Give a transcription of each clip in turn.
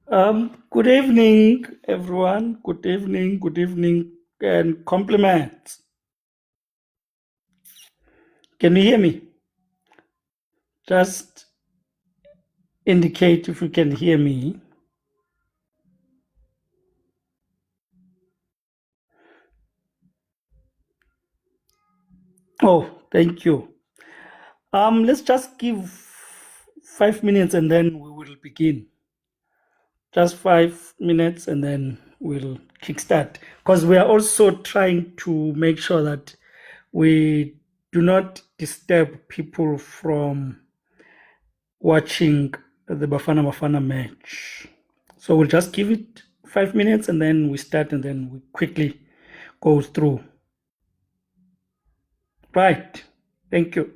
Good evening, everyone. Good evening, and compliments. Can you hear me? Just indicate if you can hear me. Oh, thank you. Let's just give 5 minutes and then we will begin. Just 5 minutes and then we'll kickstart. Because we are also trying to make sure that we do not disturb people from watching the Bafana Bafana match. So we'll just give it 5 minutes and then we start and then we quickly go through. Right. Thank you.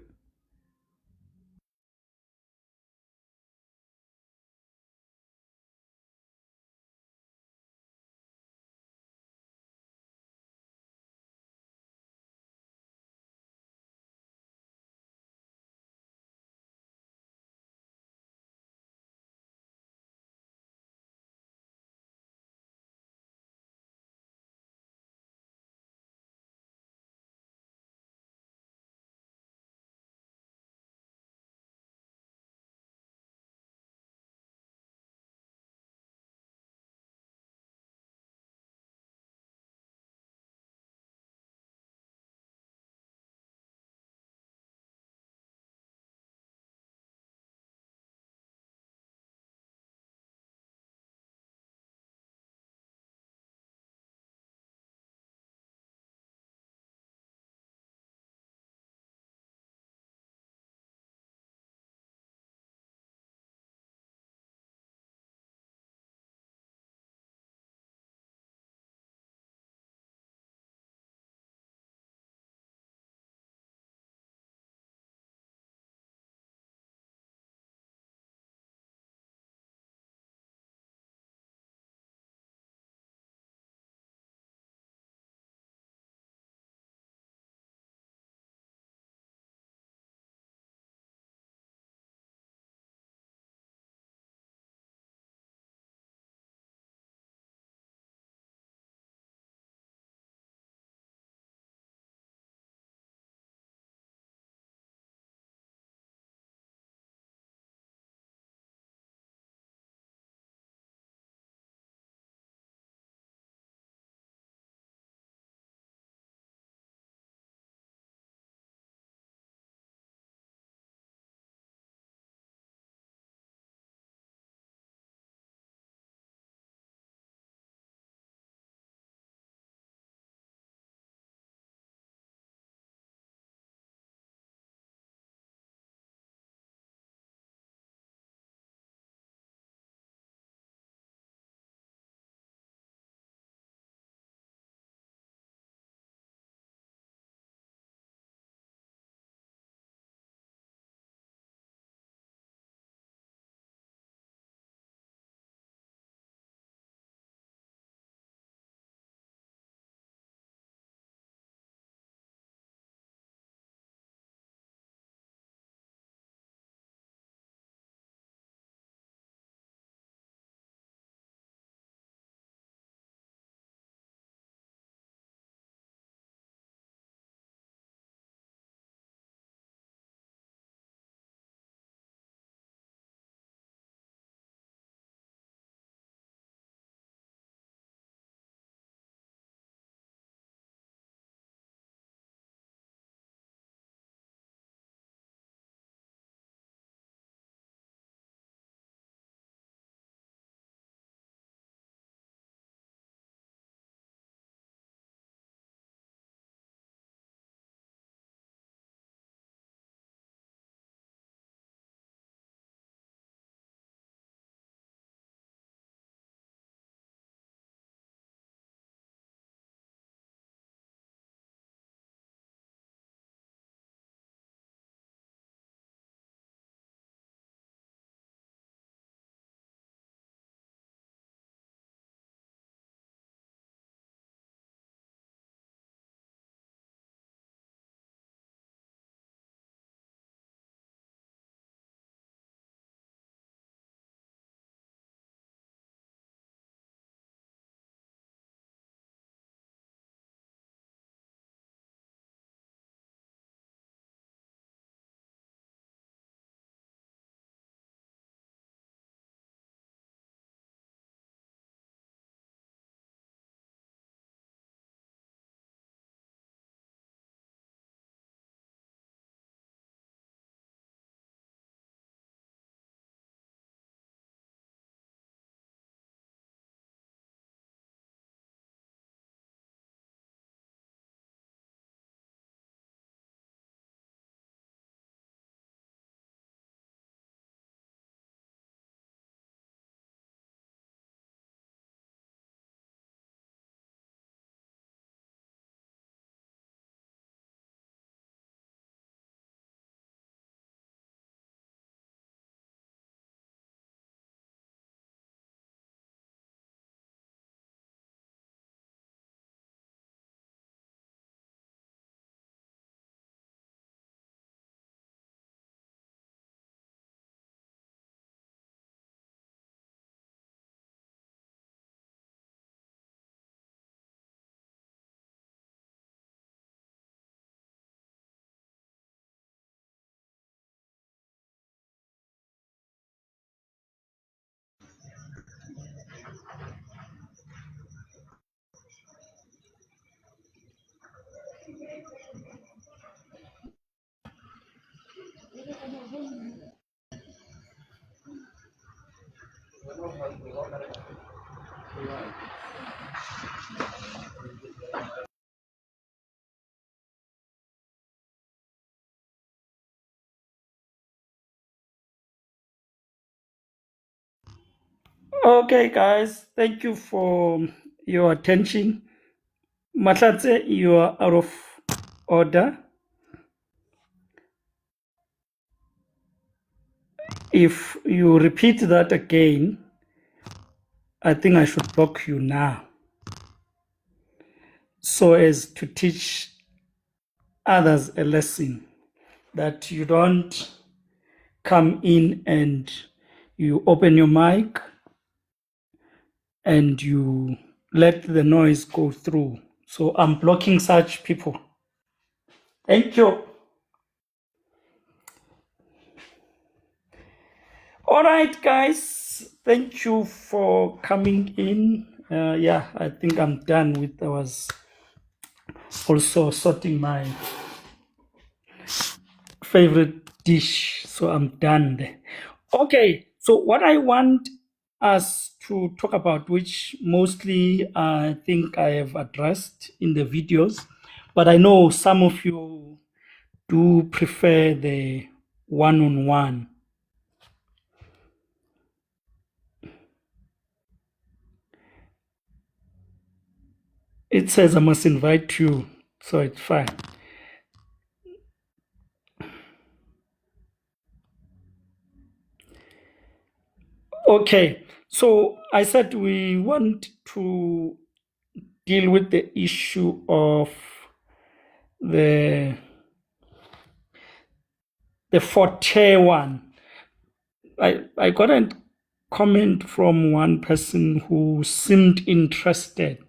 Okay, guys, thank you for your attention. Mahlatse, you are out of order. If you repeat that again, I think I should block you now so as to teach others a lesson that you don't come in and you open your mic and you let the noise go through. So I'm blocking such people. Thank you. All right, guys. Thank you for coming in. Yeah, I think I'm done with. I was also sorting my favorite dish, so I'm done there. Okay, so what I want us to talk about, which mostly I think I have addressed in the videos, but I know some of you do prefer the one-on-one. It says I must invite you, so it's fine. Okay, so I said we want to deal with the issue of the forte one. I got a comment from one person who seemed interested.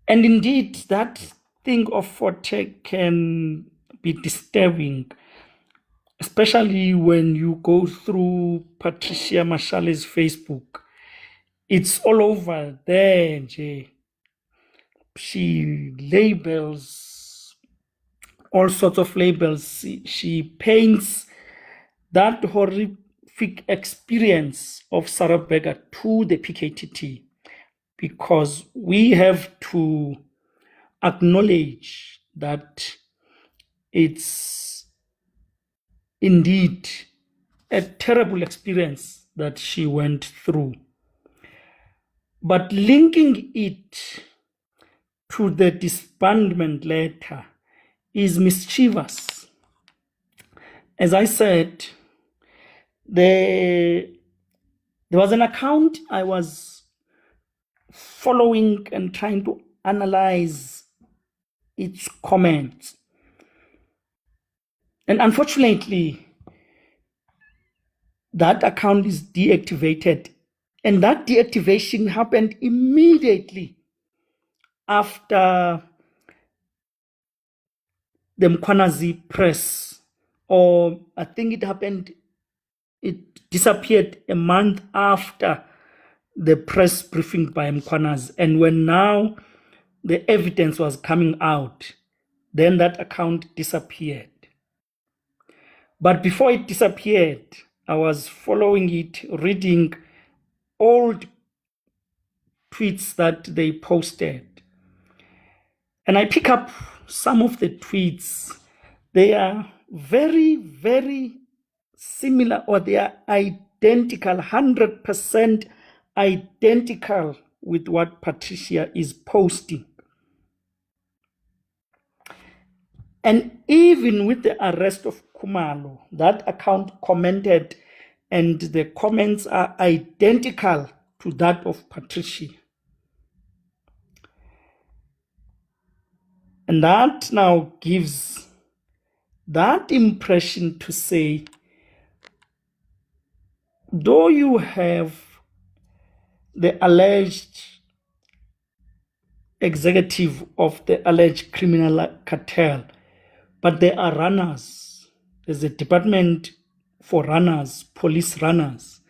And indeed, that thing of forte can be disturbing, especially when you go through Patricia Mashale's Facebook. It's all over there, Jay. She labels all sorts of labels. She paints that horrific experience of Sarah Berger to the PKTT, because we have to acknowledge that it's indeed a terrible experience that she went through. But linking it to the disbandment letter is mischievous. As I said, there was an account I was following and trying to analyze its comments. And unfortunately, that account is deactivated. And that deactivation happened immediately after the Mkwanazi press, or I think it disappeared a month after the press briefing by Mkwanazi. And when now the evidence was coming out, then that account disappeared. But before it disappeared, I was following it, reading old tweets that they posted. And I pick up some of the tweets. They are very, very similar, or they are identical, 100% identical with what Patricia is posting. And even with the arrest of Kumalo, that account commented, and the comments are identical to that of Patricia. And that now gives that impression to say, though you have the alleged executive of the alleged criminal cartel, but there are runners. There's a department for runners, police runners.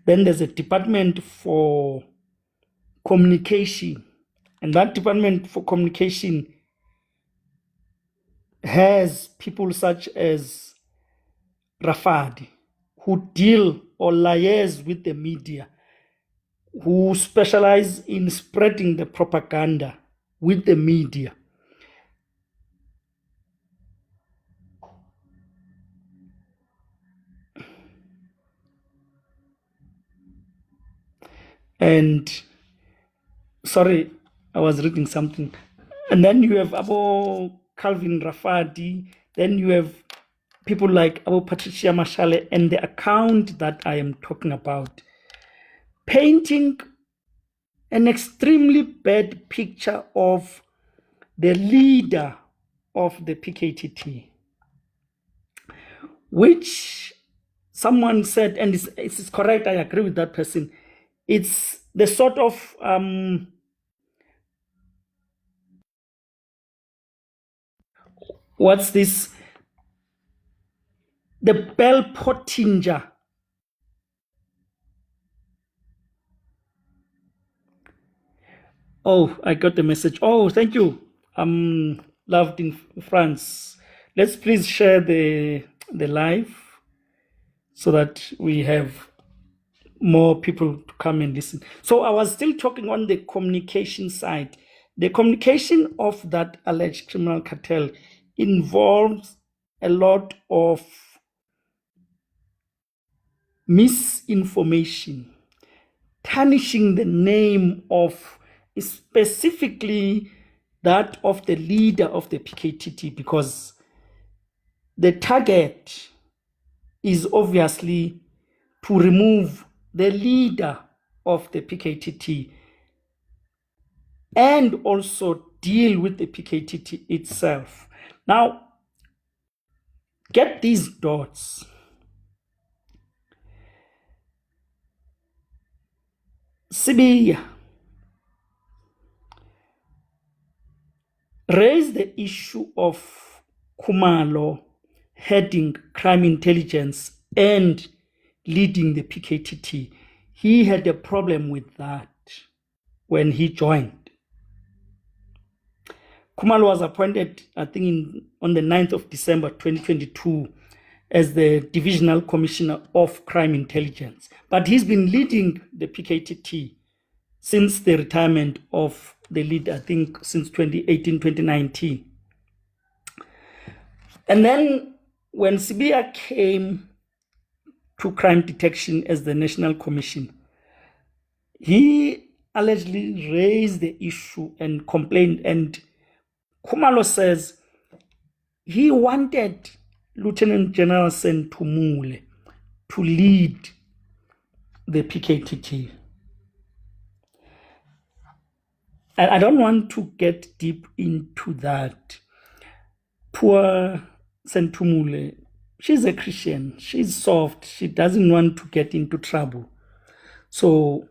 Then there's a department for communication. And that department for communication has people such as Rafadi, who deal or liaise with the media, who specialize in spreading the propaganda with the media. And sorry, I was reading something. And then you have Abo Calvin Rafadi. Then you have people like Abo Patricia Mashale, and the account that I am talking about, painting an extremely bad picture of the leader of the PKTT, which someone said, and it's correct, I agree with that person, it's the sort of what's this, the Bell Pottinger. Oh, I got the message. Oh, thank you. Loved in France. Let's please share the live so that we have more people to come and listen. So I was still talking on the communication side. The communication of that alleged criminal cartel involves a lot of misinformation, tarnishing the name of specifically that of the leader of the PKTT, because the target is obviously to remove the leader of the PKTT and also deal with the PKTT itself. Now, get these dots. Sibiya raised the issue of Khumalo heading crime intelligence and leading the PKTT. He had a problem with that when he joined. Khumalo was appointed, I think, on the 9th of December 2022 as the Divisional Commissioner of Crime Intelligence. But he's been leading the PKTT since the retirement of the lead, I think, since 2018, 2019. And then when Sibiya came to crime detection as the National Commission, he allegedly raised the issue and complained. And Khumalo says he wanted Lieutenant General Sentumule to lead the PKTT. And I don't want to get deep into that. Poor Sentumule, she's a Christian, she's soft, she doesn't want to get into trouble. So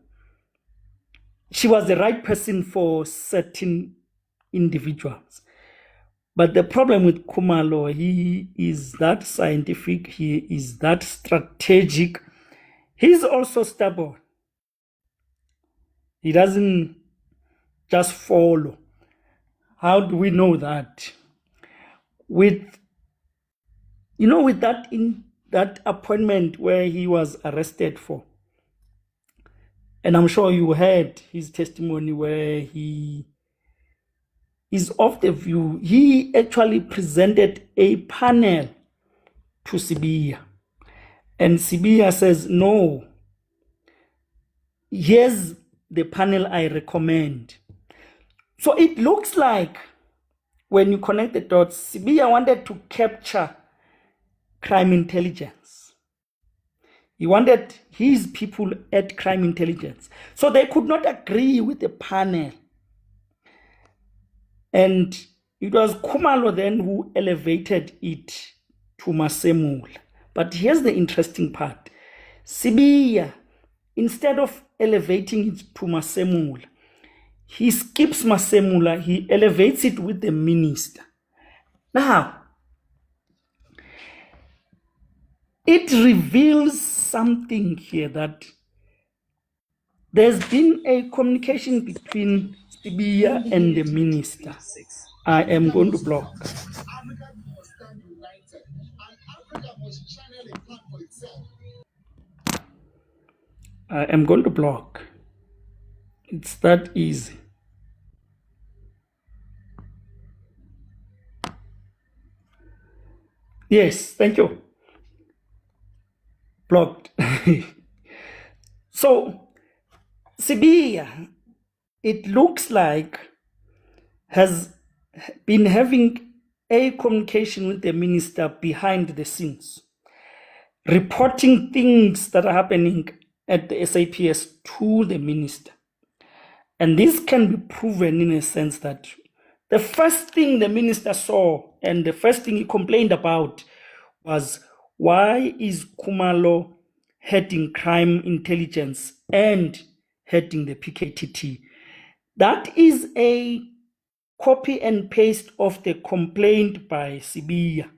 she was the right person for certain individuals. But the problem with Khumalo, he is that scientific, he is that strategic. He's also stubborn. He doesn't just follow. How do we know that? With that appointment where he was arrested for, and I'm sure you heard his testimony where he is of the view, he actually presented a panel to Sibiya. And Sibiya says, no, here's the panel I recommend. So it looks like when you connect the dots, Sibiya wanted to capture crime intelligence. He wanted his people at crime intelligence. So they could not agree with the panel. And it was Khumalo then who elevated it to Masemula. But here's the interesting part. Sibiya, instead of elevating it to Masemula, he skips Masemula, he elevates it with the minister. Now, it reveals something here, that there's been a communication between Sibiya and the minister. I am going to block. I am going to block. It's that easy. Yes, thank you. Blocked. So Sibiya, it looks like, has been having a communication with the minister behind the scenes, reporting things that are happening at the SAPS to the minister. And this can be proven in a sense that the first thing the minister saw and the first thing he complained about was, why is Khumalo heading crime intelligence and heading the PKTT? That is a copy and paste of the complaint by Sibiya.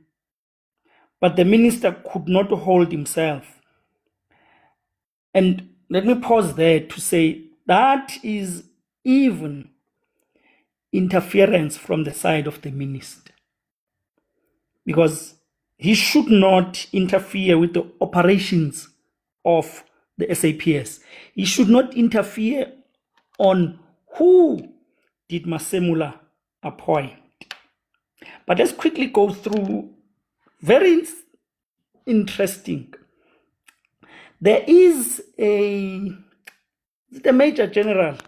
But the minister could not hold himself. And let me pause there to say that is even interference from the side of the minister, because he should not interfere with the operations of the SAPS. He should not interfere on who did Masemula appoint. But let's quickly go through, very interesting. There is the Major General,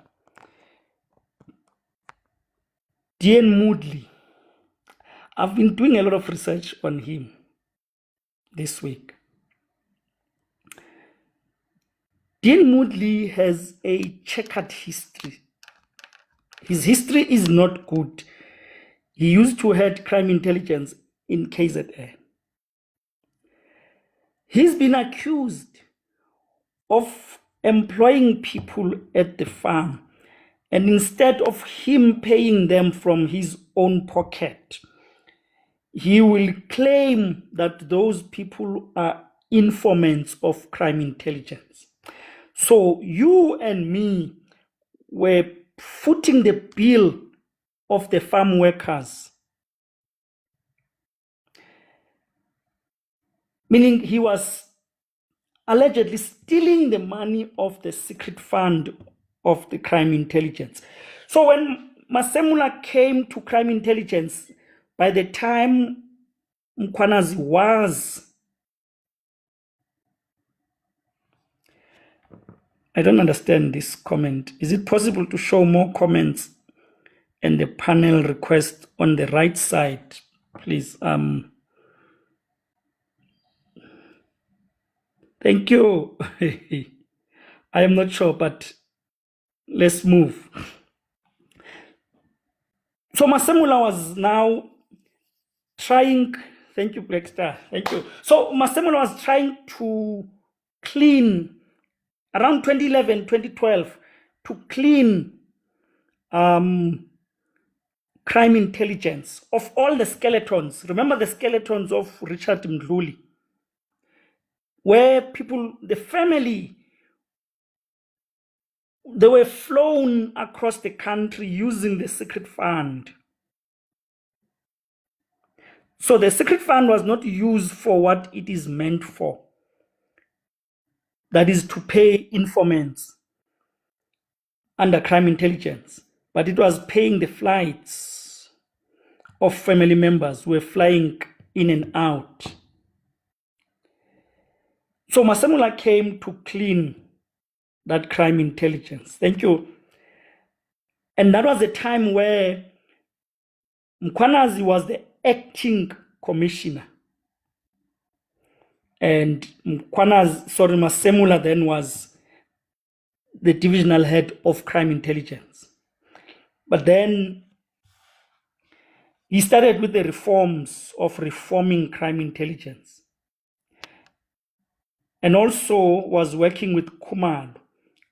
Dean Moodley. I've been doing a lot of research on him this week. Dean Moodley has a checkered history. His history is not good. He used to head crime intelligence in KZN. He's been accused of employing people at the farm, and instead of him paying them from his own pocket, he will claim that those people are informants of crime intelligence. So you and me were footing the bill of the farm workers, meaning he was allegedly stealing the money of the secret fund of the crime intelligence. So when Masemula came to crime intelligence, by the time Mkwanazi was, I don't understand this comment. Is it possible to show more comments and the panel request on the right side, please? Thank you. I am not sure, but let's move. So Masemula was now trying, thank you, Blackstar, thank you. So Masemula was trying to clean, around 2011, 2012, to clean crime intelligence of all the skeletons. Remember the skeletons of Richard Mdluli, where people, the family, they were flown across the country using the secret fund. So the secret fund was not used for what it is meant for. That is to pay informants under crime intelligence. But it was paying the flights of family members who were flying in and out. So Masemula came to clean that crime intelligence. Thank you. And that was the time where Mkwanazi was the acting commissioner. And Masemula then was the divisional head of crime intelligence. But then he started with the reforms of reforming crime intelligence, and also was working with Khumalo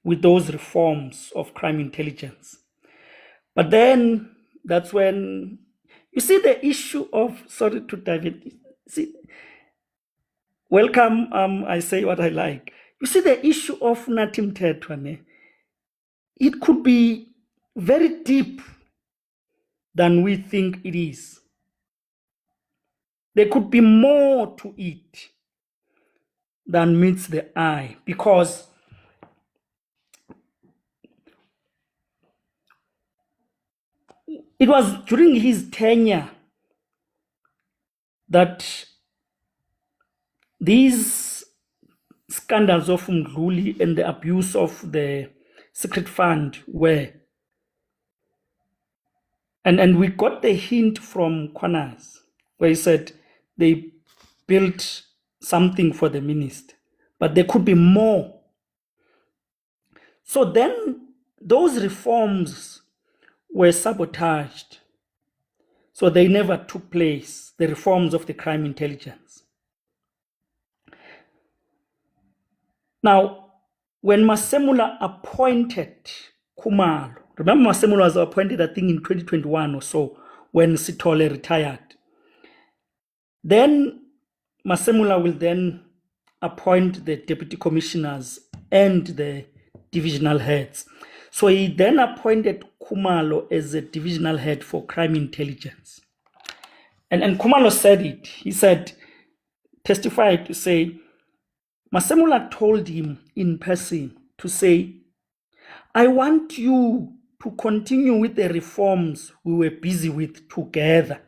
with those reforms of crime intelligence. But then that's when you see the issue of, sorry to dive in, see, welcome, I say what I like. You see the issue of Natim Tetwane, it could be very deep than we think it is. There could be more to it than meets the eye, because it was during his tenure that these scandals of Mdluli and the abuse of the secret fund were. And we got the hint from Kwanas, where he said they built something for the minister, but there could be more. So then those reforms were sabotaged. So they never took place, the reforms of the crime intelligence. Now, when Masemula appointed Khumalo, remember Masemula was appointed, I think, in 2021 or so, when Sithole retired. Then Masemula will then appoint the deputy commissioners and the divisional heads. So he then appointed Khumalo as a divisional head for crime intelligence. And Khumalo said it. He said, testified to say, Masemula told him in person to say, I want you to continue with the reforms we were busy with together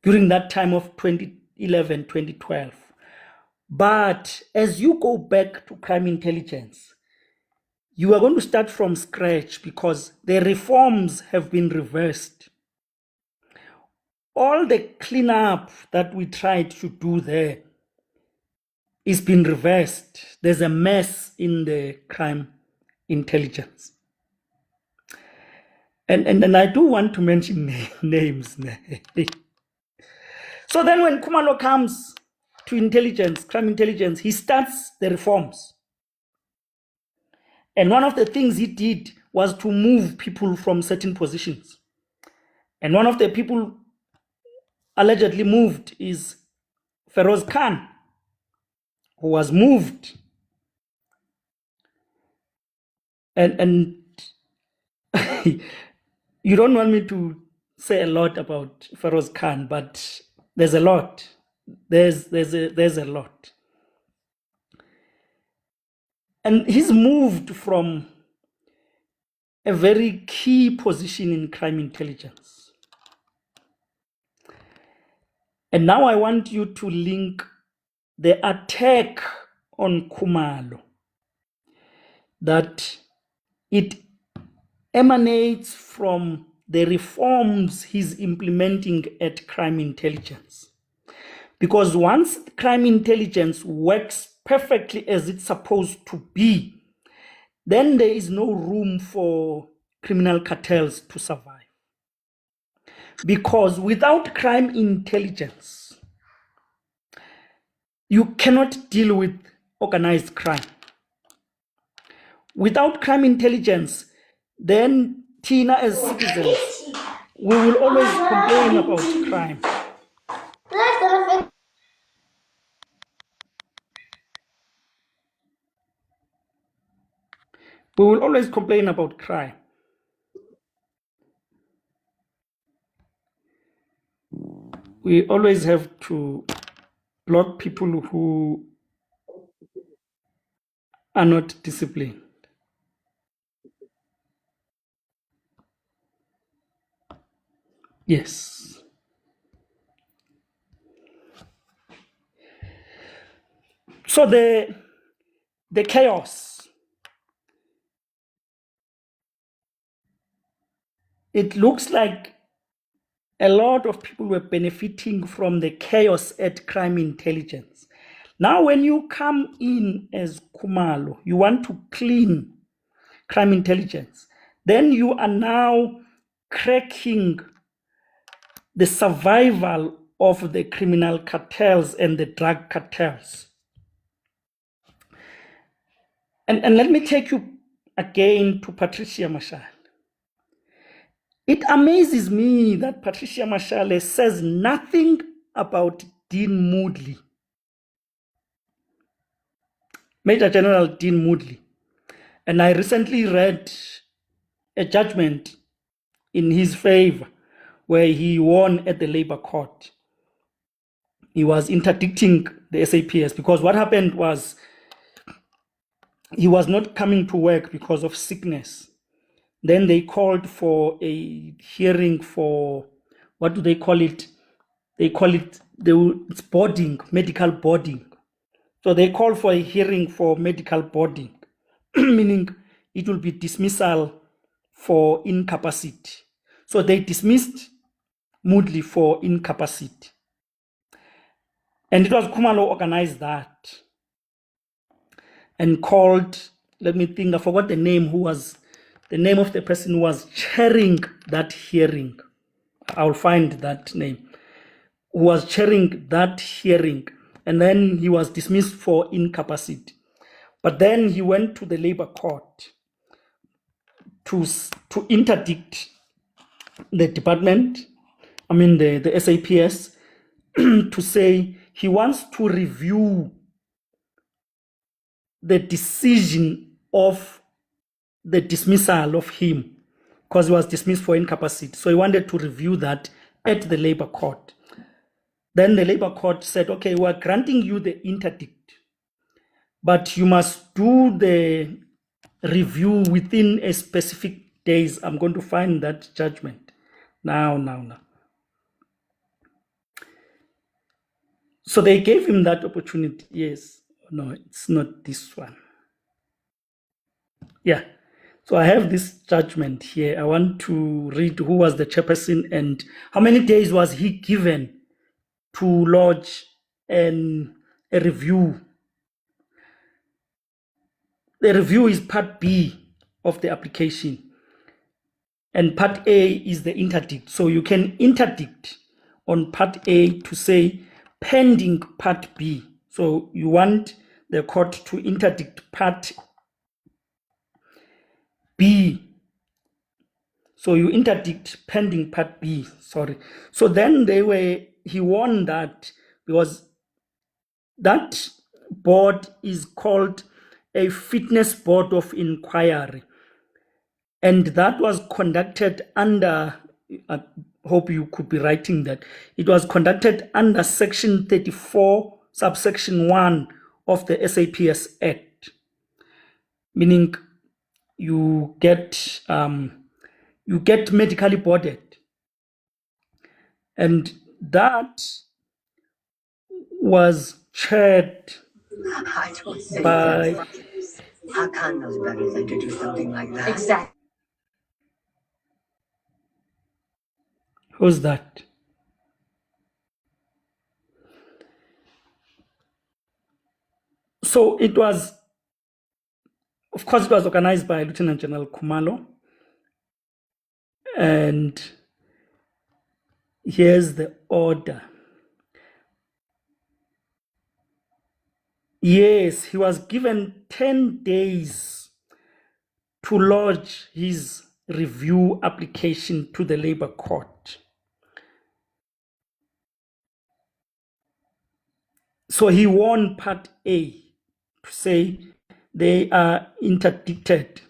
during that time of 2011, 2012. But as you go back to crime intelligence, you are going to start from scratch because the reforms have been reversed. All the cleanup that we tried to do there is been reversed. There's a mess in the crime intelligence. And I do want to mention names. So then when Khumalo comes to intelligence, crime intelligence, he starts the reforms. And one of the things he did was to move people from certain positions. And one of the people allegedly moved is Feroz Khan, who was moved. And you don't want me to say a lot about Feroz Khan, but there's a lot. There's a lot. And he's moved from a very key position in crime intelligence. And now I want you to link the attack on Khumalo, that it emanates from the reforms he's implementing at crime intelligence. Because once crime intelligence works perfectly as it's supposed to be, then there is no room for criminal cartels to survive. Because without crime intelligence, you cannot deal with organized crime. Without crime intelligence, then Tina as citizens, we will always complain about crime. We will always complain about crime. We always have to block people who are not disciplined. Yes. So the chaos, it looks like a lot of people were benefiting from the chaos at crime intelligence. Now, when you come in as Khumalo, you want to clean crime intelligence, then you are now cracking the survival of the criminal cartels and the drug cartels. And let me take you again to Patricia Mashale. It amazes me that Patricia Mashale says nothing about Dean Moodley, Major General Dean Moodley. And I recently read a judgment in his favor where he won at the labor court. He was interdicting the SAPS because what happened was he was not coming to work because of sickness. Then they called for a hearing for, what do they call it? They call it, it's boarding, medical boarding. So they called for a hearing for medical boarding, meaning it will be dismissal for incapacity. So they dismissed Moodley for incapacity. And it was Khumalo organized that and called, let me think, I forgot the name, the name of the person who was chairing that hearing. I'll find that name. Who was chairing that hearing. And then he was dismissed for incapacity. But then he went to the labor court to interdict the department, the SAPS, to say he wants to review the decision of the dismissal of him because he was dismissed for incapacity. So he wanted to review that at the labor court. Then the labor court said, okay, we're granting you the interdict, but you must do the review within a specific days. I'm going to find that judgment. Now. So they gave him that opportunity. Yes. No, it's not this one. Yeah. So I have this judgment here. I want to read who was the chairperson and how many days was he given to lodge a review. The review is part B of the application. And part A is the interdict. So you can interdict on part A to say pending part B. So you want the court to interdict part B. So you interdict pending part B, sorry. So then he won that because that board is called a fitness board of inquiry. And that was conducted under, I hope you could be writing that, it was conducted under section 34, subsection 1 of the SAPS Act, meaning you get medically boarded. And that was chaired by... Hakan knows better than to do something like that. Exactly. Who's that? So it was, of course, it was organized by Lieutenant General Khumalo. And here's the order. Yes, he was given 10 days to lodge his review application to the labor court. So he won part A to say they are interdicted.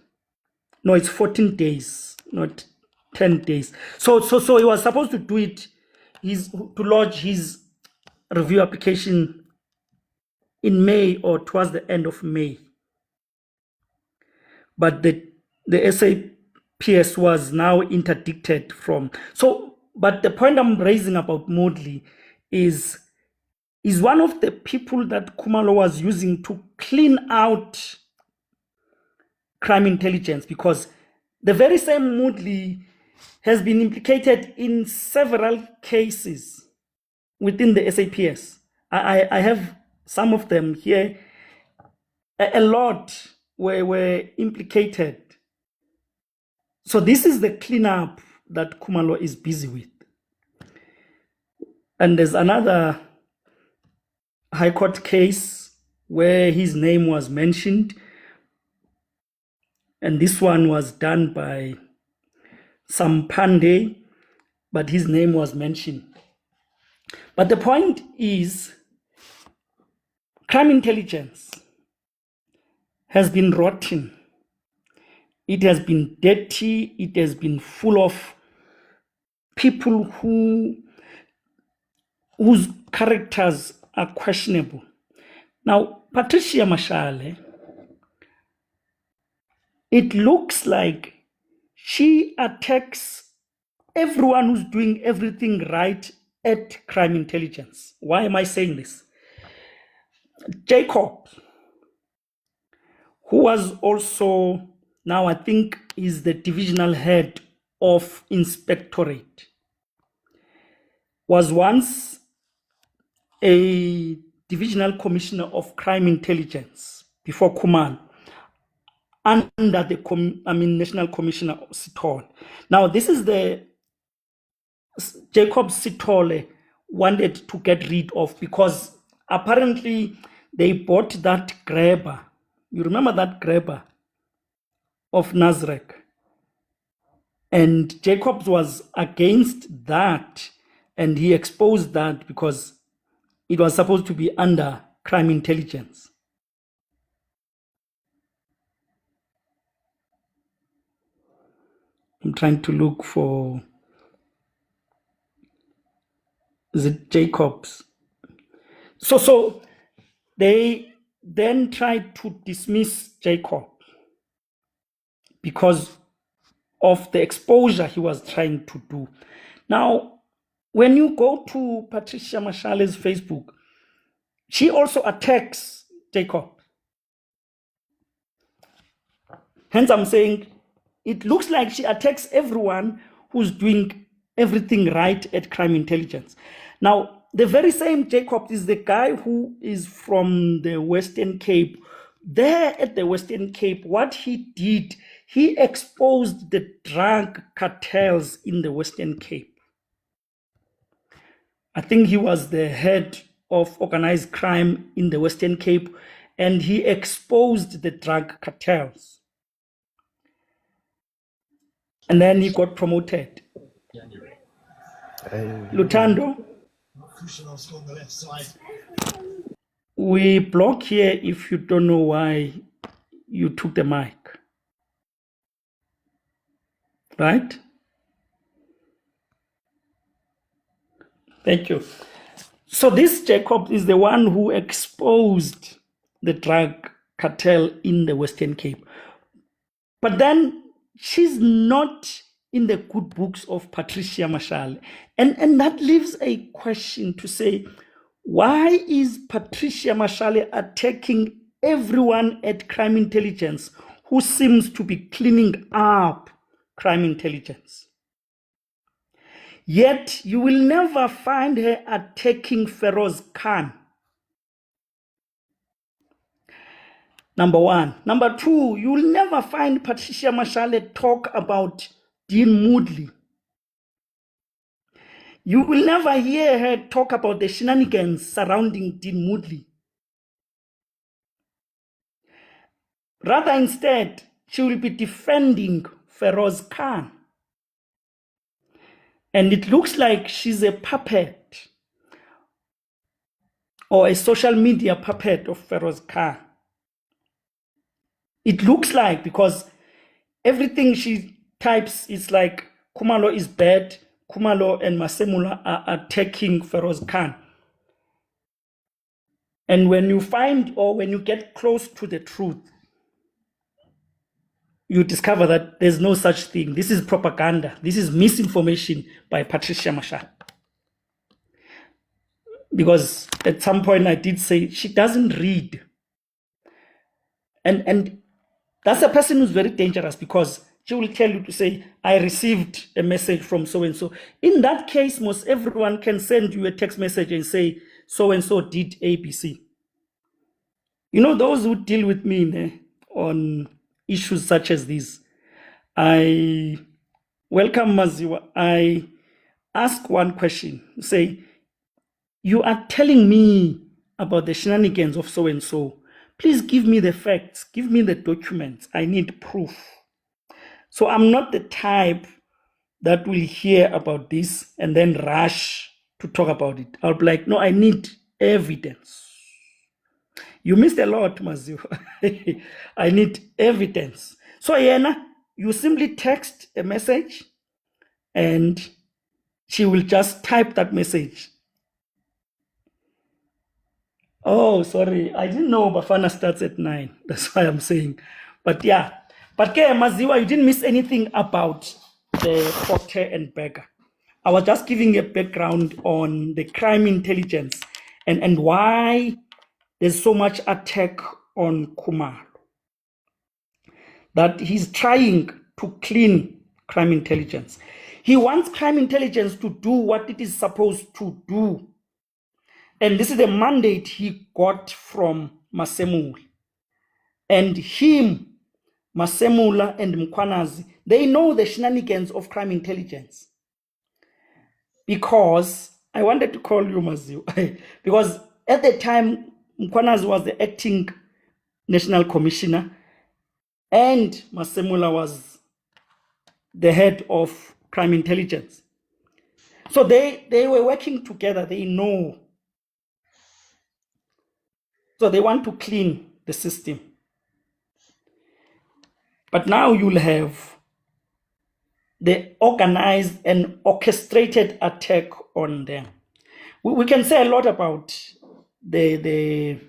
No, it's 14 days, not 10 days. So he was supposed to do it, to lodge his review application in May or towards the end of May. But the SAPS was now interdicted from. So, but the point I'm raising about Moodley is one of the people that Khumalo was using to clean out crime intelligence, because the very same Moodley has been implicated in several cases within the SAPS. I have some of them here. A lot were implicated. So this is the cleanup that Khumalo is busy with. And there's another High Court case where his name was mentioned. And this one was done by some Pandey, but his name was mentioned. But the point is, crime intelligence has been rotten. It has been dirty. It has been full of people whose characters are questionable. Now, Patricia Mashale, it looks like she attacks everyone who's doing everything right at crime intelligence. Why am I saying this? Jacob, who was also now I think is the divisional head of Inspectorate, was once a divisional commissioner of crime intelligence before Kumal, under the National Commissioner Sithole. Now, this is the Jacob Sithole wanted to get rid of, because apparently they bought that grabber. You remember that grabber of Nazareth? And Jacobs was against that, and he exposed that because it was supposed to be under crime intelligence. I'm trying to look for, is it Jacobs? So they then tried to dismiss Jacob because of the exposure he was trying to do. Now, when you go to Patricia Mashale's Facebook, she also attacks Jacob. Hence, I'm saying it looks like she attacks everyone who's doing everything right at crime intelligence. Now, the very same Jacob is the guy who is from the Western Cape. There at the Western Cape, what he did, he exposed the drug cartels in the Western Cape. I think he was the head of organized crime in the Western Cape, and he exposed the drug cartels. And then he got promoted. Lutando, we block here if you don't know why you took the mic. Right? Thank you. So this Jacob is the one who exposed the drug cartel in the Western Cape. But then she's not in the good books of Patricia Mashale. And that leaves a question to say, why is Patricia Mashale attacking everyone at crime intelligence who seems to be cleaning up crime intelligence? Yet you will never find her attacking Feroz Khan. Number one. Number two, you will never find Patricia Mashale talk about Dean Moodley. You will never hear her talk about the shenanigans surrounding Dean Moodley. Rather, instead, she will be defending Feroz Khan. And it looks like she's a puppet or a social media puppet of Feroz Khan. It looks like, because everything she types is like, Kumalo is bad, Kumalo and Masemula are attacking Feroz Khan. And when you find, or when you get close to the truth, you discover that there's no such thing. This is propaganda. This is misinformation by Patricia Mashale. Because at some point I did say she doesn't read. And that's a person who's very dangerous, because she will tell you to say, I received a message from so-and-so. In that case, most everyone can send you a text message and say, so-and-so did ABC. You know, those who deal with me on issues such as this, I welcome Maziwa. I ask one question, say, you are telling me about the shenanigans of so-and-so. Please give me the facts, give me the documents. I need proof. So I'm not the type that will hear about this and then rush to talk about it. I'll be like, no, I need evidence. You missed a lot, Maziu. I need evidence. So, Yena, you simply text a message and she will just type that message. Oh, sorry. I didn't know Bafana starts at 9. That's why I'm saying. But yeah. But Maziwa, you didn't miss anything about the Procter and Berger. I was just giving a background on the crime intelligence and why there's so much attack on Kumar. that he's trying to clean crime intelligence. He wants crime intelligence to do what it is supposed to do. And this is the mandate he got from Masemula. And him, Masemula and Mkwanazi, they know the shenanigans of crime intelligence. Because I wanted to call you Maziu, because at the time, Mkwanazi was the acting national commissioner and Masemula was the head of crime intelligence. So they were working together, they know. So they want to clean the system. But now you'll have the organized and orchestrated attack on them. We can say a lot about the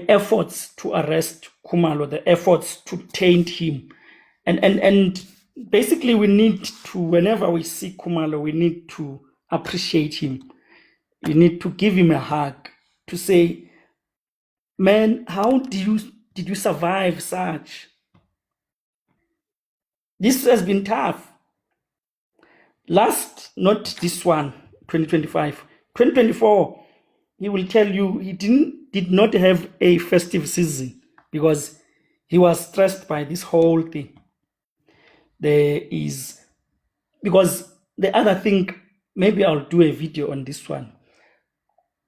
efforts to arrest Khumalo, the efforts to taint him. And basically we need to, whenever we see Khumalo, we need to appreciate him. You need to give him a hug to say, man, how did you survive such? This has been tough. Not this one, 2025. 2024, he will tell you he did not have a festive season because he was stressed by this whole thing. Because the other thing, maybe I'll do a video on this one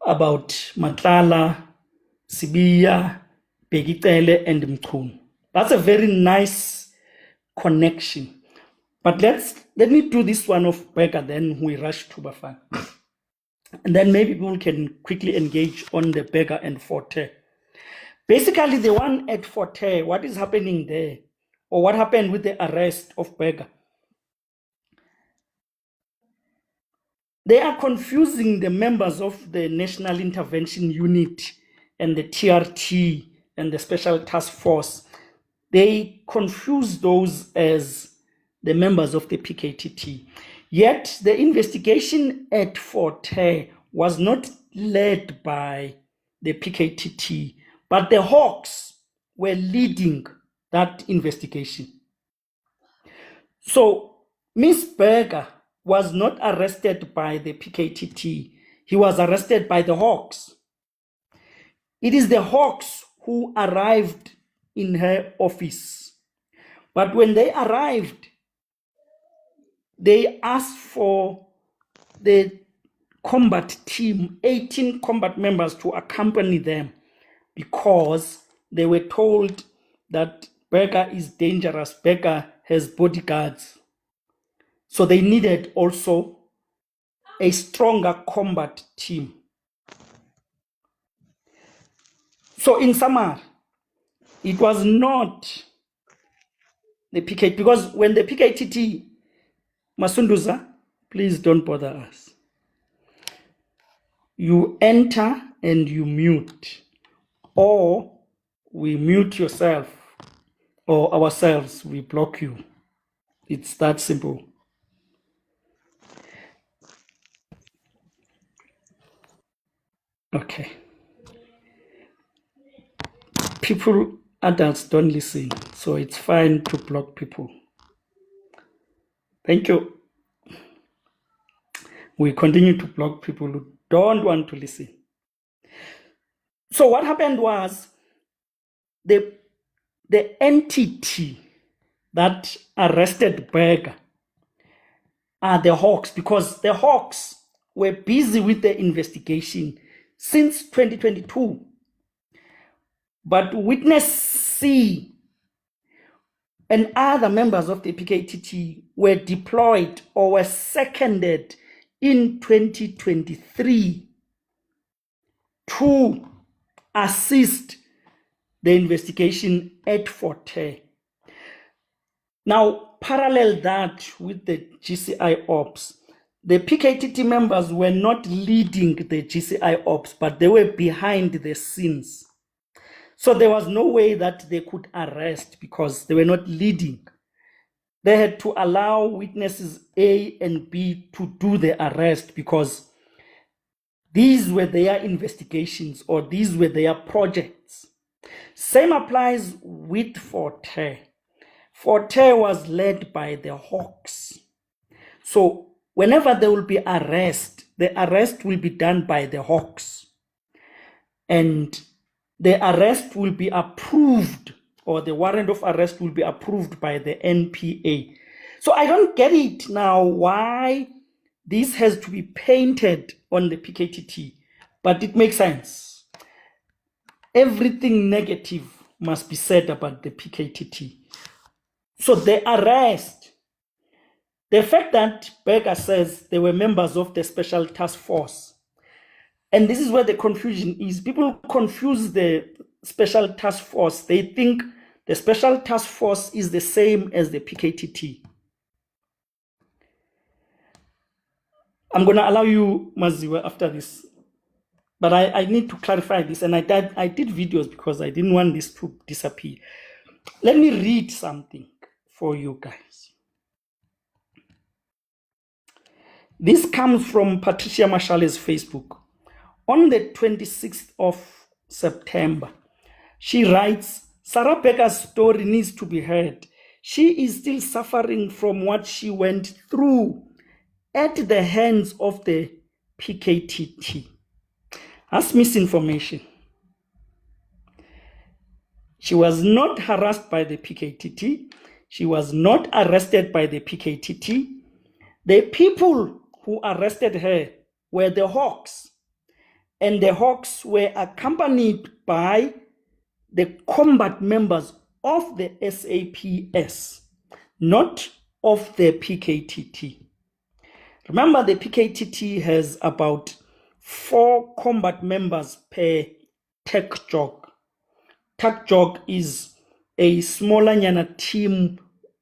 about Matlala, Sibiya, Begitele, and Mkhunu. That's a very nice connection. But let me do this one of Beggar, then we rush to Bafana. And then maybe people can quickly engage on the Beggar and Forte. Basically, the one at Forte, what is happening there, or what happened with the arrest of Beggar? They are confusing the members of the National Intervention Unit and the TRT and the Special Task Force. They confuse those as the members of the PKTT. Yet the investigation at Forte was not led by the PKTT, but the Hawks were leading that investigation. So Miss Berger was not arrested by the PKTT. He was arrested by the Hawks. It is the Hawks who arrived in her office. But when they arrived, they asked for the combat team, 18 combat members, to accompany them because they were told that Berger is dangerous. Berger has bodyguards. So they needed also a stronger combat team. So in summer, it was not the PK, because when the PKTT, Masunduza, please don't bother us. You enter and you mute, or we mute yourself, or ourselves, we block you. It's that simple. Okay. People, adults don't listen, so it's fine to block people. Thank you. We continue to block people who don't want to listen. So what happened was the entity that arrested Berger are the Hawks, because the Hawks were busy with the investigation since 2022. But Witness C and other members of the PKTT were deployed or were seconded in 2023 to assist the investigation at Forte. Now, parallel that with the GCI ops, the PKTT members were not leading the GCI ops, but they were behind the scenes. So there was no way that they could arrest because they were not leading. They had to allow witnesses A and B to do the arrest because these were their investigations or these were their projects. Same applies with Forte. Forte was led by the Hawks. So whenever there will be arrest, the arrest will be done by the Hawks. And the arrest will be approved, or the warrant of arrest will be approved by the NPA. So I don't get it now why this has to be painted on the PKTT, but it makes sense. Everything negative must be said about the PKTT. So the arrest, the fact that Berger says they were members of the Special Task Force, and this is where the confusion is. People confuse the Special Task Force. They think the Special Task Force is the same as the PKTT. I'm going to allow you, Maziwa, after this. But I need to clarify this. And I did videos because I didn't want this to disappear. Let me read something for you guys. This comes from Patricia Mashale's Facebook. On the 26th of September, she writes, Sarah Becker's story needs to be heard. She is still suffering from what she went through at the hands of the PKTT. That's misinformation. She was not harassed by the PKTT. She was not arrested by the PKTT. The people who arrested her were the Hawks. And the Hawks were accompanied by the combat members of the SAPS, not of the PKTT. Remember, the PKTT has about 4 combat members per tech jog. Tech jog is a smaller Nyana team,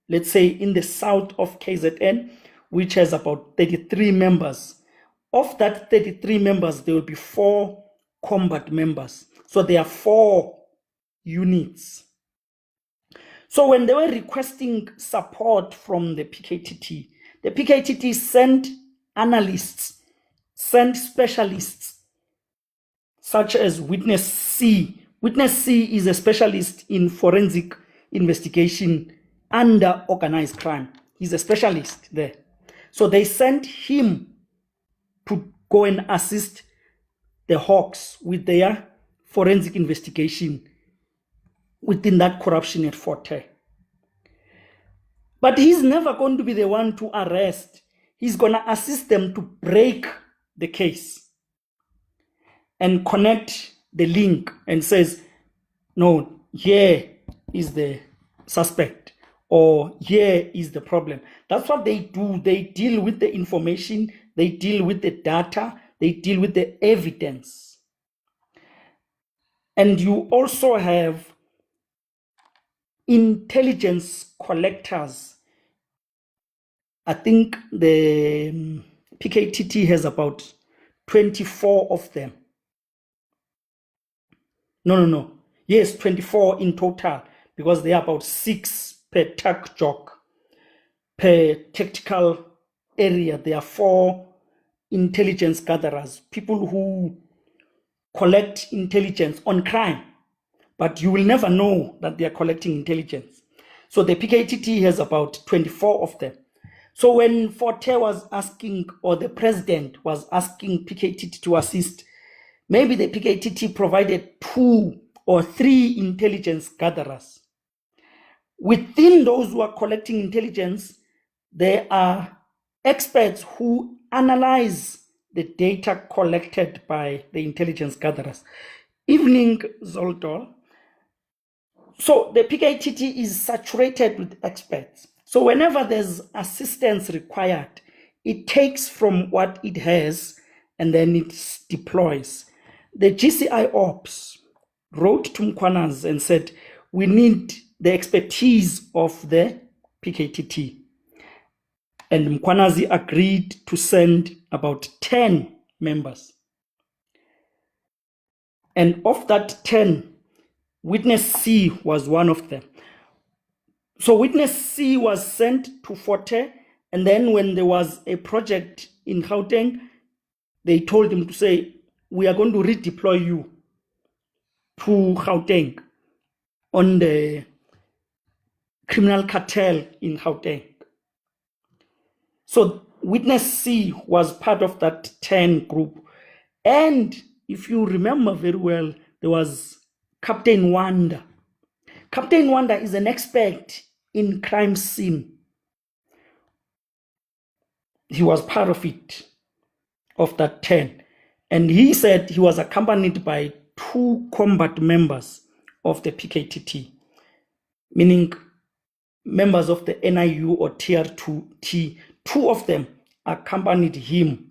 let's say in the south of KZN, which has about 33 members. Of that 33 members, there will be 4 combat members. So there are 4 units. So when they were requesting support from the PKTT sent analysts, sent specialists, such as Witness C. Witness C is a specialist in forensic investigation under organized crime. He's a specialist there. So they sent him to go and assist the Hawks with their forensic investigation within that corruption at Forte. But he's never going to be the one to arrest. He's going to assist them to break the case and connect the link and says, no, here is the suspect or here is the problem. That's what they do. They deal with the information, they deal with the data, they deal with the evidence. And you also have intelligence collectors. I think the PKTT has about 24 of them. No. Yes, 24 in total, because there are about 6 per tech jog. Per tactical area, there are 4 intelligence gatherers, people who collect intelligence on crime, but you will never know that they are collecting intelligence. So the PKTT has about 24 of them. So when Forte was asking, or the president was asking PKTT to assist, maybe the PKTT provided 2 or 3 intelligence gatherers. Within those who are collecting intelligence, there are experts who analyze the data collected by the intelligence gatherers. Evening, Zoltol. So the PKTT is saturated with experts. So whenever there's assistance required, it takes from what it has and then it deploys. The GCI Ops wrote to Mkwanas and said, we need the expertise of the PKTT. And Mkwanazi agreed to send about 10 members. And of that 10, Witness C was one of them. So Witness C was sent to Forte, and then when there was a project in Gauteng, they told him to say, we are going to redeploy you to Gauteng on the criminal cartel in Gauteng. So witness C was part of that 10 group. And if you remember very well, there was Captain Wanda. Captain Wanda is an expert in crime scene. He was part of it, of that 10. And he said he was accompanied by 2 combat members of the PKTT, meaning members of the NIU or Tier 2T. 2 of them accompanied him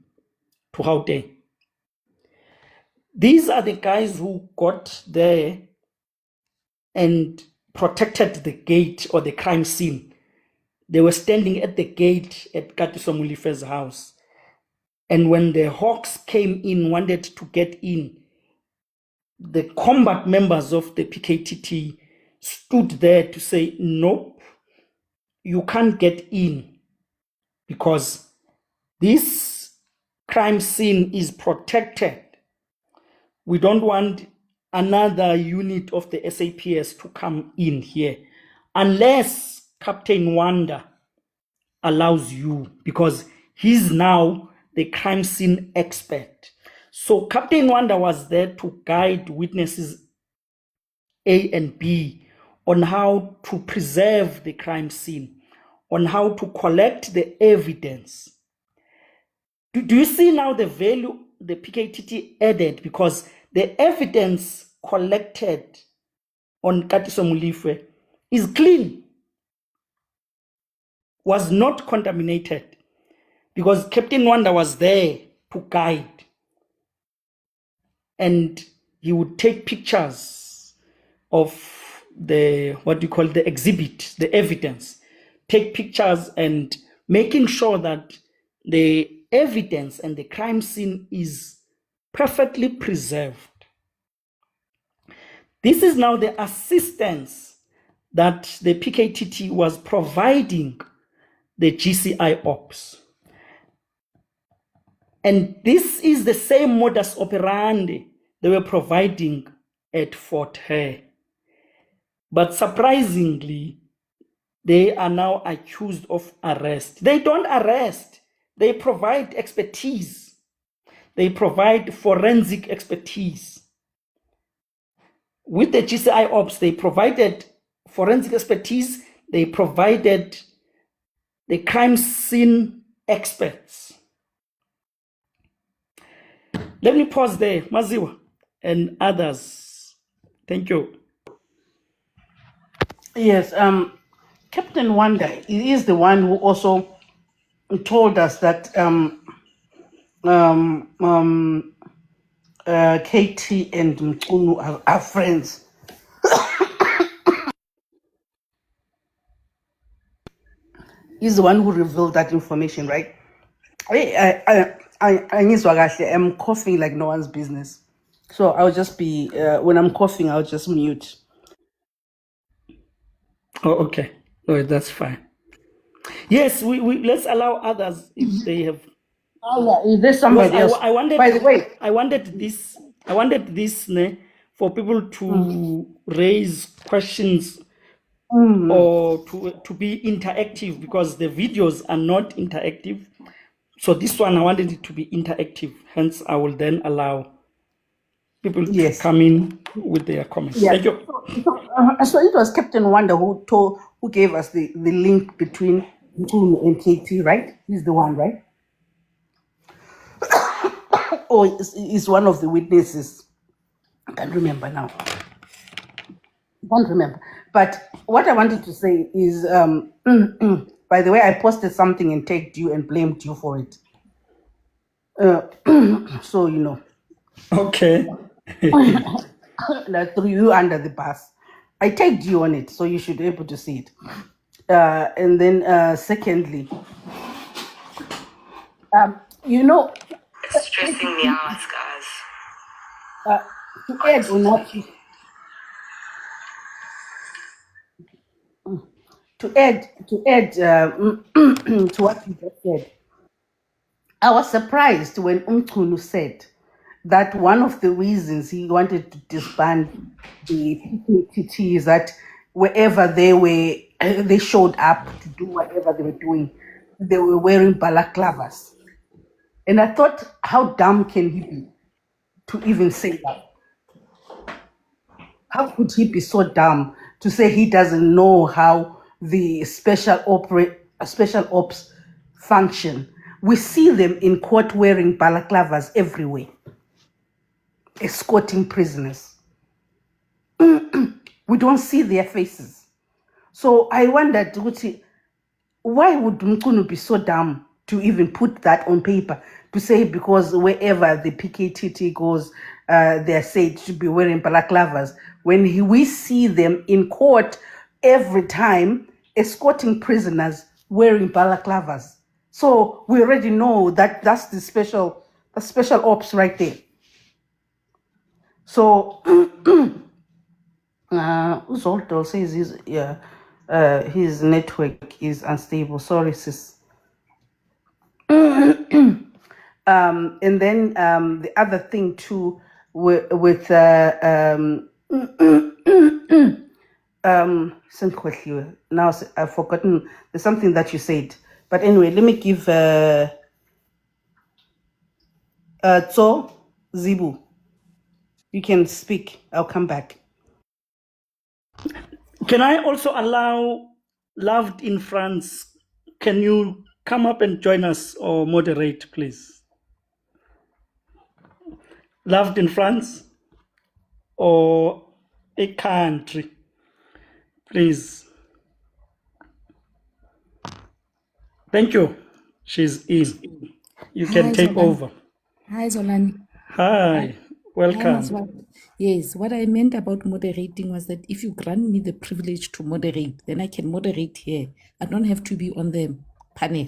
to Gauteng. These are the guys who got there and protected the gate or the crime scene. They were standing at the gate at Katiso Molife's house. And when the Hawks came in, wanted to get in, the combat members of the PKTT stood there to say, nope, you can't get in because this crime scene is protected. We don't want another unit of the SAPS to come in here unless Captain Wanda allows you, because he's now the crime scene expert. So Captain Wanda was there to guide witnesses A and B on how to preserve the crime scene, on how to collect the evidence. Do you see now the value the PKTT added? Because the evidence collected on Katiso Molefe is clean, was not contaminated, because Captain Wanda was there to guide. And he would take pictures of the, what do you call it, the exhibit, the evidence, take pictures and making sure that the evidence and the crime scene is perfectly preserved. This is now the assistance that the PKTT was providing the GCI ops. And this is the same modus operandi they were providing at Fort Hare. But surprisingly, they are now accused of arrest. They don't arrest. They provide expertise. They provide forensic expertise. With the GCI ops, they provided forensic expertise. They provided the crime scene experts. Let me pause there, Maziwa and others. Thank you. Yes, Captain Wanda is the one who also told us that KT and Mkunu are friends. He's the one who revealed that information, right? I'm coughing like no one's business. So I'll just be, when I'm coughing, I'll just mute. Oh, okay. Oh, that's fine. Yes, we let's allow others if they have. Oh, yeah, there's somebody else. I wanted, by the way, I wanted this for people to raise questions or to be interactive, because the videos are not interactive. So this one, I wanted it to be interactive. Hence, I will then allow people to come in with their comments. Yeah. Thank you. So it was Captain Wanda who gave us the link between Mkunu and KT, right? He's the one, right? Or is one of the witnesses? I can't remember now. Can't remember. But what I wanted to say is, by the way, I posted something and tagged you and blamed you for it. So you know. Okay. That threw you under the bus. I tagged you on it, so you should be able to see it. And then secondly, you know, It's stressing me out, guys. to add or not to add to what you just said, I was surprised when Mkunu said that one of the reasons he wanted to disband the PKTT is that wherever they showed up to do whatever they were doing, they were wearing balaclavas. And I thought, how dumb can he be to even say that? How could he be so dumb to say he doesn't know how the special ops function? We see them in court wearing balaclavas everywhere, escorting prisoners. We don't see their faces. So I wondered, why would Mkunu be so dumb to even put that on paper, to say because wherever the PKTT goes, they're said to be wearing balaclavas, when we see them in court every time escorting prisoners wearing balaclavas. So we already know that that's the special ops right there. So Zolto says his network is unstable. Sorry, sis. And then the other thing too with now I've forgotten. There's something that you said, but anyway, let me give Tso Zibu. You can speak. I'll come back. Can I also allow Loved in France? Can you come up and join us or moderate, please? Loved in France or a country, please. Thank you. She's in. You can Hi, take Zolani. over. Hi, Zolani. Hi, welcome. Yes, what I meant about moderating was that if you grant me the privilege to moderate, then I can moderate here. I don't have to be on the panel.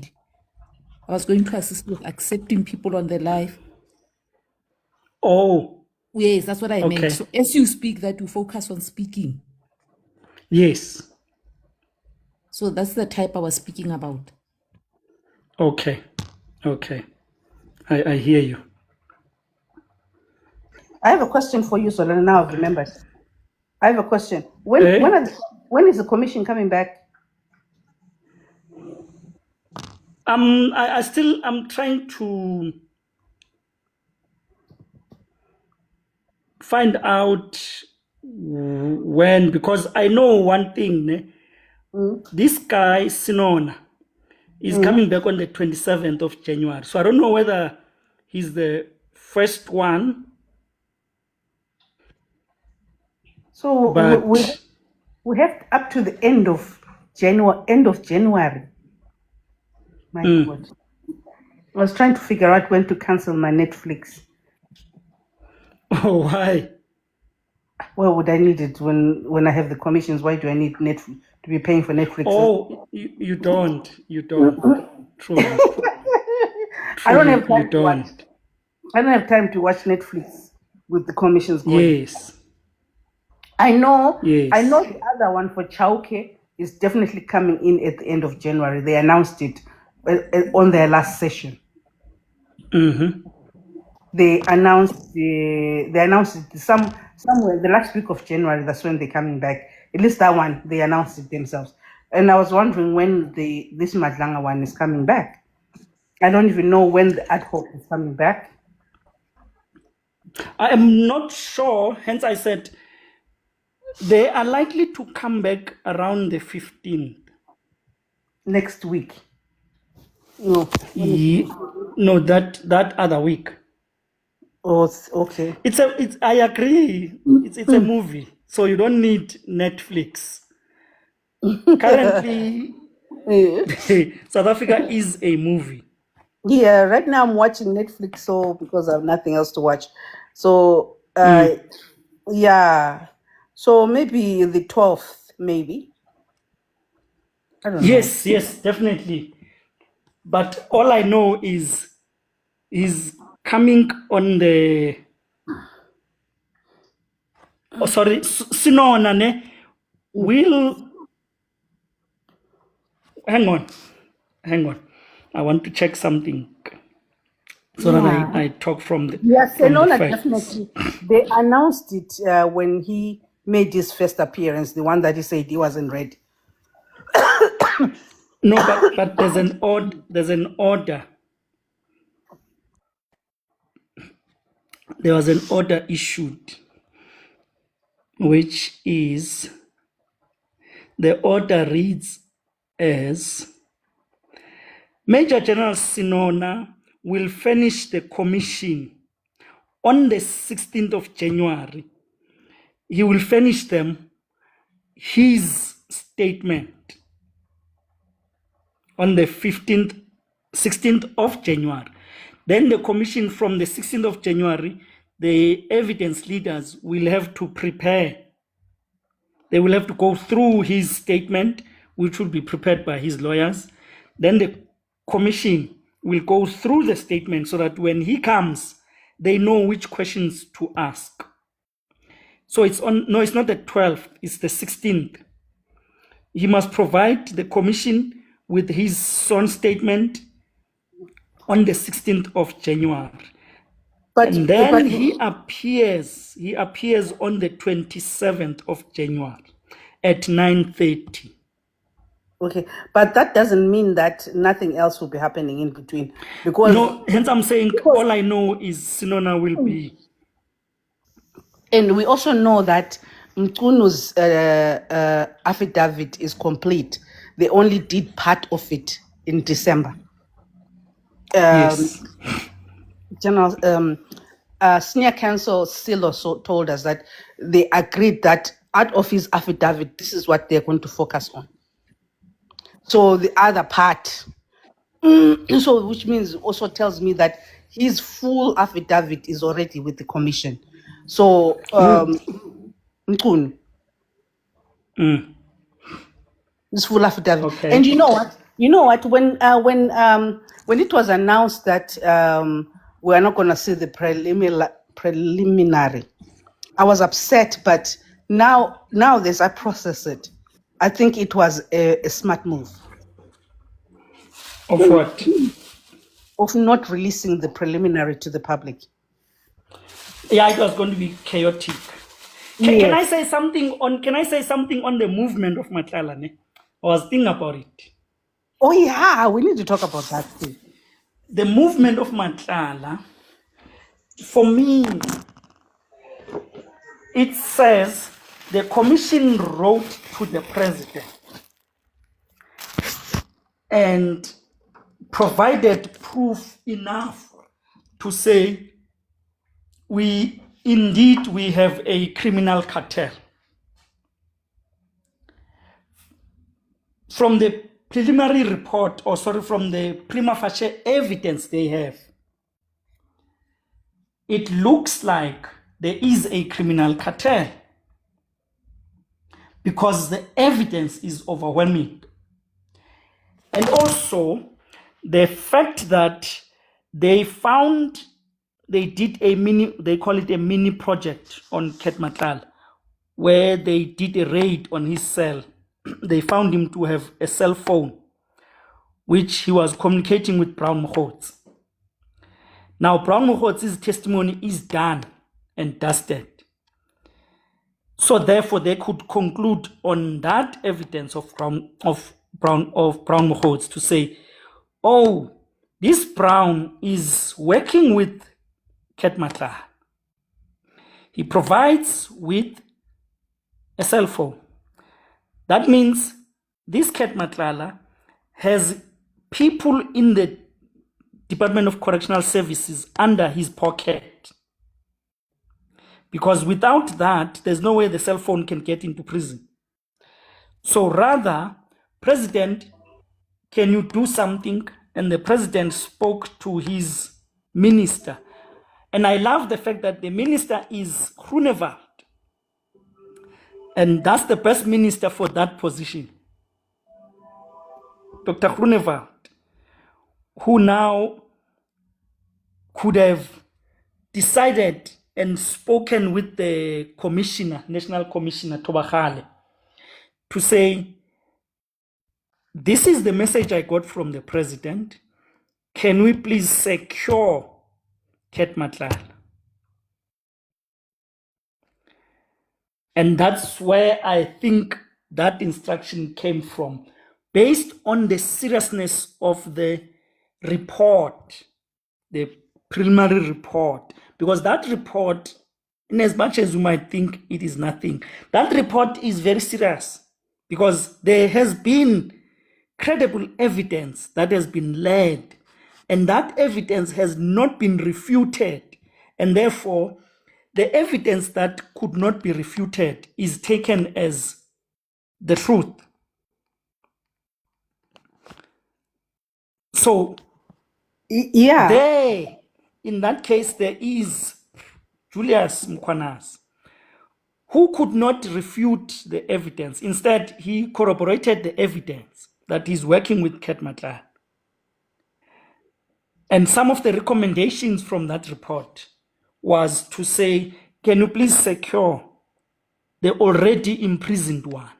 I was going to assist with accepting people on the live. Oh, Yes, that's what I okay. meant. So as you speak, that you focus on speaking. Yes. So that's the type I was speaking about. Okay. Okay. I hear you. I have a question for you, Solana. Now I've remembered. I have a question. When is the commission coming back? I'm trying to find out when, because I know one thing. This guy Sinona is coming back on the 27th of January. So I don't know whether he's the first one. So but we have up to the end of January. My God. I was trying to figure out when to cancel my Netflix. Oh, why? Why would I need it when I have the commissions? Why do I need Netflix to be paying for Netflix? Oh, you don't. Truly. I don't have time you don't. I don't have time to watch Netflix with the commissions going. Yes. I know Yes. the other one for Chauke is definitely coming in at the end of January. They announced it on their last session. They announced it somewhere the last week of January. That's when they're coming back. At least that one, they announced it themselves. And I was wondering when this Madlanga one is coming back. I don't even know when the ad hoc is coming back. I am not sure. Hence, I said they are likely to come back around the 15th. Next week. No. No, that other week. Oh, okay. I agree. It's a movie, so you don't need Netflix. Currently, South Africa is a movie. Yeah, right now I'm watching Netflix, so because I have nothing else to watch. So yeah. So maybe the 12th, maybe. I don't know. Yes, definitely. But all I know is coming on the Sinona ne will hang on. I want to check something so that I talk from the Yeah, from the Senona facts. definitely. They announced it when he made his first appearance, the one that he said he wasn't ready. No, but there's an order. There was an order issued, which is, the order reads as, Major General Sinona will finish the commission on the 16th of January. He will finish them, his statement, on the 16th of January. Then the commission from the 16th of January, the evidence leaders will have to prepare. They will have to go through his statement, which will be prepared by his lawyers. Then the commission will go through the statement so that when he comes, they know which questions to ask. So it's not the 12th, it's the 16th. He must provide the commission with his sworn statement on the 16th of January. And then he appears on the 27th of January at 9:30. Okay, but that doesn't mean that nothing else will be happening in between. Because no, hence I'm saying all I know is Sinona will be. And we also know that Mkunu's affidavit is complete. They only did part of it in December. Yes. General Senior Counsel still also told us that they agreed that out of his affidavit, this is what they're going to focus on. So the other part, so which means also tells me that his full affidavit is already with the commission. So Mkunu, his full affidavit. Okay. And you know what? When it was announced that we are not going to see the preliminary, I was upset. But now as I process it, I think it was a smart move. Of what? Of not releasing the preliminary to the public. Yeah, it was going to be chaotic. Can I say something on the movement of Matlala? I was thinking about it. Oh yeah, we need to talk about that too. The movement of Matlala, for me, it says the commission wrote to the president and provided proof enough to say we have a criminal cartel. From the preliminary report, from the prima facie evidence they have, it looks like there is a criminal cartel because the evidence is overwhelming. And also the fact that they did they call it a mini project on Ket Matlala, where they did a raid on his cell. They found him to have a cell phone, which he was communicating with Brown Mokgotsi. Now, Brown Mokgotsi's testimony is done and dusted. So therefore, they could conclude on that evidence of Brown Mokgotsi to say, oh, this Brown is working with Ket Matlala. He provides with a cell phone. That means this Ket Matlala has people in the Department of Correctional Services under his pocket. Because without that, there's no way the cell phone can get into prison. So rather, President, can you do something? And the president spoke to his minister. And I love the fact that the minister is Groenewald. And that's the best minister for that position. Dr. Groenewald, who now could have decided and spoken with the commissioner, National Commissioner Tobagale, to say, this is the message I got from the president. Can we please secure Ket Matlala? And that's where I think that instruction came from, based on the seriousness of the report, the preliminary report, because that report, in as much as you might think it is nothing, that report is very serious, because there has been credible evidence that has been led, and that evidence has not been refuted, and therefore the evidence that could not be refuted is taken as the truth. So Yeah. there, in that case, there is Julius Mkhwanazi, who could not refute the evidence. Instead, he corroborated the evidence that he's working with Ket Matla. And some of the recommendations from that report was to say, can you please secure the already imprisoned one?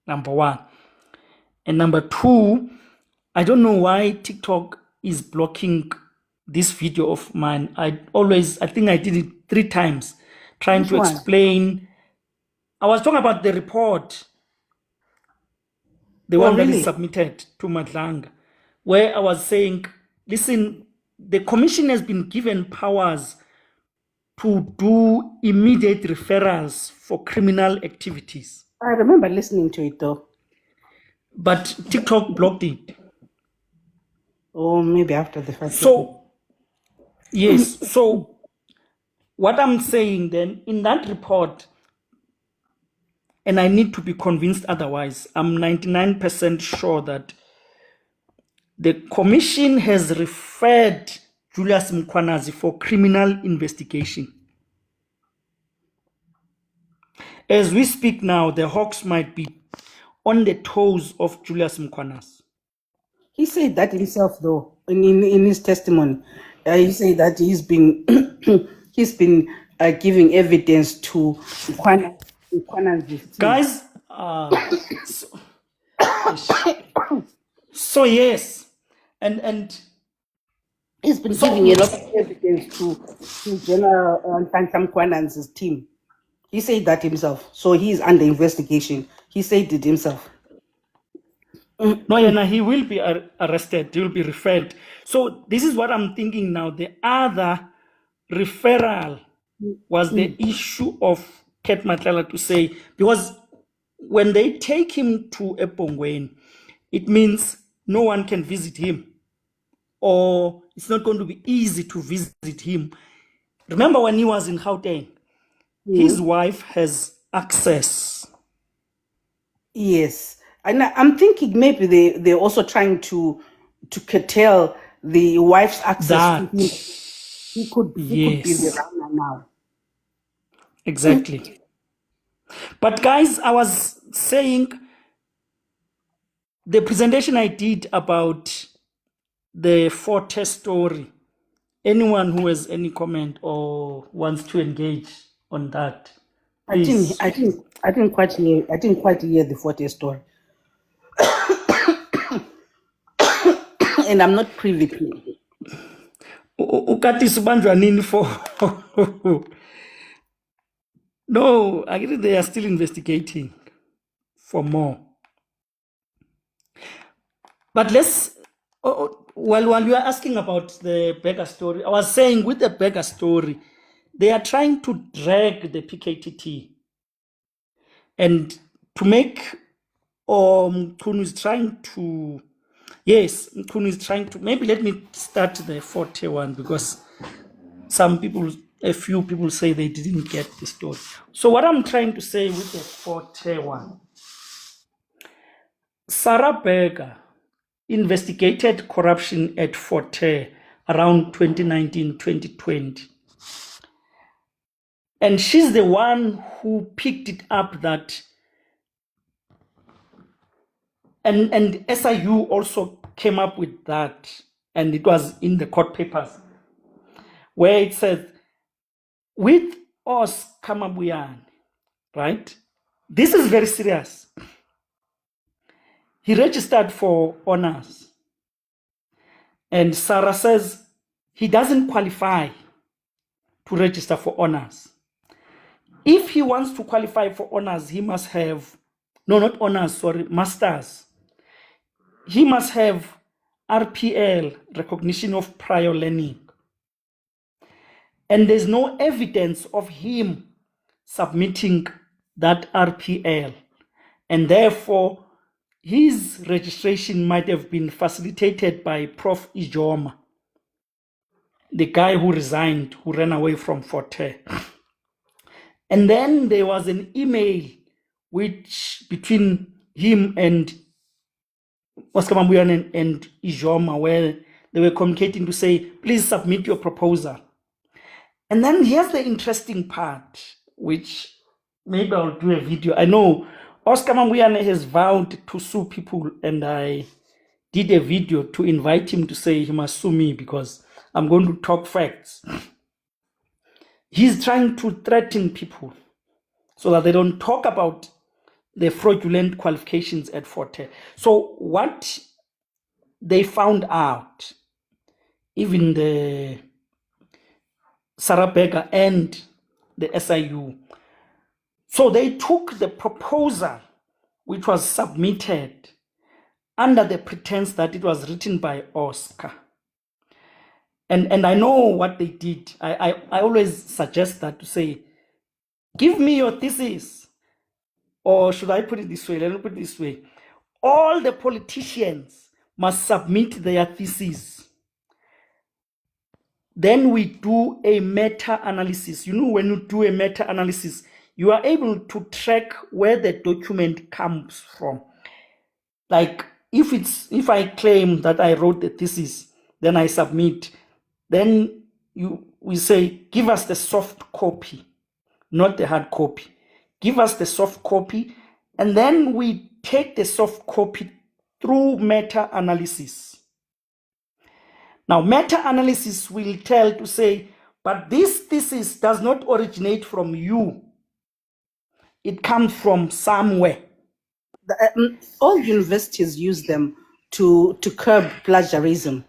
Number one. And number two, I don't know why TikTok is blocking this video of mine. I think I did it 3 times, trying Which to one? explain. I was talking about the report, the Oh, one that really? is submitted to Madlanga, where I was saying, listen, the commission has been given powers to do immediate referrals for criminal activities, I remember listening to it though. but TikTok blocked it. Or maybe after the first episode. So, yes, so what I'm saying then, in that report, and I need to be convinced otherwise, I'm 99% sure that the commission has referred Julius Mkhwanazi for criminal investigation. As we speak now, the hawks might be on the toes of Julius Mkhwanazi. He said that himself though, in his testimony. He said that he's been giving evidence to Mkhwanazi's team. Guys, so yes, and He's been giving a lot of evidence to General Nhlanhla Mkhwanazi's team. He said that himself. So he's under investigation. He said it himself. no, he will be arrested. He will be referred. So this is what I'm thinking now. The other referral was the issue of Ket Matlela to say, because when they take him to Epongweni, it means no one can visit him, or it's not going to be easy to visit him. Remember when he was in Gauteng, his wife has access. Yes. And I'm thinking maybe they're also trying to curtail the wife's access to him. He could be the runner now. Exactly. But guys, I was saying the presentation I did about the Forte story, anyone who has any comment or wants to engage on that, please. I didn't quite hear the Forte story. And I'm not privy to it. Ukati subanjwa nini for? No, I guess they are still investigating for more. But let's, while you are asking about the beggar story, I was saying with the beggar story, they are trying to drag the PKTT and to make, Mkhunu is trying to, yes, Mkhunu is trying to, maybe let me start the Forte one, because a few people say they didn't get the story. So what I'm trying to say with the Forte one, Sarah Berger investigated corruption at Forte around 2019, 2020. And she's the one who picked it up that, and SIU also came up with that, and it was in the court papers, where it says, with us Kamabuyan, right? This is very serious. He registered for honors. And Sarah says he doesn't qualify to register for honors. If he wants to qualify for honors, he must have, no, not honors, sorry, masters. He must have RPL, recognition of prior learning. And there's no evidence of him submitting that RPL. And therefore, his registration might have been facilitated by Prof. Ijoma, the guy who resigned, who ran away from Forte. And then there was an email between him and Oscar Mambuyan and Ijoma, where they were communicating to say, please submit your proposal. And then here's the interesting part, which maybe I'll do a video. I know Oscar Mambuyan has vowed to sue people, and I did a video to invite him to say he must sue me because I'm going to talk facts. He's trying to threaten people so that they don't talk about the fraudulent qualifications at Forte. So what they found out, even the Sarah Berger and the SIU, so they took the proposal which was submitted under the pretense that it was written by Oscar. And I know what they did. I always suggest that to say, give me your thesis. Or should I put it this way? Let me put it this way. All the politicians must submit their theses. Then we do a meta-analysis. You know, when you do a meta-analysis, you are able to track where the document comes from. Like if I claim that I wrote the thesis, then I submit, then we say, give us the soft copy, not the hard copy. Give us the soft copy, and then we take the soft copy through meta-analysis. Now, meta-analysis will tell to say, but this thesis does not originate from you. It comes from somewhere. All universities use them to curb plagiarism.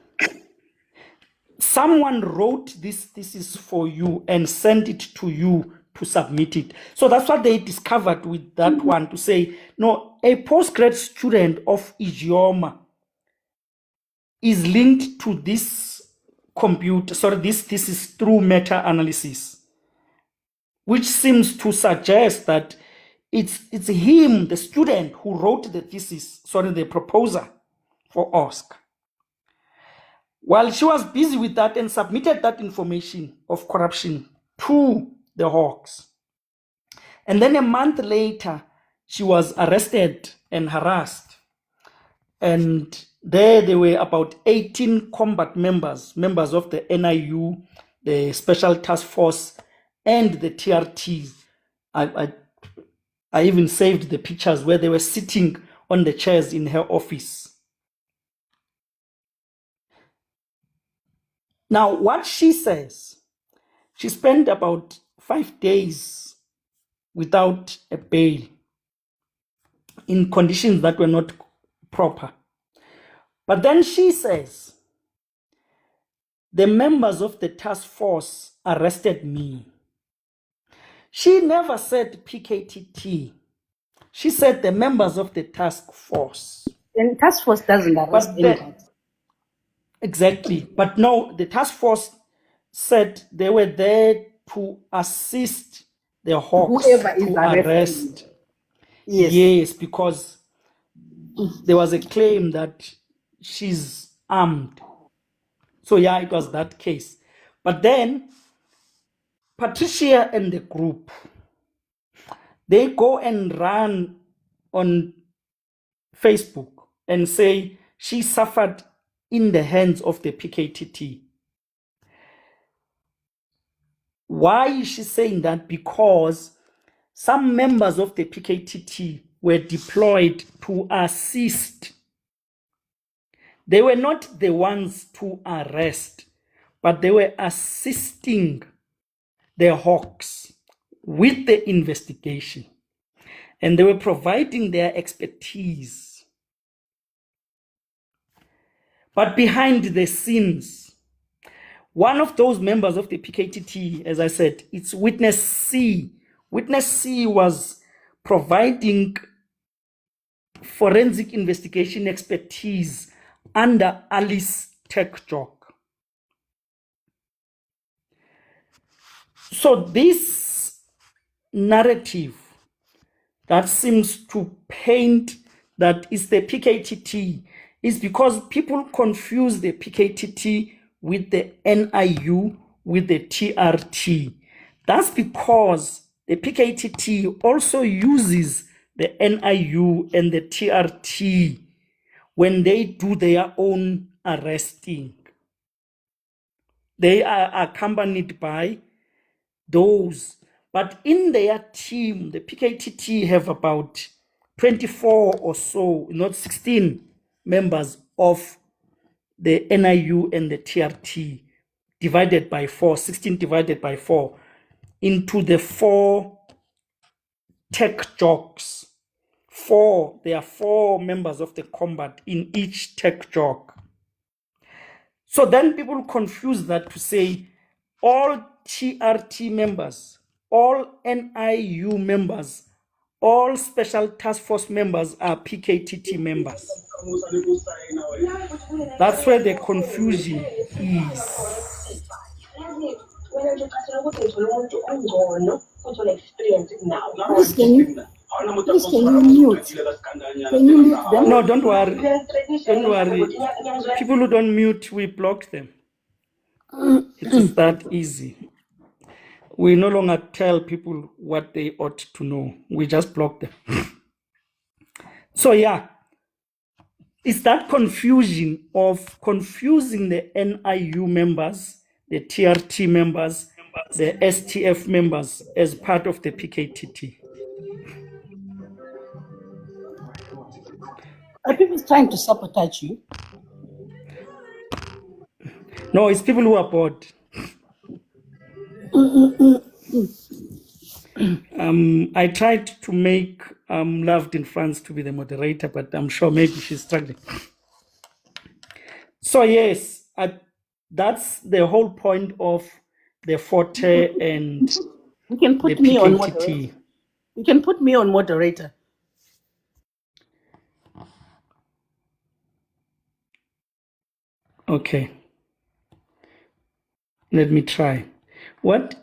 Someone wrote this thesis for you and sent it to you to submit it. So that's what they discovered with that one, to say, no, a postgrad student of Ijeoma is linked to this this thesis through meta-analysis, which seems to suggest that it's him, the student, who wrote the thesis, the proposal for Oscar. While she was busy with that and submitted that information of corruption to the Hawks. And then a month later, she was arrested and harassed. And there were about 18 combat members of the NIU, the Special Task Force, and the TRT. I even saved the pictures where they were sitting on the chairs in her office. Now, what she says, she spent about 5 days without a bail in conditions that were not proper. But then she says, the members of the task force arrested me. She never said PKTT. She said the members of the task force. And task force doesn't arrest anybody. Exactly. But no, the task force said they were there to assist the Hawks to arrest. Yes, because there was a claim that she's armed. So yeah, it was that case. But then Patricia and the group, they go and run on Facebook and say she suffered in the hands of the PKTT. Why is she saying that? Because some members of the PKTT were deployed to assist. They were not the ones to arrest, but they were assisting the Hawks with the investigation. And they were providing their expertise. But behind the scenes, one of those members of the PKTT, as I said, it's witness C, Witness C was providing forensic investigation expertise under Alice Tech Jock. So this narrative that seems to paint that is the PKTT is because people confuse the PKTT with the NIU, with the TRT. That's because the PKTT also uses the NIU and the TRT when they do their own arresting. They are accompanied by those. But in their team, the PKTT have about 24 or so, not 16 members of the NIU and the TRT divided by 4, 16 divided by 4 into the 4 tech jocks. There are 4 members of the combat in each tech jock. So then people confuse that to say all TRT members, all NIU members, all Special Task Force members are PKTT members. That's where the confusion is. Please, can you mute? Can you mute them? No, don't worry. Don't worry. People who don't mute, we block them. It is that easy. We no longer tell people what they ought to know. We just block them. So yeah, it's that confusion of confusing the NIU members, the TRT members, the STF members as part of the PKTT. Are people trying to sabotage you? No, it's people who are bored. I tried to make Loved in France to be the moderator, but I'm sure maybe she's struggling. So yes, that's the whole point of the Forte and You can put the me on PKTT. moderator. You can put me on moderator. Okay. Let me try. What?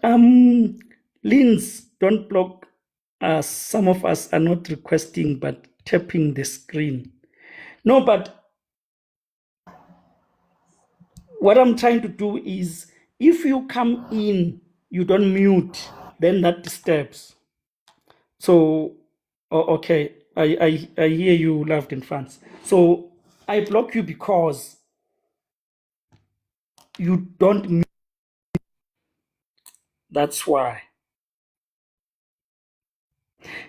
Linz, don't block us. Some of us are not requesting, but tapping the screen. No, but what I'm trying to do is, if you come in, you don't mute, then that disturbs. So, okay, I hear you, Loved in France. So I block you because you don't mute. That's why.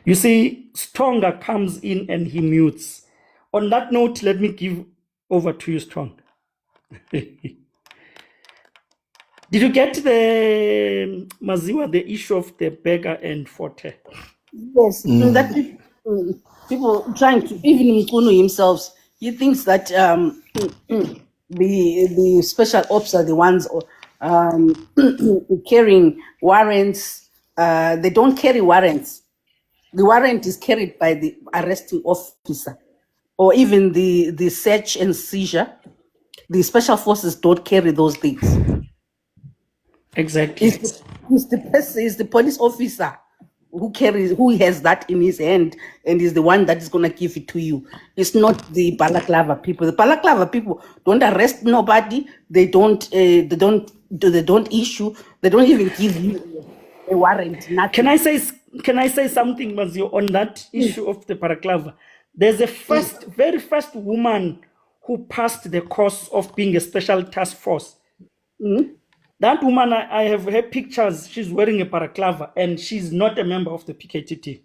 You see, Stronger comes in and he mutes. On that note, let me give over to you, Strong. Did you get the Maziwa, the issue of the beggar and Forte? Yes, that people trying to, even Mkunu himself, he thinks that the special ops are the ones carrying warrants. They don't carry warrants. The warrant is carried by the arresting officer, or even the search and seizure. The special forces don't carry those things. Exactly. It's the police officer who has that in his hand and is the one that is going to give it to you. It's not the balaclava people. The balaclava people don't arrest nobody. They don't issue. They don't even give you a warrant. Nothing. Can I say something, Mazio, on that issue of the balaclava? There's a very first woman who passed the course of being a special task force. That woman, I have her pictures. She's wearing a balaclava, and she's not a member of the PKTT.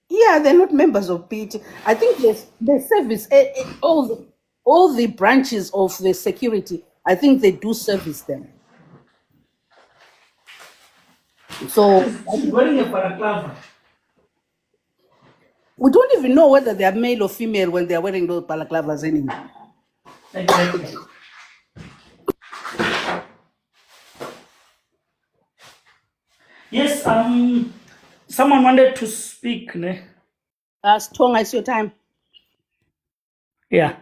Yeah, they're not members of PKTT. I think the service, all the branches of the security, I think they do service them. So She's wearing a balaclava. We don't even know whether they are male or female when they are wearing those balaclavas anymore. Exactly. Yes, someone wanted to speak, ne? Strong, it's your time. Yeah.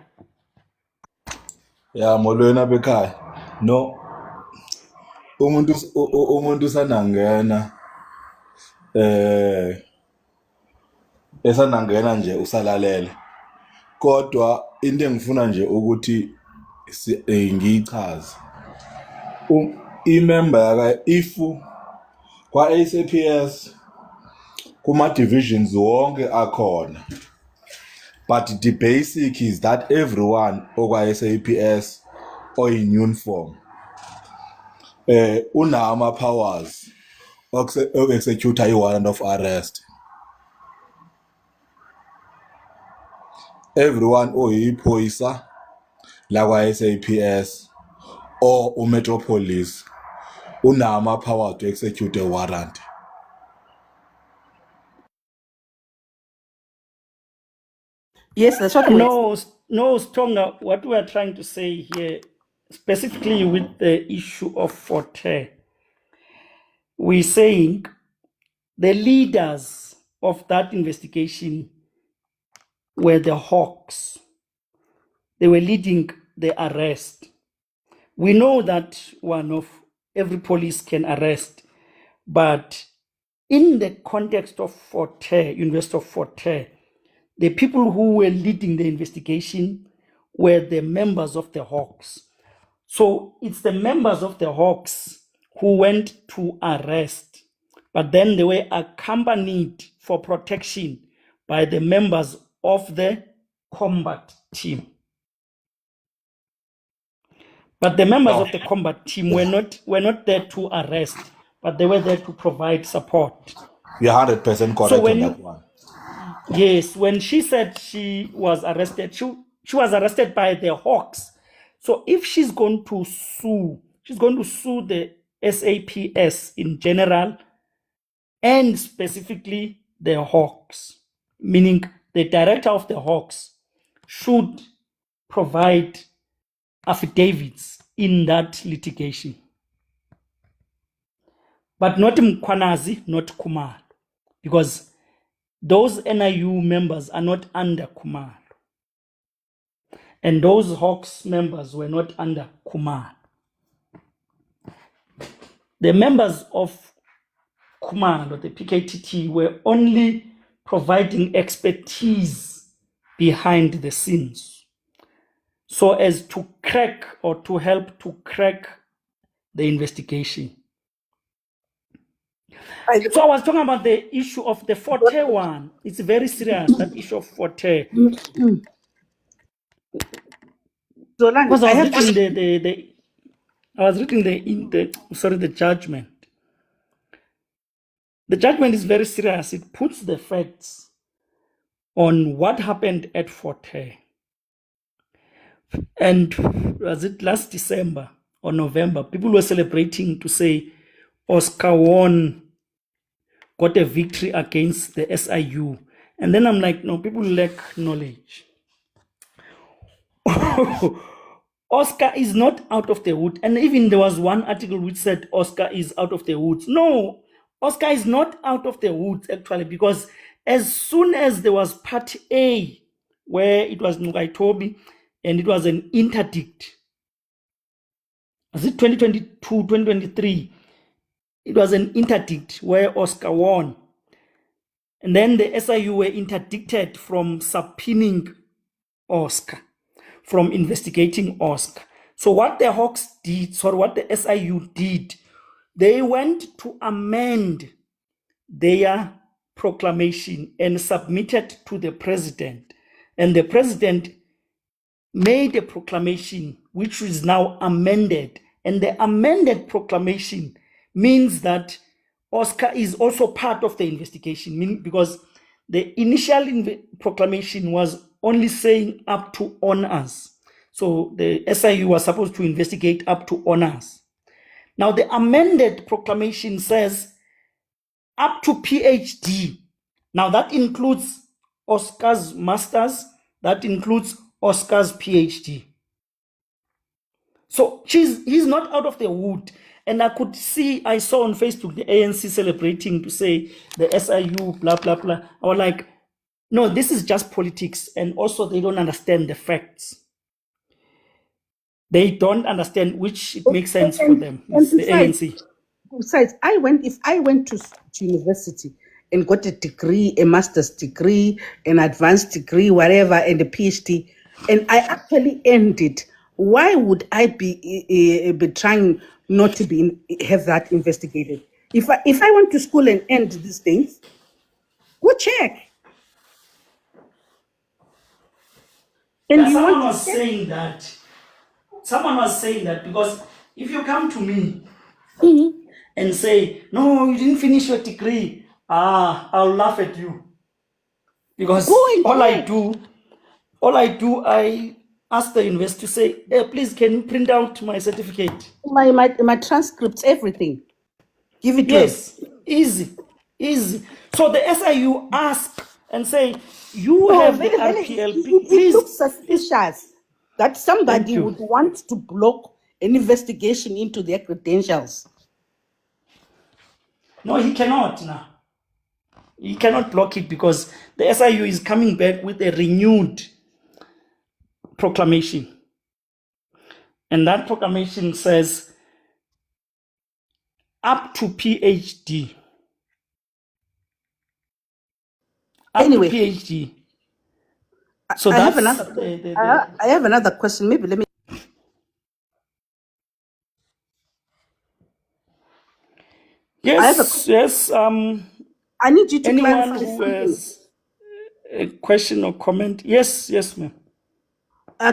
Ya molweni apha ekhaya. No, umuntu usanangena esanangena nje usalalele. Kodwa into engifuna nje ukuthi ngiyichaze. Imember yaka ifu kwa SAPS kuma divisions wonke akhona. But the basic is that everyone okwa SAPS or in uniform una ama powers execute a warrant of arrest. Everyone oyiphoyisa la kwa SAPS or umetropolis una ama power to execute a warrant. Yes, that's what No, Stronger. What we are trying to say here, specifically with the issue of Forte, we're saying the leaders of that investigation were the Hawks. They were leading the arrest. We know that every police can arrest, but in the context of Forte, University of Forte, the people who were leading the investigation were the members of the Hawks. So it's the members of the Hawks who went to arrest, but then they were accompanied for protection by the members of the combat team. But the members of the combat team were not there to arrest, but they were there to provide support. You're 100% correct on that one. Yes, when she said she was arrested, she was arrested by the Hawks. So if she's going to sue the SAPS in general and specifically the Hawks, meaning the director of the Hawks should provide affidavits in that litigation. But not Mkwanazi, not Kumar, because those NIU members are not under Kumar. And those Hawks members were not under Kumar. The members of Kumar or the PKTT were only providing expertise behind the scenes so as to crack or to help to crack the investigation. So I was talking about the issue of the Forte one. It's very serious, that issue of Forte. Zolani, Because I was reading the judgment. The judgment is very serious. It puts the facts on what happened at Forte. And was it last December or November? People were celebrating to say Oscar won, got a victory against the SIU. And then I'm like, no, people lack knowledge. Oscar is not out of the wood. And even there was one article which said Oscar is out of the woods. No, Oscar is not out of the woods, actually, because as soon as there was part A, where it was Mugaitobi, and it was an interdict, was it 2022, 2023? It was an interdict where Oscar won. And then the SIU were interdicted from subpoenaing Oscar, from investigating Oscar. So what the Hawks did, what the SIU did, they went to amend their proclamation and submitted to the president. And the president made a proclamation which is now amended. And the amended proclamation means that Oscar is also part of the investigation, because the initial proclamation was only saying up to honors. So the SIU was supposed to investigate up to honors. Now the amended proclamation says up to PhD. Now that includes Oscar's master's, that includes Oscar's PhD. So he's not out of the wood. And I saw on Facebook the ANC celebrating to say the SIU, blah, blah, blah. I was like, no, this is just politics. And also, they don't understand the facts. They don't understand which it makes sense for them. And It's the ANC. besides, if I went to university and got a degree, a master's degree, an advanced degree, whatever, and a PhD, and I actually earned it, why would I be trying not to have that investigated? If I went to school and earned these things, go check. And Yeah, you someone want to was check? saying that. Someone was saying that because if you come to me and say, no, you didn't finish your degree, I'll laugh at you. Because Go and all I check. do, I ask the university to say, hey, please, can you print out my certificate? My transcripts, everything. Give it to him. Yes, easy. So the SIU ask and say, you So have the very, very, RPLP, it please. looks suspicious that Thank somebody you. would want to block an investigation into their credentials. No, he cannot now. He cannot block it because the SIU is coming back with a renewed proclamation. And that proclamation says up to PhD. Up Anyway, to PhD. So I have that's another. I have another question. Maybe let me. yes. I need you to Anyone clarify who something. has a question or comment? Yes, ma'am.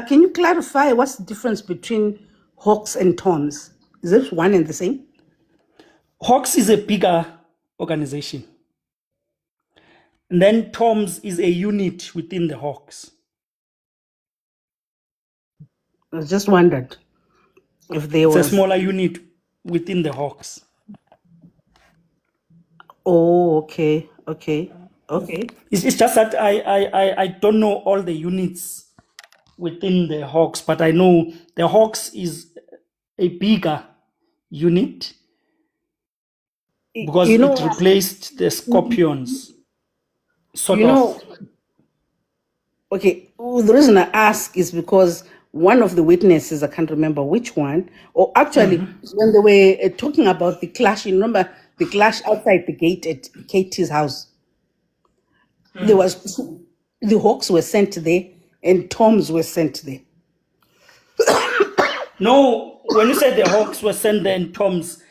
Can you clarify what's the difference between Hawks and Toms? Is it one and the same? Hawks is a bigger organization. And then Toms is a unit within the Hawks. I just wondered if there It's a was. smaller unit within the Hawks. Oh, okay. It's just that I don't know all the units within the Hawks, but I know the Hawks is a bigger unit because You know, it replaced the Scorpions, sort you know. of. Okay, the reason I ask is because one of the witnesses, I can't remember which one, or actually, when they were talking about the clash, you remember the clash outside the gate at Katie's house? There was the Hawks were sent there and Toms were sent there. No, when you say the Hawks were sent there in Toms,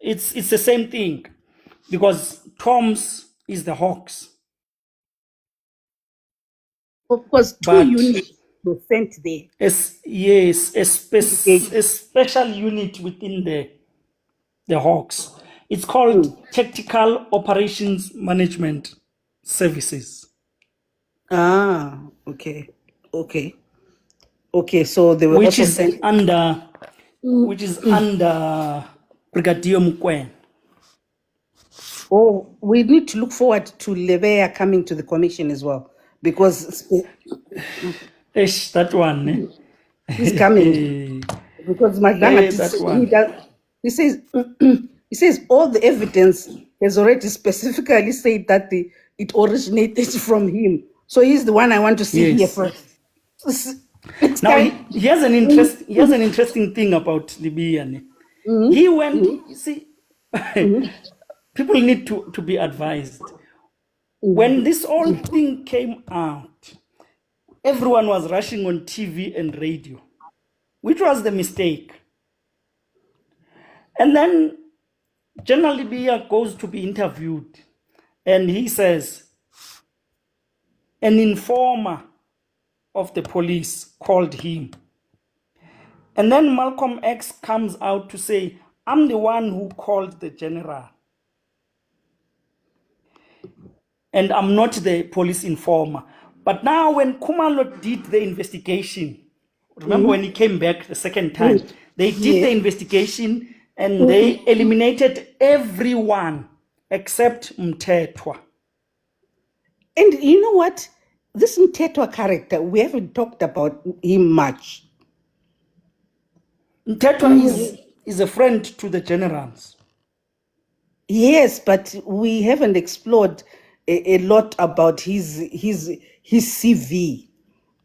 it's the same thing because Toms is the Hawks, Because two but units were sent there. a special unit within the Hawks. It's called Tactical Operations Management Services, Okay. So they were which also is sent. under Brigadier Mukwena. Oh, we need to look forward to Lebeya coming to the commission as well, because That one. he's coming. Because Magdanga did That say one. he says he says all the evidence has already specifically said that it originated from him. So he's the one I want to see here Yes. first. Next Now time. here's an interesting thing about Libyan. He went. You see, people need to be advised. When this whole thing came out, everyone was rushing on TV and radio, which was the mistake. And then General Libya goes to be interviewed, and he says, an informer of the police called him. And then Malcolm X comes out to say, I'm the one who called the general. And I'm not the police informer. But now when Kumalo did the investigation, remember when he came back the second time, they did the investigation and they eliminated everyone except Mtetwa. And you know what? This Mtetwa character, we haven't talked about him much. Mtetwa is a friend to the generals. Yes, but we haven't explored a lot about his CV.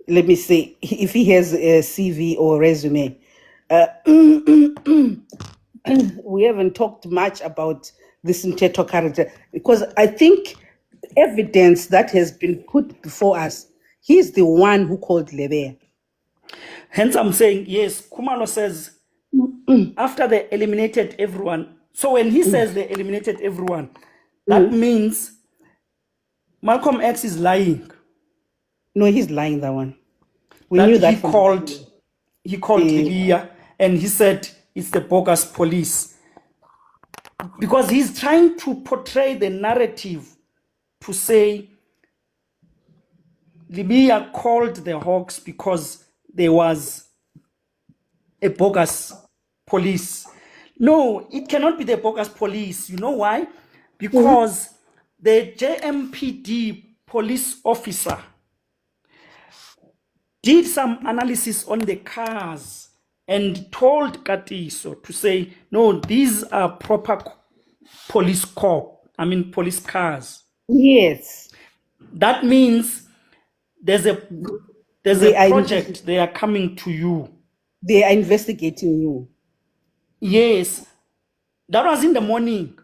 Let me say, if he has a CV or resume. We haven't talked much about this Mteto character because I think evidence that has been put before us, he's the one who called Lebeya. Hence, I'm saying, yes, Kumalo says after they eliminated everyone. So when he says they eliminated everyone, that means Malcolm X is lying. No, he's lying, that one. We That knew that he from called Eh, Libya and he said it's the bogus police. Because he's trying to portray the narrative to say Libya called the Hawks because there was a bogus police. No, it cannot be the bogus police. You know why? Because the JMPD police officer did some analysis on the cars and told Katiso to say, no, these are proper police cars. Yes. That means there's a They are project they are coming to you. They are investigating you. Yes, that was in the morning.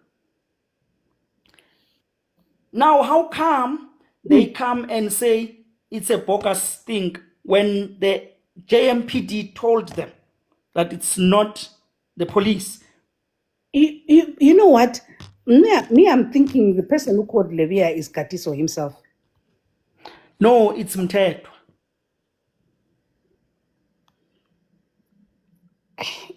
Now, how come they come and say it's a bogus thing when the JMPD told them that it's not the police? You know what? Me, I'm thinking the person who called Lebeya is Katiso himself. No, it's Mteto.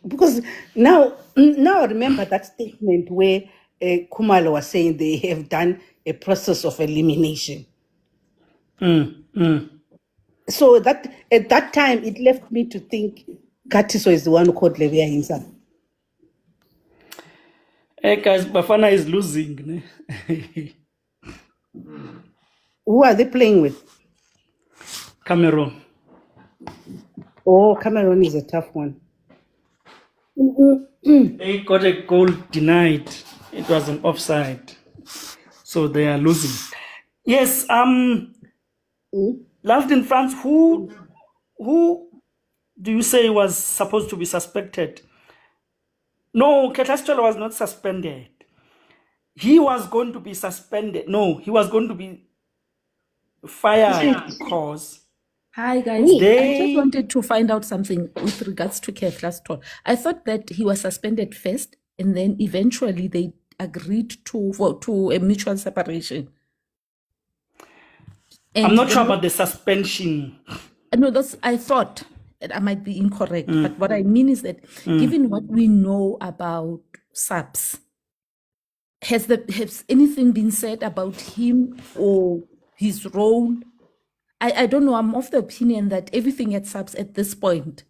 Because now I remember that statement where Kumalo was saying they have done a process of elimination. So that at that time it left me to think Katiso is the one who called Lebeya himself. Hey guys, Bafana is losing. Who are they playing with? Cameroon. Oh, Cameroon is a tough one. They got a goal denied. It was an offside. So they are losing. Yes, last in France, who do you say was supposed to be suspected? No, Ketastol was not suspended. He was going to be suspended. No, he was going to be fired because Hi guys, I just wanted to find out something with regards to Keflaston. I thought that he was suspended first, and then eventually they agreed to a mutual separation. And I'm not sure about the suspension. No, that's I thought. I might be incorrect, but what I mean is that given what we know about SAPS, has anything been said about him or his role? I don't know. I'm of the opinion that everything at SAPS at this point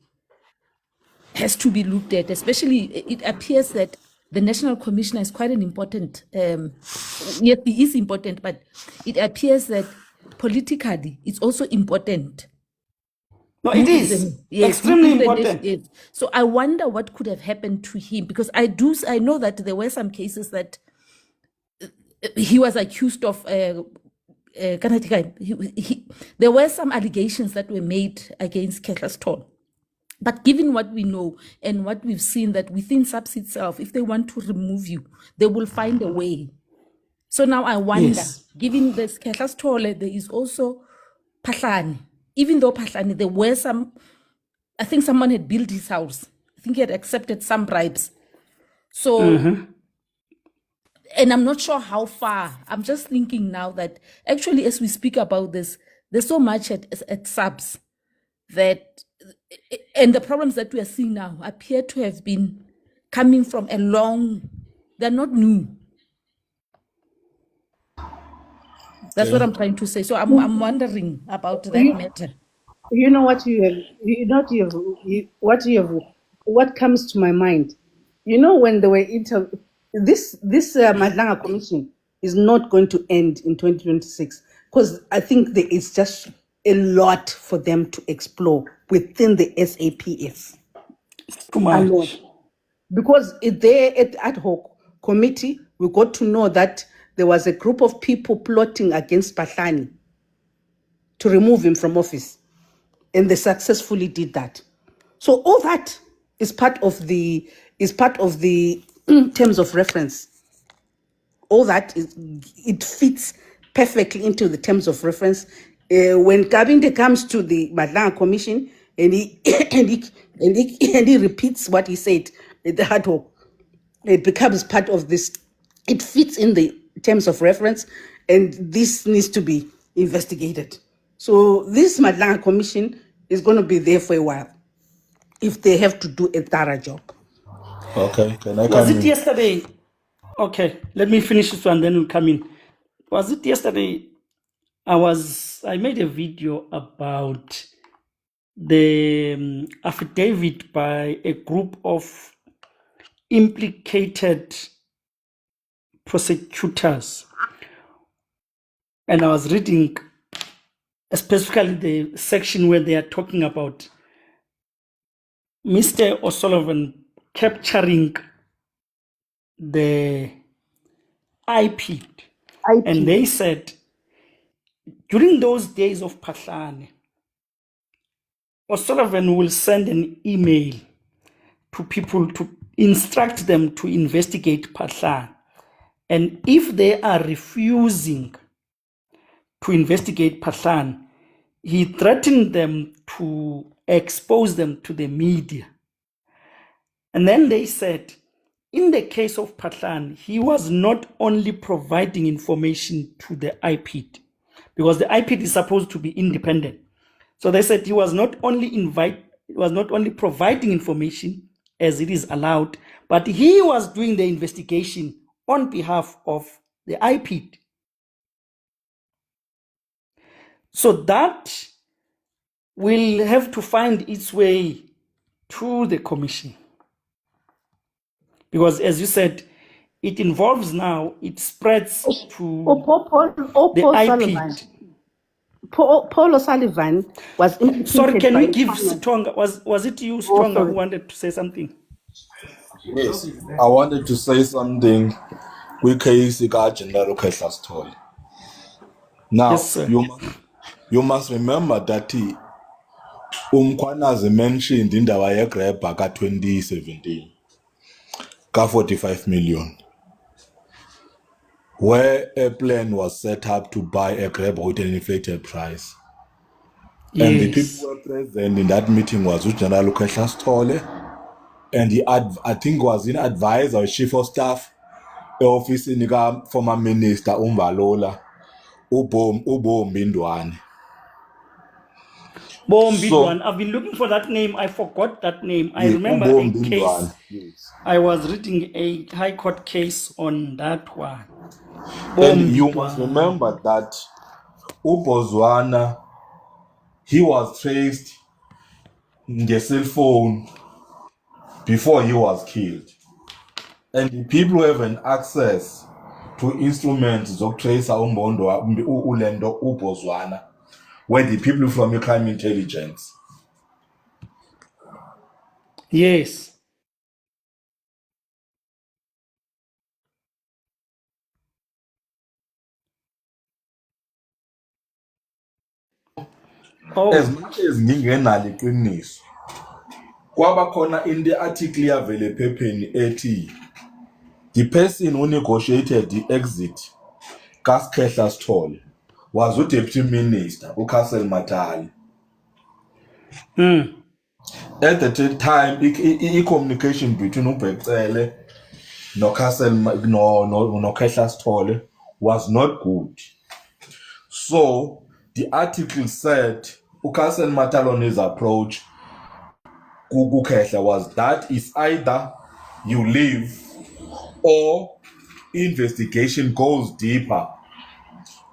has to be looked at, especially it appears that the National Commissioner is quite an important, yes, he is important, but it appears that politically it's also important. No, it is extremely important. Yes. So I wonder what could have happened to him, because I know that there were some cases that he was accused of there were some allegations that were made against Ketlaston. But given what we know and what we've seen, that within SAPS itself, if they want to remove you, they will find a way. So now I wonder, given this Ketlaston, there is also Pahlani. Even though Pahlani, there were some, I think someone had built his house. I think he had accepted some bribes. So, and I'm not sure how far. I'm just thinking now that actually, as we speak about this, there's so much at SAPS that, and the problems that we are seeing now appear to have been coming from they're not new. That's what I'm trying to say. So I'm wondering about that matter. You know what what comes to my mind? You know, when they were this Madlanga Commission is not going to end in 2026, because I think there is just a lot for them to explore within the SAPS. Too much. because there at the ad hoc committee, we got to know that there was a group of people plotting against Pahlani to remove him from office, and they successfully did that. So all that is part of the terms of reference. All that it fits perfectly into the terms of reference. When Kabinde comes to the Madlanga Commission and he and he repeats what he said at the ad hoc, it becomes part of this. It fits in the terms of reference, and this needs to be investigated. So this Madlanga Commission is going to be there for a while if they have to do a thorough job. Okay, can I Was come it in? yesterday? Okay, let me finish this one, then we'll come in. Was it yesterday? I made a video about the affidavit by a group of implicated prosecutors, and I was reading specifically the section where they are talking about Mr. O'Sullivan capturing the IP, and they said during those days of Pahlane, O'Sullivan will send an email to people to instruct them to investigate Pahlane, and if they are refusing to investigate Pahlane, he threatened them to expose them to the media. And then they said, in the case of Pahlane, he was not only providing information to the IPID, because the IPID is supposed to be independent. So they said he was not only providing information as it is allowed, but he was doing the investigation on behalf of the IPID. So that will have to find its way to the commission. Because as you said, it involves now, it spreads to the IPID. Paul O'Sullivan was implicated. Sorry, can by we a give panel. Stonga, was it you, Stonga, sorry. who wanted to say something? Yes, I wanted to say something. We case General Keslas toy. Now, Yes, sir. you must remember that Umkwanazi mentioned indaba yegrabha ka-2017 ka-45 million, where a plan was set up to buy a grab with an inflated price. And the people Yes. who were present in that meeting was General Keslas Tole, and I think was an advisor or chief of staff office in the former minister Umbalola Ubombi Ndwane. So I've been looking for that name. I forgot that name. I yeah, remember a Ubombi case. Ndwane. Yes. I was reading a high court case on that one. And you must remember that Ubozwana, he was traced in the cell phone before he was killed. And the people who have an access to instruments of tracer ulendo Ubozwana were the people from the crime intelligence. Yes. As much as ngingenalo iqiniso, kwaba khona in the article yavele ephepheni ethi the person who negotiated the exit kaSkhehla Sithole was uDeputy Minister uCastle Matali. At the time, i-communication between uBhecele noKhehla Sithole was not good. So the article said uCastle Matali on his approach kuKhehla was that is either you leave or investigation goes deeper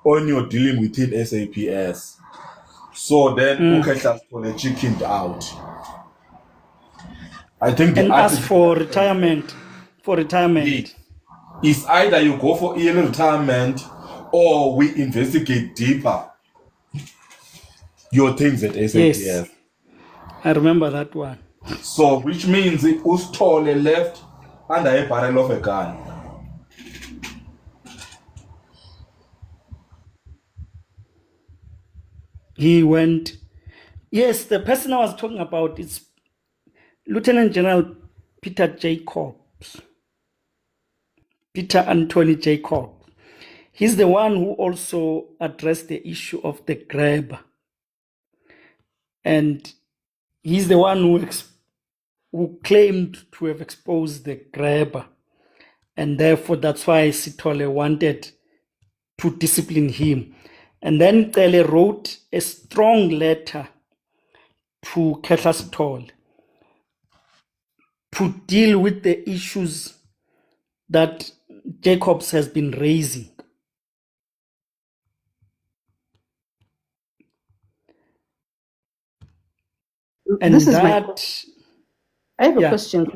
on your dealing within SAPS. So then uKhehla Sithole chickened out. I think the And ask article for retirement. is either you go for early retirement or we investigate deeper your things at SAPS. Yes. I remember that one. So, which means Ustole left under a barrel of a gun. He went. Yes, the person I was talking about is Lieutenant General Peter Jacobs. Peter Anthony Jacob. He's the one who also addressed the issue of the grab. And he's the one who claimed to have exposed the grabber. And therefore, that's why Sithole wanted to discipline him. And then Tele wrote a strong letter to Kehla Sithole to deal with the issues that Jacobs has been raising. And This is my that, question. I have a yeah, question,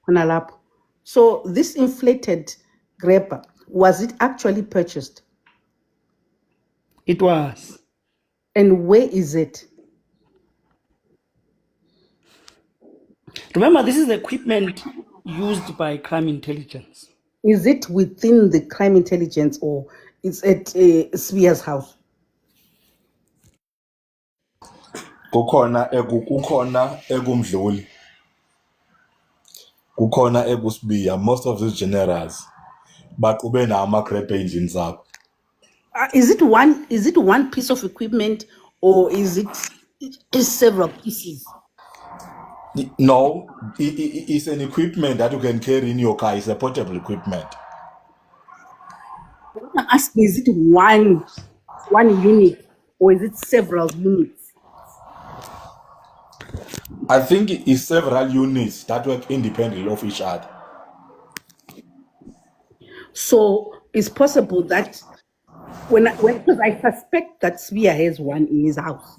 Kunalap. So this inflated grappa, was it actually purchased? it was. And where is it? Remember, this is the equipment used by crime intelligence. Is it within the crime intelligence or it's at Svia's house? Kukhona egumdluli. Kukhona ekusbiya. Most of these generals baqhube nama-grab endlini zabo. Is it one piece of equipment or is it several pieces? No, it's an equipment that you can carry in your car. It's a portable equipment. What I'm asking, is it one unit or is it several units? I think it's several units that work independently of each other. So it's possible that because I suspect that Svia has one in his house.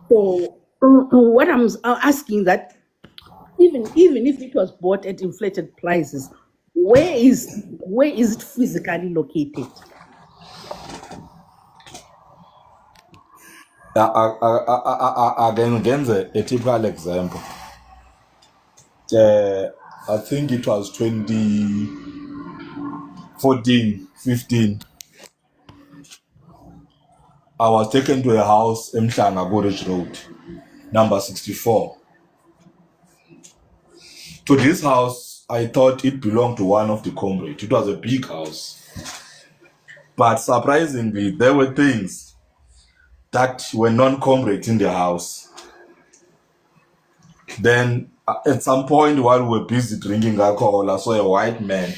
So what I'm asking that even if it was bought at inflated prices, where is it physically located? Ngenze a typical example. I think it was 2014, 15. I was taken to a house in Mhlanga Gorage Road, number 64. To this house, I thought it belonged to one of the comrades. It was a big house. But surprisingly, there were things that were non-comrades in the house. Then, at some point, while we were busy drinking alcohol, I saw a white man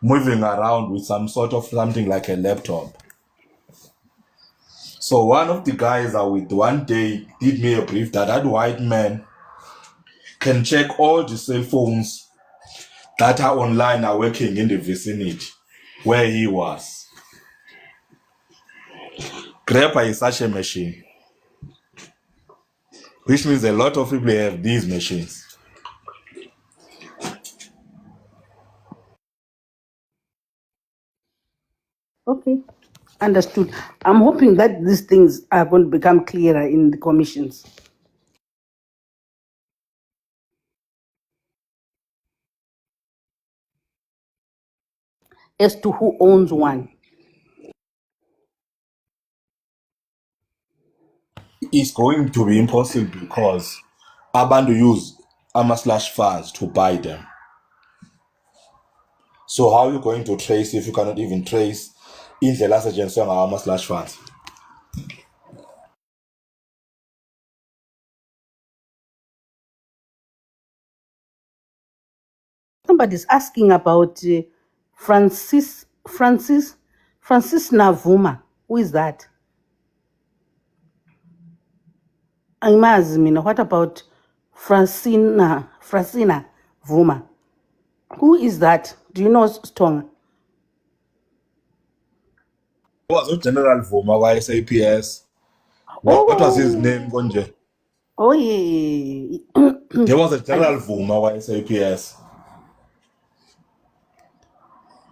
moving around with some sort of something like a laptop. So one of the guys I with one day did me a brief that white man can check all the cell phones that are online are working in the vicinity where he was. Grepper is such a machine, which means a lot of people have these machines. Okay, understood. I'm hoping that these things are going to become clearer in the commissions. As to who owns one. It's going to be impossible because abantu use ama-slash funds to buy them. So how are you going to trace if you cannot even trace indlela asetshenziswa ngawo ama-slash funds? Somebody's asking about Francis Navuma. Who is that? Angimazi mina. What about Francina Vuma? Who is that? Do you know Stonga? It was a General Vuma kwa-SAPS. What was his name konje? Oh yeah. There was a General Vuma kwa-SAPS.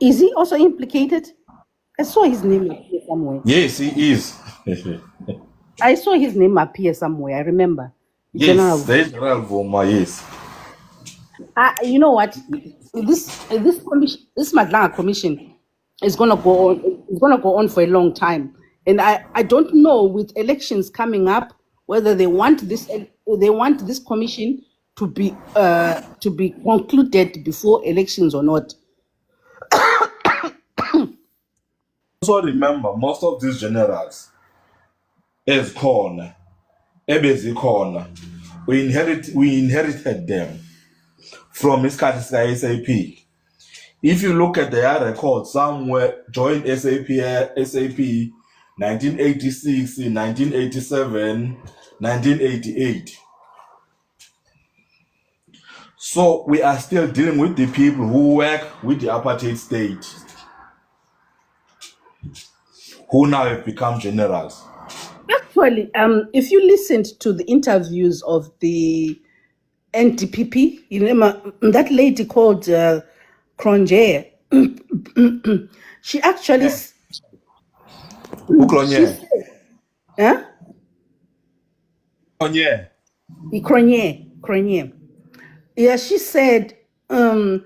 Is he also implicated? I saw his name appear somewhere. Yes, he is. I saw his name appear somewhere. I remember. General. Yes, the General Vuma, yes. You know what? This commission, this Madlanga commission, is gonna go on. It's gonna go on for a long time, and I don't know with elections coming up whether they want this commission to be concluded before elections or not. Also remember, most of these generals, as corner, ebezi corner, we inherited them from isikhathi SAP. If you look at their record, some were joined SAP 1986, 1987, 1988. So we are still dealing with the people who work with the apartheid state, who now have become generals. Actually, if you listened to the interviews of the NDPP, you remember that lady called Cronje. She actually she Uklonye. said, huh? Uklonye. Cronje. Yeah, she said the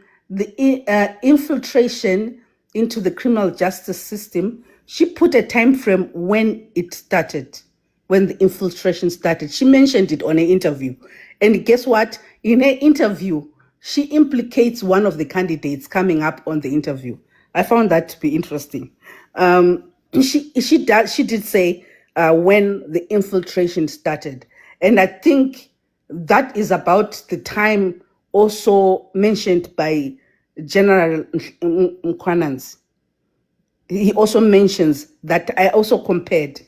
infiltration into the criminal justice system. She put a time frame when it started, when the infiltration started. She mentioned it on an interview, and guess what? In her interview, she implicates one of the candidates coming up on the interview. I found that to be interesting. She did say when the infiltration started, and I think that is about the time also mentioned by General Nkwanans. He also mentions that I also compared.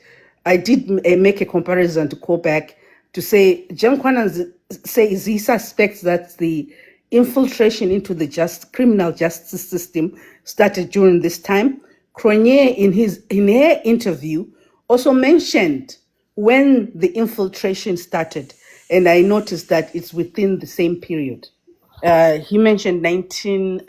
I did make a comparison to go back to say John Quanan says he suspects that the infiltration into the criminal justice system started during this time. Cronje in her interview also mentioned when the infiltration started, and I noticed that it's within the same period. He mentioned 19.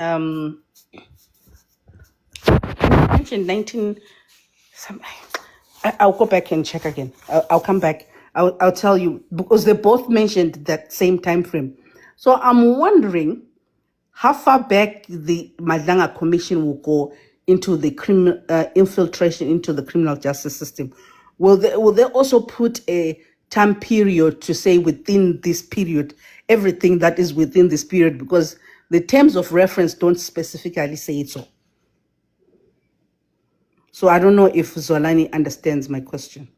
I'll go back and check again. I'll come back. I'll tell you because they both mentioned that same time frame. So I'm wondering how far back the Madlanga Commission will go into the infiltration into the criminal justice system. Will they also put a time period to say within this period, everything that is within this period, because the terms of reference don't specifically say it so. So I don't know if Zolani understands my question.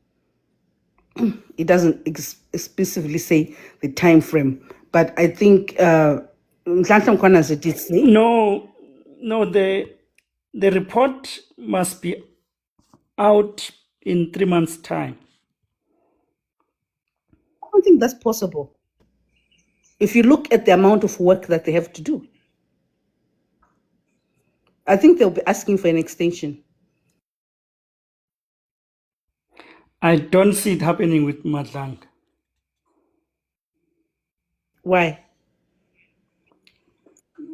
It doesn't explicitly say the time frame, but I think Nhlanhla Mkhwanazi did say. No, the report must be out in 3 months' time. I don't think that's possible. If you look at the amount of work that they have to do, I think they'll be asking for an extension. I don't see it happening with Madlang. Why?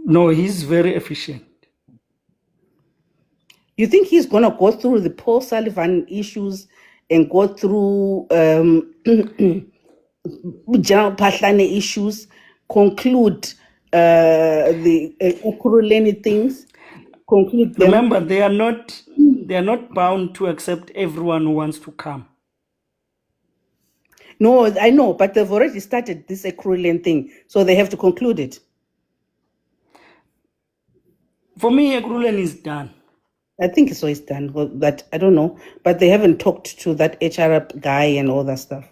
No, he's very efficient. You think he's going to go through the Paul Sullivan issues and go through General Pahlane issues, conclude the Ekurhuleni things, conclude them? Remember, they are not bound to accept everyone who wants to come. No, I know, but they've already started this Ekurhuleni thing, so they have to conclude it. For me, Ekurhuleni is done. I think so. It's done. But I don't know. But they haven't talked to that HR guy and all that stuff.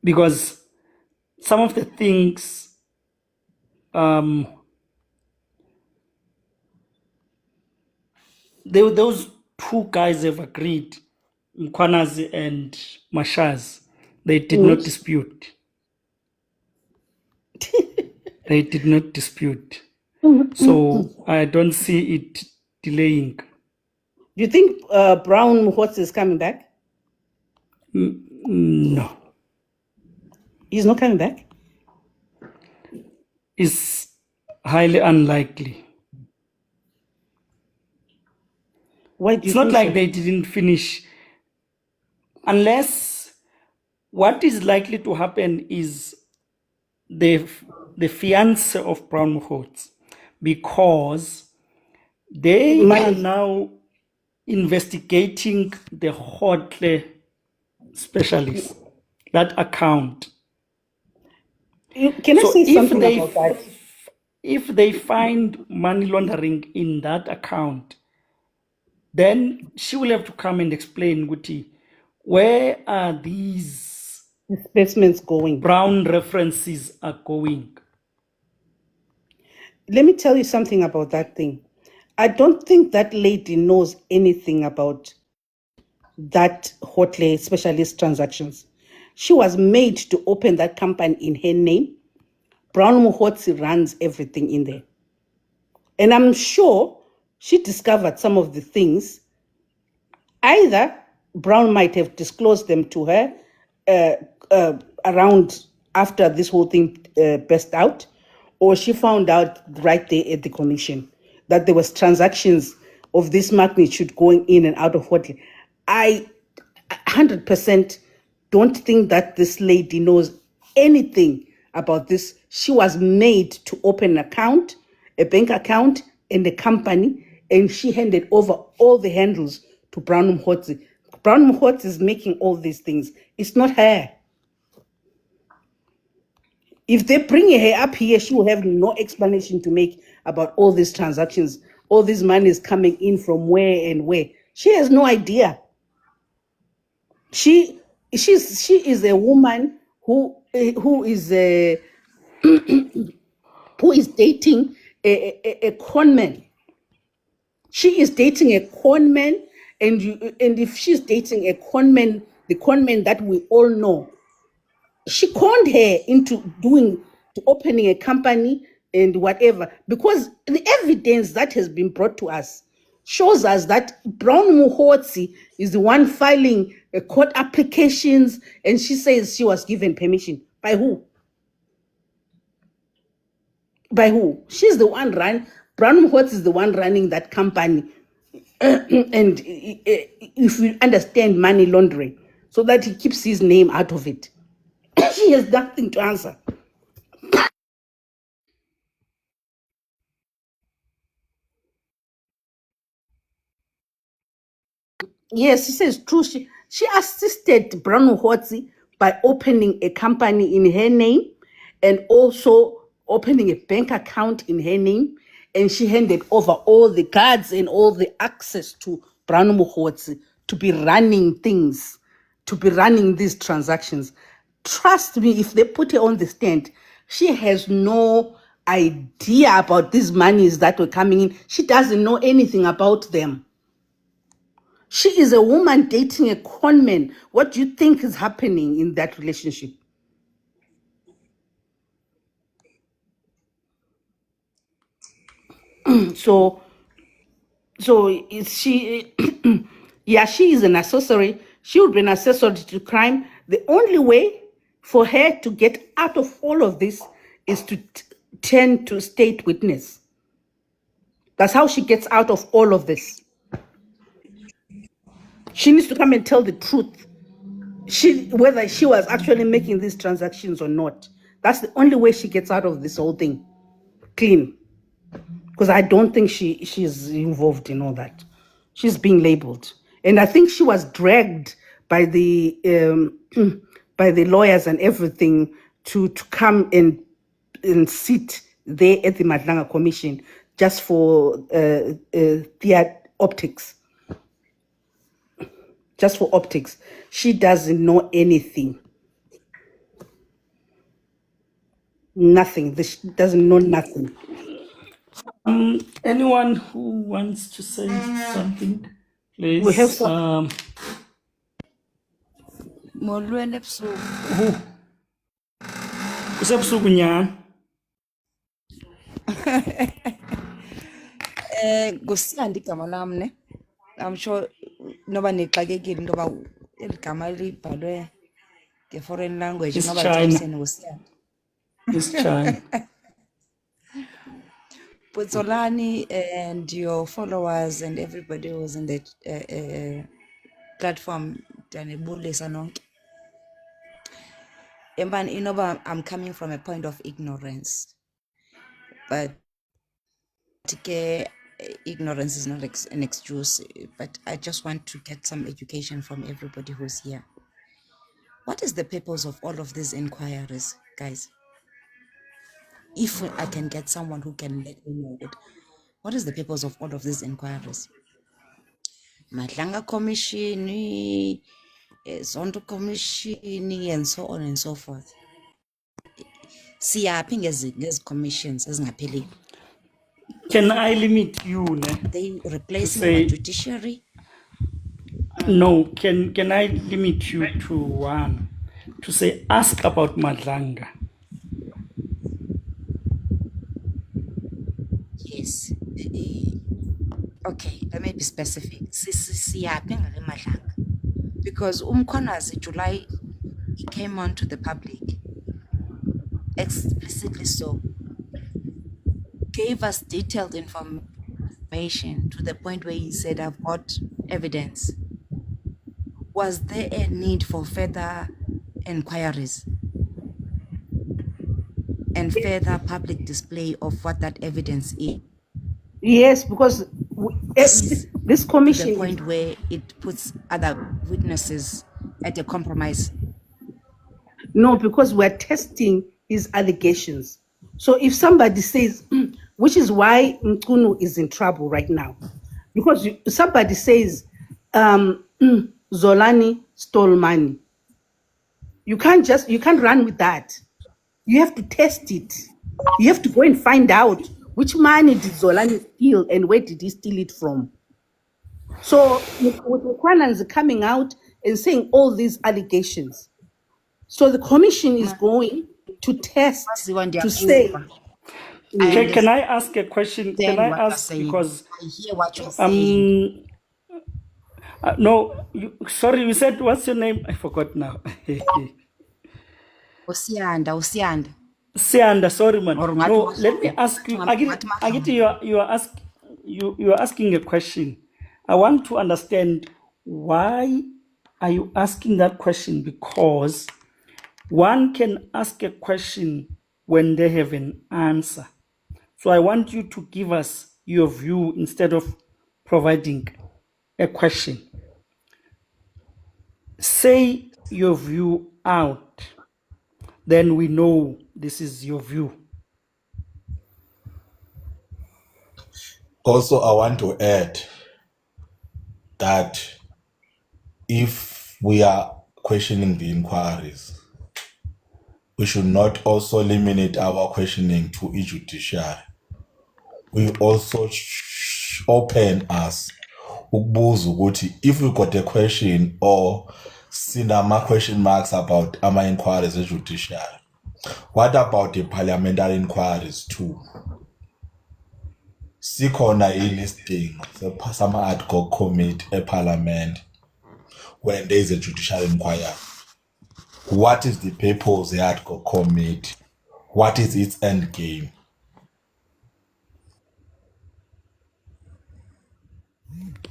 Because some of the things those two guys have agreed, Mkhwanazi and Mashaz, they did not dispute. They did not dispute. So I don't see it delaying. Do you think Brown Horse is coming back? No. He's not coming back? It's highly unlikely. Why do you It's not think like so? they didn't finish, unless What is likely to happen is the fiance of Brown Mokgotsi, because they are now investigating the Hotle specialist, that account. Can I So say something about that? if they find money laundering in that account, then she will have to come and explain, Guti, where are these Disbursements going. brown references are going. Let me tell you something about that thing. I don't think that lady knows anything about that Hotle specialist transactions. She was made to open that company in her name. Brown Mokgotsi runs everything in there. And I'm sure she discovered some of the things. Either Brown might have disclosed them to her around after this whole thing burst out, or she found out right there at the commission that there was transactions of this magnitude going in and out of hotel. I 100% don't think that this lady knows anything about this. She was made to open an account, a bank account, and a company, and she handed over all the handles to Brown Mokgotsi. Brown Mokgotsi is making all these things. It's not her. If they bring her up here, she will have no explanation to make about all these transactions. All this money is coming in from where and where. She has no idea. She is a woman who is dating a con man. She is dating a con man, and if she's dating a con man, the con man that we all know, she conned her into opening a company and whatever, because the evidence that has been brought to us shows us that Brown Mokgotsi is the one filing court applications, and she says she was given permission. By who? By who? She's the one Brown Mokgotsi is the one running that company. And if you understand money laundering, so that he keeps his name out of it. She has nothing to answer. Yes, she says true. She assisted Brown Mokgotsi by opening a company in her name and also opening a bank account in her name. And she handed over all the cards and all the access to Brown Mokgotsi to be running things, to be running these transactions. Trust me, if they put her on the stand, she has no idea about these monies that were coming in. She doesn't know anything about them. She is a woman dating a con man. What do you think is happening in that relationship? So is she? Yeah, she is an accessory. She would be an accessory to crime. The only way for her to get out of all of this is to turn to state witness. That's how she gets out of all of this. She needs to come and tell the truth. Whether she was actually making these transactions or not. That's the only way she gets out of this whole thing clean. Because I don't think she's involved in all that. She's being labeled, and I think she was dragged by the by the lawyers and everything to come and sit there at the Madlanga Commission just for their optics. Just for optics. She doesn't know anything. Nothing. She doesn't know nothing. Anyone who wants to say something, please. We have some. Molweni ebusuku. Kusebusuku nyhani. Ngusiyanda igama lam ne. I'm sure noba nixakekile into yoba eli gama libhalwe nge-foreign language It's noba China. lixabiseni ngusiyanda. It's China. But Zolani and your followers and everybody who was in the platform, ndiyanibulisa nonke. Emban, you know, I'm coming from a point of ignorance, but ignorance is not an excuse. But I just want to get some education from everybody who's here. What is the purpose of all of these inquiries, guys? If I can get someone who can let me know it, what is the purpose of all of these inquiries? Madlanga Commission, Zondo Commission, and so on and so forth. Siyaphi ngezi commissions ezingapheli? Can I limit you They replacing say- our judiciary? No, can I limit you to one? To say, ask about Madlanga. Yes. Okay, let me be specific. Siyaphi ngale Madlanga? Because Umkhonazi July, he came on to the public explicitly so, gave us detailed information to the point where he said, I've got evidence. Was there a need for further inquiries and further public display of what that evidence is? Yes, because this To commission the point where it puts other witnesses at a compromise. No, because we're testing his allegations. So if somebody says, which is why Nkunu is in trouble right now, because somebody says Zolani stole money, you can't run with that. You have to test it. You have to go and find out which money did Zolani steal and where did he steal it from. So with Mkwananzi coming out and saying all these allegations, so the commission is going to test to say. Can I ask a question? Can I ask because I hear what you're saying. No, sorry, you said what's your name? I forgot now. Usianda. Sianda, sorry man. Or No, let me ask you. You are asking a question. I want to understand why are you asking that question? Because one can ask a question when they have an answer. So I want you to give us your view instead of providing a question. Say your view out, then we know this is your view. Also, I want to add that if we are questioning the inquiries, we should not also limit our questioning to e-judiciary. We also open us ukubuza ukuthi if we got a question or sinama question marks about our inquiries e-judiciary, what about the parliamentary inquiries too? Sikhona i-listing sama-ad hoc committee eParliament when there is a judicial inquiry. What is the purpose of the ad hoc committee? What is its end game?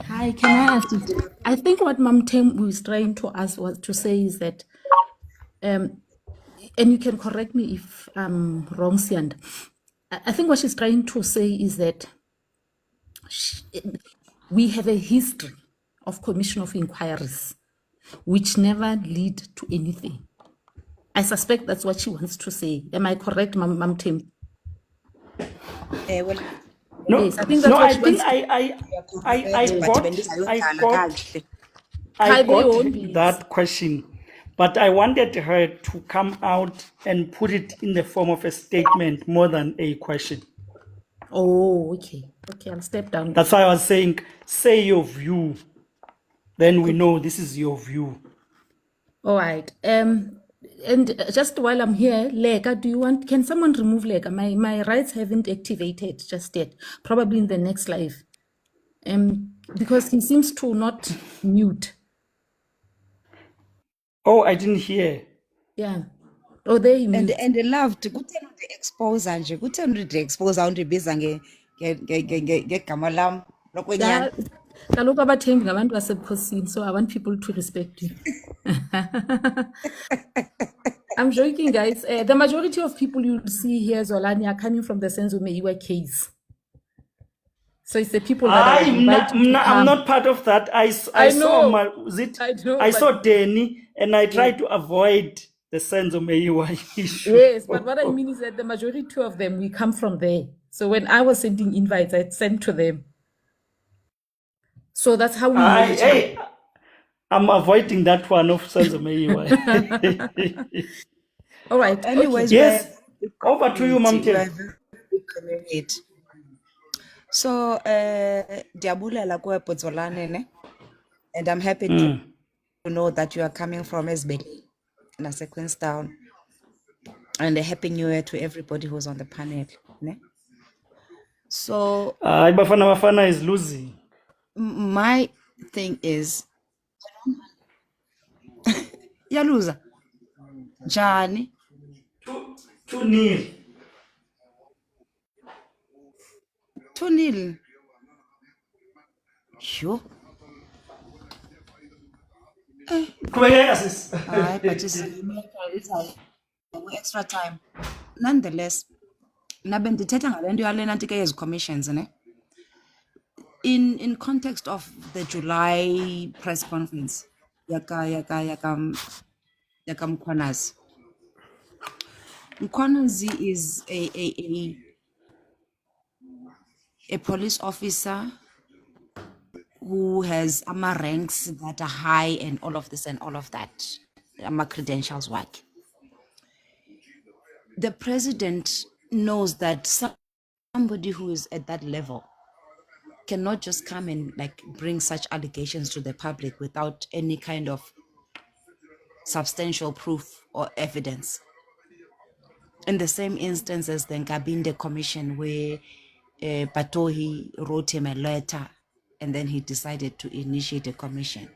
Hi, can I ask you? I think what Mam Tem was trying to ask was to say is that, and you can correct me if I'm wrong, Siand. I think what she's trying to say is that we have a history of commission of inquiries which never lead to anything. I suspect that's what she wants to say. Am I correct, Mam Tem? Well, No, Yes, I think that's no, what I she think I got that question, but I wanted her to come out and put it in the form of a statement more than a question. Oh, okay. Okay, I'll step down. That's why I was saying, say your view. Then we know this is your view. All right. And just while I'm here, Lega, can someone remove Lega? My rights haven't activated just yet. Probably in the next live. Because he seems to not mute. Oh, I didn't hear. Yeah. Oh, there he mute. and they loved kutheni the exposer nje kutheni the exposer undibiza ngegama lam lokwenyani. Kaloku abathembi ngabantu basebukhosini, so I want people to respect you. I'm joking, guys. The majority of people you see here, Zolani, are coming from the Senzo Meyiwa case. So it's the people that I was inviting to I'm come. not part of that. I I saw know. my, was it? I know, I but saw Danny and I tried to avoid the sense of Meyiwa issue. yes, but what I mean is that the majority of them, we come from there. So when I was sending invites, I sent to them. So that's how we know each other. Hey, I'm avoiding that one of sense of Meyiwa. All right. Anyways, Okay. Yes, over to you, Mom we're a Tim. very big community. So, diabulela kwe Botswana, ne? And I'm happy to know that you are coming from Esbeli, Nase Queenstown. And a happy new year to everybody who's on the panel. Ne? So, Bafana is losing. my thing is, yaluza, Jani, 2-0. 2-0. Sure. Qhubekeka sis. Aye, but it's extra time. Nonetheless, nabe ndithetha ngale nto yale nanti ke yezi commissions, ne? In context of the July press conference, yaka Mkhwanazi. Mkhwanazi is a police officer who has ranks that are high and all of this and all of that. Credentials work. The president knows that somebody who is at that level cannot just come and like bring such allegations to the public without any kind of substantial proof or evidence. In the same instance as the Nkabinde Commission, where Patohi wrote him a letter and then he decided to initiate a commission.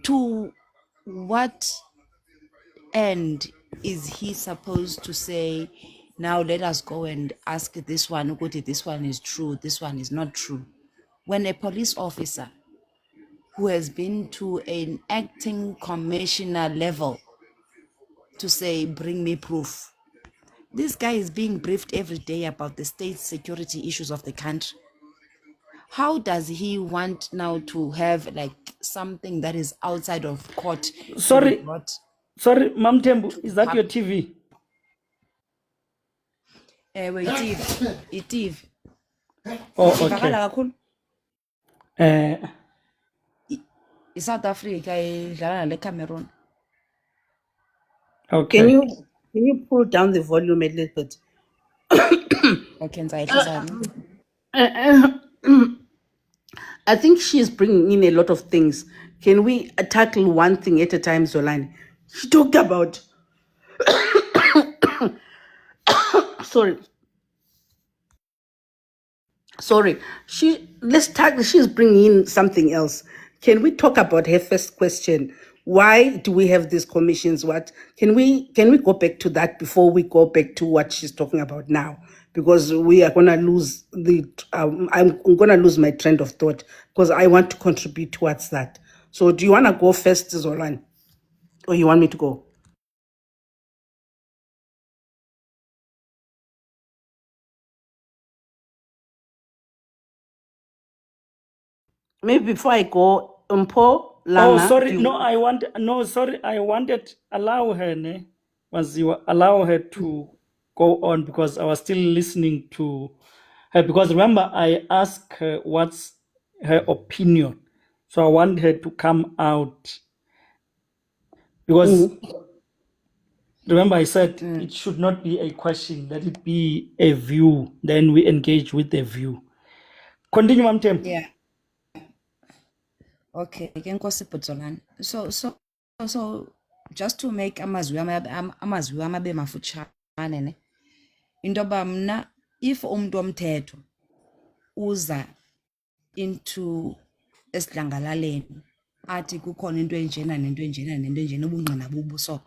To what end is he supposed to say, now let us go and ask this one, Uguti, this one is true, this one is not true? When a police officer who has been to an acting commissioner level to say, bring me proof. This guy is being briefed every day about the state security issues of the country. How does he want now to have like something that is outside of court to be Sorry, brought? Mom Tembu, is that your TV? Itive. Oh, Ivakala okay. kakhulu. South Africa idlala nale Cameroon. Okay. Can you pull down the volume a little bit? Okay, ngizayehlisa. I think she's bringing in a lot of things. Can we tackle one thing at a time, Zolani? She talked about. Sorry. She's bringing in something else. Can we talk about her first question? Why do we have these commissions? What can we go back to that before we go back to what she's talking about now? Because we are gonna lose I'm gonna lose my trend of thought because I want to contribute towards that. So do you wanna go first, Zolan? Or you want me to go? Maybe before I go, Mpo Langa. Oh, sorry. I wanted allow her, ne? Allow her to go on because I was still listening to her. Because remember, I asked her what's her opinion, so I want her to come out. Because remember, I said it should not be a question; let it be a view. Then we engage with the view. Continue, Ma'am Tem. Yeah. Okay, ke Nkosi Bhutsholane. So just to make amazwi wami abe mafutshane, ne, into yoba mna if umuntu womthetho uza into esidlangalaleni athi kukhona into enjena nento enjena nento enjena ubungqina bubu, so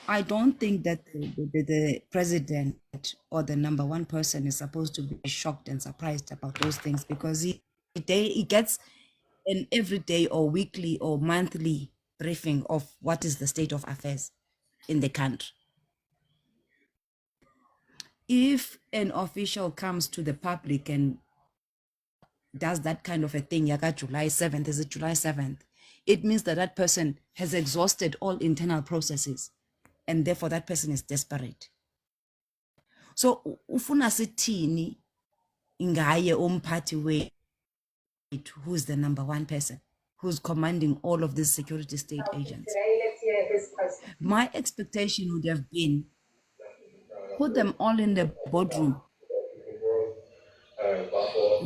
I don't think that the president or the number one person is supposed to be shocked and surprised about those things, because he gets an everyday or weekly or monthly briefing of what is the state of affairs in the country. If an official comes to the public and does that kind of a thing, Yaka July 7th, is it July 7th? It means that that person has exhausted all internal processes and therefore that person is desperate. So, ufuna sithini ngaye umphathi wethu, who's the number one person, who's commanding all of these security state agents? My expectation would have been put them all in the boardroom,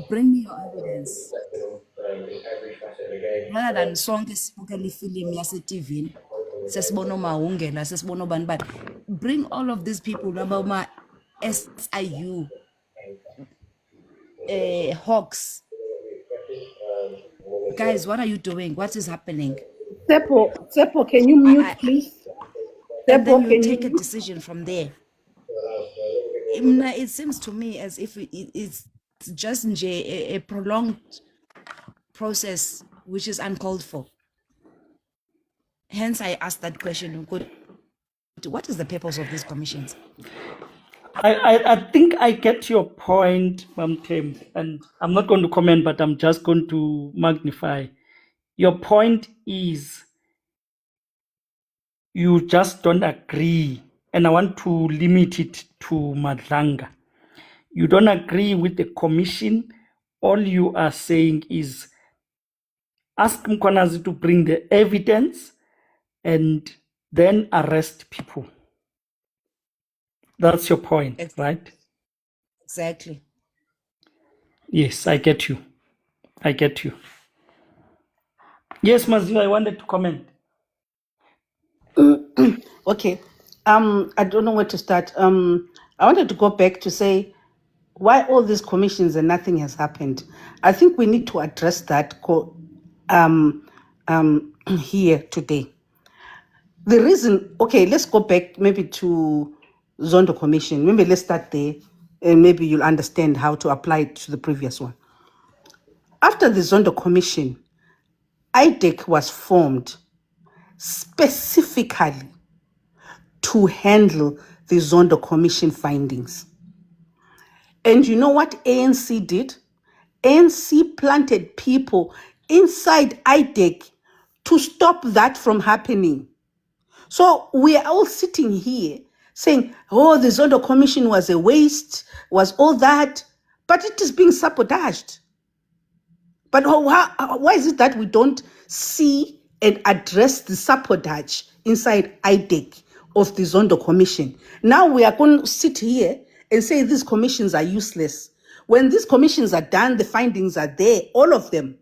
bring me your evidence, rather than sonke sibukela ifilimu yase-TV sesibona oMahungela sesibona obani bani. Bring all of these people about my SIU hawks. Guys, what are you doing? What is happening? Tsepo, can you mute, please? And then Tsepo, you can take a you? decision from there. It seems to me as if it's just a prolonged process which is uncalled for. Hence, I asked that question. What is the purpose of these commissions? I think I get your point, Mam Tem, and I'm not going to comment, but I'm just going to magnify. Your point is you just don't agree, and I want to limit it to Madlanga. You don't agree with the commission. All you are saying is ask Mkwanazi to bring the evidence and then arrest people. That's your point, right? Exactly. Yes, I get you. I get you. Yes, Maziwa, I wanted to comment. Okay. I don't know where to start. I wanted to go back to say why all these commissions and nothing has happened. I think we need to address that here today. The reason, okay, let's go back maybe to Zondo Commission. Maybe let's start there and maybe you'll understand how to apply it to the previous one. After the Zondo Commission, IDEC was formed specifically to handle the Zondo Commission findings. And you know what ANC did? ANC planted people inside IDEC to stop that from happening. So we are all sitting here saying, oh, the Zondo Commission was a waste, was all that, but it is being sabotaged. But why is it that we don't see and address the sabotage inside IDEC of the Zondo Commission? Now we are going to sit here and say these commissions are useless. When these commissions are done, the findings are there, all of them.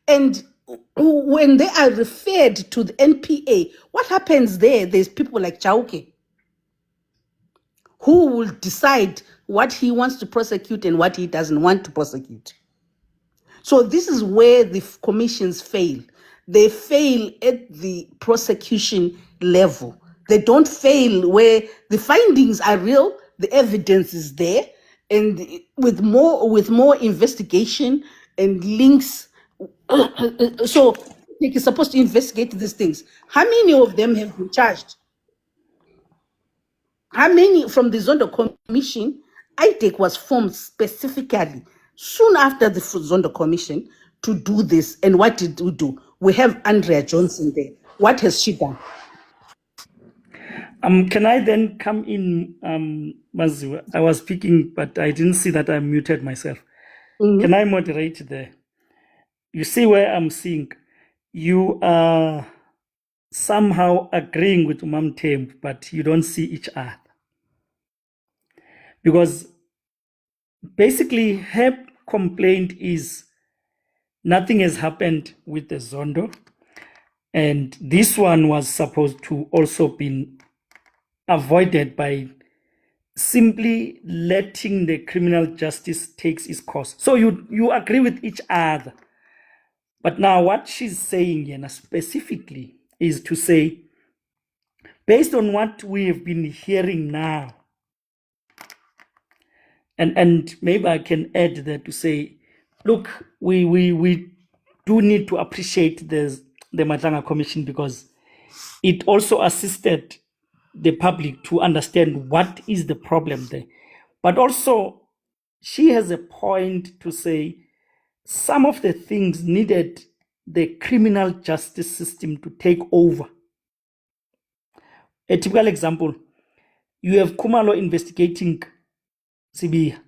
And when they are referred to the NPA, what happens there? There's people like Chauke who will decide what he wants to prosecute and what he doesn't want to prosecute. So this is where the commissions fail. They fail at the prosecution level. They don't fail where the findings are real, the evidence is there, and with more investigation and links. So you're supposed to investigate these things. How many of them have been charged? How many from the Zondo Commission? IDEC was formed specifically soon after the Zondo Commission to do this. And what did we do? We have Andrea Johnson there. What has she done? Can I then come in, Maziwa? I was speaking, but I didn't see that I muted myself. Can I moderate there? You see where I'm seeing you are somehow agreeing with Mam Tem, but you don't see each other. Because basically her complaint is nothing has happened with the Zondo. And this one was supposed to also be avoided by simply letting the criminal justice takes its course. So you agree with each other. But now what she's saying here specifically is to say, based on what we have been hearing now, and maybe I can add there to say, look, we do need to appreciate the the Matlanga Commission because it also assisted the public to understand what is the problem there. But also, she has a point to say some of the things needed the criminal justice system to take over. A typical example, you have Kumalo investigating Sibiya.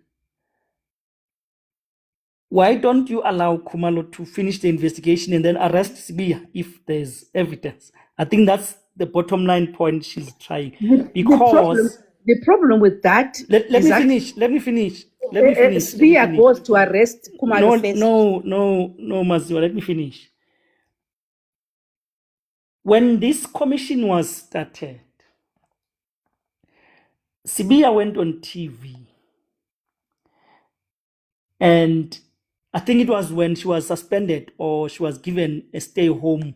Why don't you allow Kumalo to finish the investigation and then arrest Sibiya if there's evidence? I think that's the bottom line point she's trying. Because the problem with that let is me that finish. Let me finish. Let me finish. Let me Svia finish. goes to arrest Kumalo first. No, Maziwa. Let me finish. When this commission was started, Sibiya went on TV, and I think it was when she was suspended or she was given a stay-home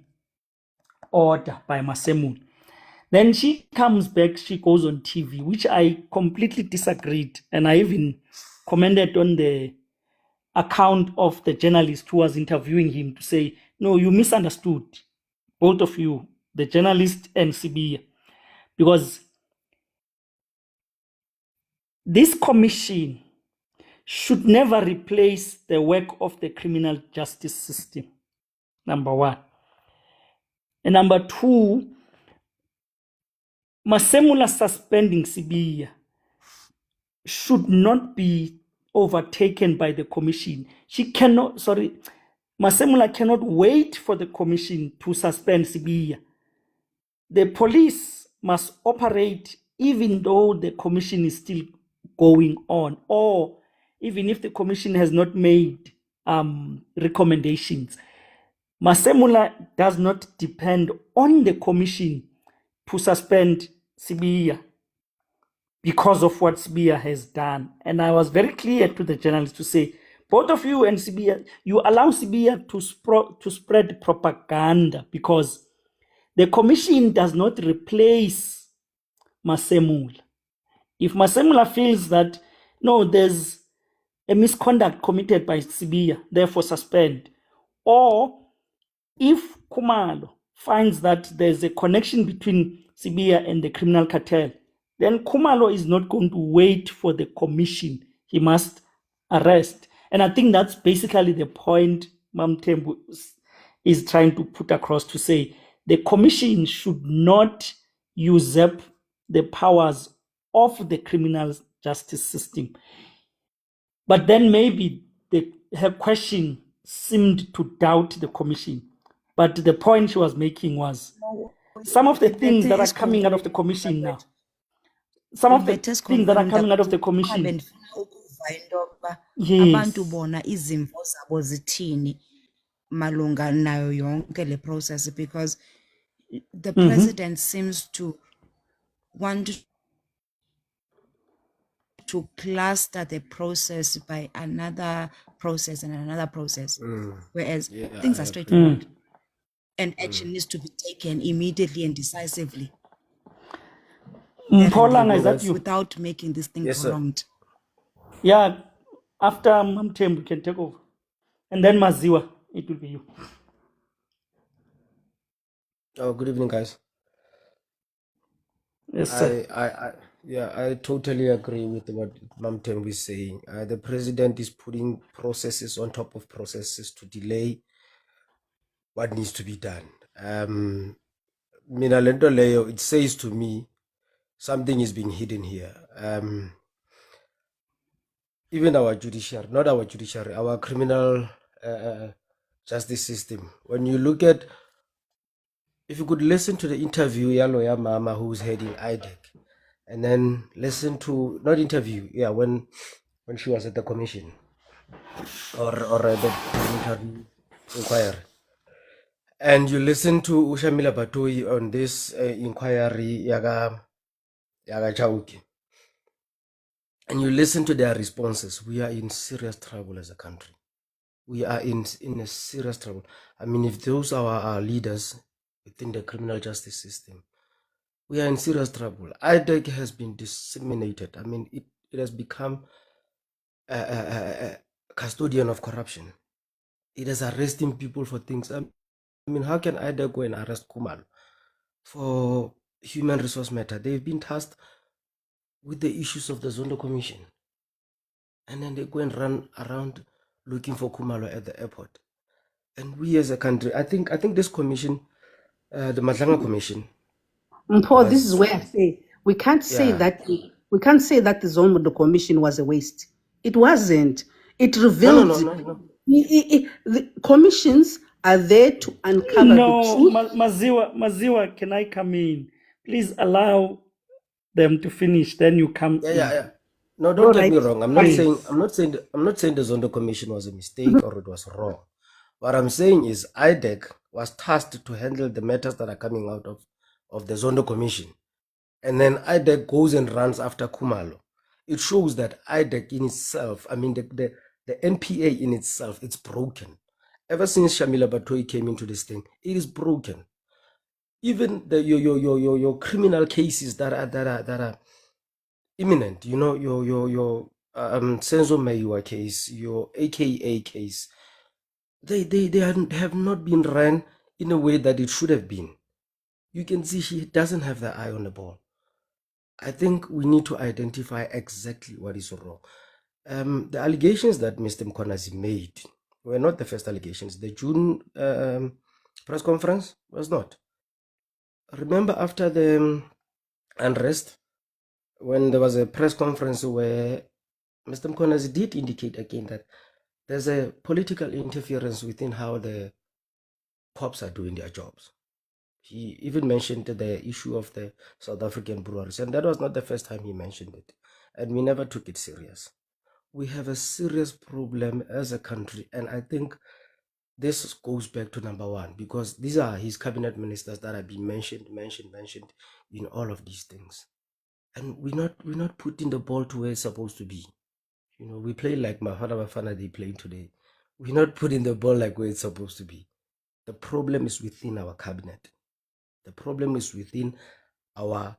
order by Masemun. Then she comes back, she goes on TV, which I completely disagreed. And I even commented on the account of the journalist who was interviewing him to say, no, you misunderstood, both of you, the journalist and Sibiya, because this commission should never replace the work of the criminal justice system, number one. And number two, Masemula suspending Sibiya should not be overtaken by the commission. Masemula cannot wait for the commission to suspend Sibiya. The police must operate even though the commission is still going on, or even if the commission has not made recommendations. Masemula does not depend on the commission to suspend Sibiya because of what Sibiya has done. And I was very clear to the journalists to say, both of you and Sibiya, you allow Sibiya to spread propaganda because the commission does not replace Masemula. If Masemula feels that, no, there's a misconduct committed by Sibiya, therefore suspend, or if Kumalo finds that there's a connection between Sibiya and the criminal cartel, then Kumalo is not going to wait for the commission. He must arrest. And I think that's basically the point Mamtembu is trying to put across, to say the commission should not usurp the powers of the criminal justice system. But then maybe her question seemed to doubt the commission. But the point she was making was some of the things that are coming out of the commission now, some of the things that are coming out of the commission. Abantu Yes. bona izimvo zabo zithini malunga nayo yonke le process, because the president seems to want to cluster the process by another process and another process, whereas things are straightforward and action needs to be taken immediately and decisively Mpolanga, is that you? without making this thing prolonged. Yeah, after Mamtem, we can take over. And then Maziwa, it will be you. Oh, good evening, guys. Yes, sir. I totally agree with what Mamtem is saying. The president is putting processes on top of processes to delay what needs to be done. Mina lento leyo, it says to me something is being hidden here. Even our judiciary, not our judiciary, our criminal justice system. When you look at, if you could listen to the interview, ya lawyer Mama, who's heading IDEC, and then listen to, not interview, when she was at the commission or the parliamentary inquiry, and you listen to Ushamila Batoi on this inquiry, Yaga Chauki, and you listen to their responses, we are in serious trouble as a country. We are in a serious trouble. I mean, if those are our leaders within the criminal justice system, we are in serious trouble. IDEC has been disseminated. I mean, it has become a custodian of corruption. It is arresting people for things. I mean, how can IDA go and arrest Kumalo for human resource matter? They've been tasked with the issues of the Zondo Commission. And then they go and run around looking for Kumalo at the airport. And we as a country, I think this commission, the Madlanga Commission, Paul, this is where I say we can't say Yeah. that the Zondo Commission was a waste. It wasn't. It no, revealed no. the commissions are there to uncover No, the truth. Maziwa, can I come in? Please allow them to finish. Then you come in. Yeah. No, don't get me Alright. wrong. I'm not Please. saying the Zondo Commission was a mistake or it was wrong. What I'm saying is IDEC was tasked to handle the matters that are coming out of the Zondo Commission. And then IDEC goes and runs after Kumalo. It shows that IDEC in itself, I mean the NPA in itself, it's broken. Ever since Shamila Batoi came into this thing, it is broken. Even your criminal cases that are imminent, your Senzo Maiwa case, your AKA case, they have not been ran in a way that it should have been. You can see she doesn't have the eye on the ball. I think we need to identify exactly what is wrong. The allegations that Mr. Mkonazi made were not the first allegations. The June press conference was not. Remember after the unrest, when there was a press conference where Mr. Mkonazi did indicate again that there's a political interference within how the cops are doing their jobs. He even mentioned the issue of the South African breweries, and that was not the first time he mentioned it, and we never took it serious. We have a serious problem as a country, and I think this goes back to number one, because these are his cabinet ministers that have been mentioned in all of these things, and we're not putting the ball to where it's supposed to be. We play like Bafana they play today. We're not putting the ball like where it's supposed to be. The problem is within our cabinet. The problem is within our,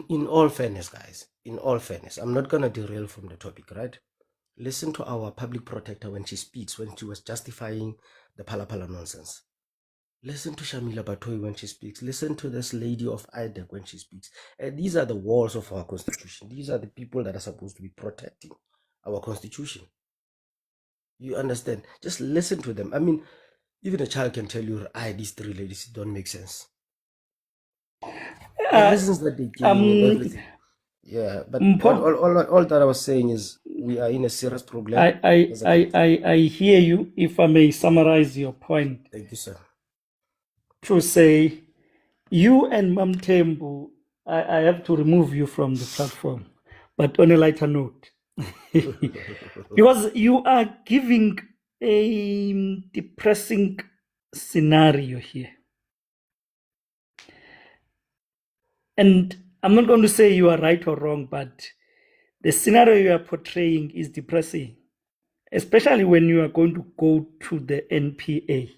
in all fairness, guys, in all fairness, I'm not going to derail from the topic, right? Listen to our public protector when she speaks, when she was justifying the Palapala nonsense. Listen to Shamila Batoi when she speaks. Listen to this lady of IDEC when she speaks. And these are the walls of our constitution. These are the people that are supposed to be protecting our constitution. You understand? Just listen to them. I mean, even a child can tell you, these three ladies don't make sense. The reasons that they give and everything. Yeah, but all that I was saying is we are in a serious problem. I hear you. If I may summarize your point. Thank you, sir. To say, you and Mamtembu, I have to remove you from the platform, but on a lighter note. Because you are giving a depressing scenario here. And I'm not going to say you are right or wrong, but the scenario you are portraying is depressing, especially when you are going to go to the NPA,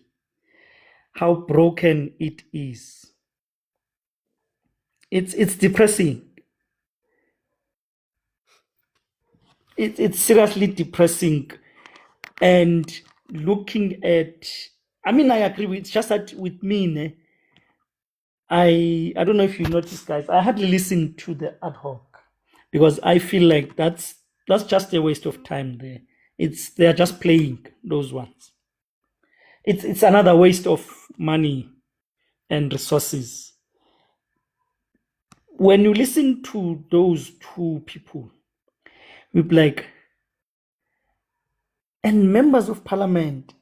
how broken it is. It's depressing. It's seriously depressing. And looking at, I mean, I agree with, just that with me, I don't know if you noticed, guys, I hardly listen to the ad hoc because I feel like that's just a waste of time there. They're just playing those ones. It's another waste of money and resources. When you listen to those two people, you'll be like, and members of parliament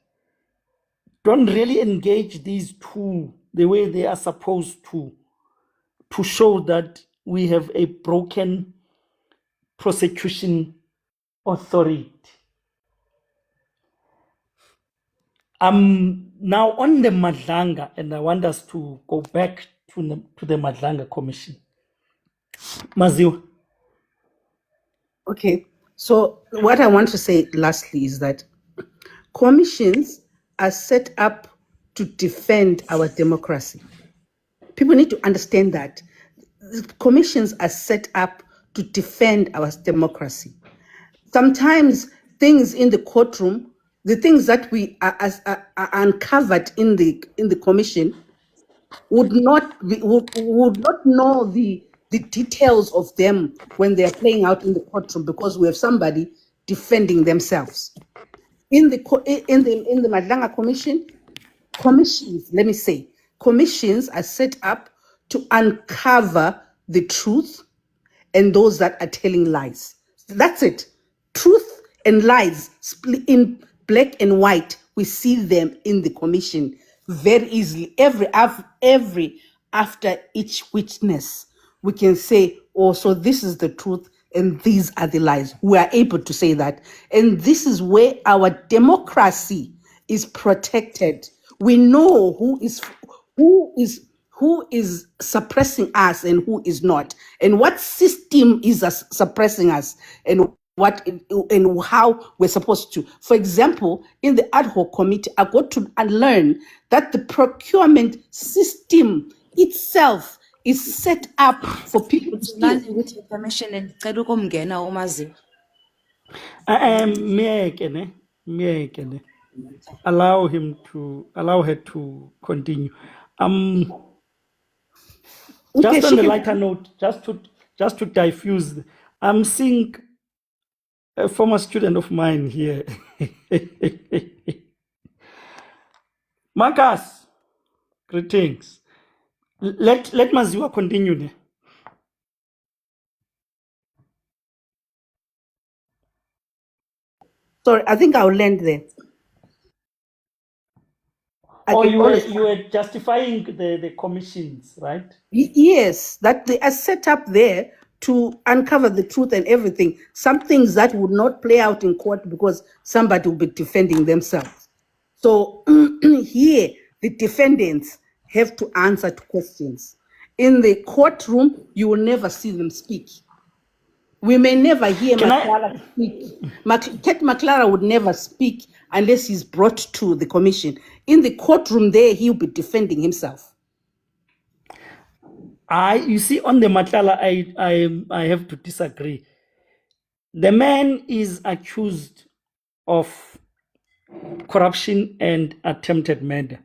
don't really engage these two the way they are supposed to show that we have a broken prosecution authority. I'm now on the Madlanga, and I want us to go back to the Madlanga Commission. Maziwa. Okay. So what I want to say lastly is that commissions are set up to defend our democracy. People need to understand that. Commissions are set up to defend our democracy. Sometimes things in the courtroom the things that we are uncovered in the commission would not know the details of them when they are playing out in the courtroom, because we have somebody defending themselves in the Madlanga Commission. Commissions are set up to uncover the truth and those that are telling lies. That's it. Truth and lies in black and white. We see them in the commission very easily. Every after each witness, we can say, oh, so this is the truth and these are the lies. We are able to say that. And this is where our democracy is protected. We know who is suppressing us and who is not, and what system is suppressing us, and what and how we're supposed to. For example, in the ad hoc committee, I got to learn that the procurement system itself is set up for people to steal. Zolani, with your permission, ndicela ukumngena umaziwe. Miyeke ne. Allow her to continue. Okay, Just on she the can- lighter note, just to diffuse, I'm seeing a former student of mine here. Marcus, greetings. Let Maziwa continue. Ne? Sorry, I think I'll land there. I Or can always- you were justifying the commissions, right? Yes, that they are set up there to uncover the truth and everything. Some things that would not play out in court because somebody will be defending themselves. So here, the defendants have to answer to questions. In the courtroom, you will never see them speak. We may never hear Can I- Maclara speak. Ket Maclara would never speak unless he's brought to the commission. In the courtroom there, he'll be defending himself. You see, on the Matlala, I have to disagree. The man is accused of corruption and attempted murder.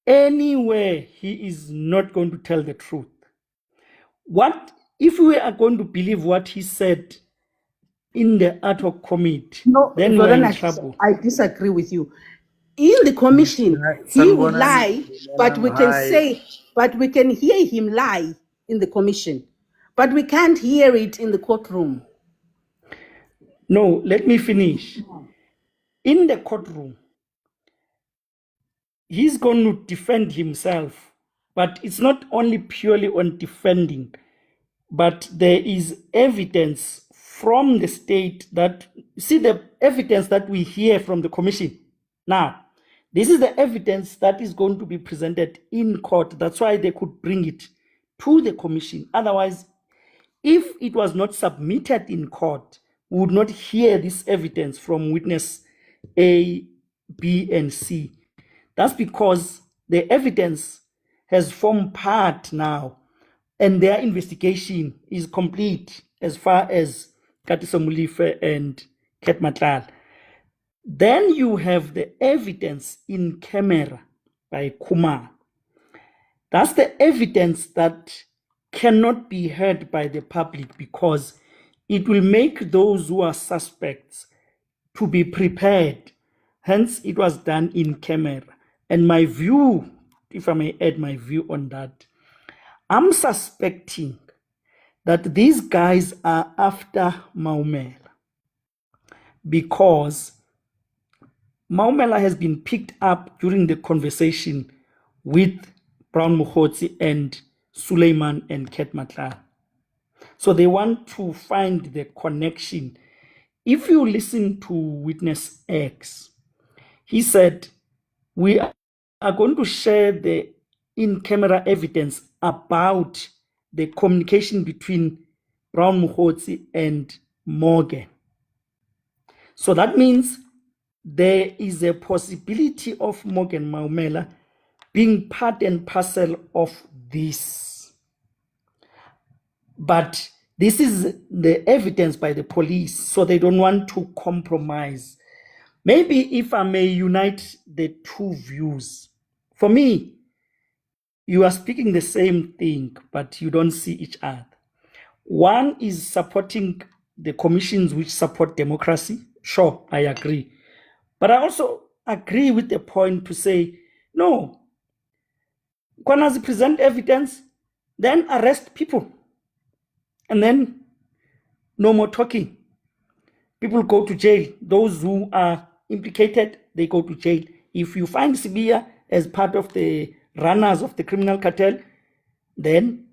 Anywhere he is not going to tell the truth. What if we are going to believe what he said in the ad hoc committee? No, Then we're in Zorana, trouble. I disagree with you. In the commission, he will lie, but we can say, but we can hear him lie in the commission, but we can't hear it in the courtroom. No, let me finish. In the courtroom, he's going to defend himself, but it's not only purely on defending, but there is evidence from the state that, see the evidence that we hear from the commission. Now, this is the evidence that is going to be presented in court. That's why they could bring it to the commission. Otherwise, if it was not submitted in court, we would not hear this evidence from witness A, B, and C. That's because the evidence has formed part now, and their investigation is complete as far as Katiso Mulife and Ket Matlala. Then you have the evidence in camera by Kumar. That's the evidence that cannot be heard by the public because it will make those who are suspects to be prepared. Hence, it was done in camera. And my view, if I may add my view on that, I'm suspecting that these guys are after Maumela because Maumela has been picked up during the conversation with Brown Mukhotsi and Suleiman and Ket Matlala. So they want to find the connection. If you listen to witness X, he said, we are going to share the in-camera evidence about the communication between Brown Mukhotsi and Morgan. So that means there is a possibility of Morgan Maumela being part and parcel of this. But this is the evidence by the police, so they don't want to compromise. Maybe if I may unite the two views, for me, you are speaking the same thing, but you don't see each other. One is supporting the commissions which support democracy. Sure, I agree. But I also agree with the point to say, no, Kwanazi present evidence, then arrest people. And then no more talking. People go to jail. Those who are implicated, they go to jail. If you find Sibiya as part of the runners of the criminal cartel, then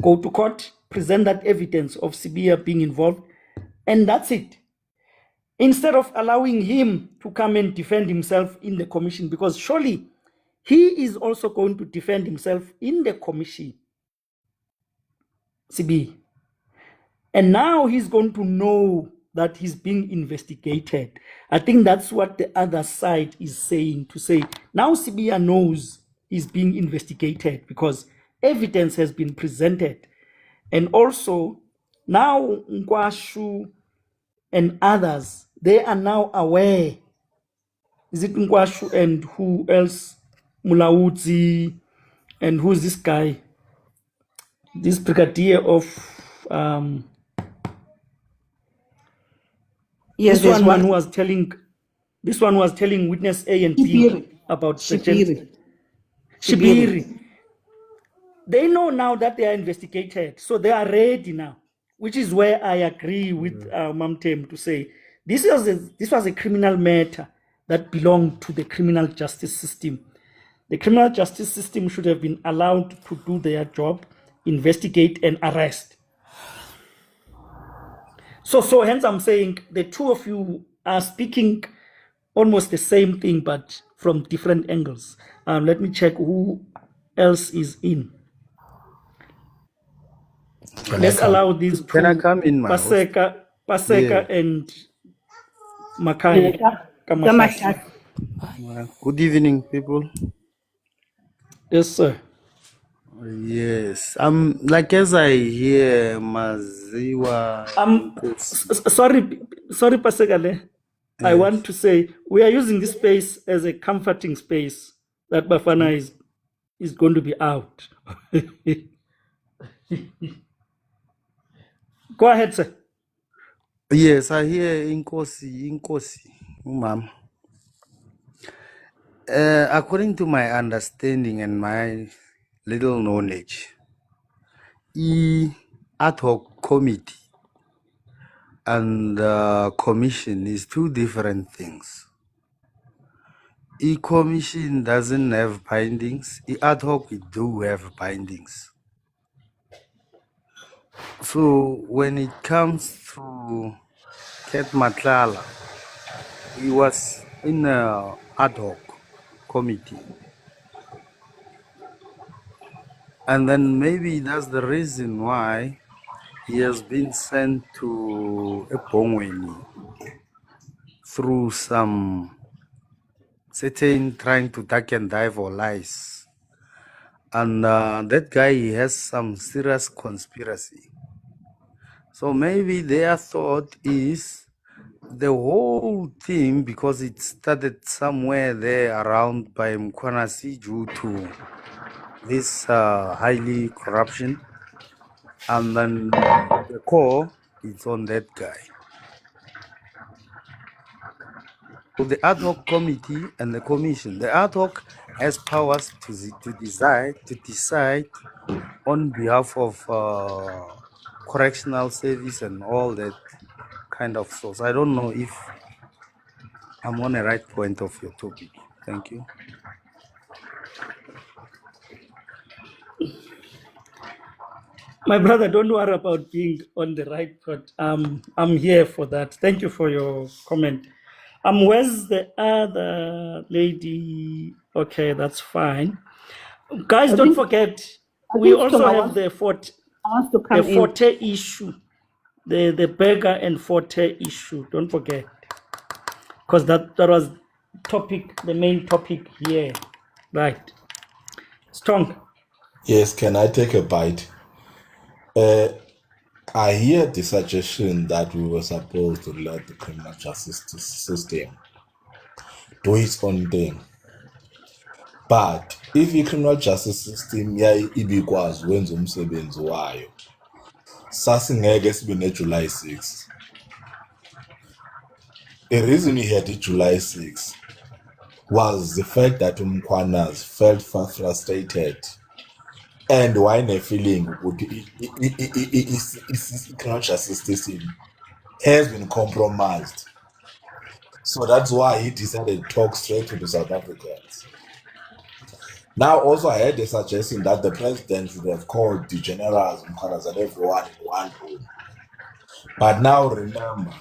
go to court, present that evidence of Sibiya being involved, and that's it. Instead of allowing him to come and defend himself in the commission, because surely he is also going to defend himself in the commission, Sibiya. And now he's going to know that he's being investigated. I think that's what the other side is saying, to say, now Sibiya knows he's being investigated because evidence has been presented. And also, now Nkwashu and others, they are now aware. Is it Nkwashu and who else? Mulawuzi, and who's this guy? This brigadier of Yes, this there's one one. who was telling witness A and B Shibiri. about Shibiri. Shibiri. They know now that they are investigated, so they are ready now, which is where I agree with Mamtem to say this was a criminal matter that belonged to the criminal justice system. The criminal justice system should have been allowed to do their job, investigate and arrest. So hence I'm saying the two of you are speaking almost the same thing, but from different angles. Let me check who else is in. Let's allow these Can I two, come in, my host? Paseka Yeah. and Makai. Kamashasi. Good evening, people. Yes, sir. Yes. Like as I hear Maziwa. Sorry, Paseka. I want to say we are using this space as a comforting space that Bafana is going to be out. Go ahead, sir. Yes, I hear Inkosi, Ma'am. According to my understanding and my little knowledge, ad hoc committee and commission is two different things. Commission doesn't have bindings. Ad hoc we do have bindings. So when it comes to Ket Matlala, he was in a ad hoc committee. And then maybe that's the reason why he has been sent to Epongweni through some certain trying to duck and dive or lies. And that guy, he has some serious conspiracy. So maybe their thought is the whole thing, because it started somewhere there around by Mkwanasi due to this highly corruption, and then the core is on that guy. So the ad hoc committee and the commission, the ad hoc has powers to decide on behalf of correctional service and all that kind of source. I don't know if I'm on the right point of your topic. Thank you. My brother, don't worry about being on the right foot. I'm here for that. Thank you for your comment. Where's the other lady? Okay, that's fine. Guys, don't forget, we also have the Forte issue, the Berger and Forte issue. Don't forget, because that was the main topic here, right? Strong. Yes, can I take a bite? I hear the suggestion that we were supposed to let the criminal justice system do its own thing. But if i-criminal justice system ibikwazi wenza umsebenzi wayo, sasingeke sibe ne-July 6. The reason we had July 6 was the fact that Umkwanas felt frustrated and why a feeling would criminal justice system has been compromised. So that's why he decided to talk straight to the South Africans. Now, also, I heard a suggestion that the president should have called the generals and everyone in one room. But now remember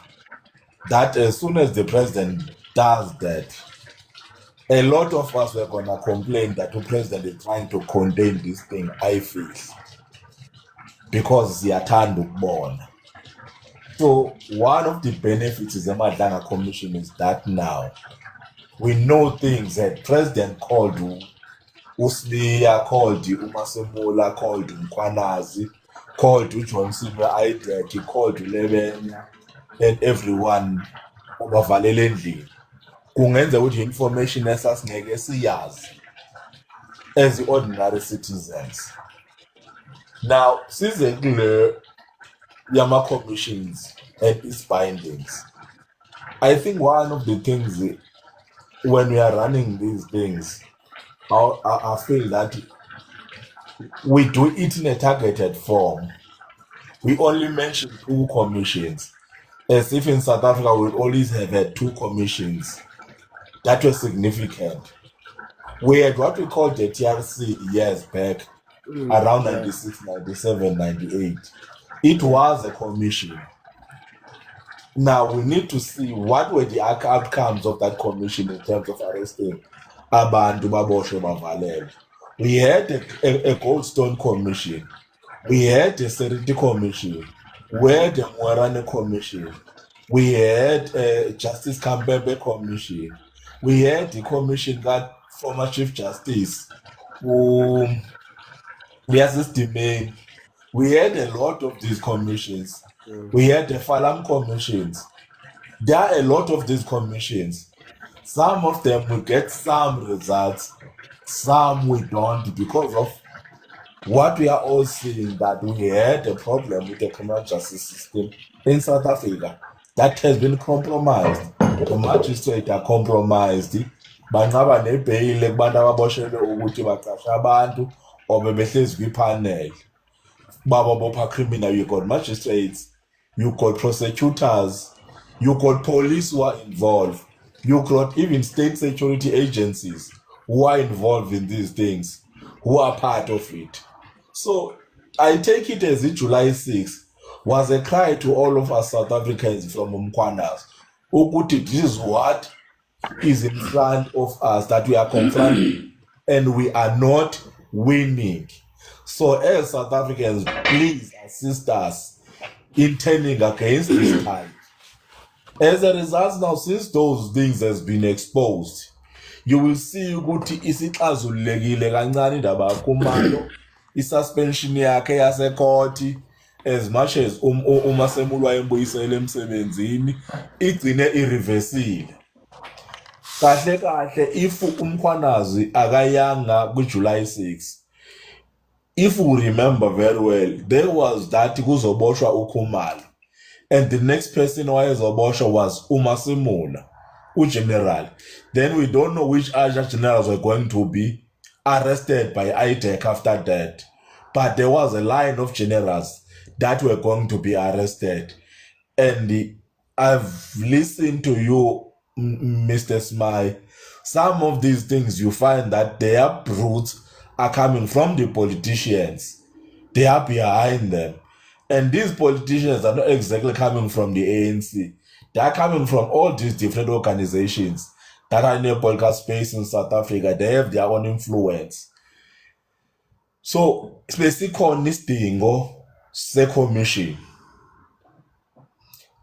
that as soon as the president does that, a lot of us were going to complain that the president is trying to contain this thing, I feel, because ziyathanda born. So one of the benefits of the Madanga Commission is that now we know things that President called Usliya, called Umasemula, called Mkwanazi, called John Silver Idek, called Lebenya, and everyone obavalele endlini. Kungenza ukuthi information esasingeke siyazi as ordinary citizens. Now, size kule yama commissions and its bindings, I think one of the things when we are running these things, I feel that we do it in a targeted form. We only mention 2 commissions, as if in South Africa we always have had 2 commissions that were significant. We had what we called the TRC years back, around 96, 97, 98. It was a commission. Now we need to see what were the outcomes of that commission in terms of arresting abantu baboshwe bavalelwe. We had a Goldstone commission. We had a Seriti commission. We had a Mwarane commission. We had a Justice Kambebe commission. We had the commission that former Chief Justice Liasis Dimeng. We had a lot of these commissions. We had the Falam commissions. There are a lot of these commissions. Some of them will get some results, some we don't, because of what we are all seeing, that we had a problem with the criminal justice system in South Africa that has been compromised. The magistrates are compromised. Banqaba nebail kubantu ababoshelwe ukuthi baqashe abantu or bebehlezi kwipanel. Baba criminal, you got magistrates, you got prosecutors, you got police who are involved, you got even state security agencies who are involved in these things, who are part of it. So I take it as July 6 was a cry to all of us South Africans from Umkwanas. This is what is in front of us that we are confronting, and we are not winning. So as South Africans, please assist us in turning against this tide. As a result, now since those things has been exposed, you will see ukuthi isixazululekile kancane indaba yakhumalo, isuspension yakhe yasekhoti, as much as uMasemula wayembuyisele emsebenzini, igcine irreversile. Kahle kahle, if uMkhwanazi akayanga kuJuly 6, if we remember very well, there was that kuzoboshwa uKhumalo, and the next person owayezoboshwa was uMasemula, uGeneral. Then we don't know which other generals were going to be arrested by IDEC after that, but there was a line of generals that were going to be arrested. And I've listened to you, Mr. Simayi. Some of these things you find that their roots are coming from the politicians. They are behind them. And these politicians are not exactly coming from the ANC. They are coming from all these different organizations that are in the political space in South Africa. They have their own influence. So, sikhona isidingo se-commission.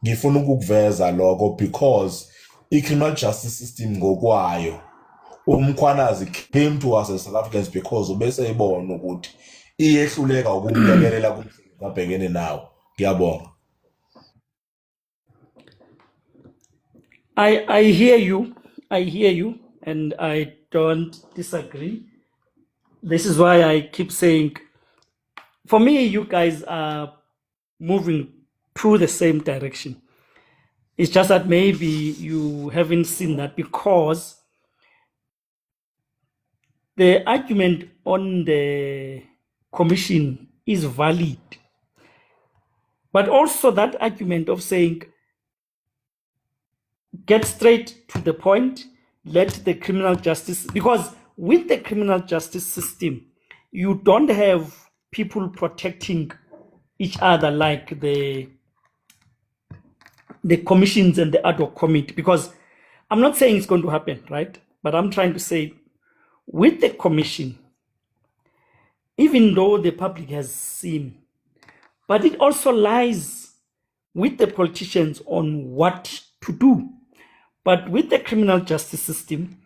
Ngifuna ukukuveza lokho because i-criminal justice system ngokwayo, uMkhwanazi came to us as South Africans because ubese ebona ukuthi iyehluleka ukumlekelela kumsebenzi abhekene nawo. Ngiyabonga. I hear you. I hear you and I don't disagree. This is why I keep saying, for me, you guys are moving through the same direction. It's just that maybe you haven't seen that, because the argument on the commission is valid. But also that argument of saying, get straight to the point, let the criminal justice, because with the criminal justice system, you don't have people protecting each other like the commissions and the ad hoc committee. Because I'm not saying it's going to happen, right? But I'm trying to say, with the commission, even though the public has seen, but it also lies with the politicians on what to do. But with the criminal justice system,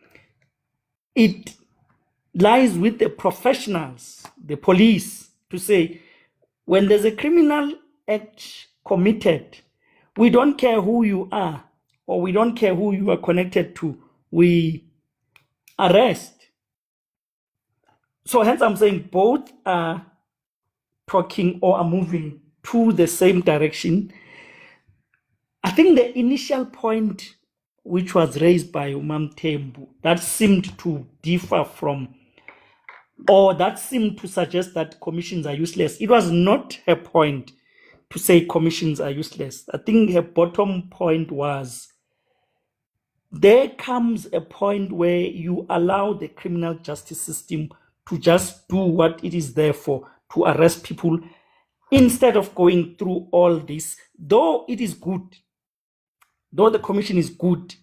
it lies with the professionals, the police, to say, when there's a criminal act committed, we don't care who you are, or we don't care who you are connected to, we arrest. So hence I'm saying both are talking or are moving to the same direction. I think the initial point which was raised by Umam Tembu, that seemed to differ from, or that seemed to suggest that commissions are useless. It was not her point to say commissions are useless. I think her bottom point was, there comes a point where you allow the criminal justice system to just do what it is there for, to arrest people, instead of going through all this. Though it is good, though the commission is good,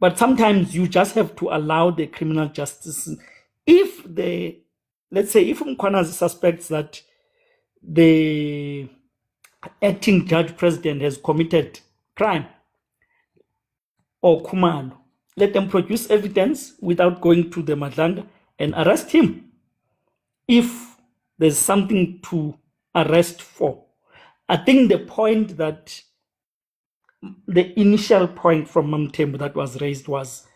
but sometimes you just have to allow the criminal justice. If let's say, if Mkhwanazi suspects that the acting judge president has committed crime, or Khumalo, let them produce evidence without going to the Madlanga and arrest him, if there's something to arrest for. I think the point that, the initial point from Mamtembu that was raised was,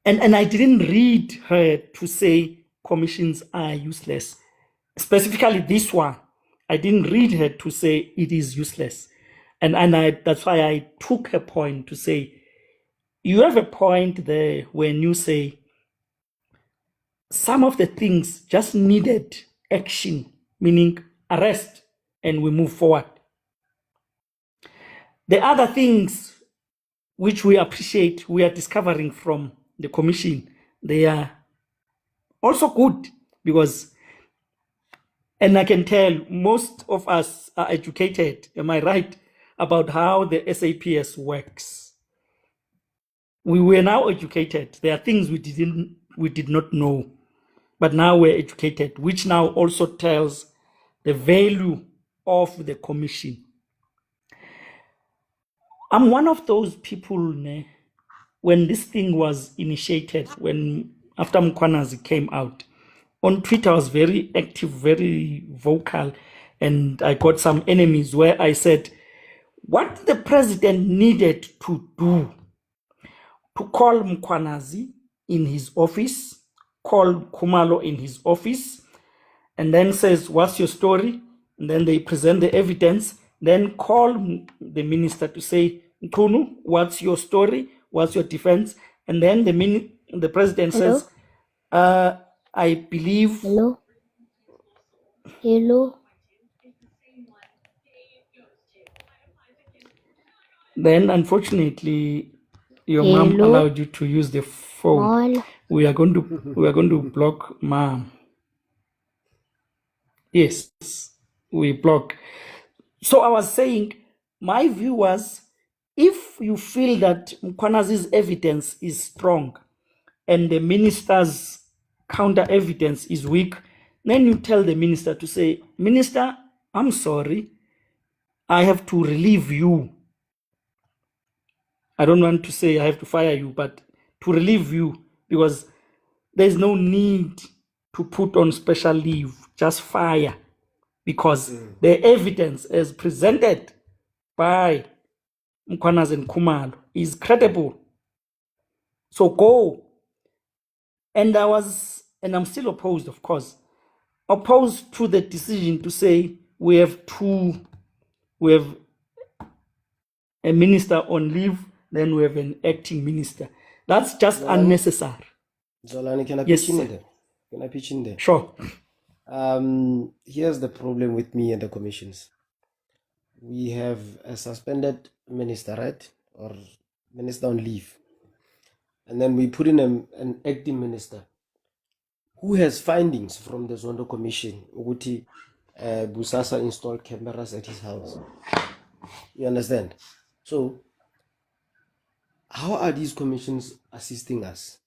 and I didn't read her to say commissions are useless. Specifically this one, I didn't read her to say it is useless. And that's why I took her point to say, you have a point there when you say some of the things just needed action, meaning arrest, and we move forward. The other things which we appreciate, we are discovering from the commission, they are also good, because, and I can tell most of us are educated, am I right, about how the SAPS works. We were now educated. There are things we did not know, but now we're educated, which now also tells the value of the commission. I'm one of those people, when this thing was initiated, when after Mkhwanazi came out, on Twitter I was very active, very vocal, and I got some enemies where I said, what the president needed to do, to call Mkhwanazi in his office, call Khumalo in his office, and then says, what's your story? And then they present the evidence, then call the minister to say, Nkunu, what's your story? What's your defense? And then the president says, I believe. Hello? Hello? Then unfortunately, your mom Hello? allowed you to use the phone. Hola. We are going to block mom. Yes, we block. So I was saying, my view was, if you feel that Mkhwanazi's evidence is strong and the minister's counter evidence is weak, then you tell the minister to say, Minister, I'm sorry, I have to relieve you. I don't want to say I have to fire you, but to relieve you, because there's no need to put on special leave, just fire, because the evidence as presented by Mkhwanazi and Khumalo is credible. So go. And I'm still opposed, of course, opposed to the decision to say we have a minister on leave, then we have an acting minister. That's just Zolani, unnecessary. Zolani, can I Yes, pitch in sir. there? Can I pitch in there? Sure. Here's the problem with me and the commissions. We have a suspended minister, right? Or minister on leave. And then we put in an acting minister who has findings from the Zondo Commission. Uguti Busasa installed cameras at his house. You understand? So, how are these commissions assisting us?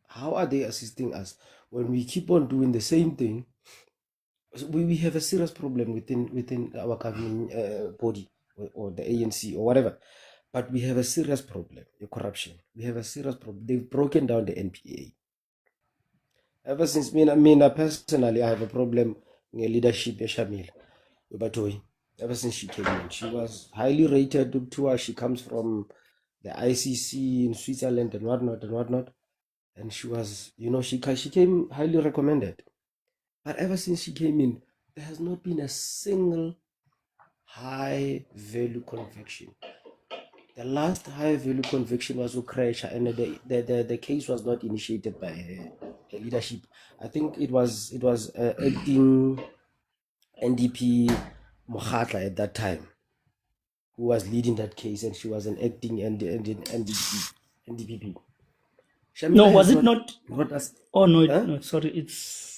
How are they assisting us when we keep on doing the same thing? We have a serious problem within our governing body or the ANC or whatever. But we have a serious problem, the corruption. We have a serious problem. They've broken down the NPA. Ever since me personally, I have a problem in the leadership of Shamil Ubatoi. Ever since she came in, she was highly rated to her. She comes from the ICC in Switzerland and whatnot and whatnot. And she was, she came highly recommended. But ever since she came in, there has not been a single high value conviction. The last high value conviction was Ukraine, and the case was not initiated by her leadership. I think it was acting NDP Mokhatla at that time who was leading that case, and she was an acting NDPP. Shamila No, has was it not not? brought us. Oh no, Huh? no, sorry.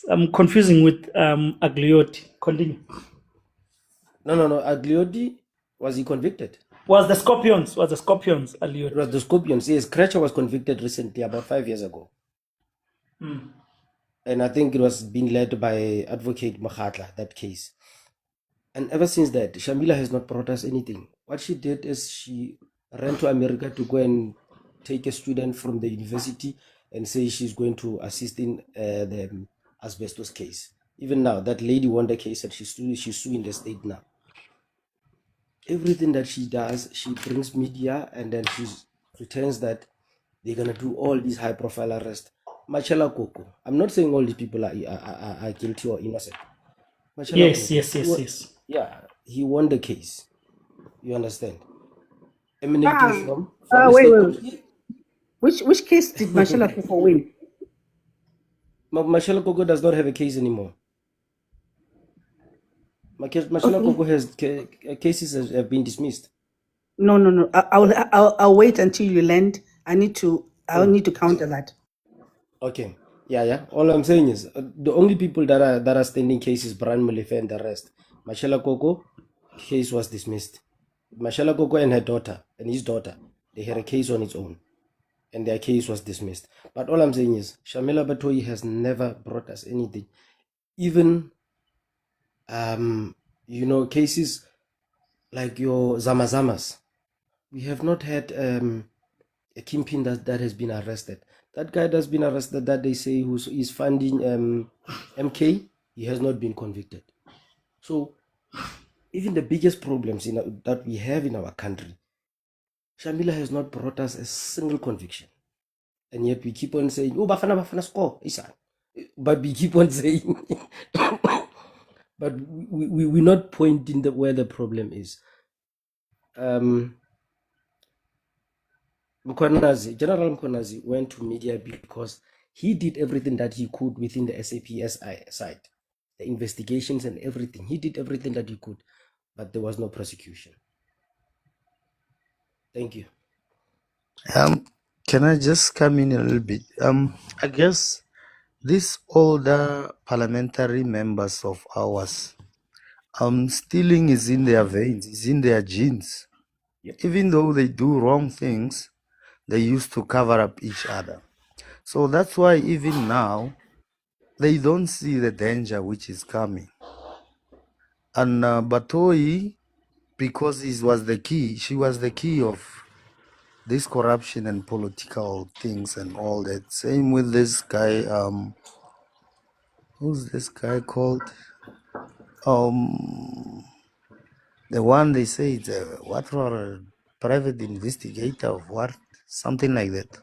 I'm confusing with Agliotti. Continue. No. Agliodi, was he convicted? Was the Scorpions? It Agliotti? was the Scorpions. Yes, Kretcher was convicted recently, about 5 years ago. And I think it was being led by Advocate Makhatla, that case. And ever since that, Shamila has not brought us anything. What she did is she ran to America to go and take a student from the university and say she's going to assist in the asbestos case. Even now, that lady won the case and she's suing the state now. Everything that she does, she brings media and then she pretends that they're going to do all these high profile arrests. Machala Koko. I'm not saying all these people are guilty or innocent. Machala Yes, Koko. yes. Yeah, he won the case. You understand? Emanating from a Wait, state wait. committee. Which case did Marshall Koko win? Machala Koko does not have a case anymore. Machala Okay. Koko has cases have been dismissed. No. I'll wait until you land. I'll need to counter that. Okay. Yeah. All I'm saying is the only people that are standing cases Brian Molefe and the rest. Machala Koko case was dismissed. Machala Koko and her daughter and his daughter, they had a case on its own, and their case was dismissed. But all I'm saying is Shamila Batoyi has never brought us anything. Even cases like your Zamazamas. We have not had a kingpin that has been arrested. That guy that's been arrested that they say is funding MK, he has not been convicted. So even the biggest problems that we have in our country, Shamila has not brought us a single conviction. And yet we keep on saying, oh, Bafana score, Isa. But we keep on saying, but we're not pointing where the problem is. General Mkonazi went to media because he did everything that he could within the SAPS side, the investigations and everything. He did everything that he could, but there was no prosecution. Thank you. Can I just come in a little bit? I guess these older parliamentary members of ours, stealing is in their veins, is in their genes. Even though they do wrong things, they used to cover up each other. So that's why even now, they don't see the danger which is coming. And Batoi, because she was the key of this corruption and political things and all that. Same with this guy, who's this guy called? The one they say it's what for private investigator of what? Something like that.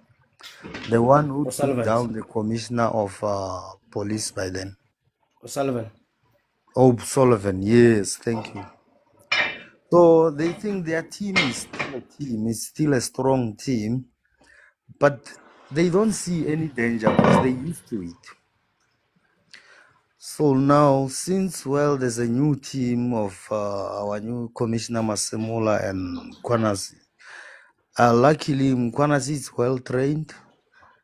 The one who took O'Sullivan. down the commissioner of police by then. O'Sullivan. Oh, Sullivan. Yes, thank you. So they think their team is still a team, it's still a strong team, but they don't see any danger because they're used to it. So now, since, well, there's a new team of our new Commissioner Masemola and Kwanasi, luckily Kwanasi is well trained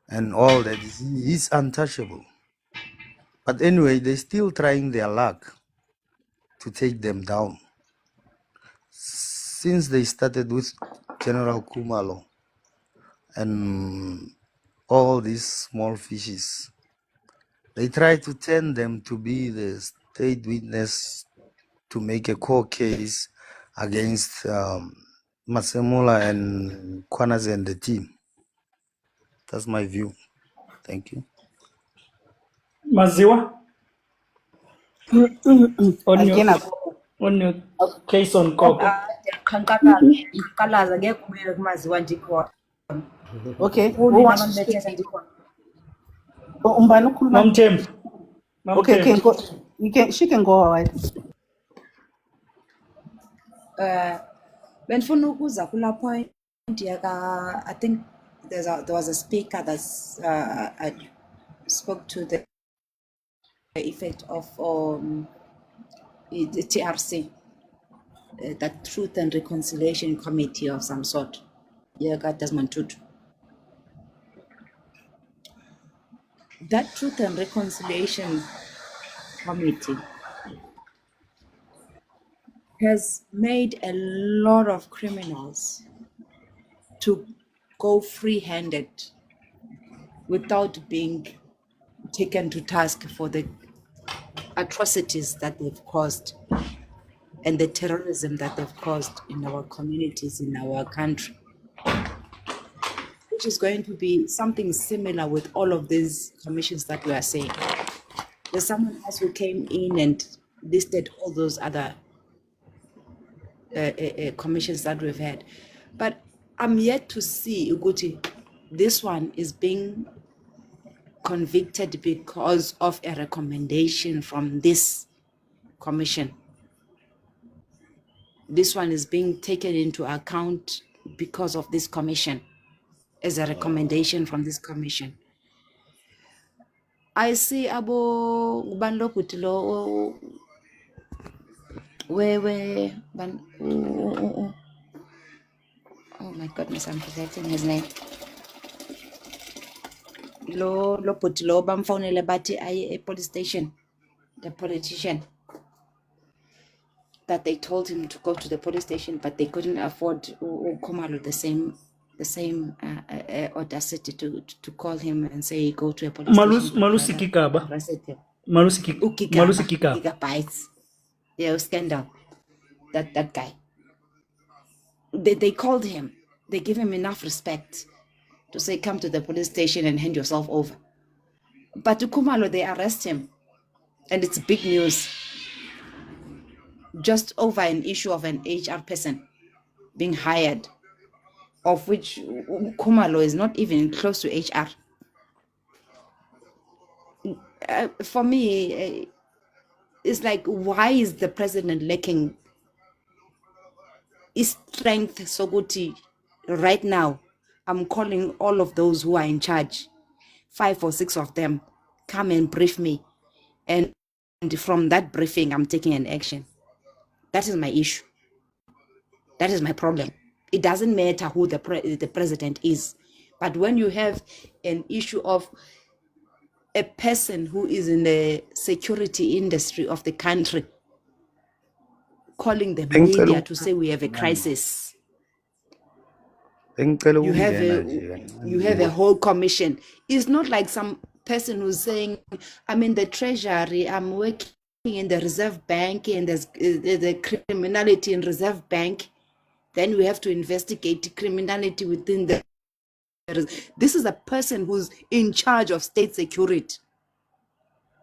and all that. He's untouchable. But anyway, they're still trying their luck to take them down. Since they started with General Kumalo and all these small fishes, they try to turn them to be the state witness to make a court case against Masemola and Kwanaze and the team. That's my view. Thank you. Maziwa, on your Again, on your case on Coco. Ndiyaqhankqalaza ngeke kumele kumaziwa ndikhona. okay. Who Kunina wants abantu to bethetha speak? ndikhona. Umbani ukhuluma? Mamtem. Okay, can go. You can. She can go ahead. Benifuna ukuza kula point yaka, I think there was a speaker that's I spoke to the effect of the TRC, that Truth and Reconciliation Committee of some sort. Yaka Desmond Tutu. That Truth and Reconciliation Committee has made a lot of criminals to go free-handed without being taken to task for the atrocities that they've caused and the terrorism that they've caused in our communities, in our country, which is going to be something similar with all of these commissions that we are saying. There's someone else who came in and listed all those other commissions that we've had. But I'm yet to see, Uguti, this one is being convicted because of a recommendation from this commission. This one is being taken into account because of this commission, as a recommendation from this commission. I see abo banlo kutilo where oh my goodness, I'm forgetting his name. Lo putilo bamfonele bathi aye a police station, the politician, that they told him to go to the police station, but they couldn't afford Kumalo the same audacity to call him and say go to a police station. Malusi Kikaba. Malusi Kikaba. Gigabytes. Yeah, scandal. That guy. They called him. They give him enough respect to say come to the police station and hand yourself over. But to Kumalo, they arrest him, and it's big news. Just over an issue of an HR person being hired, of which Kumalo is not even close to HR. For me, it's like, why is the president lacking his strength? Soguti, right now, I'm calling all of those who are in charge, 5 or 6 of them, come and brief me. And from that briefing, I'm taking an action. That is my issue. That is my problem. It doesn't matter who the president is. But when you have an issue of a person who is in the security industry of the country calling the media to say we have a crisis, you have a whole commission. It's not like some person who's saying, I'm in the treasury, I'm working in the Reserve Bank, and there's the criminality in Reserve Bank. Then we have to investigate criminality within the. This is a person who's in charge of state security.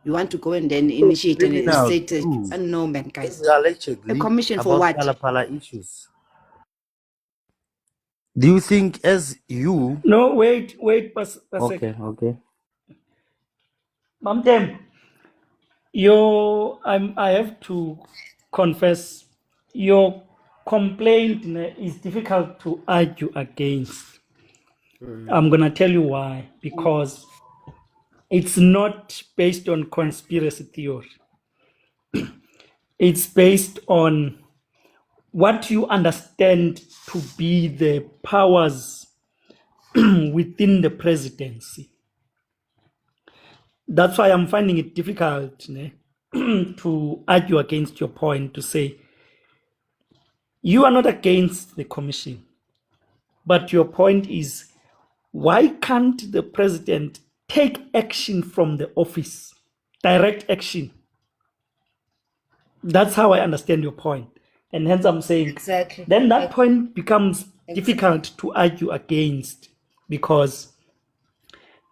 You want to go and then initiate a state? No, man, guys. Allegedly A commission for about what? Pala issues. Do you think as you? No, wait, per sec. Okay. Mamtem, I have to confess, your complaint is difficult to argue against. I'm gonna tell you why. Because it's not based on conspiracy theory. It's based on what you understand to be the powers within the presidency. That's why I'm finding it difficult to argue against your point, to say you are not against the commission, but your point is, why can't the president take action from the office, direct action? That's how I understand your point. And hence I'm saying, Exactly. then that point becomes difficult to argue against, because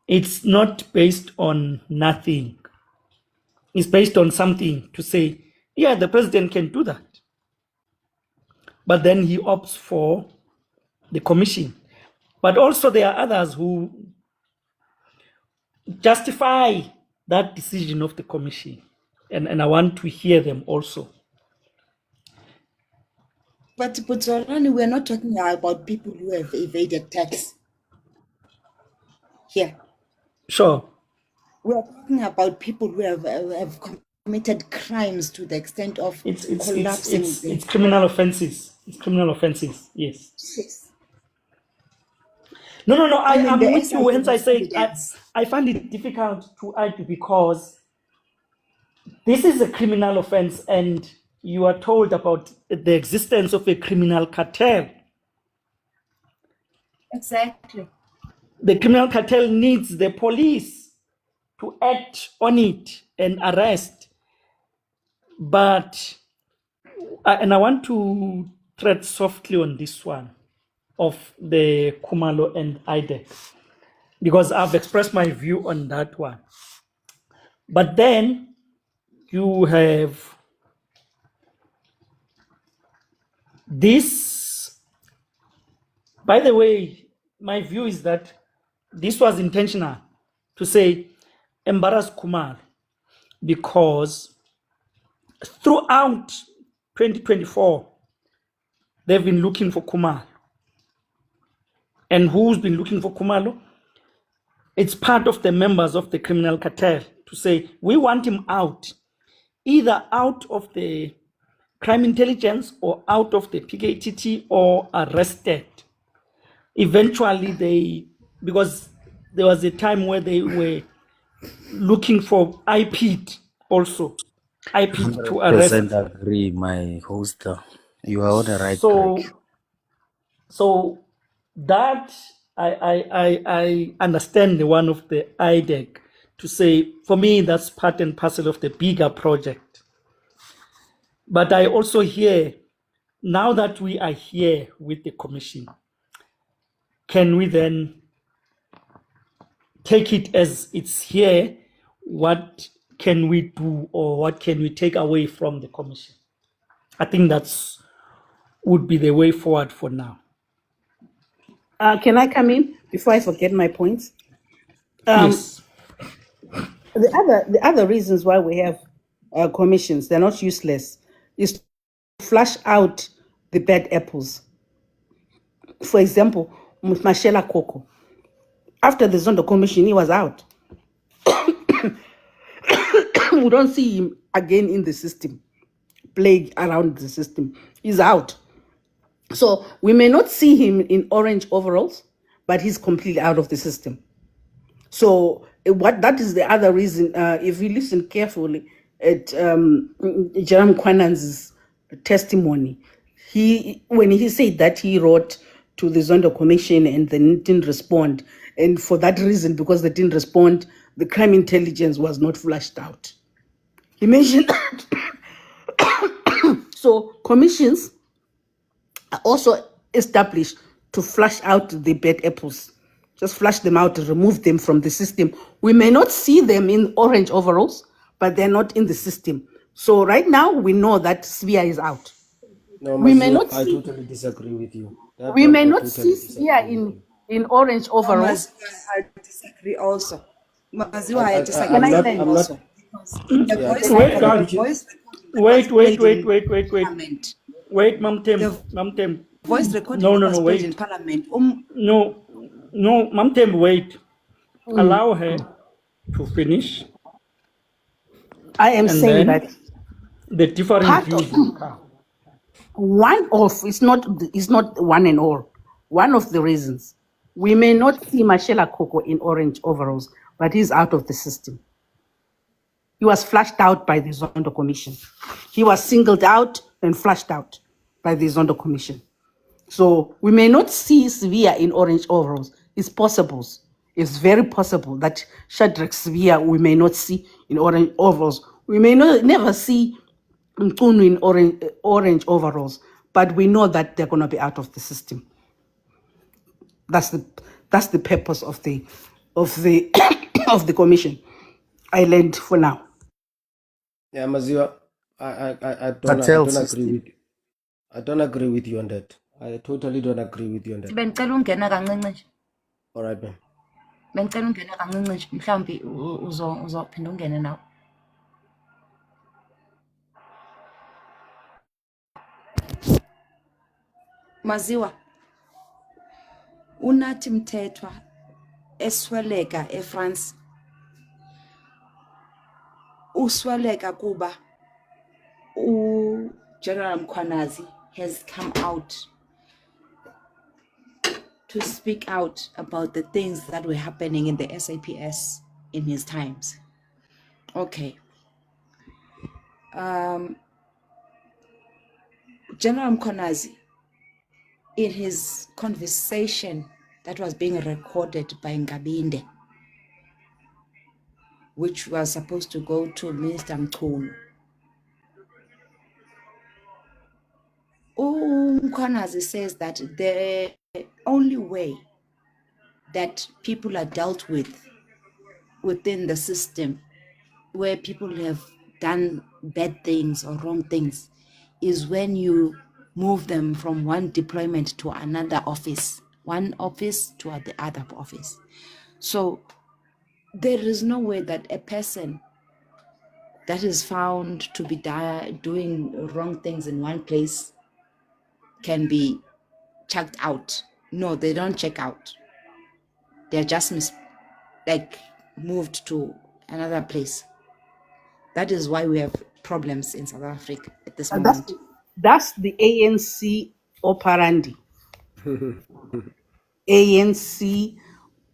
it's not based on nothing. It's based on something to say, yeah, the president can do that. But then he opts for the commission. But also there are others who justify that decision of the commission. And I want to hear them also. But Zolani, we're not talking about people who have evaded tax here. Sure. We are talking about people who have committed crimes to the extent of collapsing. It's criminal offenses. It's criminal offenses. Yes. Yes. No. I'm the with you. Hence I essence of say evidence. I find it difficult to argue, because this is a criminal offense, and you are told about the existence of a criminal cartel. Exactly. The criminal cartel needs the police to act on it and arrest. But, and I want to tread softly on this one of the Kumalo and IDEC, because I've expressed my view on that one. But then you have this. By the way, my view is that this was intentional, to say embarrass Kumar, because throughout 2024, they've been looking for Kumar. And who's been looking for Kumalo? It's part of the members of the criminal cartel to say, we want him out, either out of the crime intelligence or out of the PKTT, or arrested. Eventually because there was a time where they were looking for IP'd also. IP'd to arrest. 100% agree, my host. You are on the right track. So that I understand the one of the IDEC to say, for me, that's part and parcel of the bigger project. But I also hear, now that we are here with the commission, can we then take it as it's here? What can we do, or what can we take away from the commission? I think that's would be the way forward for now. Can I come in before I forget my points? Yes. The other reasons why we have commissions, they're not useless, is to flush out the bad apples. For example, with Mashela Koko, after the Zondo commission, he was out. We don't see him again in the system, playing around the system. He's out. So we may not see him in orange overalls, but he's completely out of the system. So that is the other reason. If you listen carefully at Jerome Kwanan's testimony, when he said that he wrote to the Zondo Commission and then didn't respond, and for that reason, because they didn't respond, the crime intelligence was not flushed out. He mentioned that. So commissions are also established to flush out the bad apples. Just flush them out and remove them from the system. We may not see them in orange overalls, but they're not in the system. So right now we know that Svia is out. No, We may Mazia, not I see. totally disagree with you. That We one may I not totally see Svia disagree with you. in orange overalls. Maziwa, I disagree also. Maziwa, I, I I, I Can disagree I'm I with not. you land? I'm not. also. Because in the Yeah. voice Can Wait, can record, I the guys. pitch in? voice recording that was Wait, wait, played wait, in wait, wait, wait. Parliament, Wait, Mom Tem. the Mom Tem. voice recording No, that no, was no, played in wait. Parliament, No, no, Mom Tem, wait. Allow her to finish, I am and saying then that the differing part of views will come. one of is not one and all. One of the reasons we may not see Mashela Koko in orange overalls, but he's out of the system. He was flushed out by the Zondo Commission. He was singled out and flushed out by the Zondo Commission. So we may not see Sevilla in orange overalls. It's possible. It's very possible that Shadrach Sevilla we may not see in orange overalls. We may not, never see Mkunu in orange overalls, but we know that they're going to be out of the system. That's the purpose of the of the commission. I learned for now. Yeah, Maziwa. I Cartel don't agree system. with. I don't agree with you on that. I totally don't agree with you on that. bengicela ungena kancinci nje. All right, man. Bengicela ungena kancinci nje. Mhlawumbi uzophinda ungene nawe. Maziwa, unathi Mthethwa esweleka eFrance, usweleka kuba General Mkhwanazi has come out to speak out about the things that were happening in the SAPS in his times. Okay. General Mkhwanazi, in his conversation that was being recorded by Ngabinde, which was supposed to go to Minister Mchunu, Mkhwanazi says that the only way that people are dealt with within the system where people have done bad things or wrong things is when you move them from one deployment to another office, one office to the other office. So there is no way that a person that is found to be doing wrong things in one place can be checked out. No, they don't check out. They're just moved to another place. That is why we have problems in South Africa at this And moment. that's the ANC operandi. ANC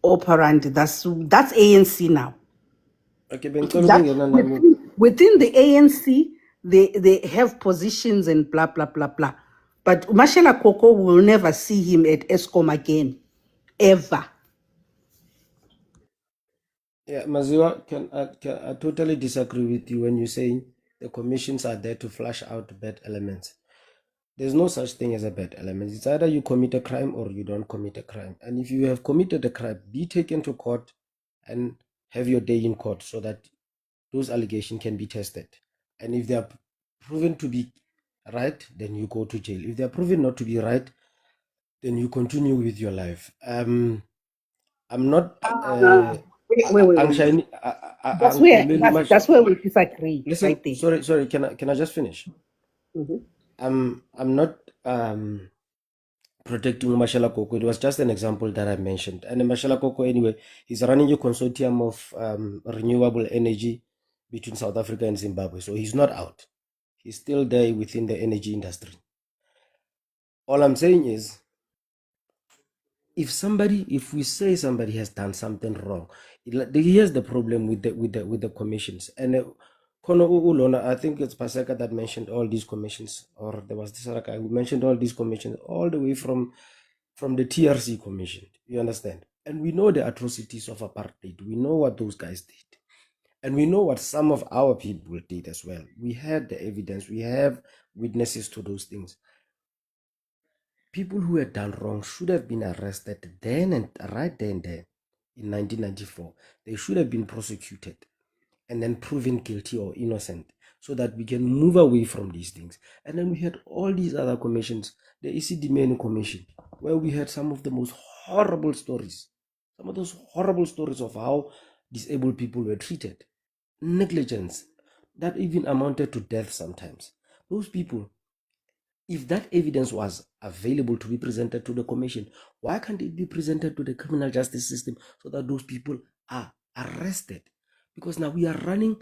operandi. That's ANC now. Okay, bengicela That ukungena nami. within the ANC, they have positions and blah blah blah blah. But Mashela Koko will never see him at ESCOM again, ever. Yeah, Maziwa, I totally disagree with you when you're saying the commissions are there to flush out bad elements. There's no such thing as a bad element. It's either you commit a crime or you don't commit a crime. And if you have committed a crime, be taken to court and have your day in court so that those allegations can be tested. And if they are proven to be right, then you go to jail. If they are proven not to be right, then you continue with your life. I'm not Wait. That's where we disagree Listen, right there. sorry. Can I just finish? Mhm. I'm not protecting Mashala Koko. It was just an example that I mentioned. And Mashala Koko, anyway, he's running a consortium of renewable energy between South Africa and Zimbabwe. So he's not out. He's still there within the energy industry. All I'm saying is, if we say somebody has done something wrong, here's the problem with the commissions. And Kono Ulona, I think it's Paseka that mentioned all these commissions, or there was this other guy who mentioned all these commissions, all the way from the TRC commission. You understand? And we know the atrocities of apartheid. We know what those guys did. And we know what some of our people did as well. We had the evidence. We have witnesses to those things. People who had done wrong should have been arrested then and right then and there in 1994. They should have been prosecuted and then proven guilty or innocent so that we can move away from these things. And then we had all these other commissions, the ECD Commission. where we had some of the most horrible stories, some of those horrible stories of how disabled people were treated, negligence that even amounted to death sometimes. Those people, if that evidence was available to be presented to the commission, why can't it be presented to the criminal justice system so that those people are arrested? Because now we are running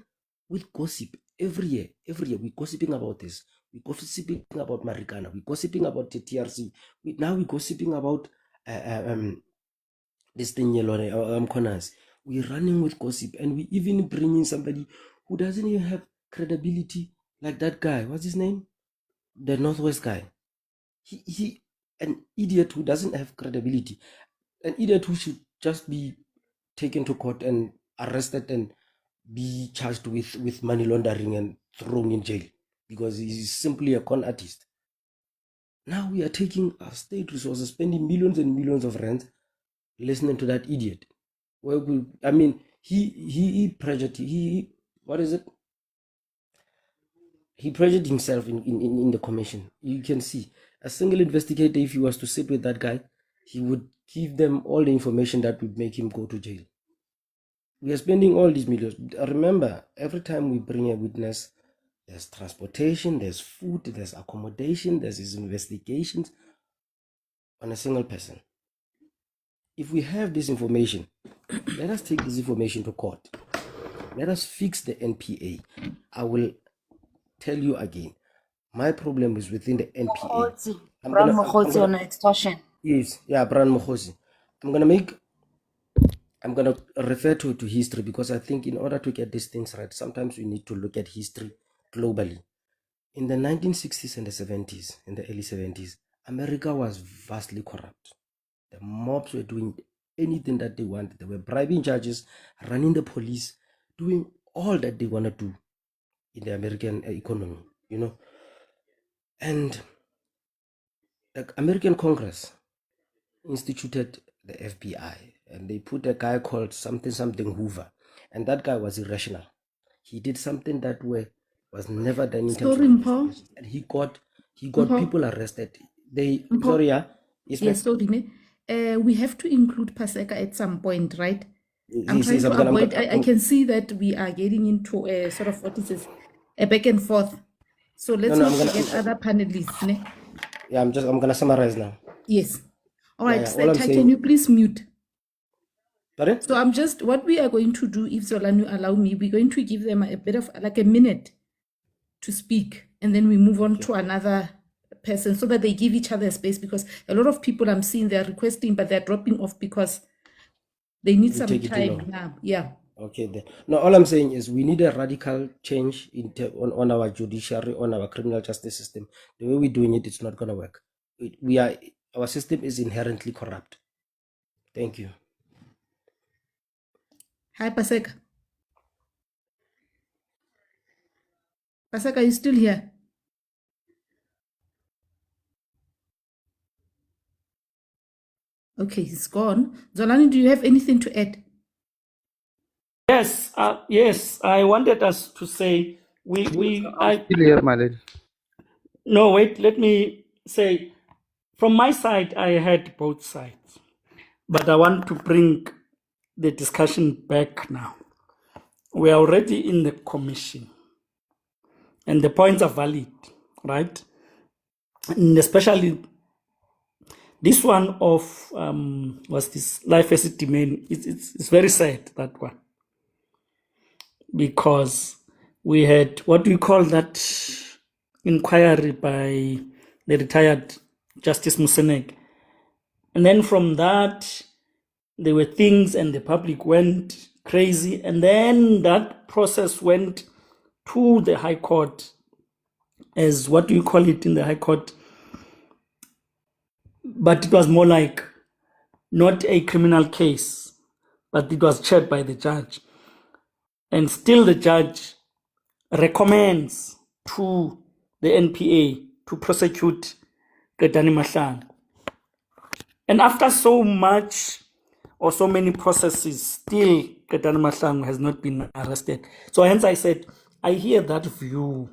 with gossip every year. Every year we're gossiping about this. We're gossiping about Marikana. We're gossiping about the TRC. Now we're gossiping about this thing, corners. We're running with gossip, and we even bring in somebody who doesn't even have credibility, like that guy. What's his name? The Northwest guy. He an idiot who doesn't have credibility, an idiot who should just be taken to court and arrested and be charged with money laundering and thrown in jail because he's simply a con artist. Now we are taking our state resources, spending millions and millions of rands, listening to that idiot. Well, I mean, he perjured. What is it? He perjured himself in the commission. You can see a single investigator, if he was to sit with that guy, he would give them all the information that would make him go to jail. We are spending all these millions. Remember, every time we bring a witness, there's transportation, there's food, there's accommodation, there's these investigations on a single person. If we have this information, let us take this information to court. Let us fix the NPA. I will tell you again, my problem is within the NPA. Brown Mokhosi on extortion. Yes, yeah, Brian Mokhosi. I'm gonna refer to history because I think in order to get these things right, sometimes we need to look at history globally. In the 1960s and the 70s, in the early 70s, America was vastly corrupt. The mobs were doing anything that they wanted. They were bribing judges, running the police, doing all that they want to do in the American economy, And the American Congress instituted the FBI, and they put a guy called something Hoover, and that guy was irrational. He did something that was never done in terms of investigations, and he got people arrested. Sorry, yeah, yes, sorry, we have to include Paseka at some point, right? I'm Yes, trying yes, to I'm gonna- avoid. I can see that we are getting into a sort of what is this, a back and forth. So let's No, not I'm gonna- forget other panelists. Ne? Yeah, I'm gonna summarize now. Yes. All right, Yeah, all I'm Seta, saying- can you please mute? Pardon? So what we are going to do, if Zolani allow me, we're going to give them a bit of like a minute to speak, and then we move on to another person so that they give each other space, because a lot of people I'm seeing, they're requesting, but they're dropping off because they need some take it too time long. now. Yeah. Okay, then. No, all I'm saying is we need a radical change on our judiciary, on our criminal justice system. The way we're doing it's not going to work. Our system is inherently corrupt. Thank you. Hi, Paseka. Paseka, are you still here? Okay, he's gone. Zolani, do you have anything to add? Yes, I wanted us to say I'm still here, my lady. no, wait, let me say, from my side, I had both sides, but I want to bring the discussion back now. We are already in the commission, and the points are valid, right? And especially this one of was this life as a domain. It's very sad, that one, because we had, what do you call that, inquiry by the retired Justice Museneg, and then from that there were things and the public went crazy, and then that process went to the High Court as, what do you call it in the High Court, but it was more like not a criminal case, but it was chaired by the judge, and still the judge recommends to the NPA to prosecute Ketani Mahlangu. And after so much or so many processes, still Ketani Mahlangu has not been arrested. So hence I said, I hear that view,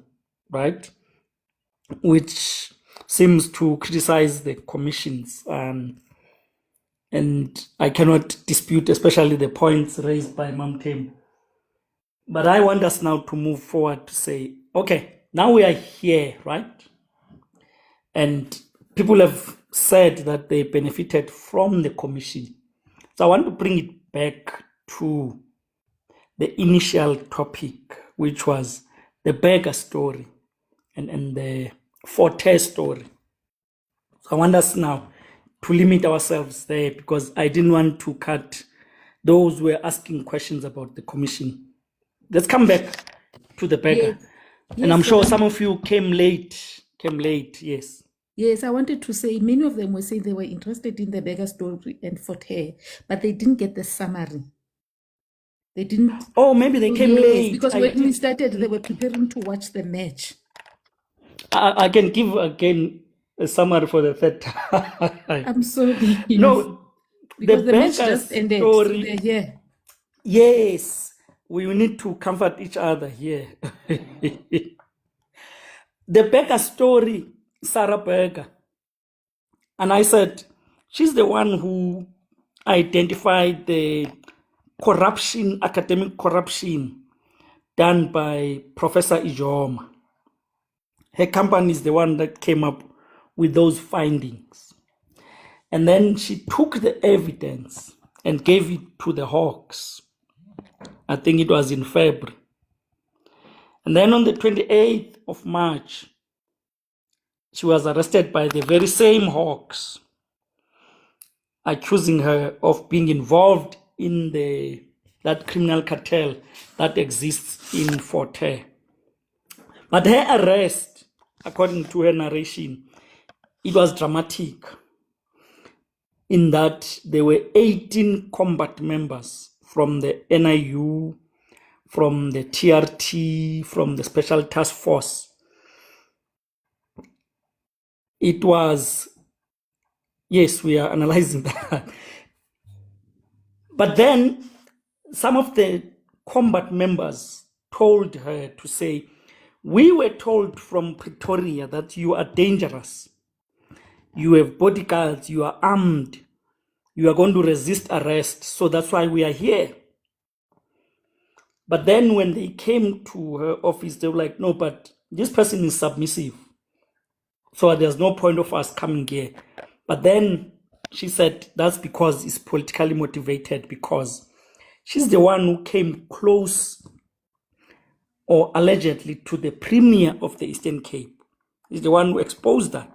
right? Which seems to criticize the commissions, and I cannot dispute, especially the points raised by Mamtem. But I want us now to move forward to say, okay, now we are here, right? And people have said that they benefited from the commission. So I want to bring it back to the initial topic, which was the beggar story and the Forte story. So I want us now to limit ourselves there, because I didn't want to cut those who were asking questions about the commission. Let's come back to the beggar. Yes, And I'm yes, sure Zolani. some of you came late, yes. Yes, I wanted to say many of them were saying they were interested in the beggar story and Forte, but they didn't get the summary. They didn't. Oh, maybe they came Yes, late. because I when we did- started, they were preparing to watch the match. I can give again a summary for the third time. I'm sorry. No, because the match beggar just ended. So story. they're here. Yes, we need to comfort each other here. The beggar story, Sarah Berger. And I said, she's the one who identified the corruption, academic corruption done by Professor Ijoma. Her company is the one that came up with those findings. And then she took the evidence and gave it to the Hawks. I think it was in February. And then on the 28th of March, she was arrested by the very same Hawks, accusing her of being involved in that criminal cartel that exists in Forte. But her arrest, according to her narration, it was dramatic in that there were 18 combat members from the NIU, from the TRT, from the Special Task Force. It was, yes, we are analyzing that. But then some of the combat members told her to say, we were told from Pretoria that you are dangerous. You have bodyguards, you are armed, you are going to resist arrest, so that's why we are here. But then when they came to her office, they were like, no, but this person is submissive, so there's no point of us coming here. But then she said that's because it's politically motivated, because she's the one who came close, or allegedly, to the premier of the Eastern Cape. She's the one who exposed that.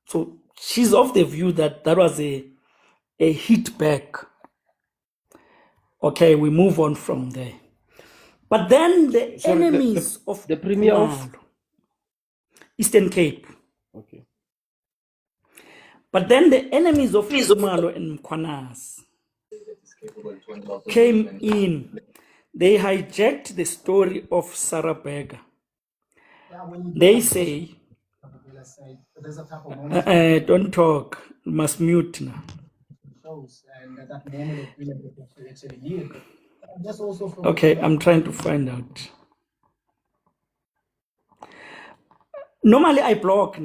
So she's of the view that that was a hit back. Okay, we move on from there. But then the Sorry, enemies of the premier of Khumalo, Eastern Cape. okay. But then the enemies of Khumalo and Mkhwanazi came in. They hijacked the story of Sarah Berger. They say, don't talk, you must mute now. Okay, I'm trying to find out. Normally I block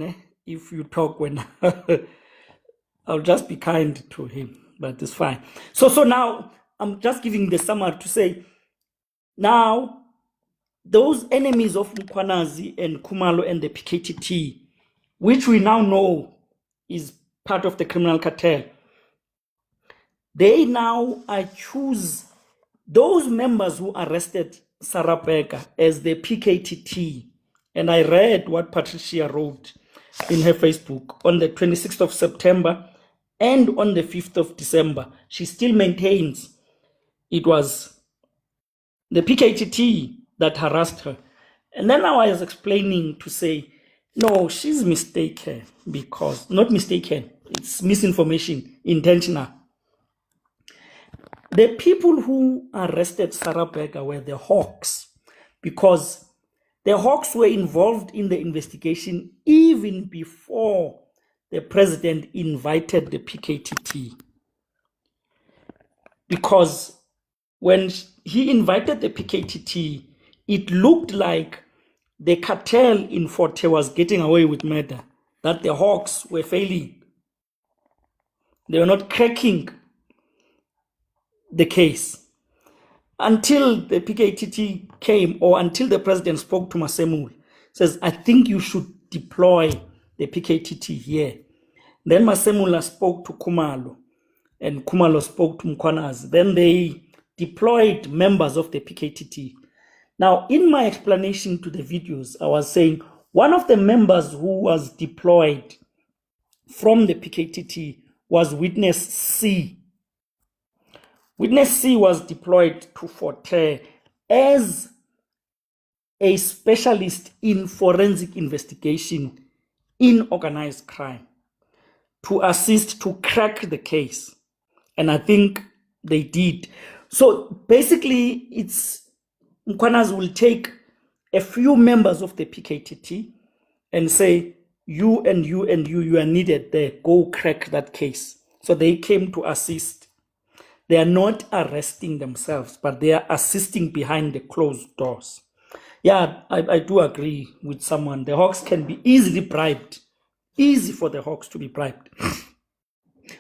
if you talk when I'll just be kind to him, but it's fine. So now I'm just giving the summary to say, now those enemies of Mkhwanazi and Khumalo and the PKTT, which we now know is part of the criminal cartel, they now accuse those members who arrested Sarah Berger as the PKTT. And I read what Patricia wrote in her Facebook on the 26th of September and on the 5th of December. She still maintains it was the PKTT that harassed her. And then I was explaining to say, no, she's mistaken, because, not mistaken, it's misinformation, intentional. The people who arrested Sarah Berger were the Hawks, because the Hawks were involved in the investigation even before the president invited the PKTT. Because when he invited the PKTT, it looked like the cartel in Forte was getting away with murder, that the Hawks were failing. They were not cracking the case until the PKTT came, or until the president spoke to Masemul, says, I think you should deploy the PKTT here. Then Masemula spoke to Kumalo, and Kumalo spoke to Mkwanazi. Then they deployed members of the PKTT. Now, in my explanation to the videos, I was saying one of the members who was deployed from the PKTT was Witness C. Witness C was deployed to Fort Hare as a specialist in forensic investigation in organized crime to assist to crack the case. And I think they did. So basically, it's Mkwanazi will take a few members of the PKTT and say, you and you and you are needed there. Go crack that case. So they came to assist. They are not arresting themselves, but they are assisting behind the closed doors. Yeah, I do agree with someone. The Hawks can be easily bribed. Easy for the Hawks to be bribed.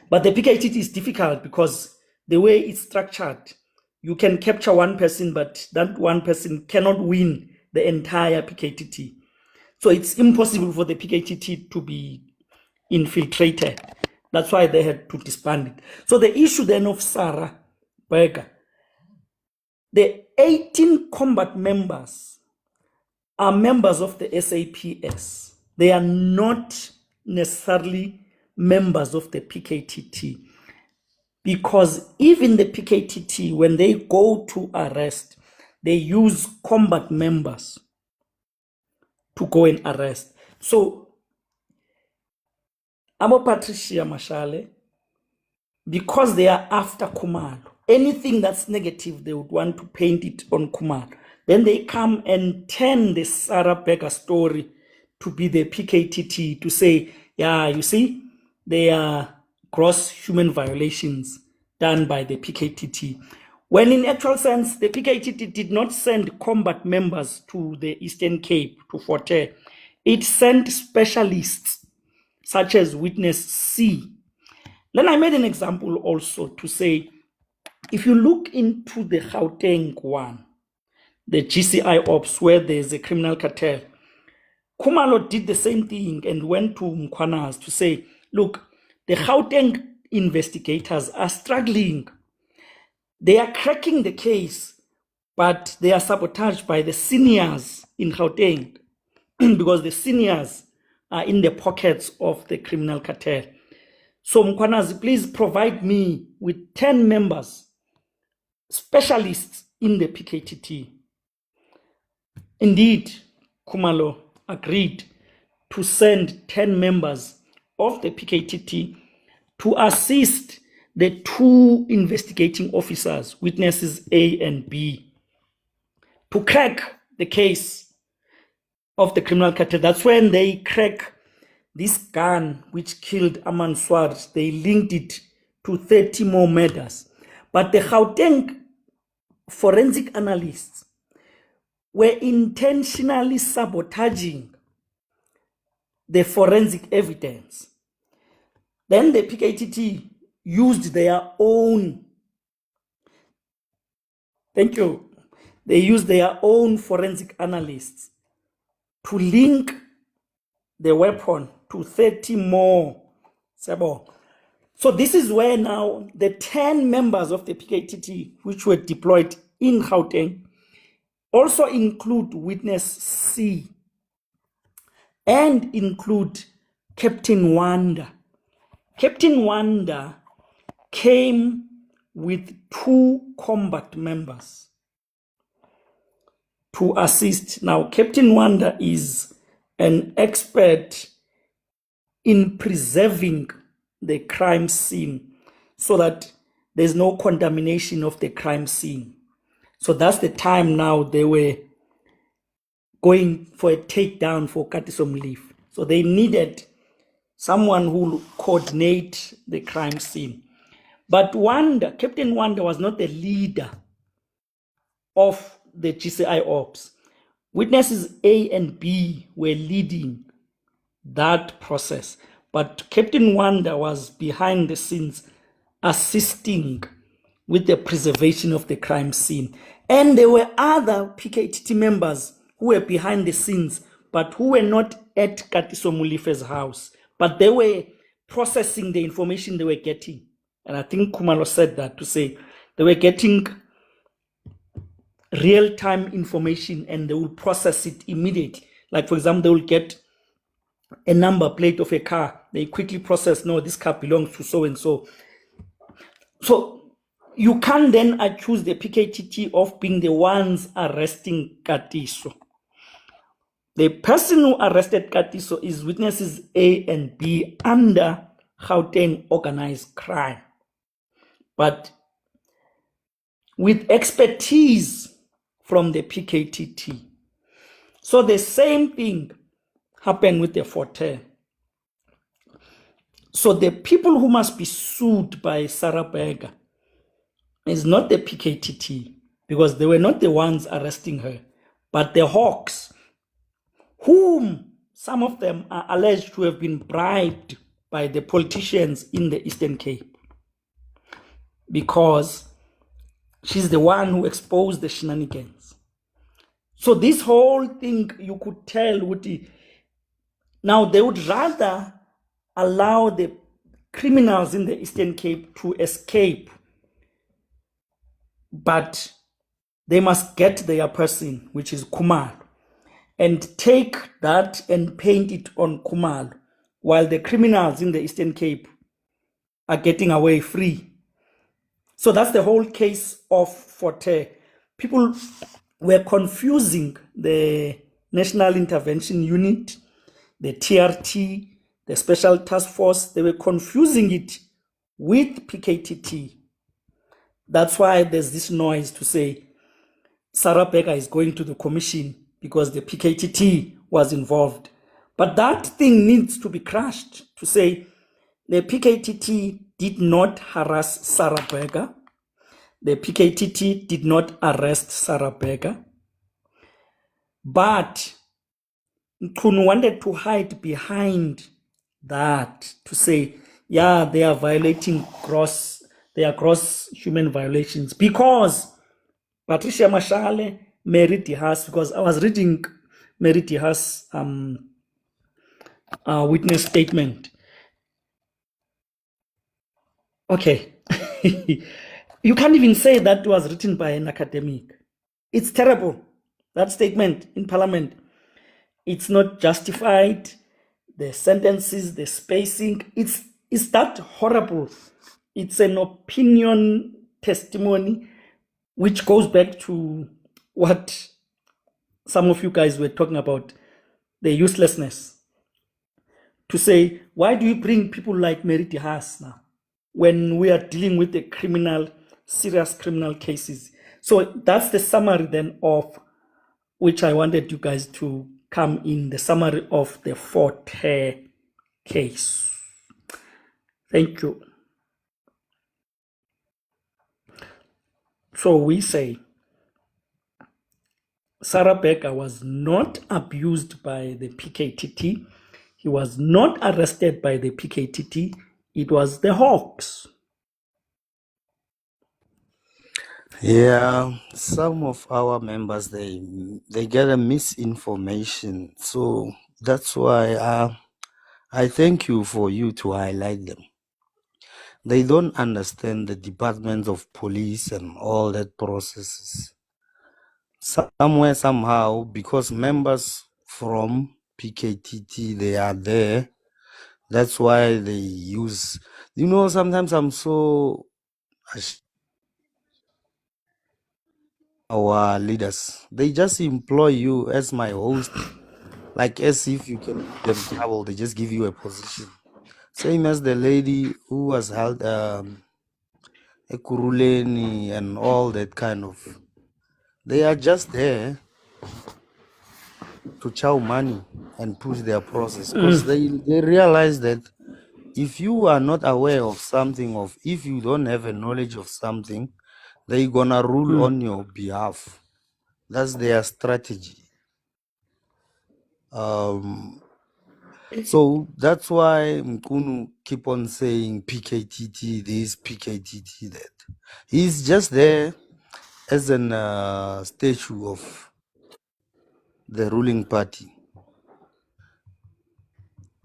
But the PKTT is difficult because the way it's structured, you can capture one person, but that one person cannot win the entire PKTT. So it's impossible for the PKTT to be infiltrated. That's why they had to disband it. So the issue then of Sarah Berger, the 18 combat members are members of the SAPS. They are not necessarily members of the PKTT, because even the PKTT, when they go to arrest, they use combat members to go and arrest. So Amo Patricia Mashale, because they are after Kumalo, anything that's negative, they would want to paint it on Kumalo. Then they come and turn the Sarah Berger story to be the PKTT, to say, yeah, you see, they are gross human violations done by the PKTT. When in actual sense, the PKTT did not send combat members to the Eastern Cape, to Fort Hare. It sent specialists, such as Witness C. Then I made an example also to say, if you look into the Gauteng one, the GCI ops, where there's a criminal cartel, Kumalo did the same thing and went to Mkwanazi to say, look, the Gauteng investigators are struggling. They are cracking the case, but they are sabotaged by the seniors in Gauteng because the seniors are in the pockets of the criminal cartel. So Mkwanazi, please provide me with 10 members, specialists in the PKTT. Indeed, Kumalo agreed to send 10 members of the PKTT to assist the two investigating officers, witnesses A and B, to crack the case of the criminal cartel. That's when they crack this gun which killed Aman Swart. They linked it to 30 more murders. But the Gauteng forensic analysts were intentionally sabotaging the forensic evidence. Then the PKTT used their own, they used their own forensic analysts to link the weapon to 30 more. So this is where now the 10 members of the PKTT, which were deployed in Gauteng, also include Witness C and include Captain Wanda. Captain Wanda came with 2 combat members to assist. Now, Captain Wanda is an expert in preserving the crime scene so that there's no contamination of the crime scene. So that's the time now they were going for a takedown for Katisom Leaf. So they needed someone who will coordinate the crime scene. But Captain Wanda was not the leader of the GCI ops. Witnesses A and B were leading that process. But Captain Wanda was behind the scenes assisting with the preservation of the crime scene. And there were other PKTT members who were behind the scenes, but who were not at Katiso Mulife's house, but they were processing the information they were getting. And I think Kumalo said that, to say they were getting real-time information and they will process it immediately. Like, for example, they will get a number plate of a car. They quickly process, no, this car belongs to so-and-so. So you can't then accuse the PKTT of being the ones arresting Katiso. The person who arrested Katiso is witnesses A and B under Gauteng organized crime. But with expertise from the PKTT. So the same thing happened with the Forte. So the people who must be sued by Sarah Berger is not the PKTT, because they were not the ones arresting her, but the hawks, whom some of them are alleged to have been bribed by the politicians in the Eastern Cape, because she's the one who exposed the shenanigans. So this whole thing, you could tell, now they would rather allow the criminals in the Eastern Cape to escape, but they must get their person, which is Kumalo, and take that and paint it on Kumalo, while the criminals in the Eastern Cape are getting away free. So that's the whole case of Forte. People were confusing the National Intervention Unit, the TRT, the Special Task Force. They were confusing it with PKTT. That's why there's this noise to say Sarah Berger is going to the commission because the PKTT was involved. But that thing needs to be crushed, to say the PKTT did not harass Sarah Berger. The PKTT did not arrest Sarah Berger. But Nkunu wanted to hide behind that, to say, yeah, they are violating gross human violations, because Patricia Mashale, Mary Dihas, because I was reading Mary Dihas' witness statement. Okay. You can't even say that was written by an academic. It's terrible. That statement in Parliament, it's not justified. The sentences, the spacing, it's that horrible. It's an opinion testimony, which goes back to what some of you guys were talking about, the uselessness. To say, why do you bring people like Mary Dihas now when we are dealing with the serious criminal cases? So that's the summary then of which I wanted you guys to come in, the summary of the Forte case. Thank you. So we say Sarah Berger was not abused by the PKTT. He was not arrested by the PKTT. It was the Hawks. Yeah, some of our members they get a misinformation, so that's why I thank you for you to highlight them. They don't understand the department of police and all that processes. Somewhere, somehow, because members from PKTT, they are there, that's why they use, sometimes I'm so our leaders, they just employ you as my host, like as if you can give them trouble, they just give you a position. Same as the lady who was held Ekuruleni and all that kind of. They are just there to chow money and push their process, because they realize that if you are not aware of something, if you don't have a knowledge of something, they're gonna rule on your behalf. That's their strategy. So that's why Mkunu keep on saying PKTT this, PKTT that. He's just there as an statue of the ruling party.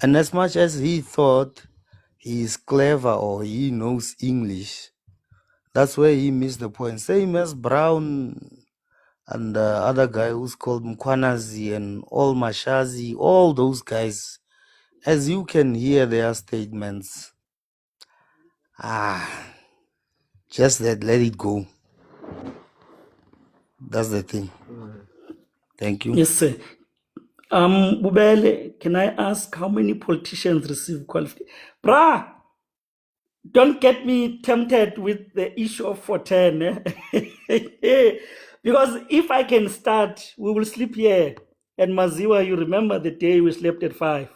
And as much as he thought he is clever or he knows English, that's where he missed the point. Same as Brown and the other guy who's called Mkwanazi and all Mashazi, all those guys. As you can hear their statements, just that, let it go. That's the thing. Thank you. Yes, sir. Bubele, can I ask how many politicians receive qualification? Brah, don't get me tempted with the issue of 410. Because if I can start, we will sleep here. And Maziwa, you remember the day we slept at 5.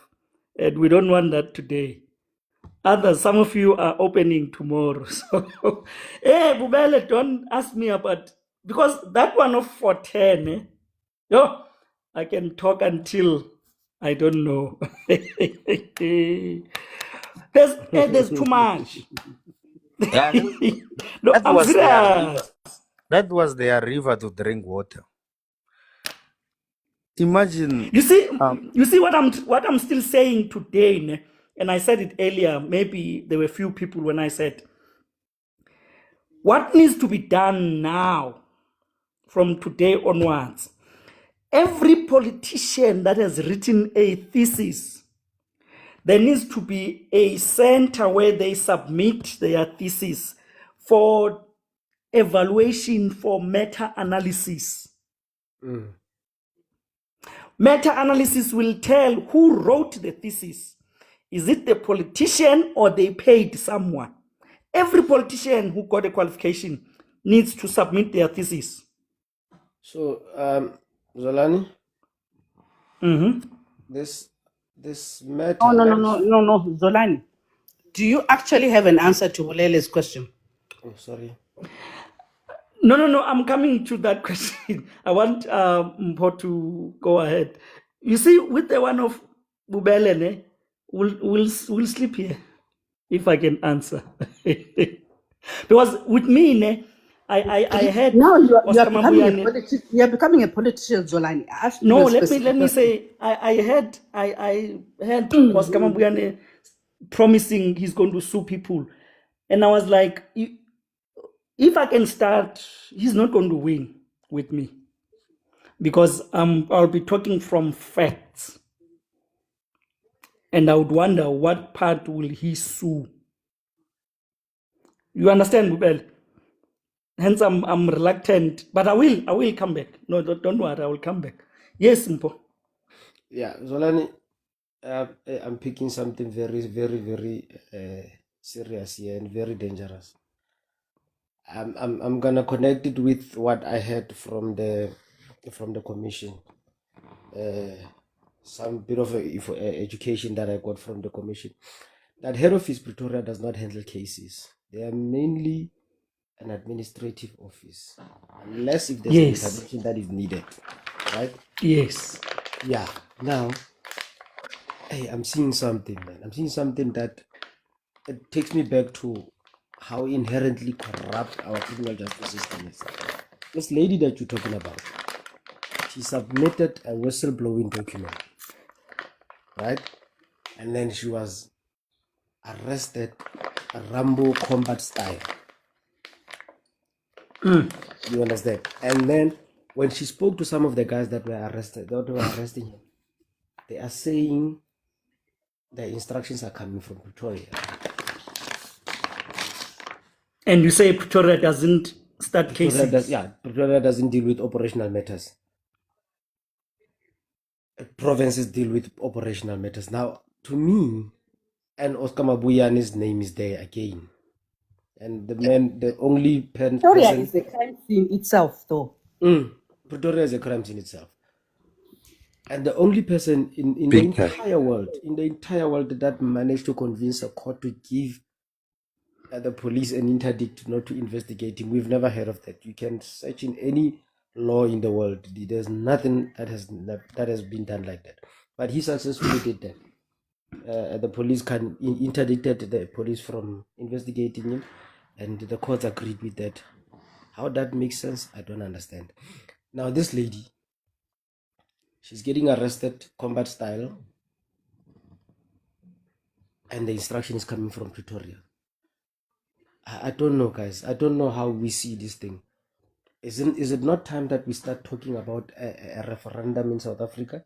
And we don't want that today. Others, some of you are opening tomorrow. So, hey, Bubele, don't ask me about, because that one of 410, yo, I can talk until I don't know. There's too much. Yeah, No, that I'm was their river. serious. That was their river to drink water. Imagine. You see what I'm still saying today, ne? And I said it earlier. Maybe there were few people when I said, what needs to be done now from today onwards? Every politician that has written a thesis, there needs to be a center where they submit their thesis for evaluation, for meta-analysis. Meta-analysis will tell who wrote the thesis. Is it the politician or they paid someone? Every politician who got a qualification needs to submit their thesis. So, Zolani, Mm-hmm. this matter. No, Zolani. Do you actually have an answer to Olele's question? Oh, sorry. No. I'm coming to that question. I want Mpho to go ahead. You see, with the one of Bubelene, we'll sleep here if I can answer. Because with me, ne, I had Now you are Oscar becoming a Mabuyane. politician. You are becoming a politician, Zolani. I asked you No, a let specific me question. say I had Oscar Mabuyane promising he's going to sue people, and I was like, if I can start, he's not going to win with me because I'll be talking from facts, and I would wonder what part will he sue. You understand, Bubel? Hence, I'm reluctant, but I will come back. No, don't worry, I will come back. Yes, Mpho. Yeah, Zolani, I'm picking something very, very, very serious here and very dangerous. I'm gonna connect it with what I heard from the commission. Some bit of education that I got from the commission. That head office Pretoria does not handle cases. They are mainly an administrative office, unless if there's an Yes. intervention that is needed, right? Yes. Yeah. Now, hey, I'm seeing something, man. I'm seeing something that it takes me back to how inherently corrupt our criminal justice system is. This lady that you're talking about, she submitted a whistleblowing document, right? And then she was arrested, Rambo combat style. You understand? And then when she spoke to some of the guys that were arrested, that were arresting him, they are saying the instructions are coming from Pretoria. And you say Pretoria doesn't start cases? Pretoria doesn't deal with operational matters. Provinces deal with operational matters. Now, to me, and Oscar Mabuyane's name is there again. And the only Pretoria person... is a crime scene itself, though. Pretoria is a crime scene itself. And the only person in the entire world that managed to convince a court to give the police an interdict not to investigate him, we've never heard of that. You can search in any law in the world. There's nothing that has been done like that. But he successfully did that. the police interdicted the police from investigating him, and the courts agreed with that. How that makes sense, I don't understand. Now this lady, she's getting arrested combat style, and the instruction is coming from Pretoria. I don't know, guys. I don't know how we see this thing. Is it not time that we start talking about a referendum in South Africa,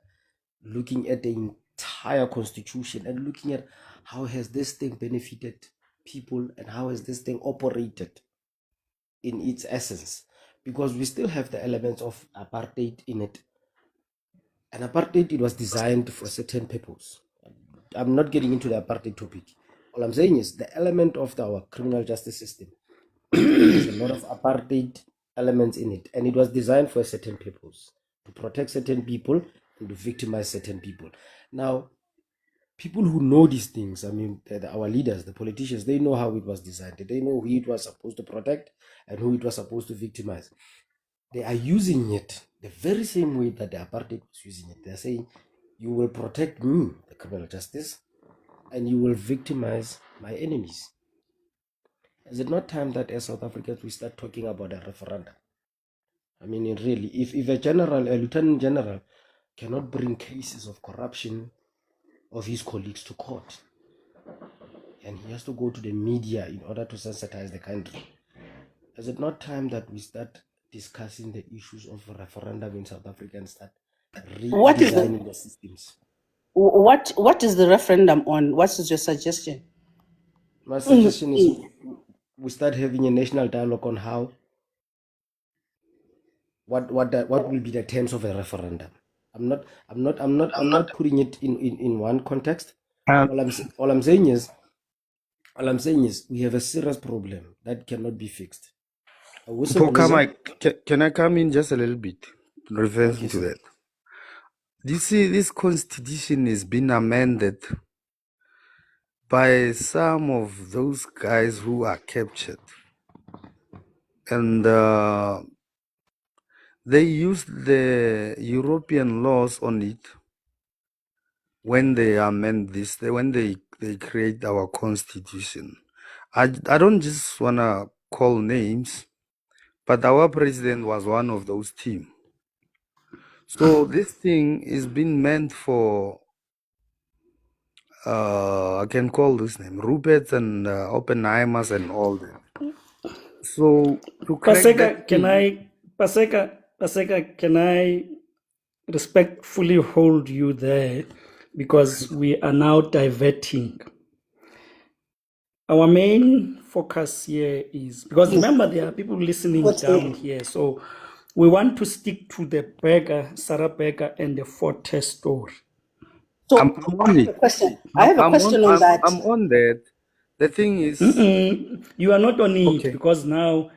looking at the entire constitution and looking at how has this thing benefited people and how has this thing operated in its essence? Because we still have the elements of apartheid in it. And apartheid, it was designed for a certain purpose. I'm not getting into the apartheid topic. All I'm saying is the element of our criminal justice system has a lot of apartheid elements in it, and it was designed for a certain purpose, to protect certain people and to victimize certain people. Now, people who know these things, I mean, our leaders, the politicians, they know how it was designed. They know who it was supposed to protect and who it was supposed to victimize. They are using it the very same way that the apartheid was using it. They're saying, you will protect me, the criminal justice, and you will victimize my enemies. Is it not time that as South Africans we start talking about a referendum? I mean, really, if a lieutenant general cannot bring cases of corruption of his colleagues to court, and he has to go to the media in order to sensitize the country, is it not time that we start discussing the issues of referendum in South Africa and start What is redesigning the the systems? what is the referendum on? What is your suggestion? My suggestion is we start having a national dialogue on how what will be the terms of a referendum. I'm not putting it in one context. All I'm saying is we have a serious problem that cannot be fixed. Pokama, can I come in just a little bit referring Okay, to sir. that? You see, this constitution is being amended by some of those guys who are captured. And they used the European laws on it when they amend this, when they create our constitution. I don't just want to call names, but our president was one of those team. So this thing is being meant for, I can call this name, Rupert's and Oppenheimer's and all that. So to crack that thing, Paseka, can I respectfully hold you there because we are now diverting. Our main focus here is because remember there are people listening down here, so we want to stick to the Sarah Berger and the Forte story. So I'm on it. I have a question on that. I'm on that. The thing is, You are not on it okay. because now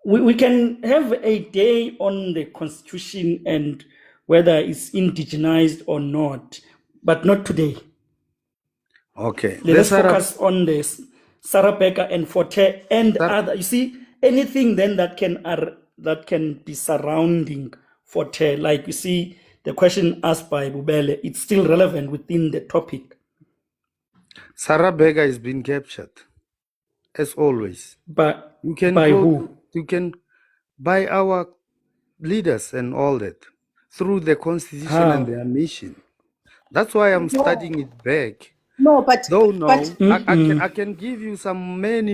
we can have a day on the constitution and whether it's indigenized or not, but not today. Okay. Let's focus on this Sarah Becker and Forte and other. You see, anything then that can be surrounding Forte, like you see the question asked by Bubele, it's still relevant within the topic. Sarah Berger is being captured, as always. But You can by go who? you can by our leaders and all that through the constitution and How? their mission. That's why I'm studying it back. No, but Though now but I can give you some many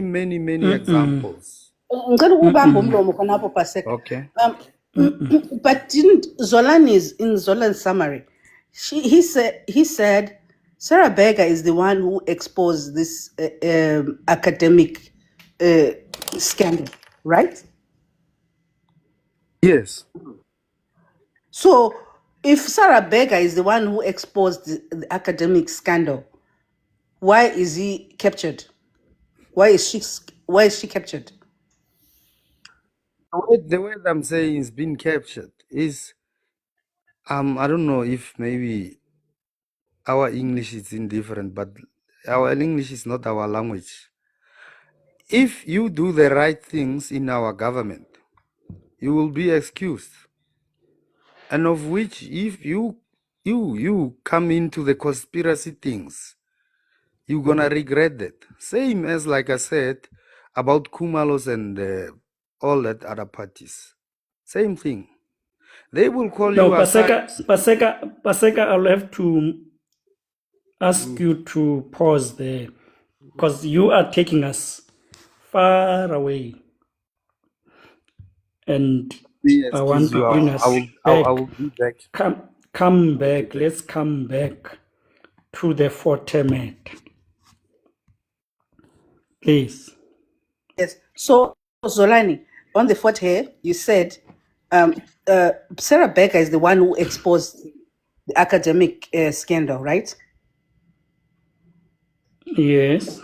examples. ngicela ubambe umlomo khonapho Paseka. Okay. But didn't Zolani's in Zolan's summary? He said Sarah Berger is the one who exposed this academic scandal, right? Yes. So if Sarah Berger is the one who exposed the academic scandal, why is he captured? Why is she captured? The way I'm saying is being captured is I don't know if maybe our English is indifferent, but our English is not our language. If you do the right things in our government, you will be excused. And of which, if you come into the conspiracy things, you're gonna regret that. Same as, like I said, about Kumalos and all that other parties. Same thing. They will call No, you aside. Paseka, I'll have to ask you to pause there because you are taking us far away, and I want Excuse to you. bring us I back. will be back. Come back. Let's come back to the format, please. Yes. So, Zolani, on the fourth here, you said Sarah Becker is the one who exposed the academic scandal, right? Yes.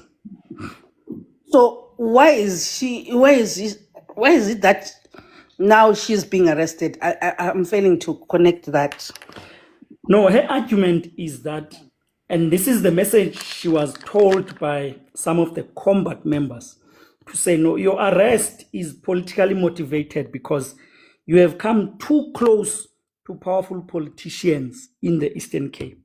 So why is it that now she's being arrested? I'm failing to connect that. No, her argument is that, and this is the message she was told by some of the combat members, to say, no, your arrest is politically motivated because you have come too close to powerful politicians in the Eastern Cape.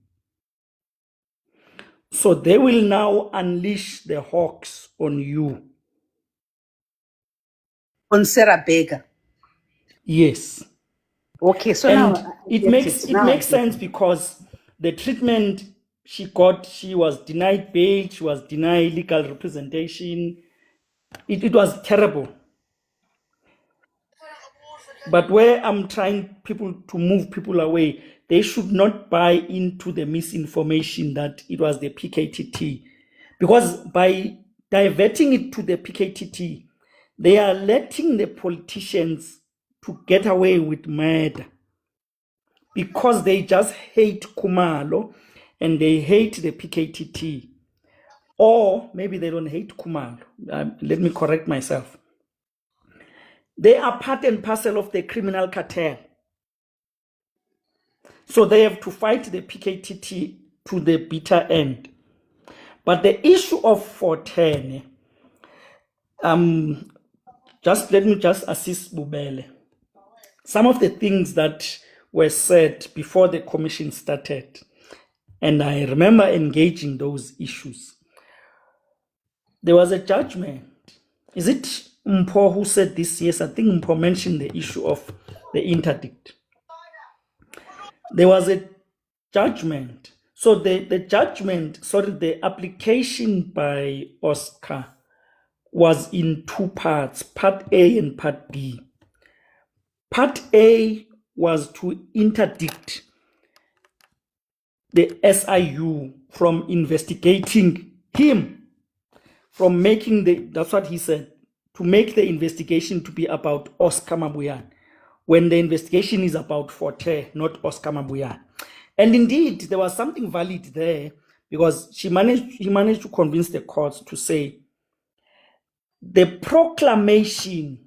So they will now unleash the hawks on you. On Sarah Becker. Yes. Okay, so And now I it get makes it. it Now I makes get sense it. because the treatment she got, she was denied bail, she was denied legal representation. It was terrible. But where I'm trying people to move people away, they should not buy into the misinformation that it was the PKTT. Because by diverting it to the PKTT, they are letting the politicians to get away with murder because they just hate Kumalo and they hate the PKTT. Or maybe they don't hate Kumalo. Let me correct myself. They are part and parcel of the criminal cartel. So they have to fight the PKTT to the bitter end. But the issue of 410, let me just assist Bubele. Some of the things that were said before the commission started, and I remember engaging those issues. There was a judgment. Is it Mpo who said this? Yes, I think Mpo mentioned the issue of the interdict. There was a judgment. So the application by Oscar was in two parts, part A and part B. Part A was to interdict the SIU from investigating him, from making that's what he said, to make the investigation to be about Oscar Mabuyan, when the investigation is about Forte, not Oscar Mabuyan. And indeed, there was something valid there because he managed to convince the courts to say the proclamation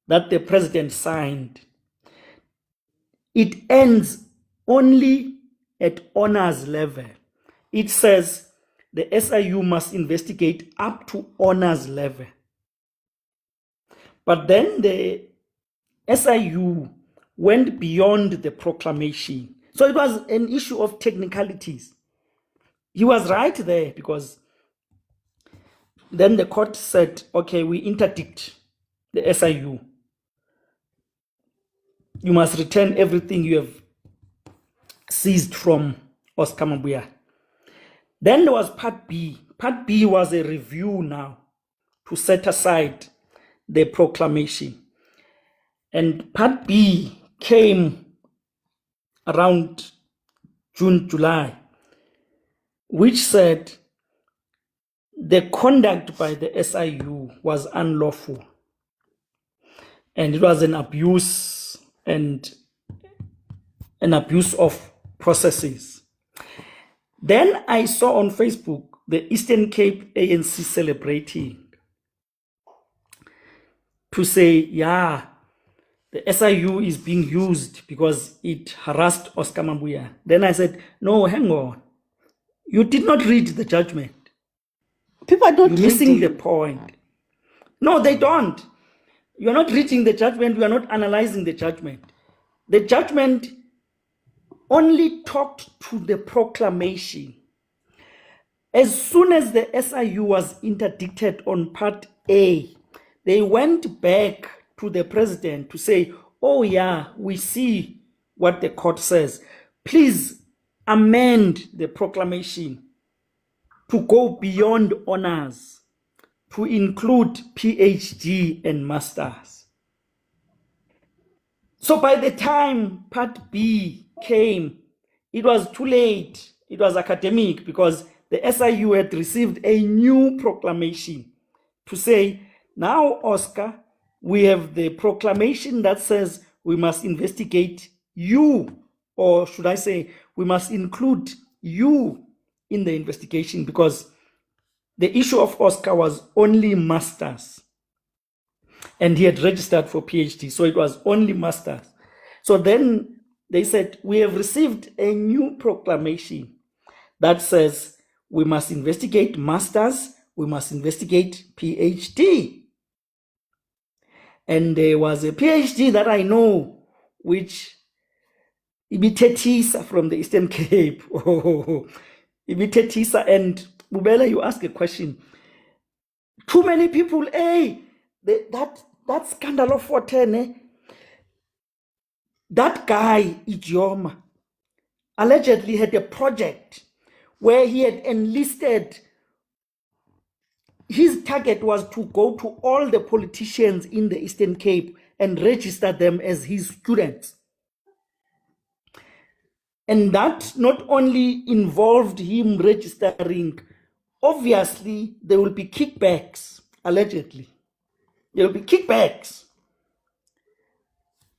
that the president signed, it ends only at honors level. It says the SIU must investigate up to honors level. But then the SIU went beyond the proclamation. So it was an issue of technicalities. He was right there because then the court said, okay, we interdict the SIU. You must return everything you have seized from Oscar Mabuya. Then there was part B. Part B was a review now to set aside the proclamation. And part B came around June, July, which said the conduct by the SIU was unlawful. And it was an abuse and an abuse of processes. Then I saw on Facebook the Eastern Cape ANC celebrating to say, yeah, the SIU is being used because it harassed Oscar Mabuya. Then I said, no, hang on. You did not read the judgment. People are not You're missing the reading. point. No, they don't. You're not reading the judgment. You are not analyzing the judgment. The judgment only talked to the proclamation. As soon as the SIU was interdicted on Part A, they went back to the president to say, oh yeah, we see what the court says. Please amend the proclamation to go beyond honors, to include PhD and masters. So by the time Part B came, it was too late. It was academic because the SIU had received a new proclamation to say, now, Oscar, we have the proclamation that says we must investigate you, or should I say, we must include you in the investigation, because the issue of Oscar was only masters and he had registered for PhD, so it was only masters. So then they said, we have received a new proclamation that says we must investigate masters, we must investigate PhD. And there was a PhD that I know, which Ibitetisa from the Eastern Cape. Oh, Ibitetisa. And Bubela, you ask a question. Too many people, hey, that scandal of 410, that guy, Idioma, allegedly had a project where he had enlisted. His target was to go to all the politicians in the Eastern Cape and register them as his students. And that not only involved him registering, obviously there will be kickbacks, allegedly. There will be kickbacks.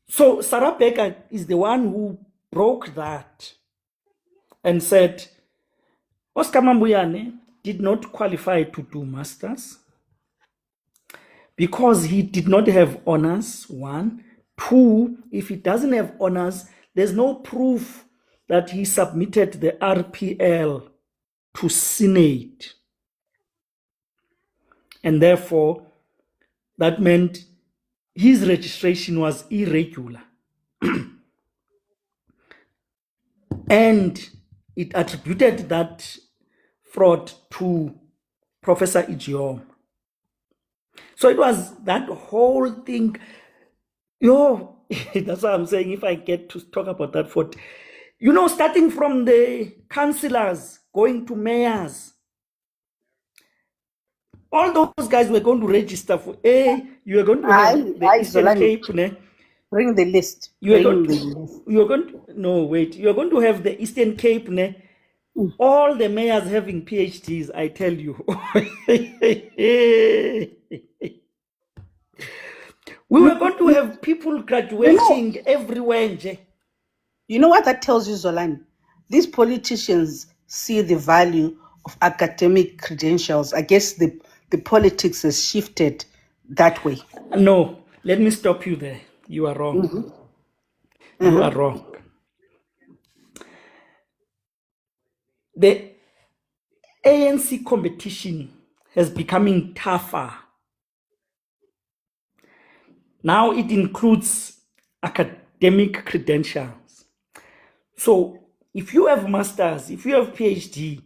So Sarah Becker is the one who broke that and said, Oscar Mambuyane did not qualify to do masters because he did not have honors, one. Two, if he doesn't have honors, there's no proof that he submitted the RPL to Senate. And therefore, that meant his registration was irregular. And it attributed that fraud to Professor Ijiom. So it was that whole thing. That's why I'm saying if I get to talk about that fraud, starting from the councillors going to mayors, all those guys were going to register for you are going to have the Eastern Zolani, Cape. bring the list. You are going to have the Eastern Cape, all the mayors having PhDs, I tell you. We were going to have people graduating everywhere. You know what that tells you, Zolani? These politicians see the value of academic credentials. I guess the politics has shifted that way. No, let me stop you there. You are wrong. You are wrong. The ANC competition has becoming tougher. Now it includes academic credentials. So if you have masters, if you have PhD,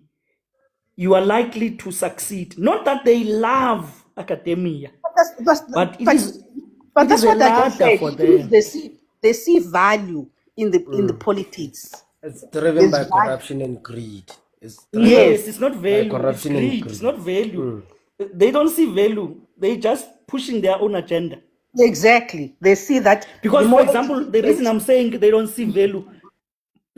you are likely to succeed. Not that they love academia, but it is that's what I just said. for them. They see value in the politics. It's driven by corruption and greed. It's not value. It's greed. It's not value. They don't see value. They just pushing their own agenda. Exactly. They see that. Because, for example, the reason I'm saying they don't see value,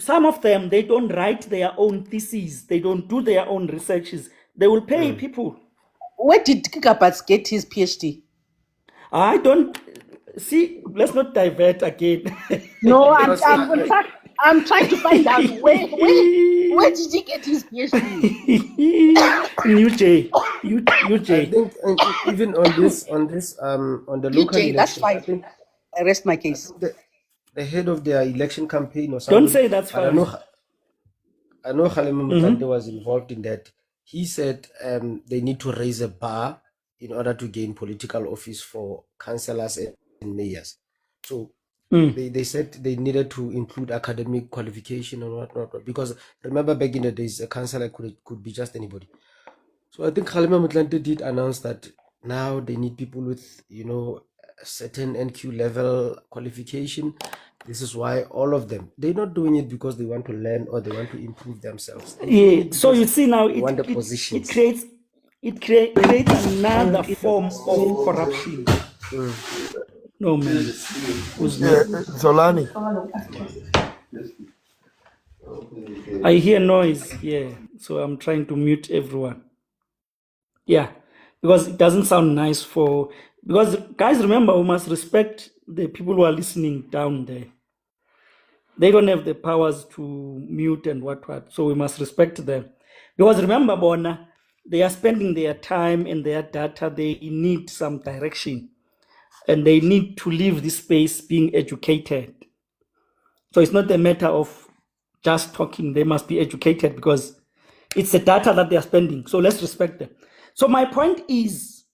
some of them, they don't write their own theses. They don't do their own researches. They will pay people. Where did Kikabats get his PhD? I don't see. Let's not divert again. No, I'm trying to find out where did he get his PhD? UJ. I think even on the local UJ, that's election, fine. I rest my case. The head of their election campaign or something. Don't say that's fine. I know Kgalema Motlanthe was involved in that. He said they need to raise a bar in order to gain political office for councillors and mayors. So They said they needed to include academic qualification and whatnot, because remember back in the days, a counselor could be just anybody. So I think Kgalema Motlanthe did announce that now they need people with, a certain NQ level qualification. This is why all of them, they're not doing it because they want to learn or they want to improve themselves. They're doing Yeah. it So because you see now, they want the positions. creates another form of corruption. No man, who's Yeah, not? Zolani. I hear noise here, so I'm trying to mute everyone. Yeah, because it doesn't sound nice for. Because guys, remember, we must respect the people who are listening down there. They don't have the powers to mute and what, so we must respect them. Because remember, Bona, they are spending their time and their data. They need some direction, and they need to leave this space being educated. So it's not a matter of just talking. They must be educated because it's the data that they are spending. So let's respect them. So my point is,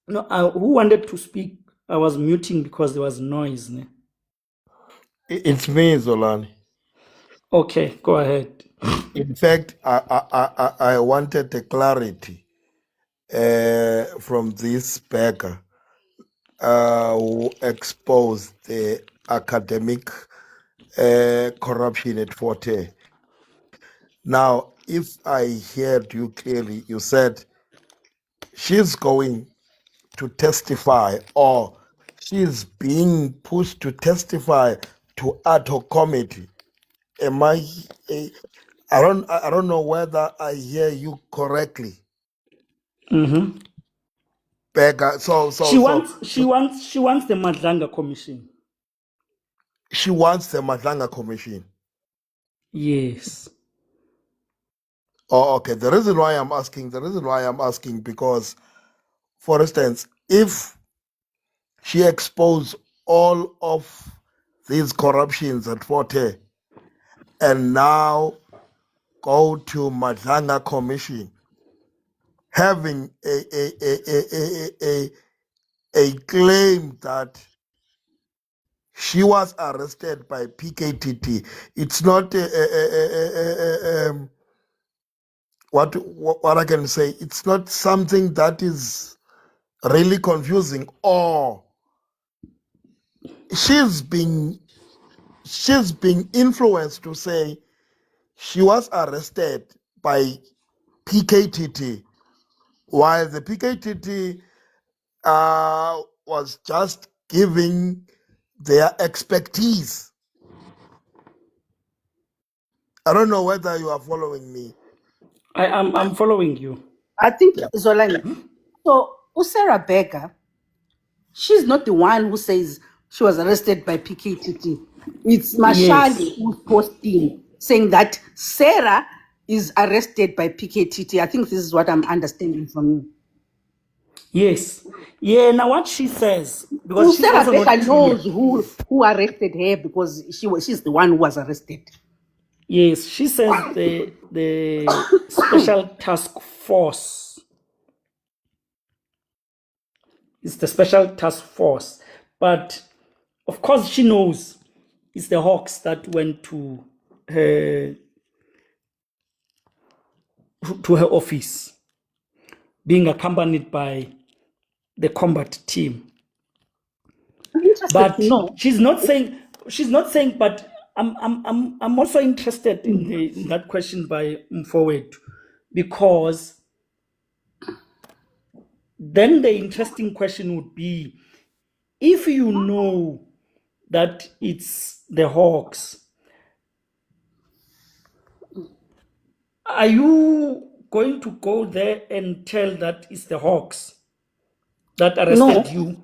who wanted to speak? I was muting because there was noise. Ne? It's me, Zolani. Okay, go ahead. In fact, I wanted a clarity from this beggar who exposed the academic corruption at Forte. Now, if I heard you clearly, you said she's going to testify or she's being pushed to testify to ad hoc committee. Am I? I don't know whether I hear you correctly, Mm-hmm. Becca. She wants the Madlanga Commission. She wants the Madlanga Commission. Yes. Oh, okay. The reason why I'm asking because, for instance, if she exposed all of these corruptions at Forte and now go to Madlanga Commission, having a claim that she was arrested by PKTT. It's not what I can say. It's not something that is really confusing. Or she's being influenced to say she was arrested by PKTT, while the PKTT was just giving their expertise. I don't know whether you are following me. I'm following you. I think Yeah. Zolani. So Usera Beggar, she's not the one who says she was arrested by PKTT. It's Yes. Mashali who's posting saying that Sarah is arrested by PKTT. I think this is what I'm understanding from you. Yes. Yeah, now what she says, because she's Sarah also not Becker clear. knows who arrested her because she's the one who was arrested. Yes, she says the special task force is the special task force. But of course she knows it's the Hawks that went to her office, being accompanied by the combat team. I'm interested to But know. she's not saying, but I'm also interested in that question by Mfowethu, because then the interesting question would be, if you know that it's the Hawks, are you going to go there and tell that it's the Hawks that arrested No, you?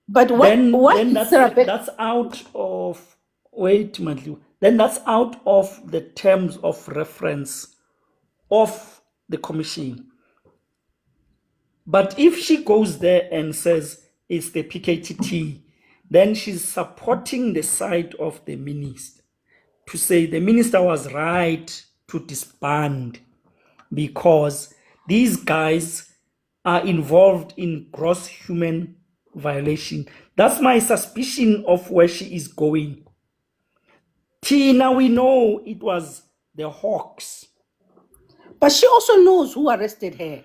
but Then what is Sarah Becker? that's out of, wait, Matthew. Then that's out of the terms of reference of the commission. But if she goes there and says it's the PKTT, then she's supporting the side of the minister to say the minister was right to disband, because these guys are involved in gross human violation. That's my suspicion of where she is going. Tina, we know it was the Hawks. But she also knows who arrested her.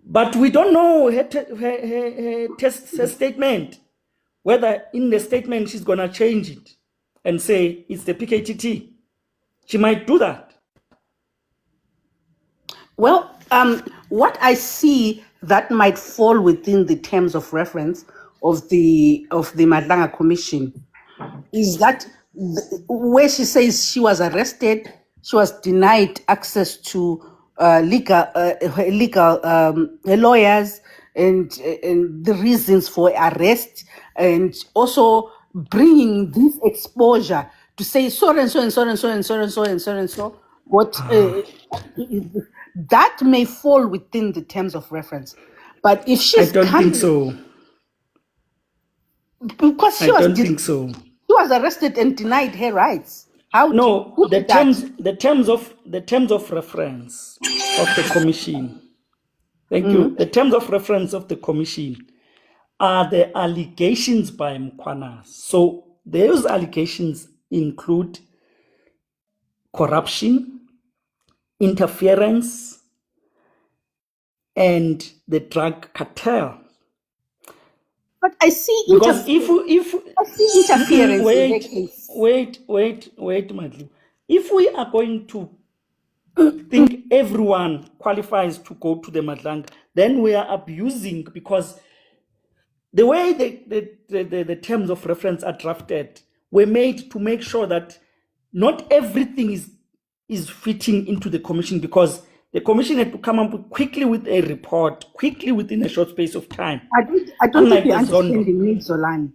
But we don't know her statement, whether in the statement she's going to change it and say it's the PKTT. She might do that. Well, what I see that might fall within the terms of reference of the Madlanga Commission is that where she says she was arrested, she was denied access to legal lawyers and the reasons for arrest, and also bringing this exposure to say so and so and so and so and so and so and so and so. What that may fall within the terms of reference, but if she's I don't think so. Because she I was don't think so. she was arrested and denied her rights. How No, who the did that? terms of reference of the commission. Thank you. The terms of reference of the commission are the allegations by Mkwana. So those allegations include corruption, interference, and the drug cartel. But I see Because I see interference in her case. wait, Madlu. If we are going to think everyone qualifies to go to the Madlang, then we are abusing, because the way the terms of reference are drafted were made to make sure that not everything is fitting into the commission, because the commission had to come up quickly with a report, quickly within a short space of time. I don't Unlike think you're the Zondo. understanding me, Zolani.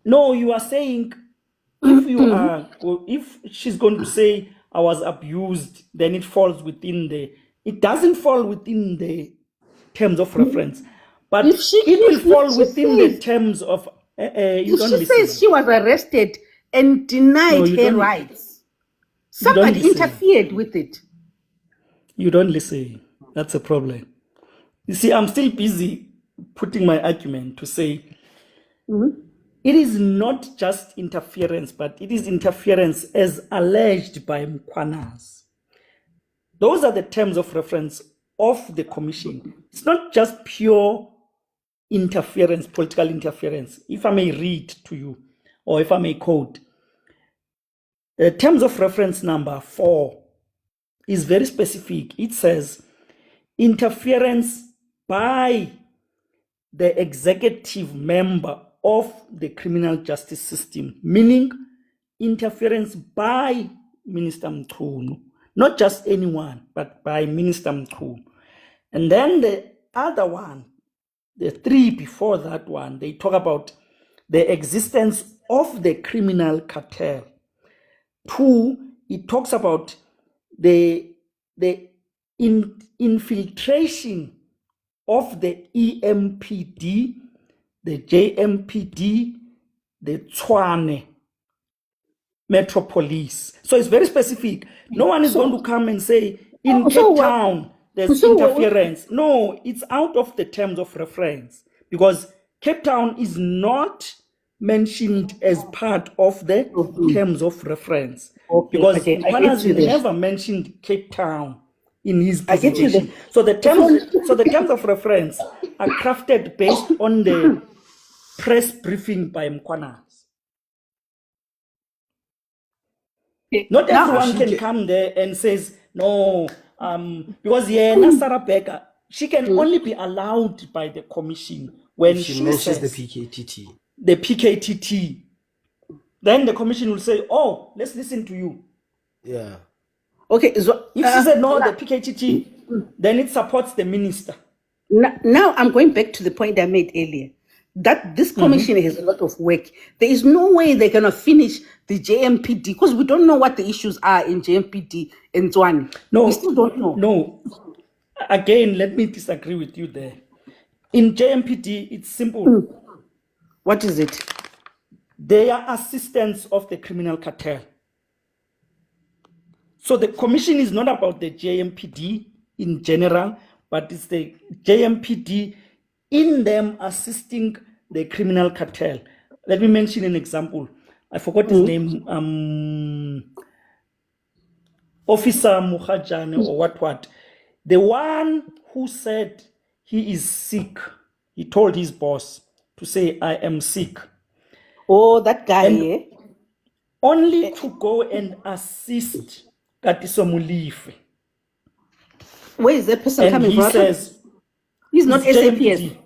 No, you are saying if she's going to say I was abused, then it falls within it doesn't fall within the terms of reference, but it will fall within the terms of, you don't If she says she was arrested and denied you her don't- rights, you don't somebody listen. interfered with it. You don't listen. That's a problem. You see, I'm still busy putting my argument to say it is not just interference, but it is interference as alleged by Mkwanas. Those are the terms of reference of the commission. It's not just pure interference, political interference. If I may read to you, or if I may quote, the terms of reference number 4 is very specific. It says, interference by the executive member of the criminal justice system, meaning interference by Minister Mkhunu, not just anyone, but by Minister Mkhunu. And then the other one, the 3 before that one, they talk about the existence of the criminal cartel. 2, it talks about the infiltration of the EMPD, the JMPD, the Tshwane Metropolis. So it's very specific. No one is going to come and say in Cape Town there's interference. No, it's out of the terms of reference, because Cape Town is not mentioned as part of the terms of reference. Because Mkhwana's never mentioned Cape Town in his presentation. So the terms of reference are crafted based on the press briefing by Mkhwana. Not everyone can come there and says no, because Sarah Becker, she can only be allowed by the commission when She mentions the says PKTT. the PKTT. Then the commission will say, "Oh, let's listen to you." Yeah. Okay, so If she said no, the PKTT, then it supports the minister. now I'm going back to the point I made earlier, that this commission has a lot of work. There is no way they're going to finish the JMPD, because we don't know what the issues are in JMPD and Zwane. No, we still don't know. No. Again, let me disagree with you there. In JMPD, it's simple. What is it? They are assistants of the criminal cartel. So the commission is not about the JMPD in general, but it's the JMPD in them assisting the criminal cartel. Let me mention an example. I forgot his name. Officer Mukhajane or what. The one who said he is sick, he told his boss to say, I am sick. Oh, that guy, And yeah? only to go and assist Katiso Mulife. Where is that person And coming he from? says, He's not it's SAPS. JMPD.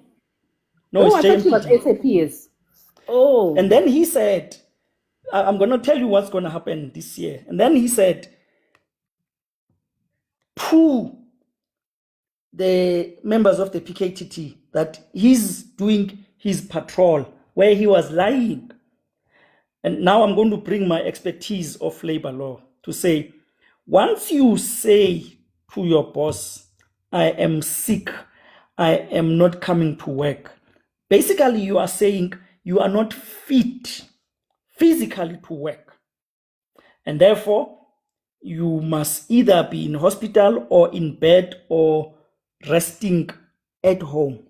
No, Oh, it's I thought he was JMPD. SAPS. Oh. And then he said, I'm going to tell you what's going to happen this year. And then he said, to the members of the PKTT that he's doing his patrol where he was lying. And now I'm going to bring my expertise of labor law to say, once you say to your boss, I am sick, I am not coming to work, basically you are saying you are not fit physically to work. And therefore, you must either be in hospital or in bed or resting at home.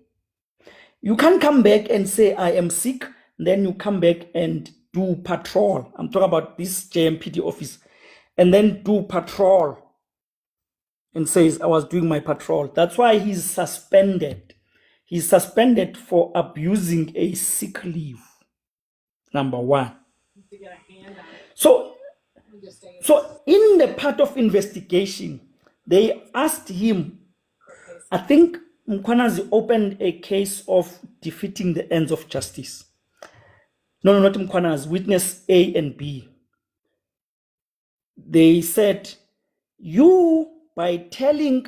You can't come back and say, I am sick, then you come back and do patrol. I'm talking about this JMPD office. And then do patrol and says, I was doing my patrol. That's why he's suspended. He's suspended for abusing a sick leave, number one. So in the part of investigation, they asked him, I think Mkwanazi opened a case of defeating the ends of justice. No, not Mkwanazi, witness A and B. They said, you, by telling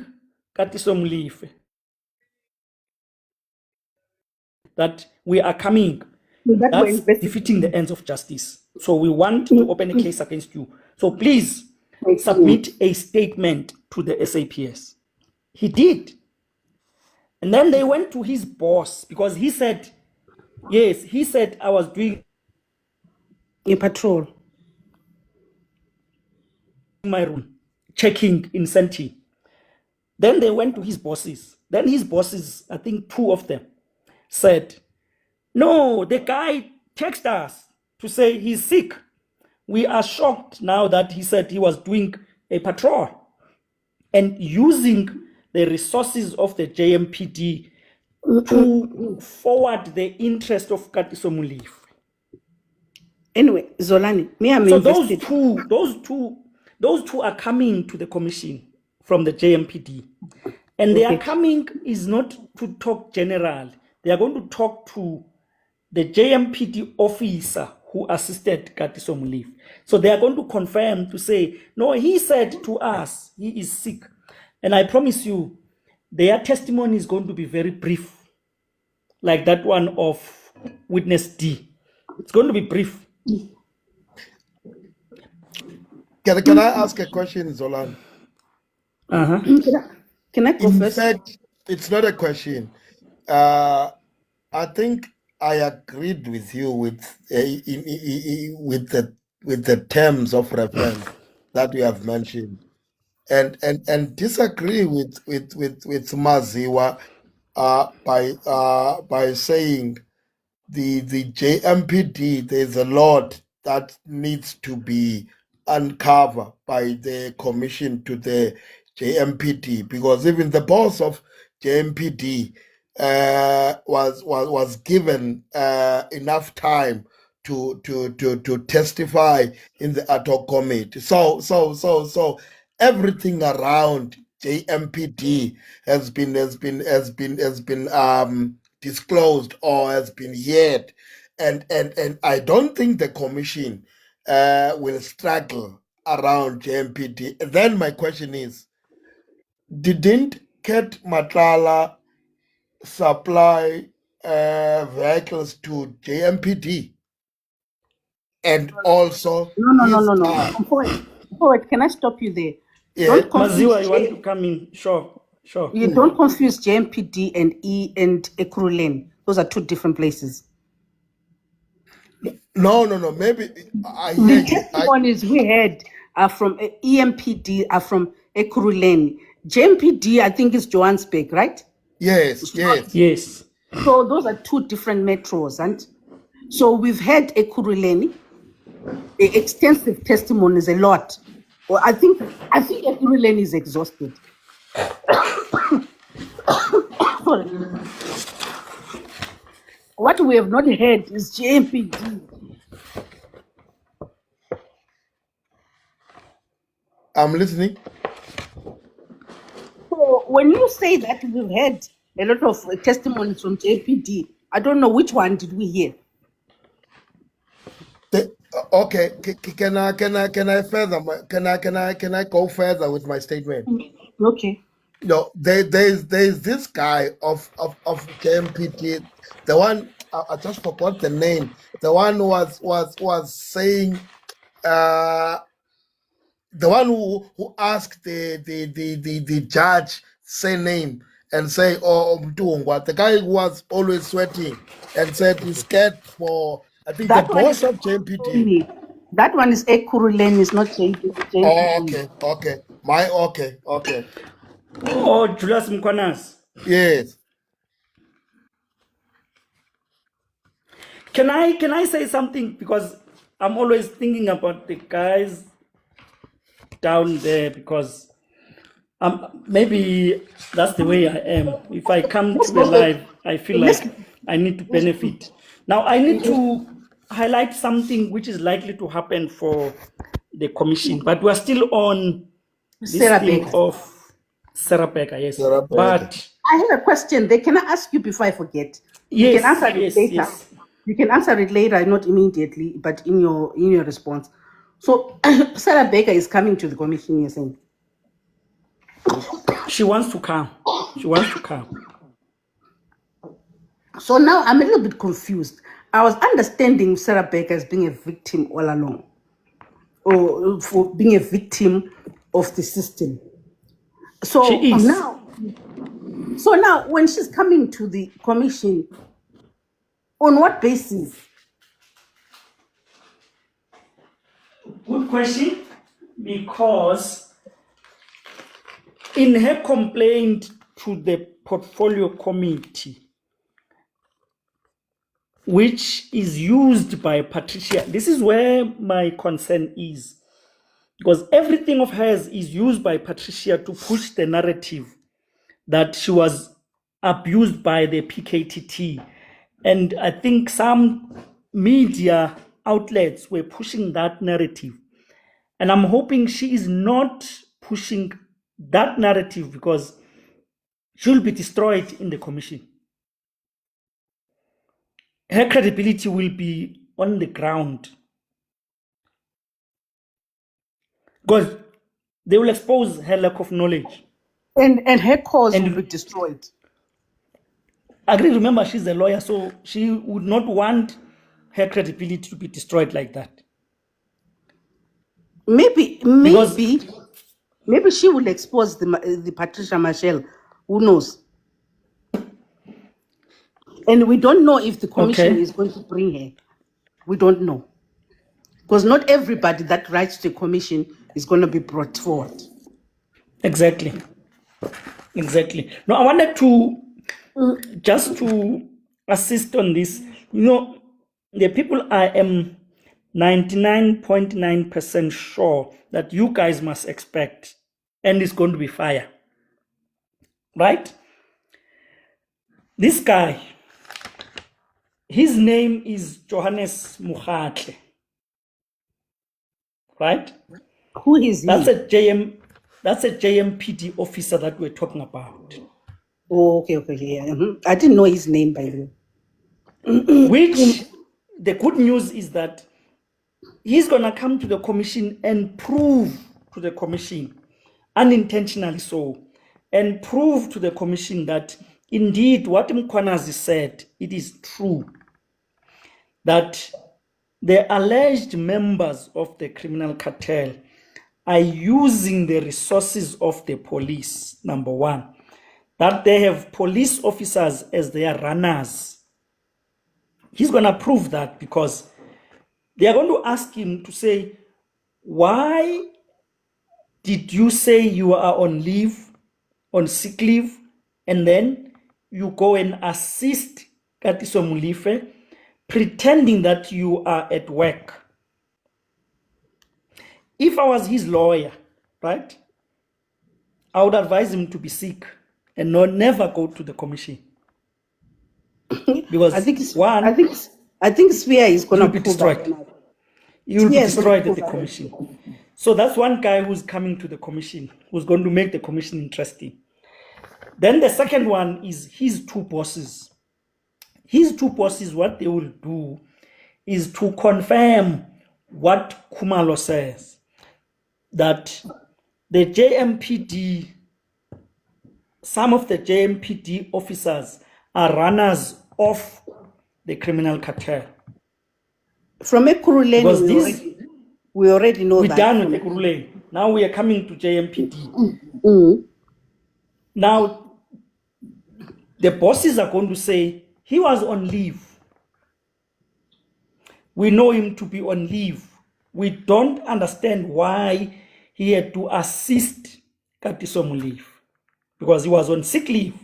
Katiso Mlife that we are coming, That we're that's defeating the ends of justice. So we want to open a case against you. So please submit a statement to the SAPS. He did. And then they went to his boss because he said, yes, he said I was doing in patrol. my room, checking incentive. Then they went to his bosses. Then his bosses, I think two of them, said, no, the guy texted us to say he's sick. We are shocked now that he said he was doing a patrol and using the resources of the JMPD to forward the interest of Katiso Mulife. Anyway, Zolani, me, I'm So invested. those two are coming to the commission from the JMPD. And their coming is not to talk general. They are going to talk to the JMPD officer who assisted Katiso Mulife. So they are going to confirm to say, no, he said to us, he is sick. And I promise you, their testimony is going to be very brief, like that one of witness D. It's going to be brief. Can I ask a question, Zolan? Can I go In first? fact, it's not a question. I think I agreed with you with the terms of reference that you have mentioned, and disagree with Maziwa by saying the JMPD, there's a lot that needs to be uncovered by the commission to the JMPD, because even the boss of JMPD was given enough time to testify in the ad hoc committee. So everything around JMPD has been disclosed or has been heard, and I don't think the commission will struggle around JMPD. Then my question is, didn't Ket Matlala supply vehicles to JMPD and also his car? Forward, can I stop you there? Yeah. Don't confuse Maziwa, you want to come in? Sure. You don't confuse JMPD and and Ekurhuleni. Those are two different places. No. Maybe I hear The you. testimonies we had are from EMPD, are from Ekurhuleni. JMPD, I think, is Johannesburg, right? Yes. Yes. So those are two different metros, and so we've had Ekurhuleni, extensive testimonies, a lot. Well, I think Ekurhuleni is exhausted. Sorry. What we have not heard is JMPD. I'm listening. So when you say that we've had a lot of testimonies from JPD, I don't know which one did we hear. Okay, can I further? Can I go further with my statement? Okay. No, there's this guy of JMPT, the one I just forgot the name. The one who was saying the one who asked the judge say name and say what the guy who was always sweating and said he's scared for I think the That one boss is of JMPT. That one is Ekurhuleni, it's not JPD. Oh, okay. Okay. Oh, Julius Mkwanas. Yes. Can I say something? Because I'm always thinking about the guys down there, because maybe that's the way I am. If I come to a live, I feel Let's- like I need to benefit. Now I need to highlight something which is likely to happen for the commission, but we're still on this Sarah thing Baker. of Sarah Becker, yes. Sarah Becker. But I have a question. Can I ask you before I forget? You yes, can answer it yes, later. yes. You can answer it later, not immediately, but in your response. So Sarah Baker is coming to the commission, you're saying? She wants to come. She wants to come. So now I'm a little bit confused. I was understanding Sarah Baker as being a victim all along, or for being a victim of the system. So She is. now when she's coming to the commission, on what basis? Good question. Because in her complaint to the portfolio committee, which is used by Patricia, this is where my concern is. Because everything of hers is used by Patricia to push the narrative that she was abused by the PKTT. And I think some media outlets were pushing that narrative. And I'm hoping she is not pushing that narrative, because she'll be destroyed in the commission. Her credibility will be on the ground, because they will expose her lack of knowledge. And her cause And will be destroyed. agree, remember, she's a lawyer, so she would not want her credibility to be destroyed like that. Maybe Because she will expose the Patricia Machel. Who knows? And we don't know if the commission okay, is going to bring her. We don't know. Because not everybody that writes to the commission is going to be brought forward. exactly. No, I wanted to just to assist on this. The people, I am 99.9% sure that you guys must expect, and it's going to be fire. Right? This guy, his name is Johannes Mukhatle. Right? Who is he? That's a JMPD officer that we're talking about. Oh, okay, yeah. I didn't know his name, by the way. Which, the good news is that he's going to come to the commission and prove to the commission, unintentionally so, and prove to the commission that indeed what Mkwanazi said, it is true, that the alleged members of the criminal cartel are using the resources of the police, number one, that they have police officers as their runners. He's going to prove that, because they are going to ask him to say, why did you say you are on leave, on sick leave, and then you go and assist Katiso Molefe, pretending that you are at work. If I was his lawyer, right, I would advise him to be sick and never go to the commission. Because I think one, I think Spear is you'll gonna be pull that destroyed. one out. You will be Spear is gonna destroyed pull at the that commission. So that's one guy who's coming to the commission, who's going to make the commission interesting. Then the second one is his two bosses. His two bosses, what they will do is to confirm what Kumalo says, that the JMPD, some of the JMPD officers are runners of the criminal cartel. From Ekurhuleni, Because this, we already know we're that. done with Ekurhuleni. Now we are coming to JMPD. Now, the bosses are going to say, he was on leave. We know him to be on leave. We don't understand why he had to assist Katiso Molefe, because he was on sick leave.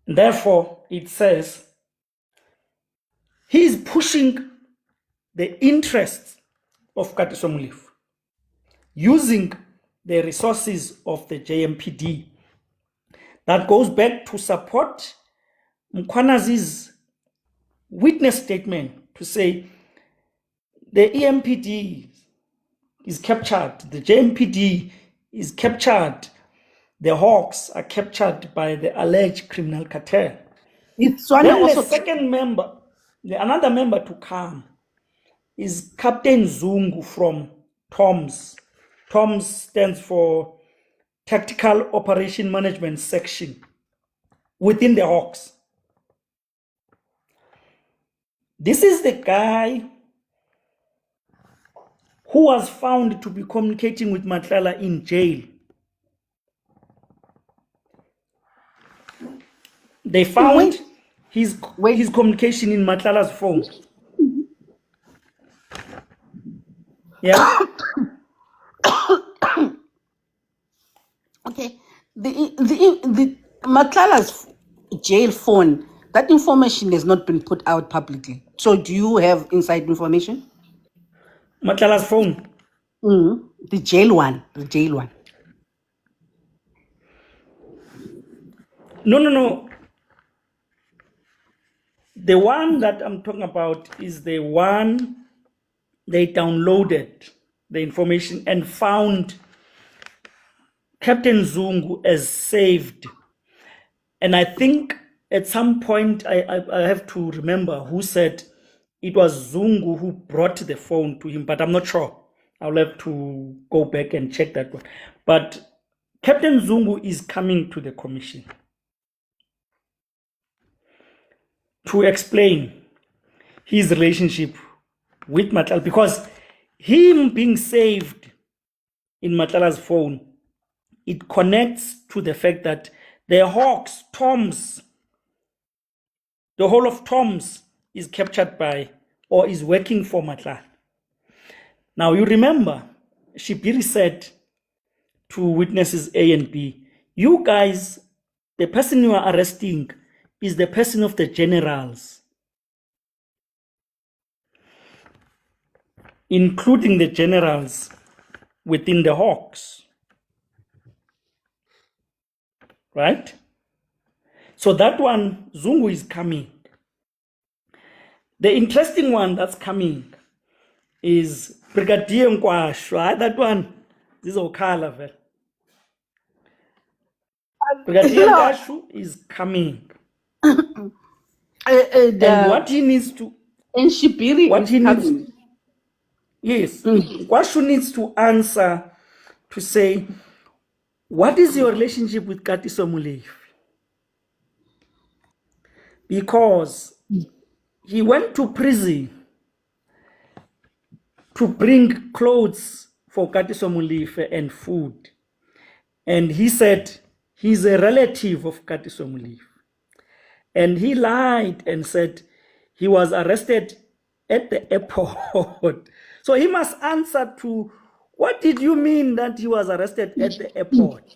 Therefore, it says he is pushing the interests of Katiso Molefe, using the resources of the JMPD. That goes back to support Mkwanazi's witness statement to say the EMPD is captured, the JMPD is captured, the Hawks are captured by the alleged criminal cartel. It's Then also the second member, another member to come, is Captain Zungu from TOMS. TOMS stands for Tactical Operation Management Section within the Hawks. This is the guy who was found to be communicating with Matlala in jail. They found his communication in Matlala's phone. Yeah. okay. The Matlala's jail phone, that information has not been put out publicly. So do you have inside information? Matlala's phone. The jail one. The jail one. No. The one that I'm talking about is the one they downloaded the information and found Captain Zungu as saved. And I think at some point, I have to remember who said it was Zungu who brought the phone to him, but I'm not sure. I'll have to go back and check that one. But Captain Zungu is coming to the commission to explain his relationship with Matlala, because him being saved in Matlala's phone, it connects to the fact that the Hawks, Toms, the whole of Toms is captured by or is working for Matlala. Now you remember, Shibiri said to witnesses A and B, you guys, the person you are arresting is the person of the generals, including the generals within the Hawks. Right? So that one, Zungu is coming. The interesting one that's coming is Brigadier Nkwashu. That one, this is Okala. Brigadier Nkwashu is coming. And what he needs to... And Shibiri what is he needs, coming. yes. Nkwashu needs to answer to say, what is your relationship with Katiso Molefe? Because he went to prison to bring clothes for Katiso Molefe and food. And he said he's a relative of Katiso Molefe. And he lied and said he was arrested at the airport. So he must answer to, what did you mean that he was arrested at the airport?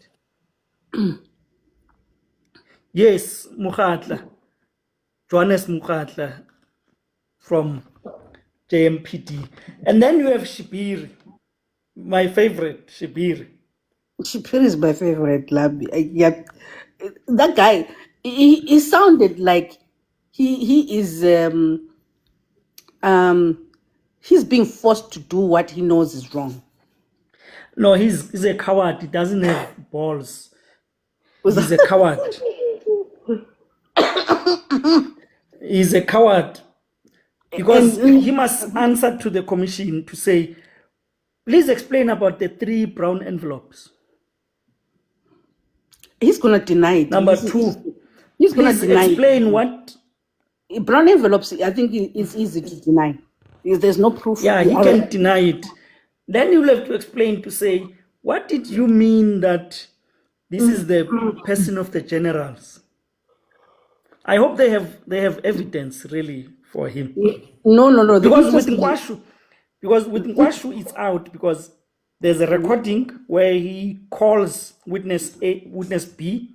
Yes, Mukhatla, Johannes Mukhatla from JMPD. And then you have Shibiri, my favorite, Shibiri. Shapiro is my favorite, Labi. Yeah, that guy. He sounded like he is he's being forced to do what he knows is wrong. No, he's a coward. He doesn't have balls. Was He's a coward. He's a coward because he must answer to the commission to say, please explain about the 3 brown envelopes. He's gonna deny it. Number 2, He's gonna please deny explain it. what. Brown envelopes. I think it's easy to deny. There's no proof. Yeah, he can deny it. Then you'll have to explain to say, what did you mean that this is the person of the generals? I hope they have evidence really for him. No. Because with Nkwashu it's out because there's a recording where he calls witness B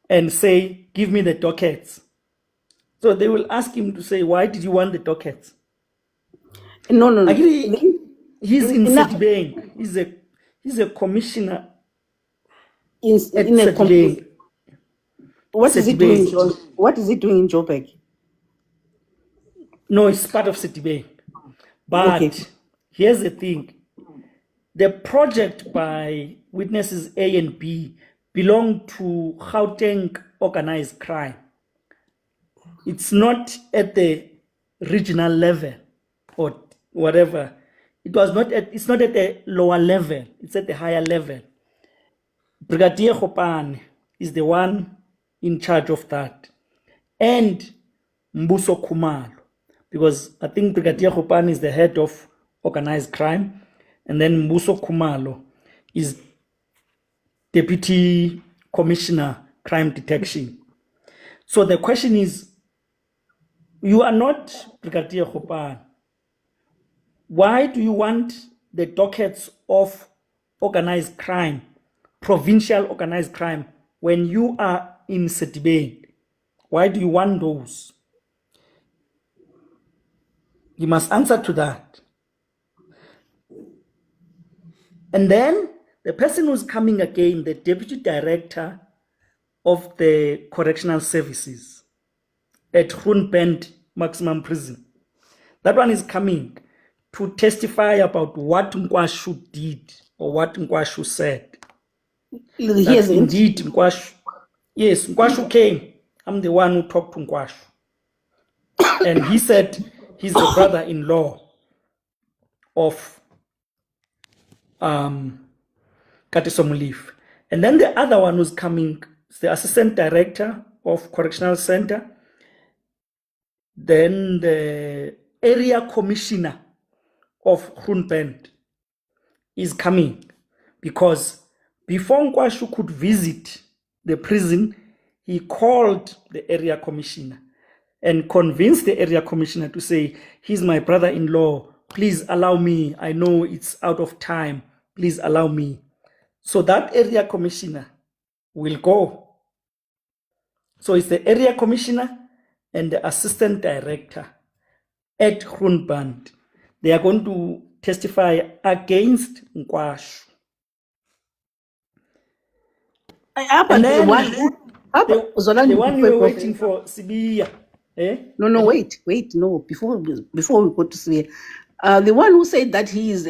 and say, give me the dockets. So they will ask him to say, why did you want the dockets? No. Actually, he's in Citibank. He's a commissioner In at a Citibank. What is he doing? Citibank. What is he doing in Joburg? No, it's part of Citibank. But Okay. here's the thing. The project by witnesses A and B belong to Gauteng organized crime. It's not at the regional level or whatever. It's not at the lower level. It's at the higher level. Brigadier Hopane is the one in charge of that. And Mbuso Khumalo, because I think Brigadier Hopane is the head of organized crime, and then Mbuso Khumalo is Deputy Commissioner Crime Detection. So the question is, you are not Brigadier Hopane. Why do you want the dockets of organized crime, provincial organized crime, when you are in Citibank? Why do you want those? You must answer to that. And then the person who's coming again, the deputy director of the correctional services at Groenbend Maximum Prison, that one is coming to testify about what Nkwashu did or what Nkwashu said. He That hasn't. indeed Nkwashu, yes, Nkwashu came. I'm the one who talked to Nkwashu. And he said he's the brother-in-law of Katiso Mulif. And then the other one who's coming is the assistant director of correctional center, then the area commissioner of Groenbend is coming, because before Nkwashu could visit the prison, he called the area commissioner and convinced the area commissioner to say, he's my brother-in-law, please allow me, I know it's out of time, please allow me. So that area commissioner will go. So it's the area commissioner and the assistant director at Groenbend. They are going to testify against Nkwashu. And then the one you were waiting for, Sibiya. No, wait, no. Before we go to Sibia, the one who said that he is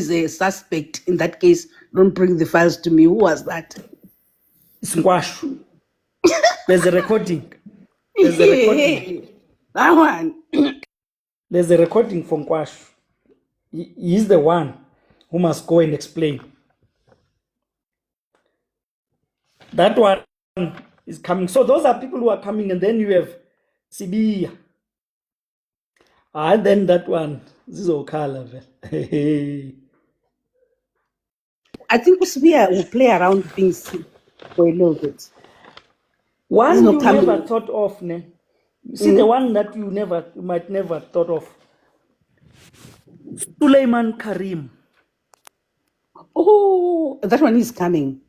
a suspect in that case, don't bring the files to me. Who was that? It's Nkwashu. There's a recording. There's a recording. That one. There's a recording from Nkwashu. He's the one who must go and explain. That one is coming. So those are people who are coming, and then you have Sibiya. And then that one, Zizokala. I think Sibia will play around things for a little bit. One He's you not coming. never thought of, ne? You see the one that you might never thought of. Suleiman Karim. Oh, that one is coming.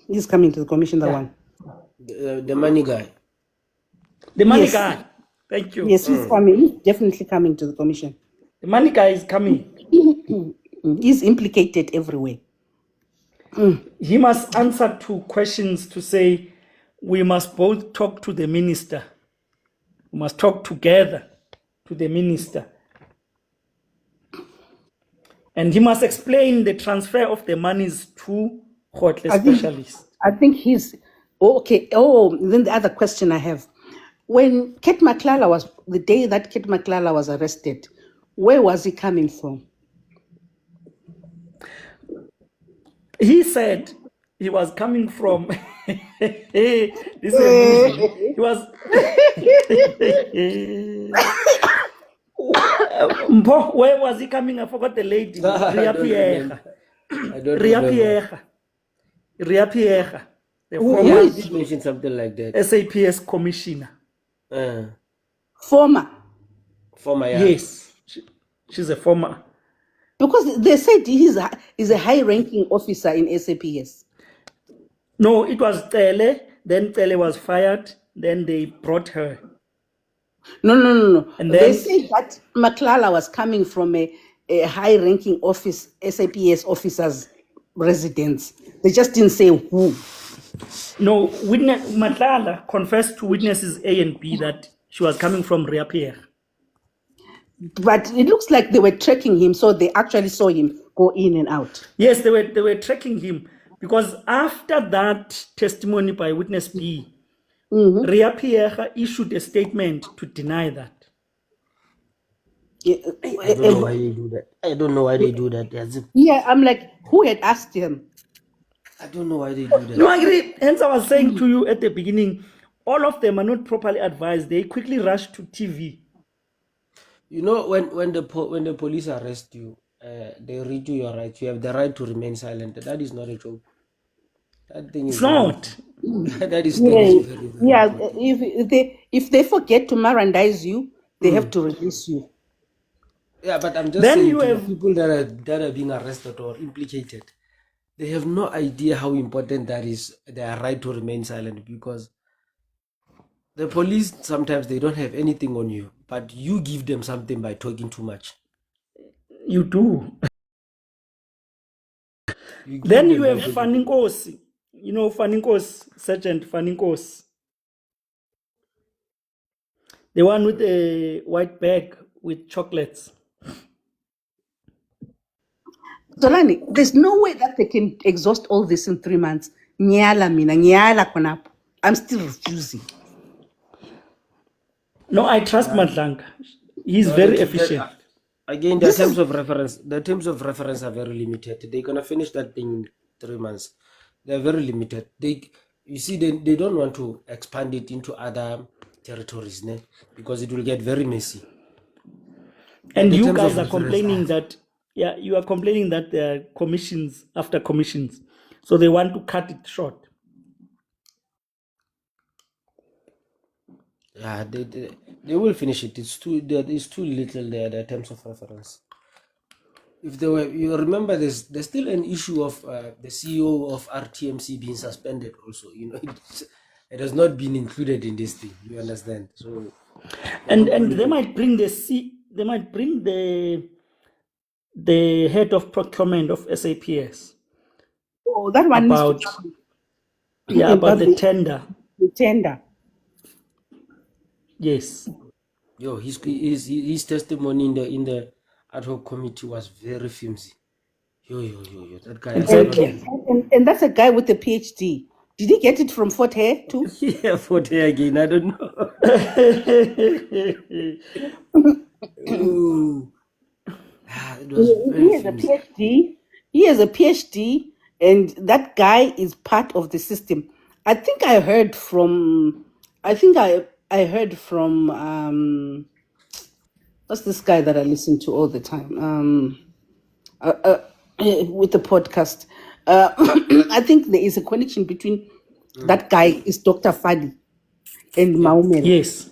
He's coming to the commission, that Yeah. one. The money guy. The money Yes. guy. Thank you. Yes, he's coming. He's definitely coming to the commission. The money guy is coming. He's implicated everywhere. He must answer to questions to say, we must both talk to the minister. We must talk together to the minister. And he must explain the transfer of the monies to Hotle specialists. I think he's okay. Oh, then the other question I have. When Kate McClellan was, the day that Kate McClellan was arrested, where was he coming from? He said he was coming from this is amusing. He was Mpo, where was he coming? I forgot the lady. I Ria don't Pierre. remember. I don't Ria remember. Pierre. Ria Pierre. The Yeah, former he did mention something like that. SAPS commissioner. Former. Former, yeah. Yes. She's a former. Because they said he's a high-ranking officer in SAPS. No, it was Tele. Then Tele was fired. Then they brought her. No. And They then said that McClellan was coming from a high-ranking office, SAPS officer's residence. They just didn't say who. no, witness Matlala confessed to witnesses A and B that she was coming from Ria Pierre. But it looks like they were tracking him, so they actually saw him go in and out. Yes, they were tracking him because after that testimony by witness B, Ria Pierre issued a statement to deny that. I don't know why they do that. I don't know why they do that. Yeah, I'm like, who had asked him? I don't know why they do that. No, I agree. Hence, I was saying to you at the beginning, all of them are not properly advised. They quickly rush to TV. You know, when the police arrest you, they read you your rights. You have the right to remain silent. That is not a joke. That thing It's is not. that is very, very Yeah, important. if they forget to Mirandize you, they have to release you. Yeah, but I'm just Then saying you to have- the people that are being arrested or implicated, they have no idea how important that is, their right to remain silent, because the police sometimes they don't have anything on you, but you give them something by talking too much. You do. You give Then them you by have talking- Faninkosi. You know Faninkosi, Sergeant Faninkosi. The one with the white bag with chocolates. Zolani, there's no way that they can exhaust all this in 3 months. Nyala khona. I'm still refusing. No, I trust Madlanga. He's No, very that- efficient. Again, the terms of reference are very limited. They're gonna finish that thing in 3 months. They're very limited. They don't want to expand it into other territories, ne? Because it will get very messy. And the you terms guys of are reference complaining that, yeah, you are complaining that there are commissions after commissions. So they want to cut it short. Yeah, they will finish it. It's too little there. The terms of reference. If they were, you remember, there's still an issue of the CEO of RTMC being suspended. Also, you know, it has not been included in this thing. You understand? So, And they might bring the head of procurement of SAPS Oh, that one about needs to come. about the tender. The tender. Yes. yo, his testimony in the ad hoc committee was very flimsy. Yo, that guy. Exactly. And that's a guy with a PhD. Did he get it from Fort Hare too? Yeah, for there again. I don't know. Ooh. It was He very has a flimsy. PhD. He has a PhD, and that guy is part of the system. I think I heard from. What's this guy that I listen to all the time? With the podcast. I think there is a connection between that guy is Dr. Fadi and Maumel. Yes.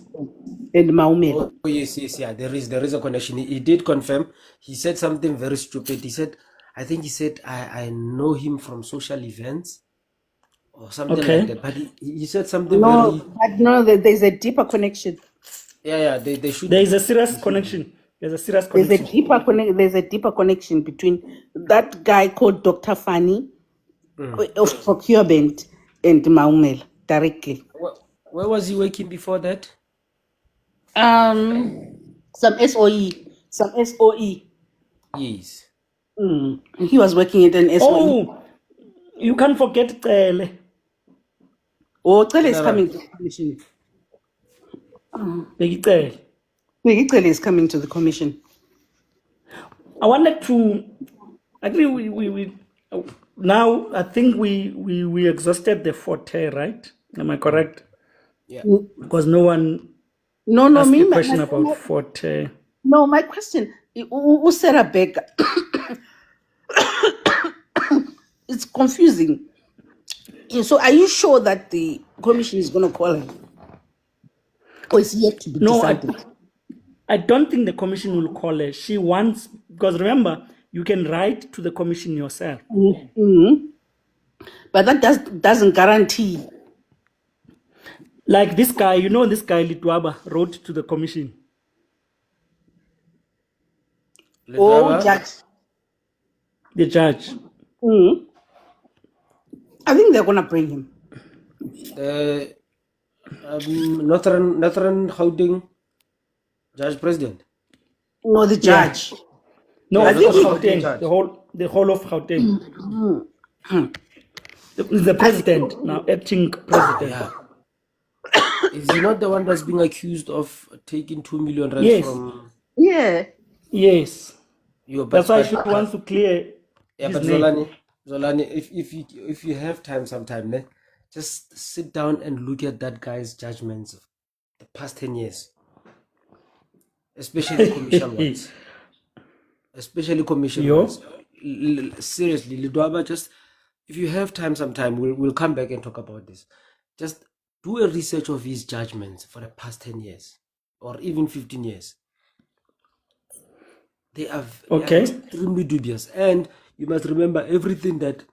And Maumel. Oh yes, yeah. There is a connection. He did confirm. He said something very stupid. He said, I think he said, I know him from social events, or something like Okay. that. But he said something No, very, but no, there's a deeper connection. yeah, they should. There is a serious connection. There's a serious connection. There's a deeper connection between that guy called Dr. Fanny of procurement and Maumel directly. Where was he working before that? Some SOE, some SOE. Yes. He was working at an SOE. Oh, you can't forget Tele. Oh, Cele is General. coming to the commission. Bekicele. Cele is coming to the commission. I wanted to actually we now I think we exhausted the forte, right? Am I correct? Yeah. Because no one No, asked me, a question about forte. no, my question, Sarah Becker, it's confusing. So are you sure that the commission is going to call him? Or is yet to be No, decided? I don't think the commission will call her. She wants, because remember, you can write to the commission yourself. But that doesn't guarantee. Like this guy, this guy Litwaba wrote to the commission. Oh, judge. The judge. I think they're going to bring him. The Northern Gauteng Judge President. No, the Yeah. judge. No, Yeah, I think not the Gauteng, judge. the whole of Gauteng. The president now, acting president. Yeah. Is he not the one that's being accused of taking 2 million rands Yes. from Yeah. Yes. your That's why she wants to clear Yeah, his but name. Zolani, if you have time sometime, ne, just sit down and look at that guy's judgments of the past 10 years. Especially commercial ones. Especially commercial Yo. ones. Seriously, Lidwaba, just if you have time sometime, we'll come back and talk about this. Just do a research of his judgments for the past 10 years or even 15 years. They are extremely dubious. And you must remember everything that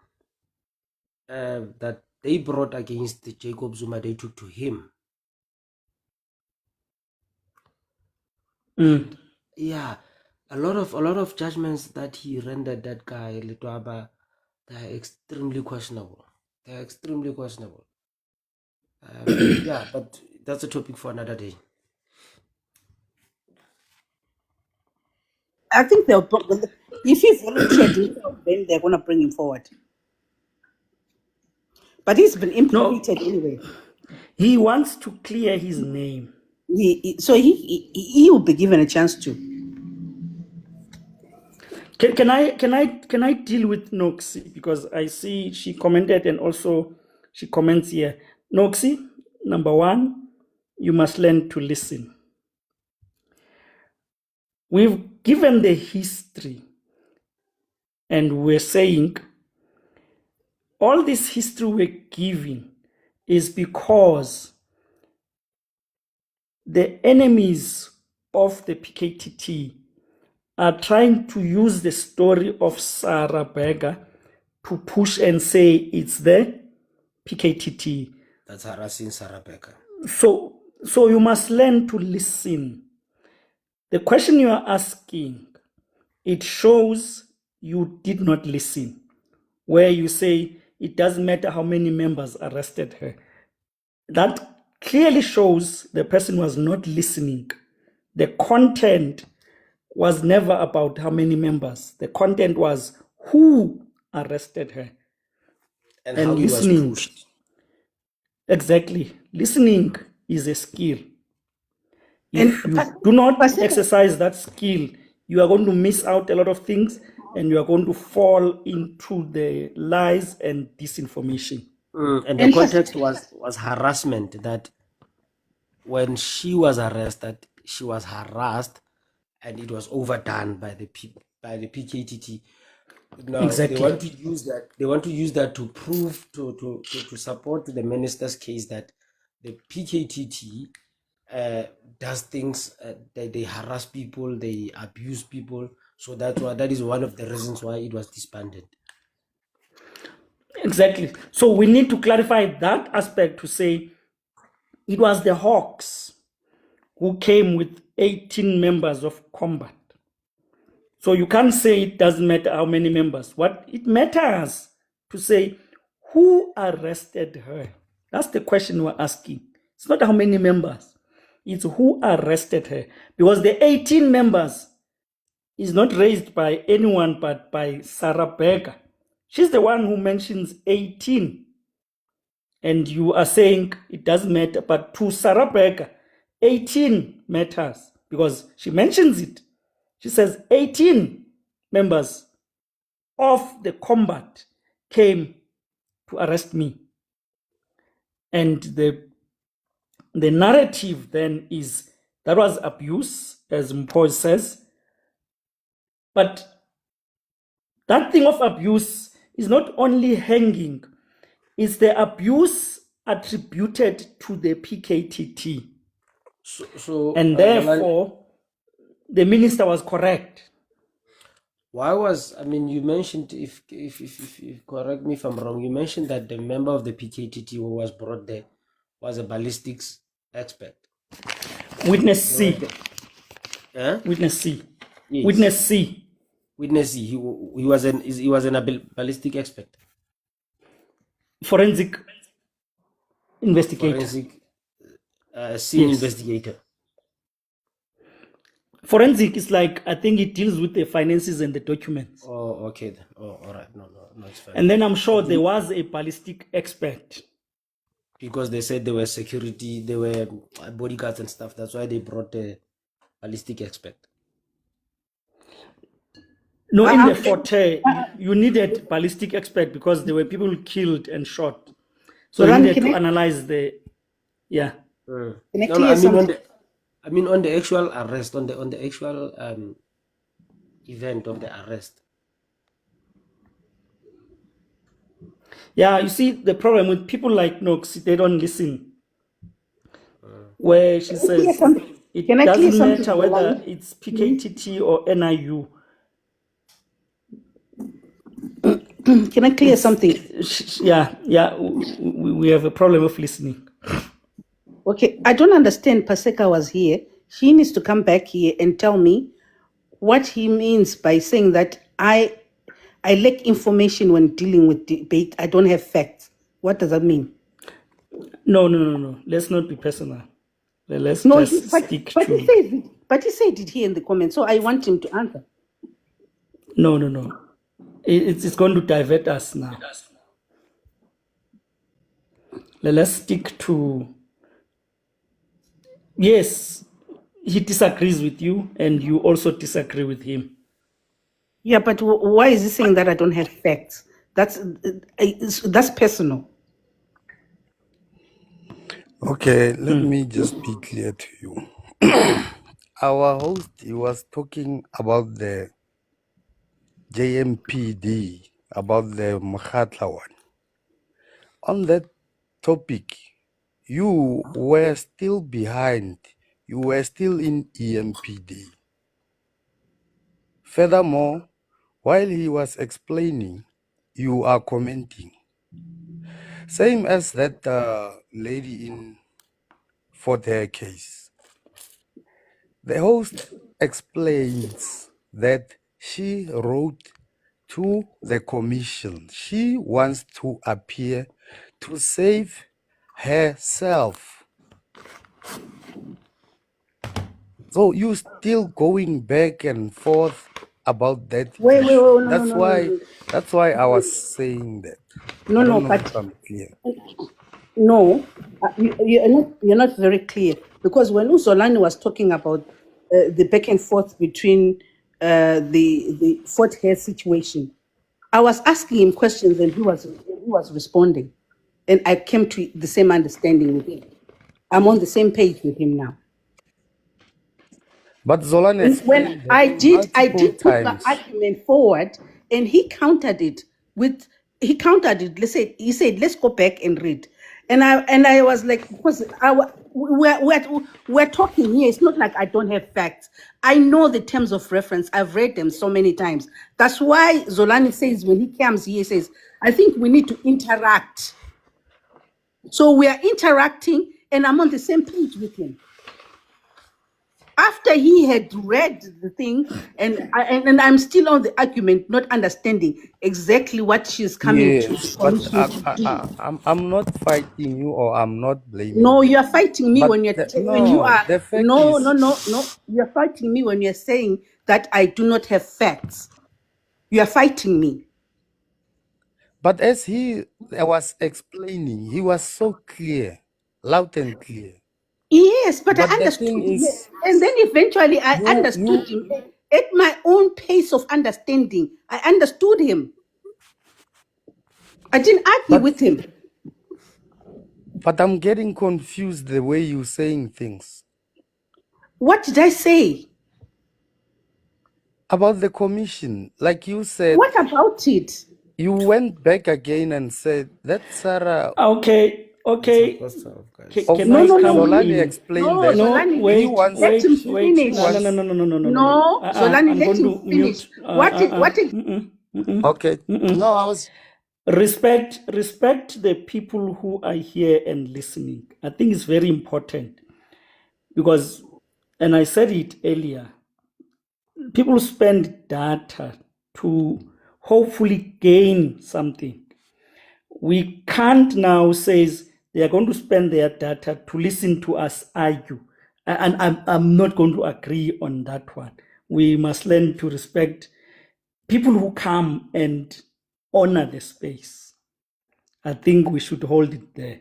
that they brought against Jacob Zuma, they took to him. And yeah, a lot of judgments that he rendered that guy Litwaba, they are extremely questionable. They are extremely questionable. Yeah, but that's a topic for another day. I think if he volunteered, then they're going to bring him forward. But he's been implicated anyway. He wants to clear his name. So he will be given a chance to. Can I deal with Noxie, because I see she commented and also she comments here. Noxie, number one, you must learn to listen. We've given the history and we're saying all this history we're giving is because the enemies of the PKTT are trying to use the story of Sarah Berger to push and say it's the PKTT. That's harassing Sarah Becker. So you must learn to listen. The question you are asking, it shows you did not listen. Where you say it doesn't matter how many members arrested her. That clearly shows the person was not listening. The content was never about how many members. The content was who arrested her. And how he was pushed. Exactly. Listening is a skill. If you do not exercise that skill, you are going to miss out a lot of things and you are going to fall into the lies and disinformation. And the context was harassment, that when she was arrested, she was harassed and it was overdone by the PKTT. Now Exactly. they want to use that to prove to support the minister's case that the PKTT does things, they harass people, they abuse people. So that is one of the reasons why it was disbanded. Exactly. So we need to clarify that aspect to say it was the Hawks who came with 18 members of combat. So you can't say it doesn't matter how many members. What it matters to say who arrested her. That's the question we're asking. It's not how many members. It's who arrested her. Because the 18 members is not raised by anyone but by Sarah Becker. She's the one who mentions 18. And you are saying it doesn't matter. But to Sarah Becker, 18 matters because she mentions it. She says 18 members of the combat came to arrest me. And the narrative then is that was abuse, as Mpho says. But that thing of abuse is not only hanging, it's the abuse attributed to the PKTT. And therefore, the minister was correct. Why was, I mean, you mentioned, if correct me if I'm wrong, you mentioned that the member of the PKTT who was brought there was a ballistics expert. Witness C. Huh? Witness C. Yes. Witness C. Witness C. He was an ballistic expert. Forensic investigator. Forensic scene Yes. investigator. Forensic is like, I think it deals with the finances and the documents. Oh, okay then. Oh, all right. No, it's fine. And then I'm sure there was a ballistic expert. Because they said there were security, there were bodyguards and stuff. That's why they brought the ballistic expert. No, in the forte, you needed ballistic expert because there were people killed and shot. So you needed to analyze the, yeah. Can I clear something? I mean, on the actual arrest, on the actual event of the arrest. Yeah, you see, the problem with people like Nox, they don't listen. Where she says it doesn't matter whether it's PKTT or NIU. Can I clear something? Yeah, we have a problem of listening. Okay, I don't understand. Paseka was here. He needs to come back here and tell me what he means by saying that I lack information when dealing with debate. I don't have facts. What does that mean? No. Let's not be personal. Let's just stick to. But he said it here in the comments, so I want him to answer. No. It's going to divert us now. Let's stick to. Yes, he disagrees with you, and you also disagree with him. Yeah, but why is he saying that I don't have facts? That's personal. Okay, let me just be clear to you. Our host, he was talking about the JMPD, about the Makhatla one. On that topic, you were still behind. You were still in EMPD. Furthermore, while he was explaining, you are commenting. Same as that lady in for their case. The host explains that she wrote to the commission. She wants to appear to save herself. So you still going back and forth about that issue. That's why I was saying that. But I'm clear. No, you're not very clear, because when Zolani was talking about the back and forth between the Fort Hare situation, I was asking him questions and he was responding, and I came to the same understanding with him. I'm on the same page with him now. But Zolani, when I did put the argument forward, and he countered it. Let's say he said, "Let's go back and read," and I was like, because we're talking here. It's not like I don't have facts. I know the terms of reference. I've read them so many times. That's why Zolani says when he comes here, he says, I think we need to interact. So we are interacting, and I'm on the same page with him. After he had read the thing, and I'm still on the argument, not understanding exactly what she's coming to Yes, but solution to do. I'm not fighting you or I'm not blaming No, you. you are fighting me But when when you no, are the fact no, is, you're fighting me when you're saying that I do not have facts. You are fighting me. but as he was explaining, he was so clear, loud and clear. Yes, but I But the thing understood him. is, And then eventually I understood you, him at my own pace of understanding. I understood him. I didn't argue with him. but I'm getting confused the way you're saying things What did I say? about the commission. Like you said, What about it? you went back again and said that Sarah Okay, okay. Supposed to have, guys. Can No, I no, no, come Zolani in? explained no, that No, Zolani, he wait, let wants him wait, wait. he finish. No, no, no, wants no, no, no, no, no, no, no. No, Zolani, I'm let going him to finish. mute. What did okay. No, I was Respect the people who are here and listening. I think it's very important because, and I said it earlier, people spend data to hopefully gain something. We can't now say they are going to spend their data to listen to us argue. And I'm not going to agree on that one. We must learn to respect people who come and honor the space. I think we should hold it there.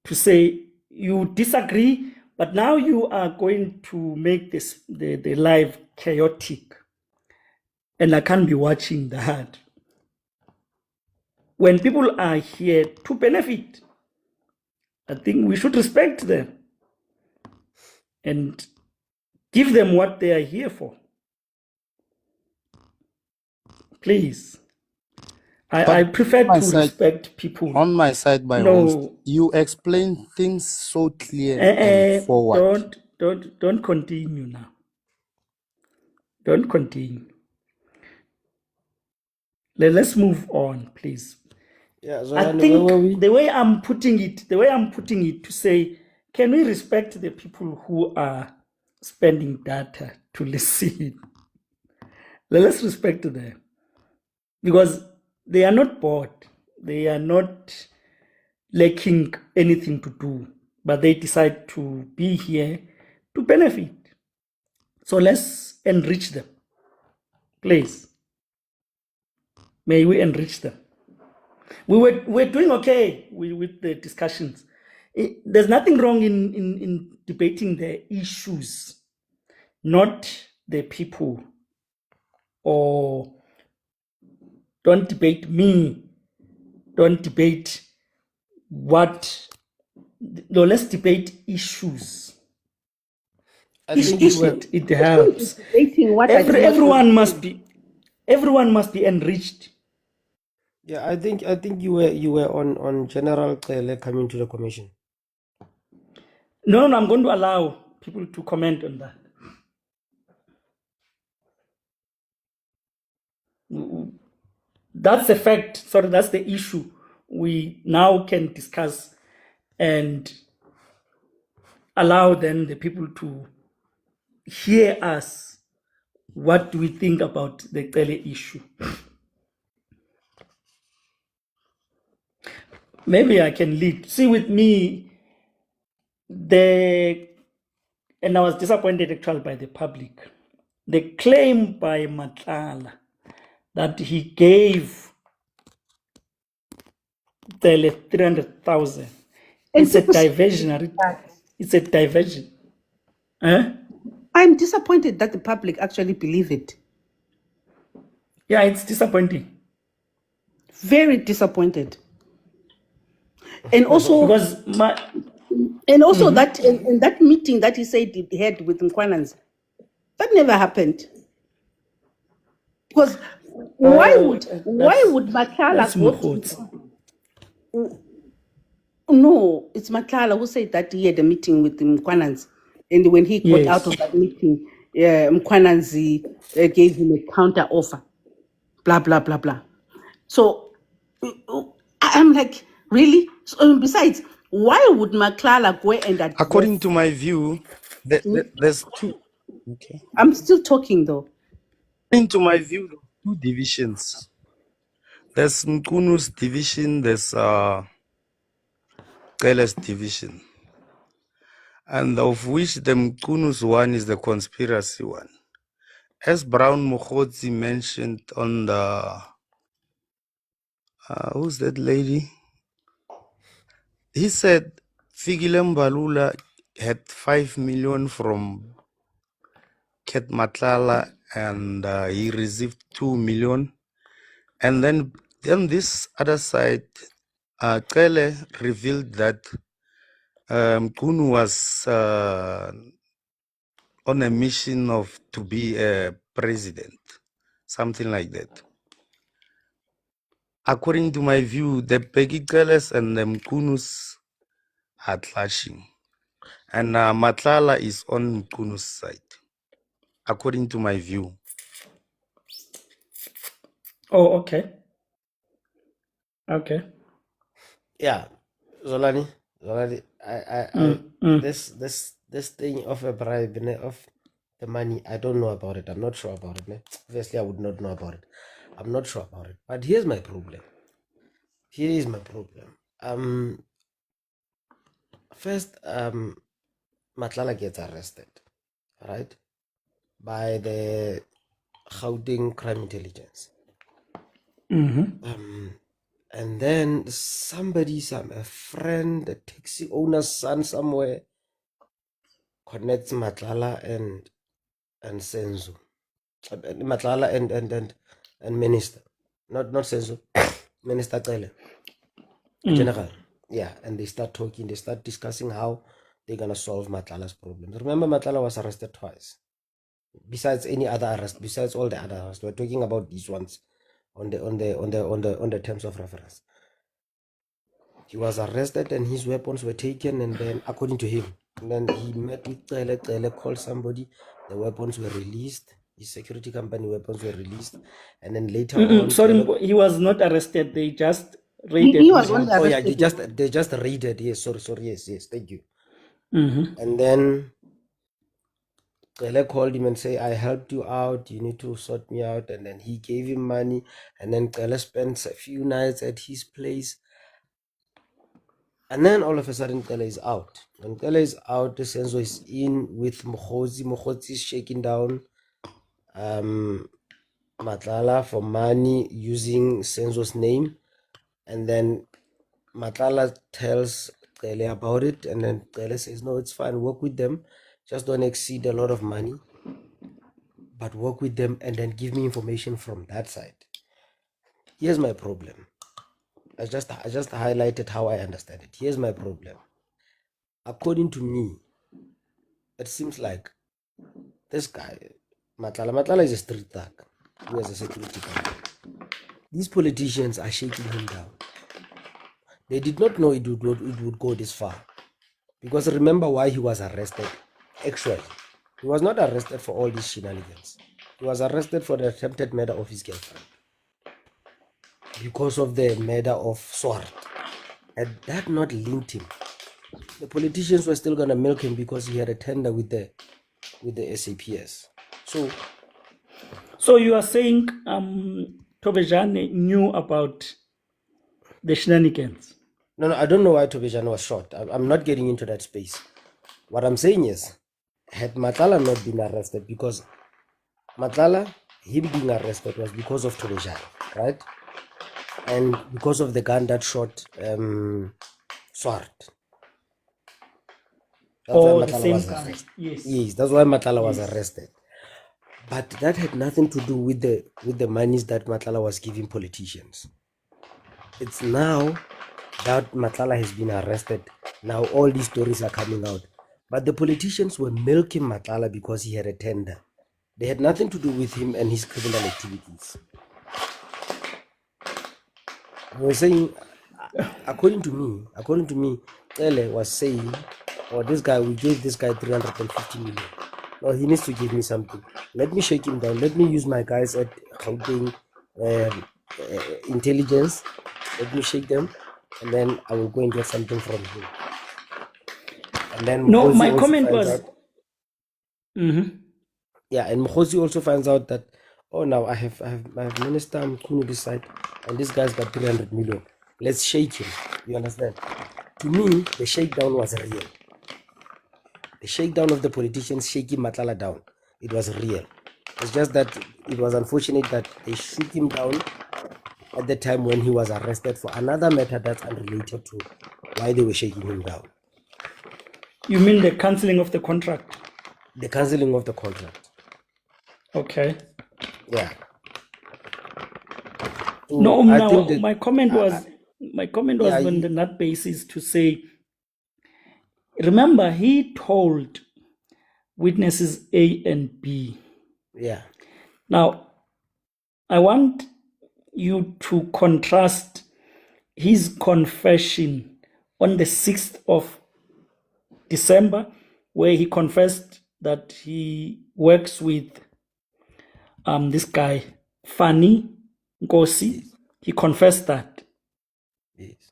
To say you disagree, but now you are going to make this the life chaotic. And I can't be watching that. When people are here to benefit, I think we should respect them and give them what they are here for. Please. but I prefer my to side respect people. on my side, my host, No, you explain things so clear and forward. don't continue now. Don't continue. Let's move on, please. Yeah, I Zolani, where think were we? the way I'm putting it to say, can we respect the people who are spending data to listen? Let's respect them because they are not bored. They are not lacking anything to do, but they decide to be here to benefit. So let's enrich them. Please. May we enrich them. We're doing okay with the discussions. There's nothing wrong in debating the issues, not the people. Or don't debate me. Don't debate what. No, let's debate issues. I think you were. It helps. Debating what I do not Everyone understand. must be enriched. Yeah, I think you were on General Cele coming to the commission. No, I'm going to allow people to comment on that. That's the fact. Sorry, that's the issue we now can discuss and allow then the people to hear us. What do we think about the Cele issue? Maybe I can lead. See, with me, and I was disappointed actually by the public. The claim by Matlala that he gave Cele 300,000. And It's a people say diversionary. that. It's a diversion. Huh? I'm disappointed that the public actually believe it. Yeah, it's disappointing. Very disappointed. And also, Because that in that meeting that he said he had with Nkwanans, that never happened. Because why would that's Makala go Mkhotsi. to No, it's Matlala who said that he had a meeting with the Mkwananzi. And when he got out Yes. of that meeting, Mkwananzi gave him a counter offer. Blah, blah, blah, blah. So I'm like, really? So, besides, why would Matlala go and According to address? my view, there's two. Okay. I'm still talking though. According to my view, there's two divisions. There's Mkunu's division, there's Kele's division. And of which the Mkunu's one is the conspiracy one. As Brown Mokhodzi mentioned on the who's that lady? He said Fikile Mbalula had 5 million from Ket Matlala and he received 2 million. And then this other side, Kele revealed that Kunu was on a mission to be a president, something like that. According to my view, the Peggy Keles and the Mkunus are clashing. And Matlala is on Mkunu's side, according to my view. Oh, okay. Okay. Yeah, Zolani, Mm. this thing of a bribe, of the money, I don't know about it. I'm not sure about it. Obviously, I would not know about it. I'm not sure about it. But here's my problem. Here is my problem. First, Matlala gets arrested, right, by the Gauteng Crime Intelligence. And then a friend, a taxi owner's son somewhere, connects Matlala and Senzo. Matlala and Minister. Not Senzo, Minister Tele. General. Yeah, and they start talking, they start discussing how they're gonna solve Matlala's problems. Remember, Matlala was arrested twice. Besides any other arrest, besides all the other arrests, we're talking about these ones on the terms of reference. He was arrested and his weapons were taken, and then according to him, and then he met with Tele, called somebody, the weapons were released, his security company weapons were released, and then later on Sorry, he was not arrested. They just raided He his was only house. oh yeah, arrested. they just raided. Yes, sorry, yes, thank you. Mm-hmm. And then Kele called him and say, I helped you out, you need to sort me out. And then he gave him money. And then Kele spent a few nights at his place. And then all of a sudden Kele is out. When Kele is out, Senzo is in with Mokhodzi. Mokhodzi is shaking down Matlala for money using Senzo's name. And then Matlala tells Kele about it. And then Kele says, no, it's fine, work with them. Just don't exceed a lot of money, but work with them and then give me information from that side. Here's my problem. I just highlighted how I understand it. Here's my problem. According to me, it seems like this guy, Matlala is a street thug who has a security company. These politicians are shaking him down. They did not know it would go this far. Because remember why he was arrested. Actually, he was not arrested for all these shenanigans. He was arrested for the attempted murder of his girlfriend, because of the murder of Swart. Had that not linked him, the politicians were still gonna milk him because he had a tender with the SAPS. So you are saying Tobejane knew about the shenanigans? No, I don't know why Tobejane was shot. I'm not getting into that space. What I'm saying is, had Matlala not been arrested, because Matlala, him being arrested was because of Tobejane, right? And because of the gun that shot Swart. That's why The Matlala same was gun. arrested. Yes. Yes, that's why Matlala was arrested. But that had nothing to do with the monies that Matlala was giving politicians. It's now that Matlala has been arrested, now all these stories are coming out. But the politicians were milking Matlala because he had a tender. They had nothing to do with him and his criminal activities. They were saying, according to me, Ele was saying, "Oh, this guy, we gave this guy 350 million. No, he needs to give me something. Let me shake him down. Let me use my guys at Gauteng intelligence. Let me shake them, and then I will go and get something from him." And then No, Mkhosi my also comment finds was. out. Mhm. Yeah, and Mkhosi also finds out that, oh, now I have Minister Mkhunu this side, and this guy's got 300 million. Let's shake him. You understand? To me, the shakedown was real. The shakedown of the politicians shaking Matlala down, it was real. It's just that it was unfortunate that they shook him down at the time when he was arrested for another matter that's unrelated to why they were shaking him down. You mean the cancelling of the contract? The cancelling of the contract. Okay. Yeah. So No, I now think that my comment was yeah, on that basis to say, remember, he told witnesses A and B. yeah, Now, I want you to contrast his confession on the 6th of December, where he confessed that he works with this guy, Fani Nkosi. yes, He confessed that. yes,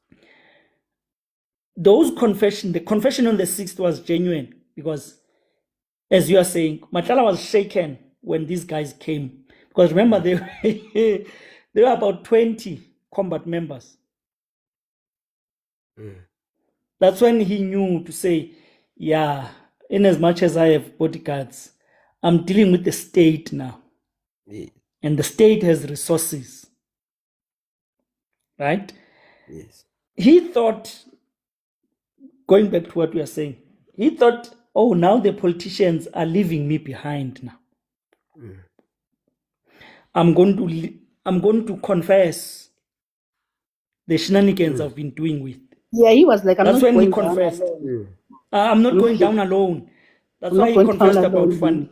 The confession on the 6th was genuine because, as you are saying, Matala was shaken when these guys came. Because remember, they were about 20 combat members. That's when he knew to say, yeah, in as much as I have bodyguards, I'm dealing with the state now. yes, And the state has resources, right? yes, He thought, going back to what we are saying, he thought, oh, now the politicians are leaving me behind now. I'm going to confess the shenanigans I've been doing with. Yeah, he was like, I'm That's not when he going down confessed. alone. I'm not I'm going not, down alone. That's I'm why not he going down confessed about alone.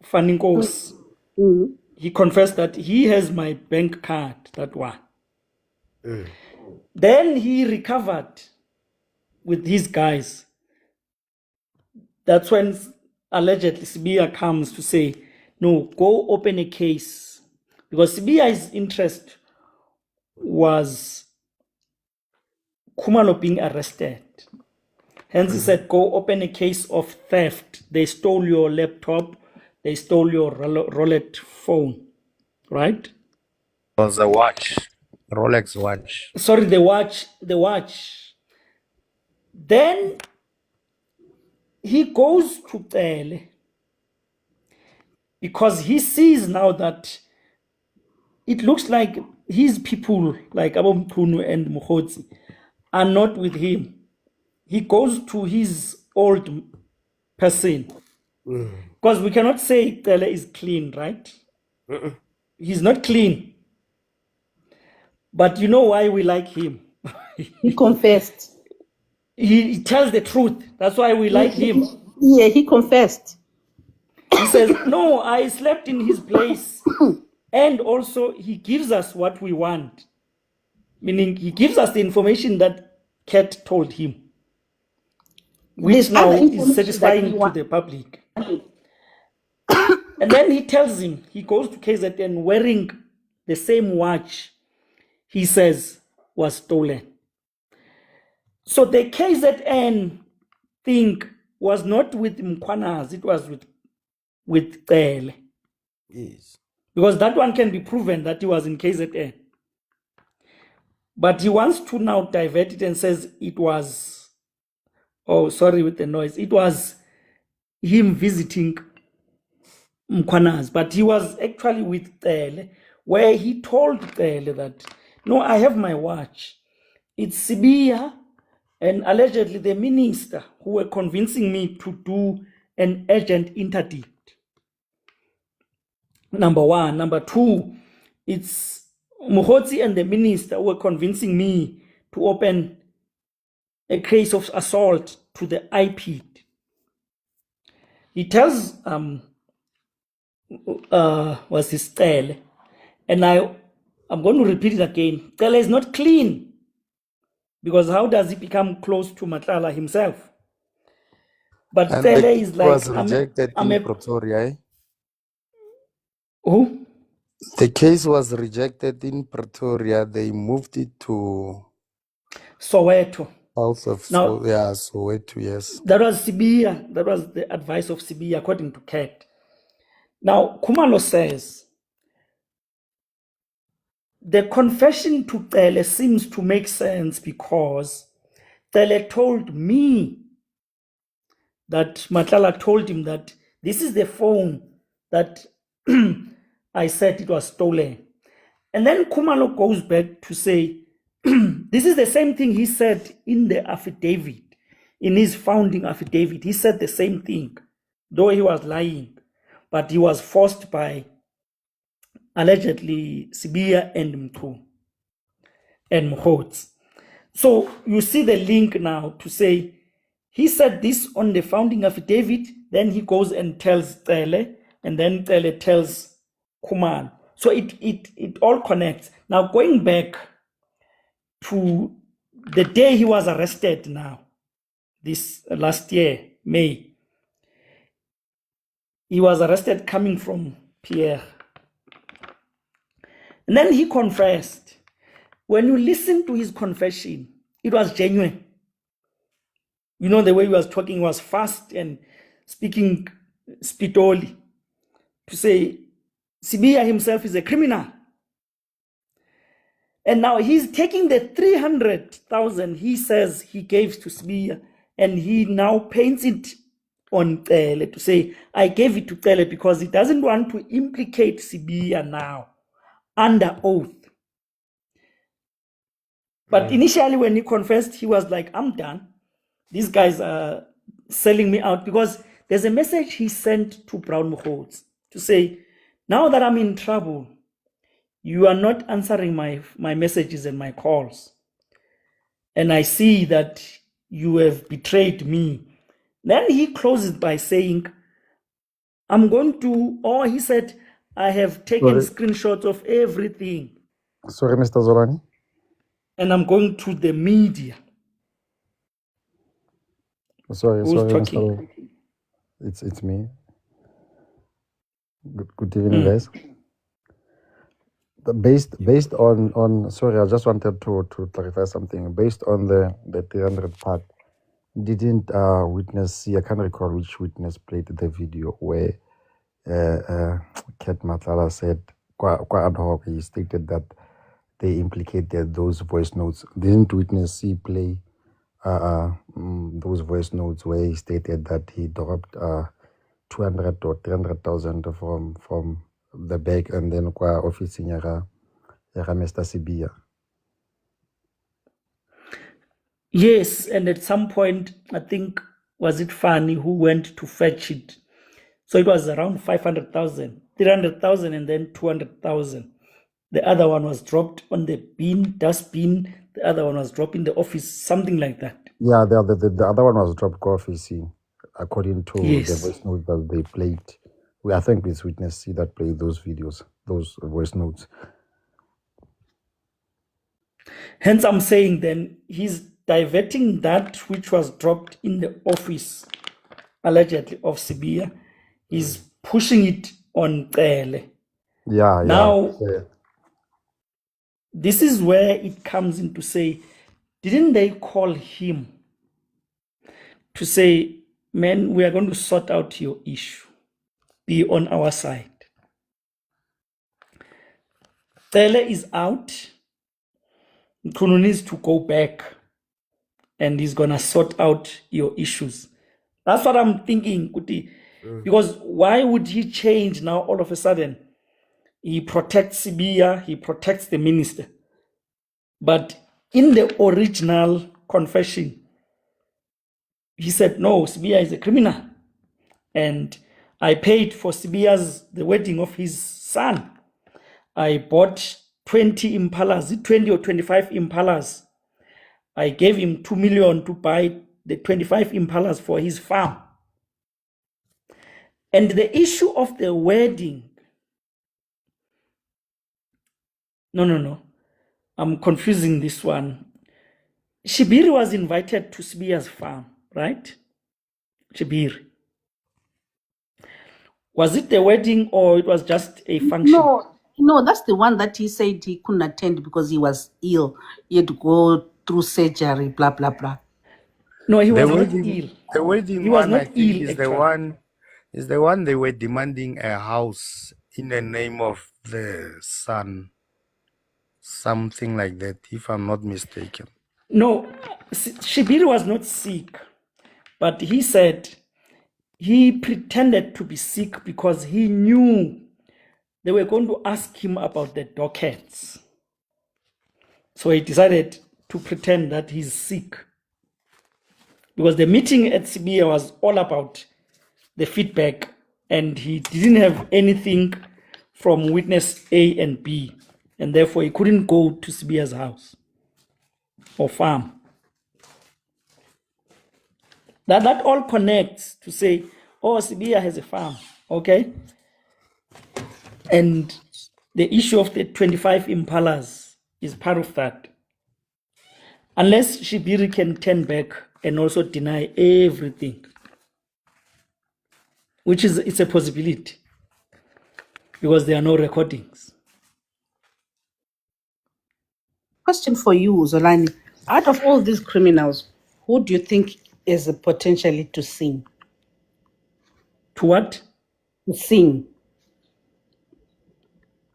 Faninkos. Mhm. He confessed that he has my bank card, that one. Then he recovered with these guys. That's when allegedly Sibia comes to say, no, go open a case. Because Sibia's interest was Kumalo being arrested. Hence he said, go open a case of theft. They stole your laptop. They stole your Rolex phone, right? Was a watch, Rolex watch. Sorry, the watch. Then he goes to Tele because he sees now that it looks like his people, like Abomtunu and Mukhodzi, are not with him. He goes to his old person because we cannot say Tele is clean, right? He's not clean. But you know why we like him? He confessed. He tells the truth. That's why we like him. Yeah, he confessed. He says, no, I slept in his place. And also, he gives us what we want. Meaning, he gives us the information that Kat told him, which There's now other is information that we satisfying to want. the public. And then he tells him, he goes to KZN wearing the same watch he says was stolen. So the KZN thing was not with Mkwanas, it was with Tele. yes. Because that one can be proven that he was in KZN. But he wants to now divert it and says it was, oh, sorry with the noise, it was him visiting Mkwanas, but he was actually with Tele, where he told Tele that, no, I have my watch. It's Sibia and allegedly the minister who were convincing me to do an urgent interdict. Number one. Number two, it's Muhotzi and the minister who were convincing me to open a case of assault to the IP. He tells was his Tele, and I'm going to repeat it again. Tele is not clean. Because how does he become close to Matlala himself? But And the Tele case is was like, rejected I'm in a Pretoria. Eh? who? The case was rejected in Pretoria. They moved it to Soweto. House of Now, Soweto, yes. that was Sibia. That was the advice of Sibia, according to Kat. Now, Kumalo says the confession to Tele seems to make sense because Tele told me that Matlala told him that this is the phone that I said it was stolen. And then Kumalo goes back to say, this is the same thing he said in the affidavit, in his founding affidavit. He said the same thing, though he was lying, but he was forced by allegedly Sibia and Mkhu and Mkhots. So you see the link now to say, he said this on the founding affidavit, then he goes and tells Tele, and then Tele tells Kuman. So it all connects. Now going back to the day he was arrested now, this last year, May, he was arrested coming from Pierre. And then he confessed. When you listen to his confession, it was genuine. You know, the way he was talking was fast and speaking spitoli to say Sibia himself is a criminal. And now he's taking the 300,000 he says he gave to Sibia, and he now paints it on Tele to say, I gave it to Tele because he doesn't want to implicate Sibia now under oath. But initially when he confessed, he was like, I'm done. These guys are selling me out, because there's a message he sent to Brown Mkhots to say, now that I'm in trouble, you are not answering my messages and my calls. And I see that you have betrayed me. Then he closes by saying, I'm going to, or he said, I have taken screenshots of everything. Sorry, Mr. Zolani. And I'm going to the media. Sorry, Who's Mr. talking? It's me. Good evening, guys. Based on sorry, I just wanted to clarify something. Based on the 300 part, didn't witness see, I can't recall which witness played the video where Kat Matlala said quite ad hoc, he stated that they implicated those voice notes. Didn't witness see play those voice notes where he stated that he dropped 200 or 300,000 from the bag and then qua office in Yara Mr. Sibia. Yes, and at some point, I think, was it Fanny who went to fetch it? So it was around 500,000, 300,000, and then 200,000. The other one was dropped on the dustbin. The other one was dropped in the office, something like that. Yeah, the other one was dropped office, according to Yes. the voice notes that they played. I think it's witness C that played those videos, those voice notes. Hence, I'm saying then he's diverting that which was dropped in the office, allegedly, of Sibia. He's pushing it on Tele. Yeah, Now, yeah. this is where it comes in to say, didn't they call him to say, man, we are going to sort out your issue. Be on our side. Tele is out. Nkunu needs to go back and he's going to sort out your issues. That's what I'm thinking, Kuti. Because why would he change now all of a sudden? He protects Sibia, he protects the minister. But in the original confession, he said, no, Sibia is a criminal. And I paid for the wedding of his son. I bought 20 Impalas, 20 or 25 Impalas. I gave him 2 million to buy the 25 Impalas for his farm. And the issue of the wedding, no. I'm confusing this one. Shibiri was invited to Sibiya's farm, right? Shibiri. Was it a wedding or it was just a function? No, that's the one that he said he couldn't attend because he was ill. He had to go through surgery, blah blah blah. No, he The was not wedding, ill. the wedding He was one, I not think, ill, actually. is the one they were demanding a house in the name of the son, something like that, if I'm not mistaken. No, Shibiri was not sick, but he said he pretended to be sick because he knew they were going to ask him about the dockets. So he decided to pretend that he's sick. Because the meeting at Sibiya was all about the feedback, and he didn't have anything from witness A and B, and therefore he couldn't go to Sibiya's house or farm. That all connects to say, oh, Sibiya has a farm, okay? And the issue of the 25 impalas is part of that. Unless Shibiri can turn back and also deny everything, which is it's a possibility because there are no recordings. Question for you, Zolani. Out of all these criminals, who do you think is potentially to sing? To what? To sing.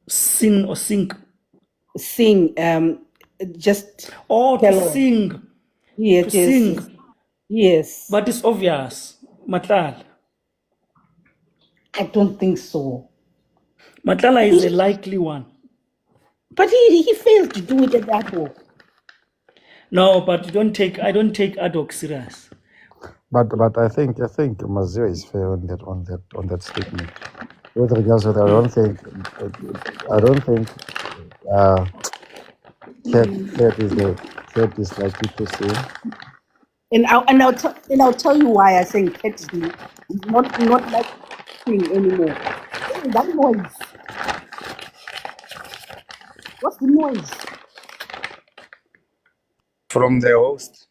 Sin or sink? Sing. Just Oh, to tell us. sing. Yes, To sing. yes. But it's obvious. Matlala. I don't think so. Matlala is a likely one. But he failed to do it at that point. No, but I don't take ad hoc serious. But I think Mazio is fair on that statement. With regards to that, I don't think Cat is likely to say. And I'll tell you why I think Cat is not like sing anymore. Hey, that noise. What's the noise? From the host.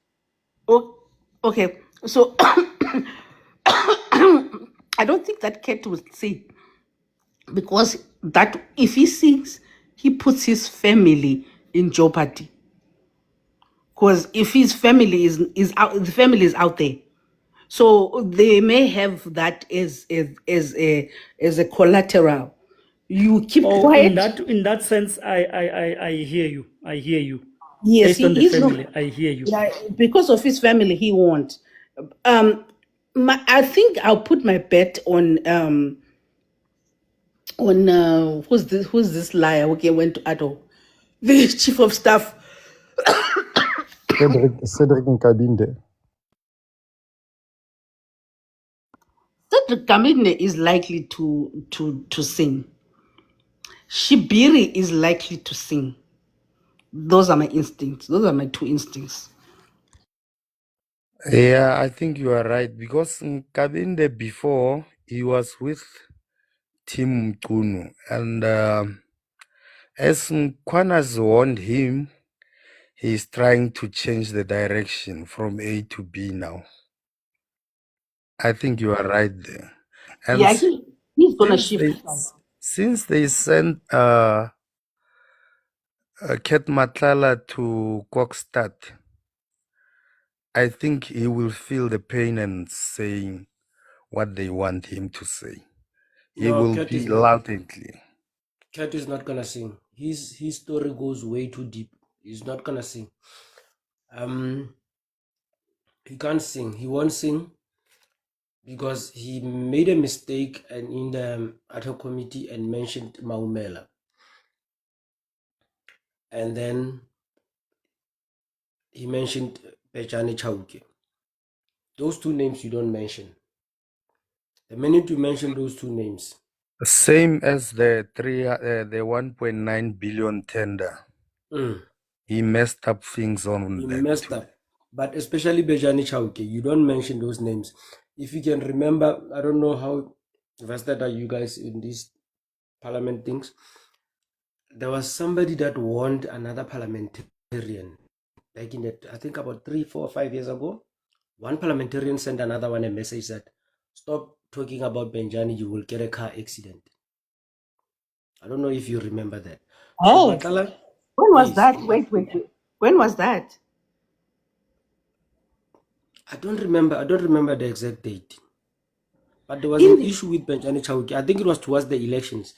Oh, okay. So I don't think that Cat would sing because that if he sings, he puts his family in jeopardy. Because if his family is out, the family is out there, so they may have that as a collateral. You keep Oh, quiet. in that sense, I hear you. I hear you. Yes, Based on the he's family, not. I hear you. Yeah, because of his family, he won't. I think I'll put my bet on who's this liar who went to Ado, the chief of staff. Cedric Nkabinde. Cedric Kamine is likely to sing. Shibiri is likely to sing. Those are my instincts. Those are my two instincts. Yeah, I think you are right because Kabinde before he was with Tim Mkunu, and as Nkwanas warned him, he's trying to change the direction from A to B now. I think you are right there. And Yeah, he's gonna since they, shift. since they sent Ket Matlala to Kokstad, I think he will feel the pain and saying what they want him to say. He No, will be loudly. Cat is not gonna sing. His story goes way too deep. He's not gonna sing. He can't sing. He won't sing because he made a mistake and in the ad hoc committee and mentioned Maumela. And then he mentioned Pechane Chauke. Those two names you don't mention. The minute you mention those two names, Same as the 1.9 billion tender. He messed up things on he that messed too. up. But especially Bejani Chauke, you don't mention those names. If you can remember, I don't know how vested are you guys in these parliament things. There was somebody that warned another parliamentarian back in the, I think about 3, 4, 5 years ago, one parliamentarian sent another one a message that stop talking about Benjani, you will get a car accident. I don't know if you remember that. So Hey, Matala, when was yes, that? Wait. When was that? I don't remember the exact date. But there was In an the, issue with Benjani Chauki. I think it was towards the elections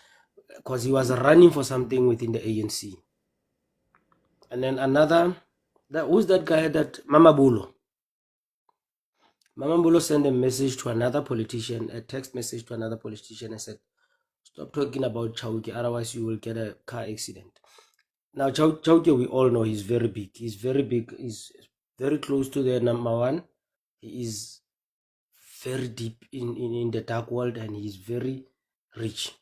because he was running for something within the ANC. And then another, who's that guy that Mama Bulo? Mama Bulo sent a message to another politician, a text message to another politician and said, stop talking about Chauki, otherwise you will get a car accident. Now Chauki, we all know he's very big. He's very big. He's very close to the number one. He is very deep in the dark world and he's very rich.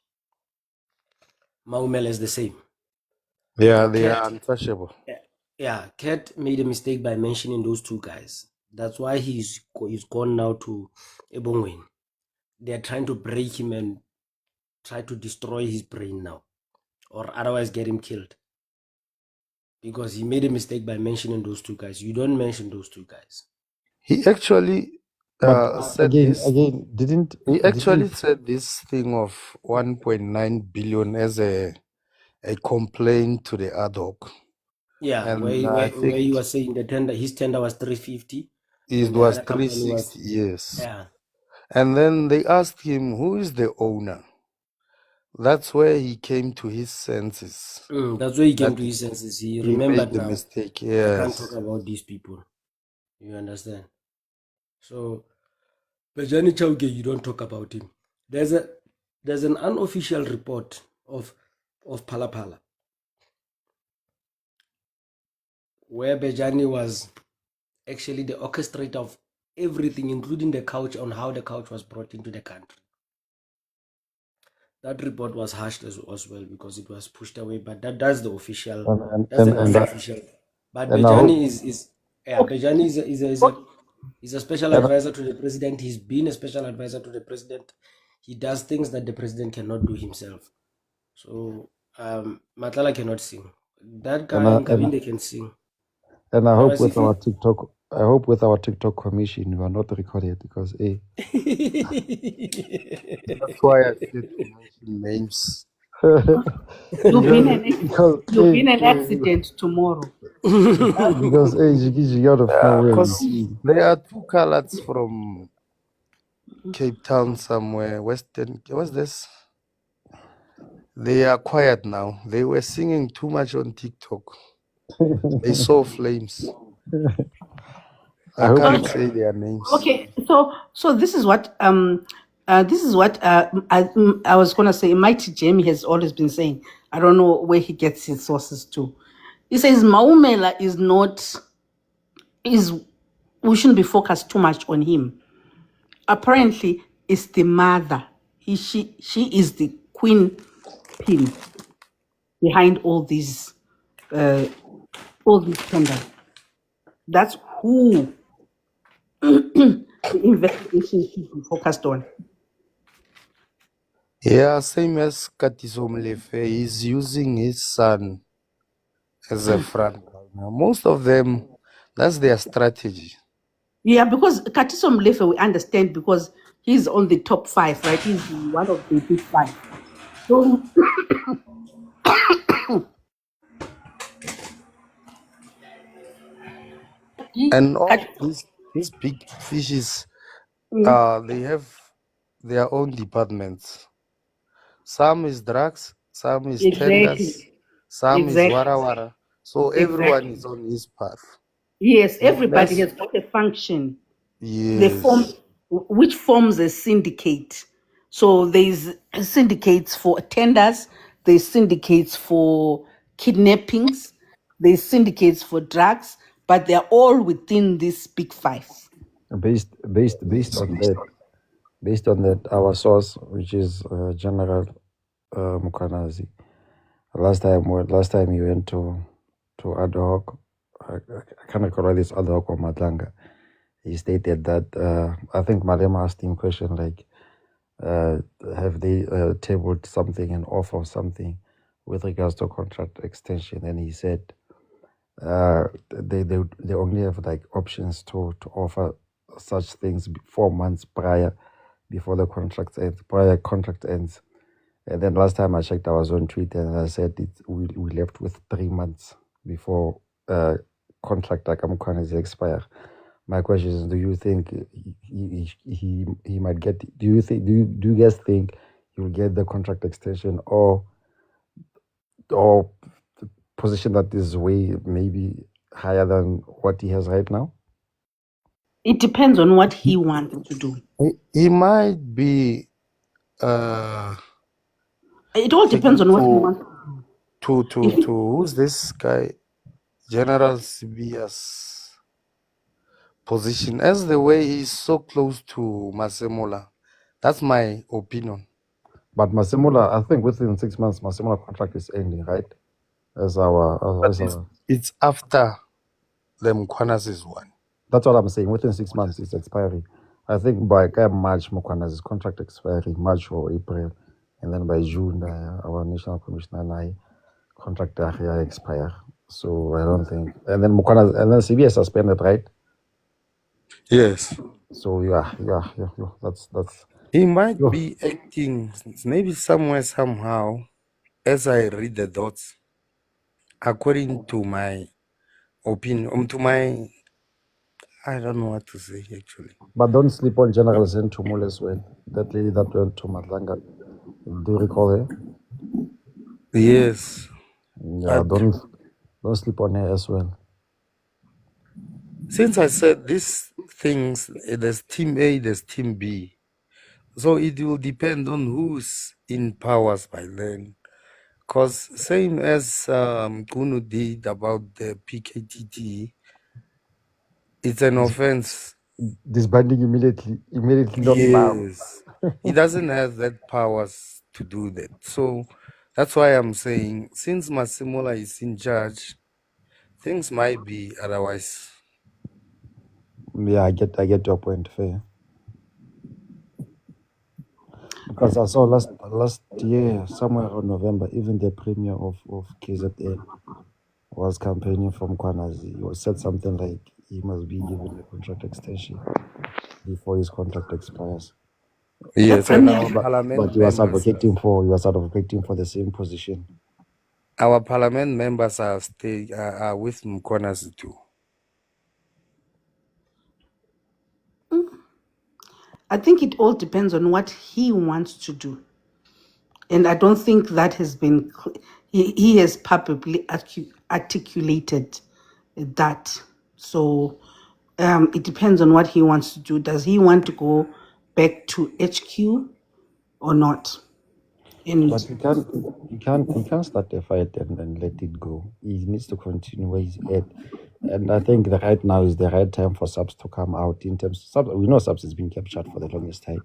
Maumel is the same. Yeah, Now, they are untouchable. Cat made a mistake by mentioning those two guys. That's why he's gone now to Ebongwen. They're trying to break him and try to destroy his brain now, or otherwise get him killed. Because he made a mistake by mentioning those two guys. You don't mention those two guys. He actually But said again, this. didn't He actually didn't said this thing of 1.9 billion as a complaint to the ad hoc, Yeah, and I where think he was saying his tender was 350, it and the was other company was 360 years. yeah. And then they asked him, "Who is the owner?" That's where he came to his senses. That's where he came That to his senses. He he made remembered the now. mistake. I can't talk Yes. about these people. You understand? So Bajani Chauke, you don't talk about him. There's an unofficial report of Pala Pala where Bajani was actually the orchestrator of everything, including the couch, on how the couch was brought into the country. That report was hushed as well because it was pushed away. But that's the official. That's an unofficial. But and I hope Bajani Bajani is a special and, advisor to the president. He's been a special advisor to the president. He does things that the president cannot do himself. So Matala cannot sing. That and guy I, and Kabinde can sing. and I hope Otherwise, with if he our TikTok, I hope with our TikTok commission, you are not recorded because That's why I said to mention names. you've been because an accident tomorrow. because Jiggy out of nowhere you Because see. there are two coloreds from Cape Town somewhere, Western. What's this? They are quiet now. They were singing too much on TikTok. They saw flames. I I hope can't Okay. say their names. Okay. So this is what I was gonna say. Mighty Jamie has always been saying. I don't know where he gets his sources to. He says Maumela is we shouldn't be focused too much on him. Apparently, it's the mother. She is the queen pin behind all these tenders. That's who the investigation should be focused on. Yeah, same as Katiso Mlefe. He's using his son as a front runner. Most of them, that's their strategy. Yeah, because Katiso Mlefe, we understand because he's on the top 5, right? He's one of the big 5. So And all Kat- these big fishes, Mm, they have their own departments. Some is drugs, some is tenders, exactly, some is exactly, wara wara. So everyone exactly. is on his path. Yes, And everybody that's has got a function. They form, yes. which forms a syndicate. So there's syndicates for tenders, there's syndicates for kidnappings, there's syndicates for drugs, but they're all within this big 5. Based on that, our source, which is General Mukwanazi, last time he went to ad hoc, I can't recall whether it's ad hoc or Matlanga. He stated that I think Malema asked him question like, have they tabled something, an offer or something with regards to contract extension? And he said they only have like options to offer such things 4 months prior before the contract ends. And then last time I checked, I was on Twitter and I said we left with 3 months before contract Akamukwana expire. My question is, do you think he might get? Do you guys think he'll get the contract extension or position that is way maybe higher than what he has right now? It depends on what he wants to do. He might be It all depends on what he wants to do. to who's this guy? General Sibia's position as the way he's so close to Masemola. That's my opinion. But Masemola, I think within 6 months, Masemola contract is ending, right? It's after the Mkwana's one. That's what I'm saying. Within 6 months, it's expiring. I think by March, Mukwana's contract expiring, March or April, and then by June, our national commissioner and I contract expire. So I don't think. And then CBS suspended, right? Yes. So yeah. That's. He might be acting maybe somewhere somehow, as I read the dots, according to my opinion, I don't know what to say actually. But don't sleep on General Zentumul as well. That lady that went to Matlanga. Do you recall her? Yes. Yeah, don't sleep on her as well. Since I said these things, there's team A, there's team B. So it will depend on who's in powers by then. Because same as Kunu did about the PKTT, it's an offense. Disbanding immediately not yes. He doesn't have that powers to do that. So that's why I'm saying, since Masemola is in charge, things might be otherwise. Yeah, I get your point, fair. Because I saw last year, somewhere around November, even the premier of KZN was campaigning from Kwanazi. He said something like he must be given a contract extension before his contract expires. Yes, and our parliament but he was advocating for the same position. Our parliament members are with Mkonas too. I think it all depends on what he wants to do. And I don't think that has been, he has probably articulated that. So it depends on what he wants to do. Does he want to go back to HQ or not? But you can't start a fight and let it go. He needs to continue where he's at. And I think that right now is the right time for subs to come out in terms of subs. We know subs has been captured for the longest time.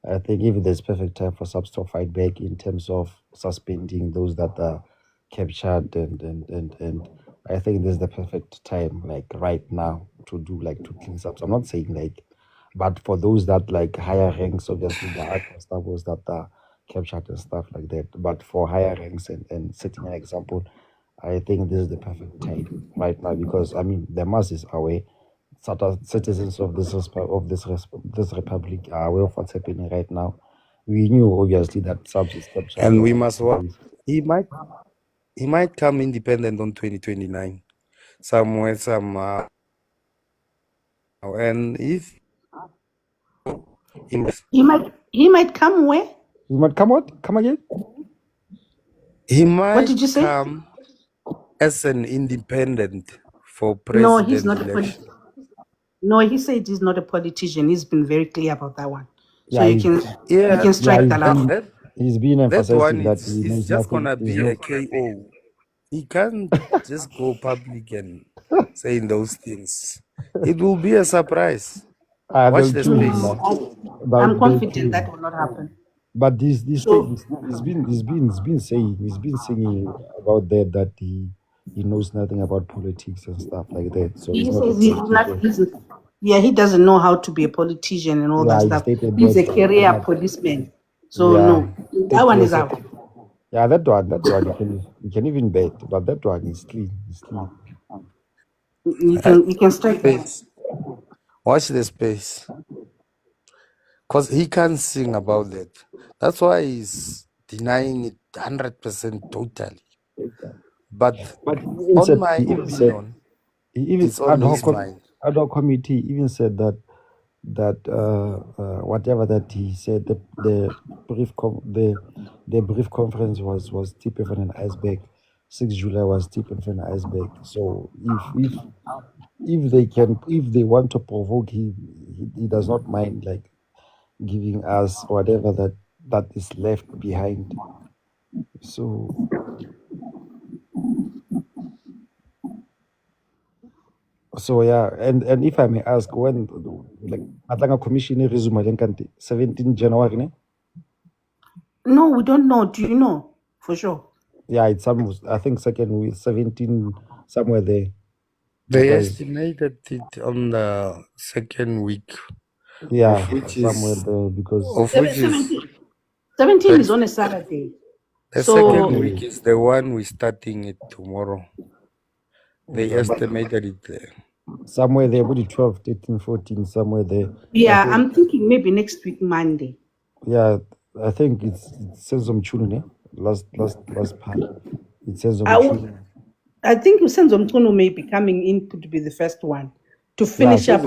I think if there's perfect time for subs to fight back in terms of suspending those that are captured and I think this is the perfect time, like right now, to clean subs. I'm not saying but for those that higher ranks, obviously the are constables that are captured and stuff like that. But for higher ranks and setting an example, I think this is the perfect time right now because the masses are aware. Citizens of this republic are aware of what's happening right now. We knew obviously that subs is captured. And we must work. He might come independent on 2029, somewhere, somehow. And if he might come where? He might come what? Come again? He might what did you say? come as an independent for president. No, he's not election. No, he said he's not a politician. He's been very clear about that one. So Yeah, you can strike that out. He's been emphasizing that it's just gonna be a KO. He can't just go public and saying those things. It will be a surprise. Watch the space. I'm confident that will not happen. But he's been saying about that he knows nothing about politics and stuff like that. So He says he doesn't know how to be a politician and all that stuff. He's a career policeman. So no, that one is out. Yeah, that one you can even bet, but that one is clean. It's clean. You can strike that. Space. Watch the space. Because he can't sing about that. That's why he's denying it 100% totally. But But he even on said, my opinion, it's on his mind. ad hoc committee even said that whatever that he said, the brief conference was tip of an iceberg. 6 July was tip of an iceberg. So if they want to provoke him, he does not mind like giving us whatever that is left behind. So yeah, and if I may ask, when like Atlanga Commission resume 17 January, ne? No, we don't know. Do you know for sure? Yeah, it's I think second week, 17 somewhere there. They Because estimated it on the second week, yeah, of which somewhere is there because 17 is the, on a Saturday. the So second week is the one we're starting it tomorrow. They yeah, but estimated it there. somewhere there, maybe 12, 13, 14, somewhere there. yeah, I think, I'm thinking maybe next week Monday. yeah, I think it says on Chune, last part. It says on I would, Chune. I think Senzo Mkono may be coming in to be the first one to Yeah, finish up.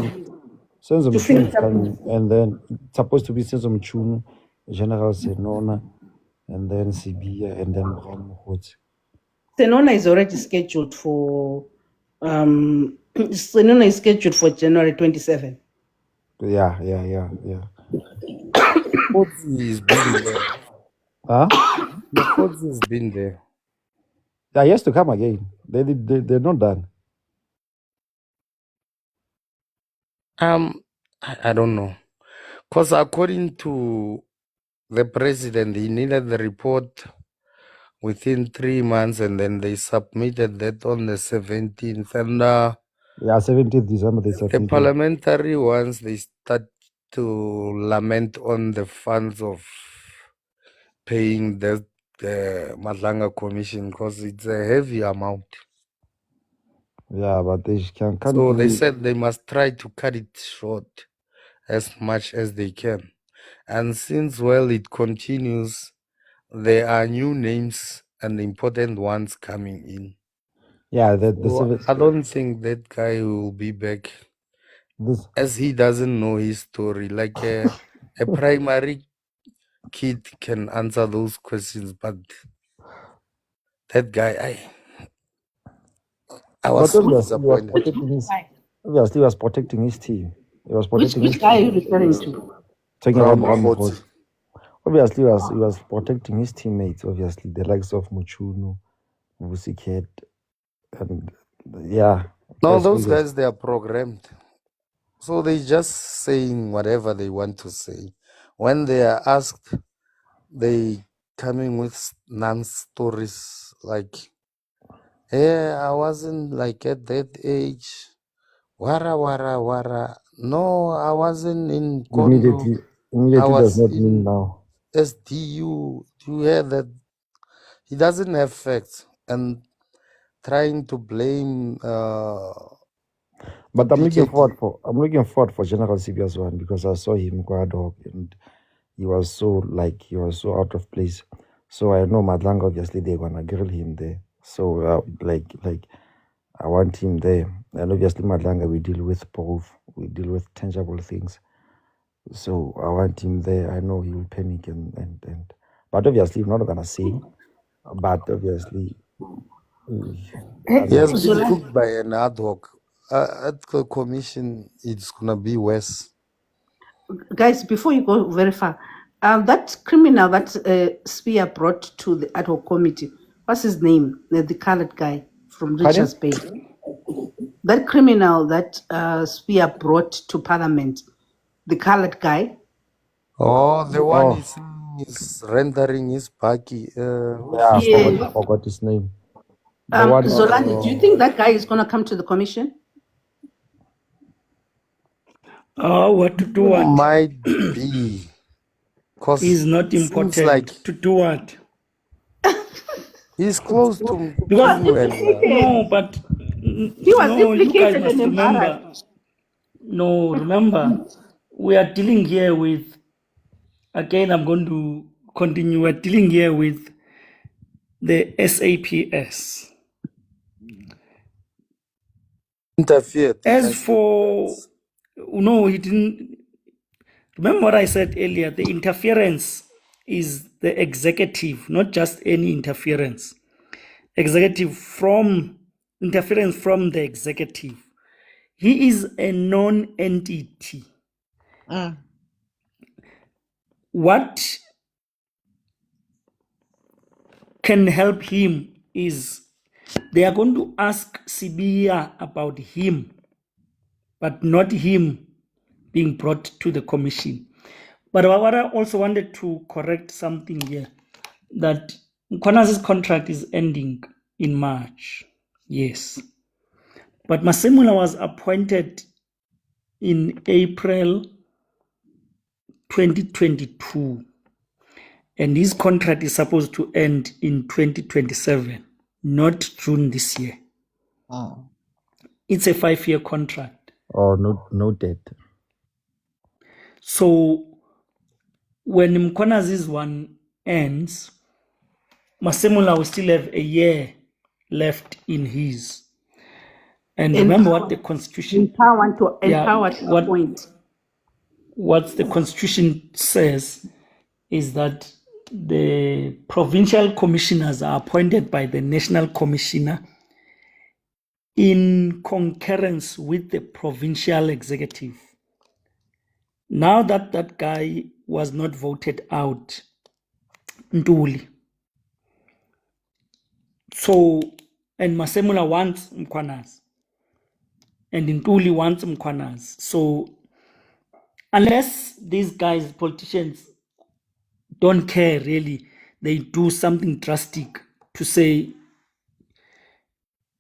Senzom To Chune finish is up. coming, and then it's supposed to be Senzom Chune, General Senona, and then Sibia, and then Brown Mokgotsi. Senona is already scheduled for Senona is scheduled for January 27. Yeah. He's been there. Huh? Mokgotsi has been there. Yeah, he has to come again. They're not done. I don't know. Because according to the president, he needed the report within 3 months, and then they submitted that on the 17th. And Yeah, 17th December they the submitted. parliamentary ones, they start to lament on the funds of paying the Madlanga Commission because it's a heavy amount. Yeah, but they can't So they do. said they must try to cut it short as much as they can. And since, well, it continues, there are new names and important ones coming in. Yeah, So I don't think that guy will be back, as he doesn't know his story. Like a primary kid can answer those questions, but that guy, I was But so obviously he was disappointed. protecting his team. He was Which protecting his guy are team. you referring to? Talking about Brown Brown Mokgotsi. Mokgotsi. Obviously, he was protecting his teammates. Obviously, the likes of Muchunu, Vusiket, and yeah. No, That's those obvious. guys, they are programmed. So they just saying whatever they want to say. When they are asked, they coming with non-stories like, "Yeah, I wasn't like at that age. Wara, wara, wara. No, I wasn't in Kondo. I Immediately does was not mean in now. SDU." Do you hear that? He doesn't have facts, and trying to blame But the PKD. I'm looking forward for General Sibia's one because I saw him go ad hoc and he was so out of place. So I know Madlang obviously they're gonna grill him there. So I want him there. And obviously Madlanga we deal with proof, we deal with tangible things. So I want him there. I know he will panic and but obviously I'm not gonna sing. But obviously He has been Zolani, cooked by an ad hoc. At the commission, it's gonna be worse. guys, before you go very far, that criminal that Spear brought to the ad hoc committee, what's his name? The colored guy from pardon? Richards Bay. That criminal that Spear brought to Parliament, the colored guy. Oh, the one Oh is rendering his baki. Who's yeah, his Yeah. name? I forgot his name. The one Zolani, do you think that guy is going to come to the commission? What to do what? Might be. Because Is not seems like important. To do what? he's close to Because Mchunu and no, but He was No, you guys implicated must and remember. embarrassed. No, remember, we are dealing here with, again, I'm going to continue. We're dealing here with the SAPS. Interfered. As for, no, he didn't. Remember what I said earlier, the interference is the executive, not just any interference. Interference from the executive. He is a non-entity. What can help him is they are going to ask Sibia about him, but not him being brought to the commission. But what I also wanted to correct something here, that Mkwana's contract is ending in March. Yes. But Masemula was appointed in April 2022. And his contract is supposed to end in 2027, not June this year. It's a 5-year contract. Oh, noted. So when Mkwanazi's one ends, Masemula will still have a year left in his. And remember what the constitution Empower to appoint. What the constitution says is that the provincial commissioners are appointed by the national commissioner in concurrence with the provincial executive. Now that that guy was not voted out, Ntuli. So, and Masemula wants Mkwanas, and Ntuli wants Mkwanas. So, unless these guys, politicians, don't care really, they do something drastic to say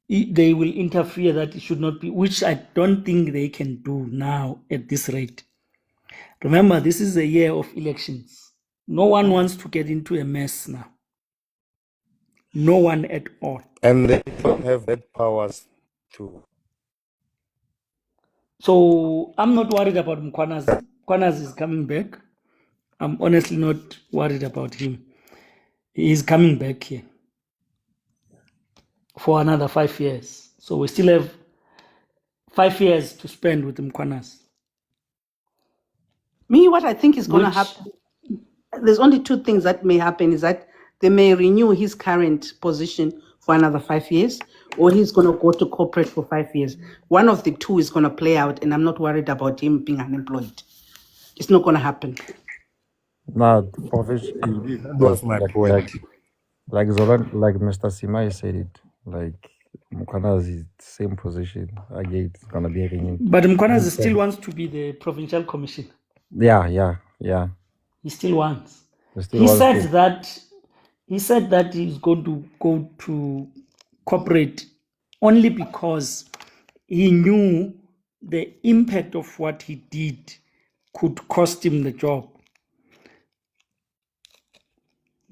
they will interfere that it should not be, which I don't think they can do now at this rate. Remember, this is a year of elections. No one wants to get into a mess now. No one at all. And they don't have that powers to. So I'm not worried about Mkwanas. Mkwanas is coming back. I'm honestly not worried about him. He is coming back here for another 5 years. So we still have 5 years to spend with Mkwanas. Me, what I think is going to happen, there's only two things that may happen, is that they may renew his current position for another 5 years, or he's going to go to corporate for 5 years. One of the two is going to play out, and I'm not worried about him being unemployed. It's not going to happen. Now, That was my point. like Mr. Simayi said it, like Mkwana's is same position. Again, it's gonna be renewed. But Mkwanas still wants to be the provincial commissioner. Yeah. He still wants. He said that he's going to go to corporate only because he knew the impact of what he did could cost him the job.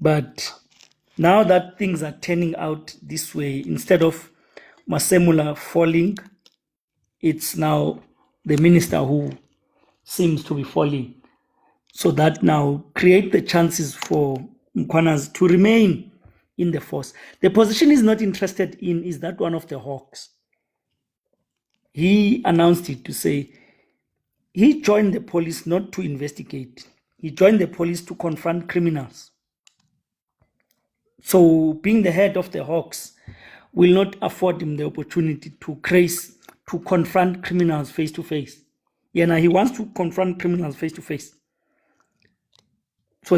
But now that things are turning out this way, instead of Masemula falling, it's now the minister who seems to be falling. So that now create the chances for Mkwanas to remain in the force. The position he's not interested in is that one of the hawks. He announced it to say he joined the police not to investigate. He joined the police to confront criminals. So being the head of the hawks will not afford him the opportunity to confront criminals face to face. Yeah, now he wants to confront criminals face to face. So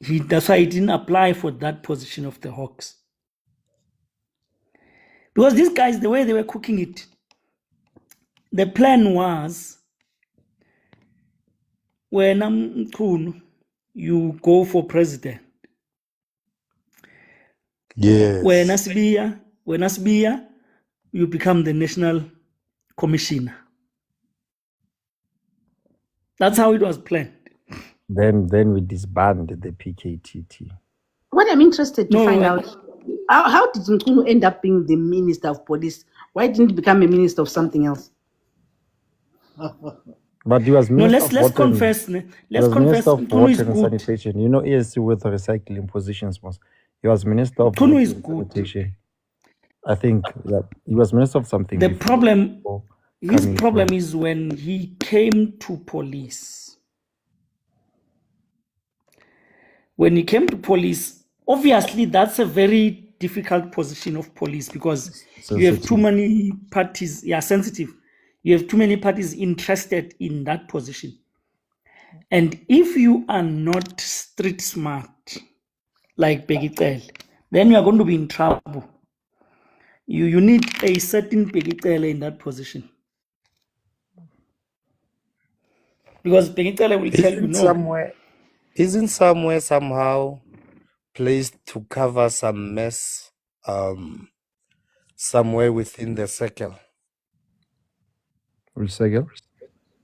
that's why he didn't apply for that position of the hawks. Because these guys, the way they were cooking it, the plan was when you go for president. Yes. When Asbia, you become the national commissioner. That's how it was planned. Then we disband the PKTT. What I'm interested to find out, how did Mkunu end up being the minister of police Why didn't he become a minister of something else? But he was No, minister of let's water. confess. He Let's was confess. minister of Tunu water is and good. sanitation. You know, ESC with the recycling positions was. He was minister of Tunu water is and good. sanitation. I think that he was minister of something The before. problem, his coming problem here. is when he came to police. When he came to police, obviously that's a very difficult position of police because you have too Sensitive. many parties, sensitive. You have too many parties interested in that position. And if you are not street smart, like Begitel, then you are going to be in trouble. You need a certain Begitel in that position. Because Begitel will tell you no. Isn't somewhere somehow placed to cover some mess somewhere within the circle? Which circle?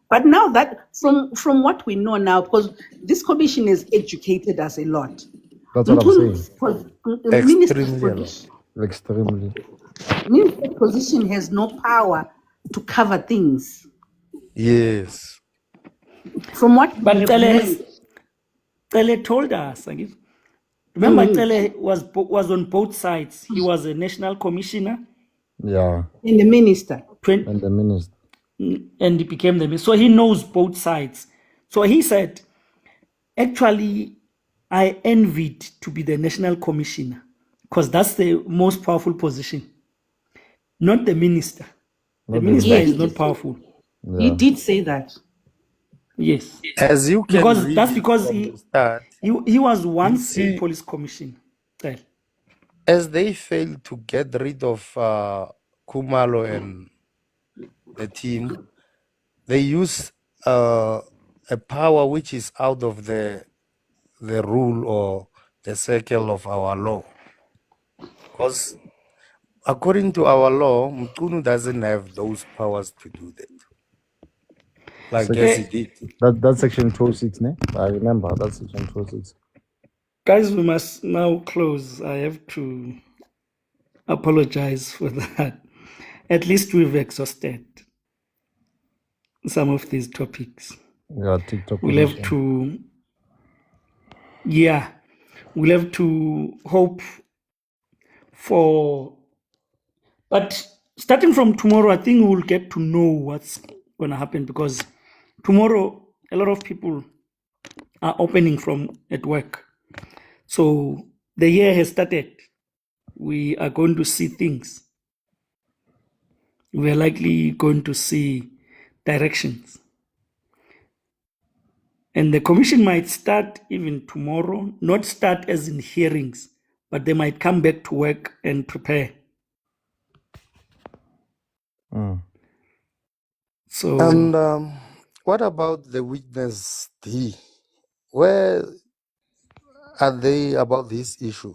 But now that from what we know now, because this commission has educated us a lot. That's what I'm saying. Minister's Extremely a lot. position, Extremely. minister's position has no power to cover things. Yes. From what we But have learned, Tele told us. Remember, Tele was on both sides. He was a national commissioner. Yeah. in the minister. And the minister. And he became the minister. So he knows both sides. So he said, actually, I envied to be the national commissioner because that's the most powerful position, not the minister. The minister is not powerful. He did say that. Yes. As you can Because read that's it because from the start, he was once a see, police commissioner. as they failed to get rid of Kumalo and the team, they use a power which is out of the rule or the circle of our law. Because according to our law, Mkunu doesn't have those powers to do that. Like as he did. That's section 206, ne? I remember that's section 206. Guys, we must now close. I have to apologize for that. At least we've exhausted some of these topics. Yeah, TikTok. We'll have to, we'll have to hope for, but starting from tomorrow, I think we'll get to know what's going to happen because tomorrow, a lot of people are opening from at work. So the year has started. We are going to see things. We are likely going to see directions. And the commission might start even tomorrow, not start as in hearings, but they might come back to work and prepare. So, And what about the witness D? Where are they about this issue?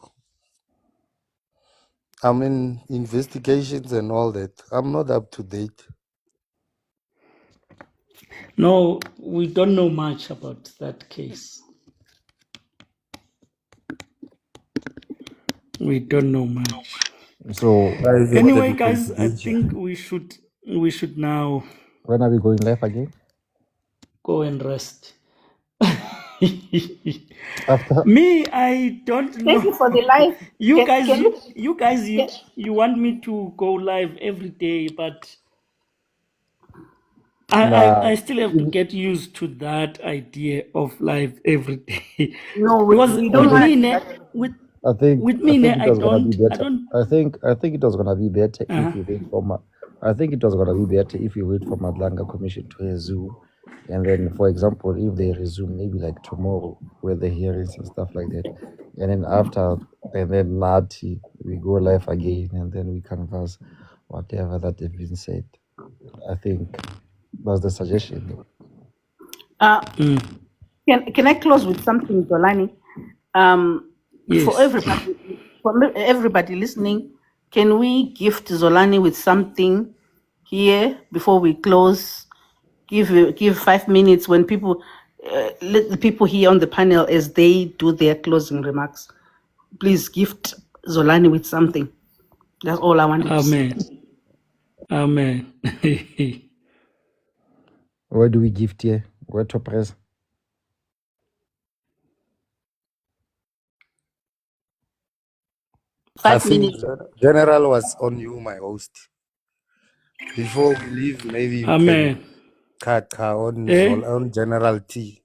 I mean, investigations and all that. I'm not up to date. no, we don't know much about that case. We don't know much. So anyway, guys, I think we should now. When are we going live again? Go and rest. After Me, I don't know. Thank you for the live. You Can guys, you want me to go live every day, but I still have to get used to that idea of live every day. No, because we don't with want me, that. I think it was gonna be better. don't. I think it was gonna be better if you wait for I think it was gonna be better if you wait for Madlanga Commission to resume, and then, for example, if they resume maybe like tomorrow with the hearings and stuff like that, and then after, and then Nati we go live again, and then we canvas whatever that has been said. I think that's the suggestion. Can I close with something, Zolani? Yes. For everybody listening, can we gift Zolani with something here before we close? Give 5 minutes when people let the people here on the panel as they do their closing remarks. Please gift Zolani with something. That's all I wanted to say. Amen. Amen. Where do we gift here? Where to press? I 5 think minutes. General was on you, my host. Before we leave, maybe you can Amen. cut on Eh? on General T.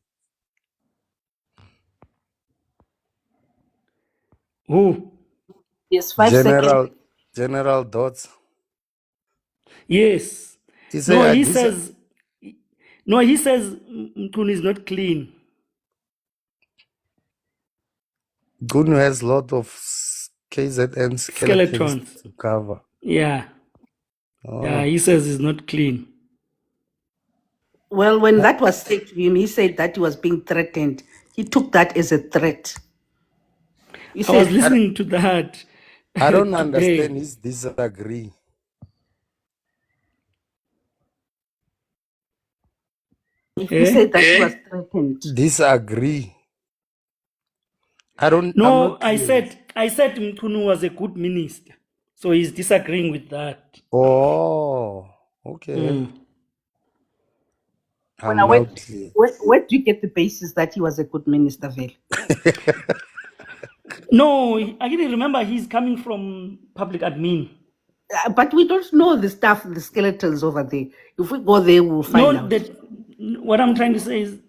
Who? Yes, 5 seconds. General Dots. Yes. He No, say he this says. No, he says Mkunu is not clean. Gunu has a lot of KZN skeletons Skeletons. to cover. Yeah. Yeah, Oh. he says he's not clean. Well, when that was said to him, he said that he was being threatened. He took that as a threat. He I was said, listening to that I don't today. understand his disagree. he said that he was threatened. Disagree. I'm No, not I clear. said Mkunu was a good minister. So he's disagreeing with that. Oh, okay. Mm. When I'm now clear. where do you get the basis that he was a good minister, Vale? No, I didn't remember he's coming from public admin. But we don't know the stuff, the skeletons over there. If we go there, we'll find No, out. that what I'm trying to say is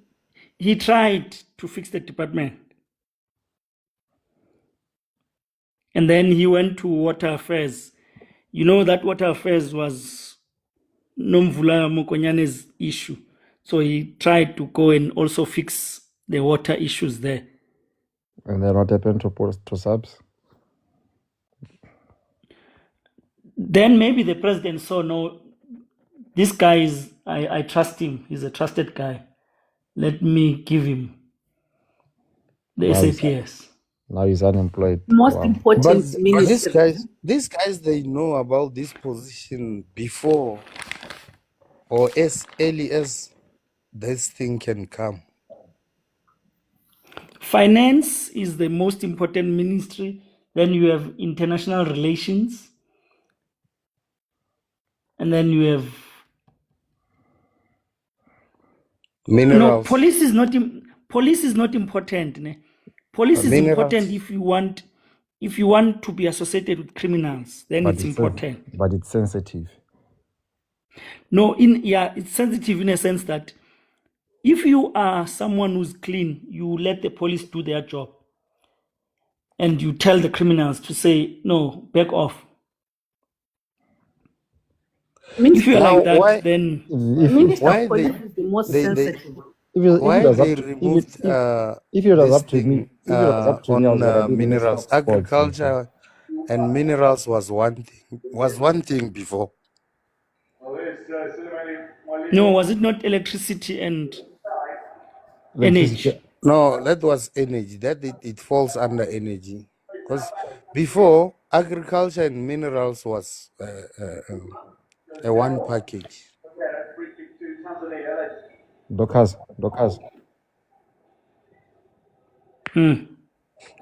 he tried to fix the department. And then he went to water affairs. You know that water affairs was Nomvula Mokonyane's issue. So he tried to go and also fix the water issues there. And then what happened to subs? Then maybe the president saw, no, this guy is, I trust him. He's a trusted guy. Let me give him the SAPS. Now he's unemployed. Most Wow. important But ministry. these guys, they know about this position before or as early as this thing can come. Finance is the most important ministry. Then you have international relations. And then you have Minerals. police is not important. Ne? Police is important Minerals. if you want to be associated with criminals, then it's important. But it's sensitive. No, it's sensitive in a sense that if you are someone who's clean, you let the police do their job. And you tell the criminals to say, no, back off. If you're like that, then Minister why of Police is the most sensitive. why they removed if it was this up to me, thing if it was up to me, I was on already Minister minerals? of Sports. Agriculture and minerals was one thing before. no, was it not electricity and energy? No, that was energy. That it falls under energy, because before agriculture and minerals was a one package. Docas.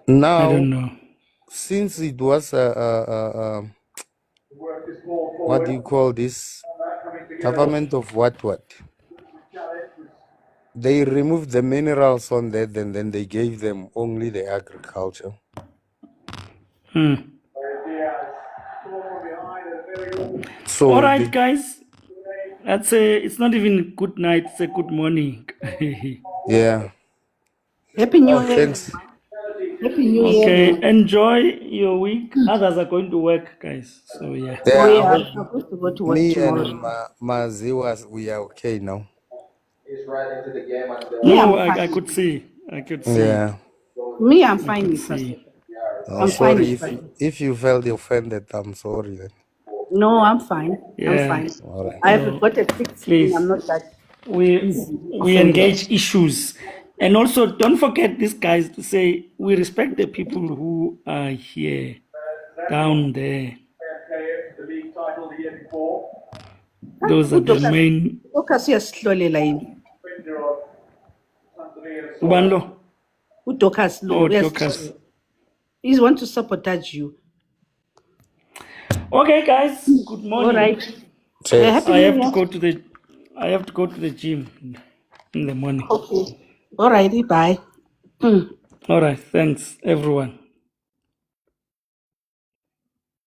Now, I don't know. since it was what do you call this? Government of what? They removed the minerals on that, and then they gave them only the agriculture. So all right, guys. It's not even good night, it's a good morning. yeah. Happy New Year. Thanks. Happy New Year. Okay, enjoy your week. Others are going to work, guys. So yeah. Yeah, Oh, I yeah, hope I'm supposed to go to work me tomorrow. and Mazi we are okay now. Me, No, I'm I fine. could see. Yeah. Me, I'm I fine could with see. Pastor. I'm I'm fine sorry with Pastor. if you felt offended. I'm sorry then. No, I'm fine. I'm Yeah. fine. All right. I've No, got a thick skin. I'm please. not that easy We offended. engage issues. And also don't forget these guys to say we respect the people who are here down there. Those are the main Focus uyasihlolela yini? Ubando. Udokas lo Oh, uyasihlolela. Dorcas. He's want to sabotage you. Okay, guys. Good morning. All right. Happy I New have to Year. go to the gym in the morning. Okay. Alrighty, bye. All right, thanks everyone.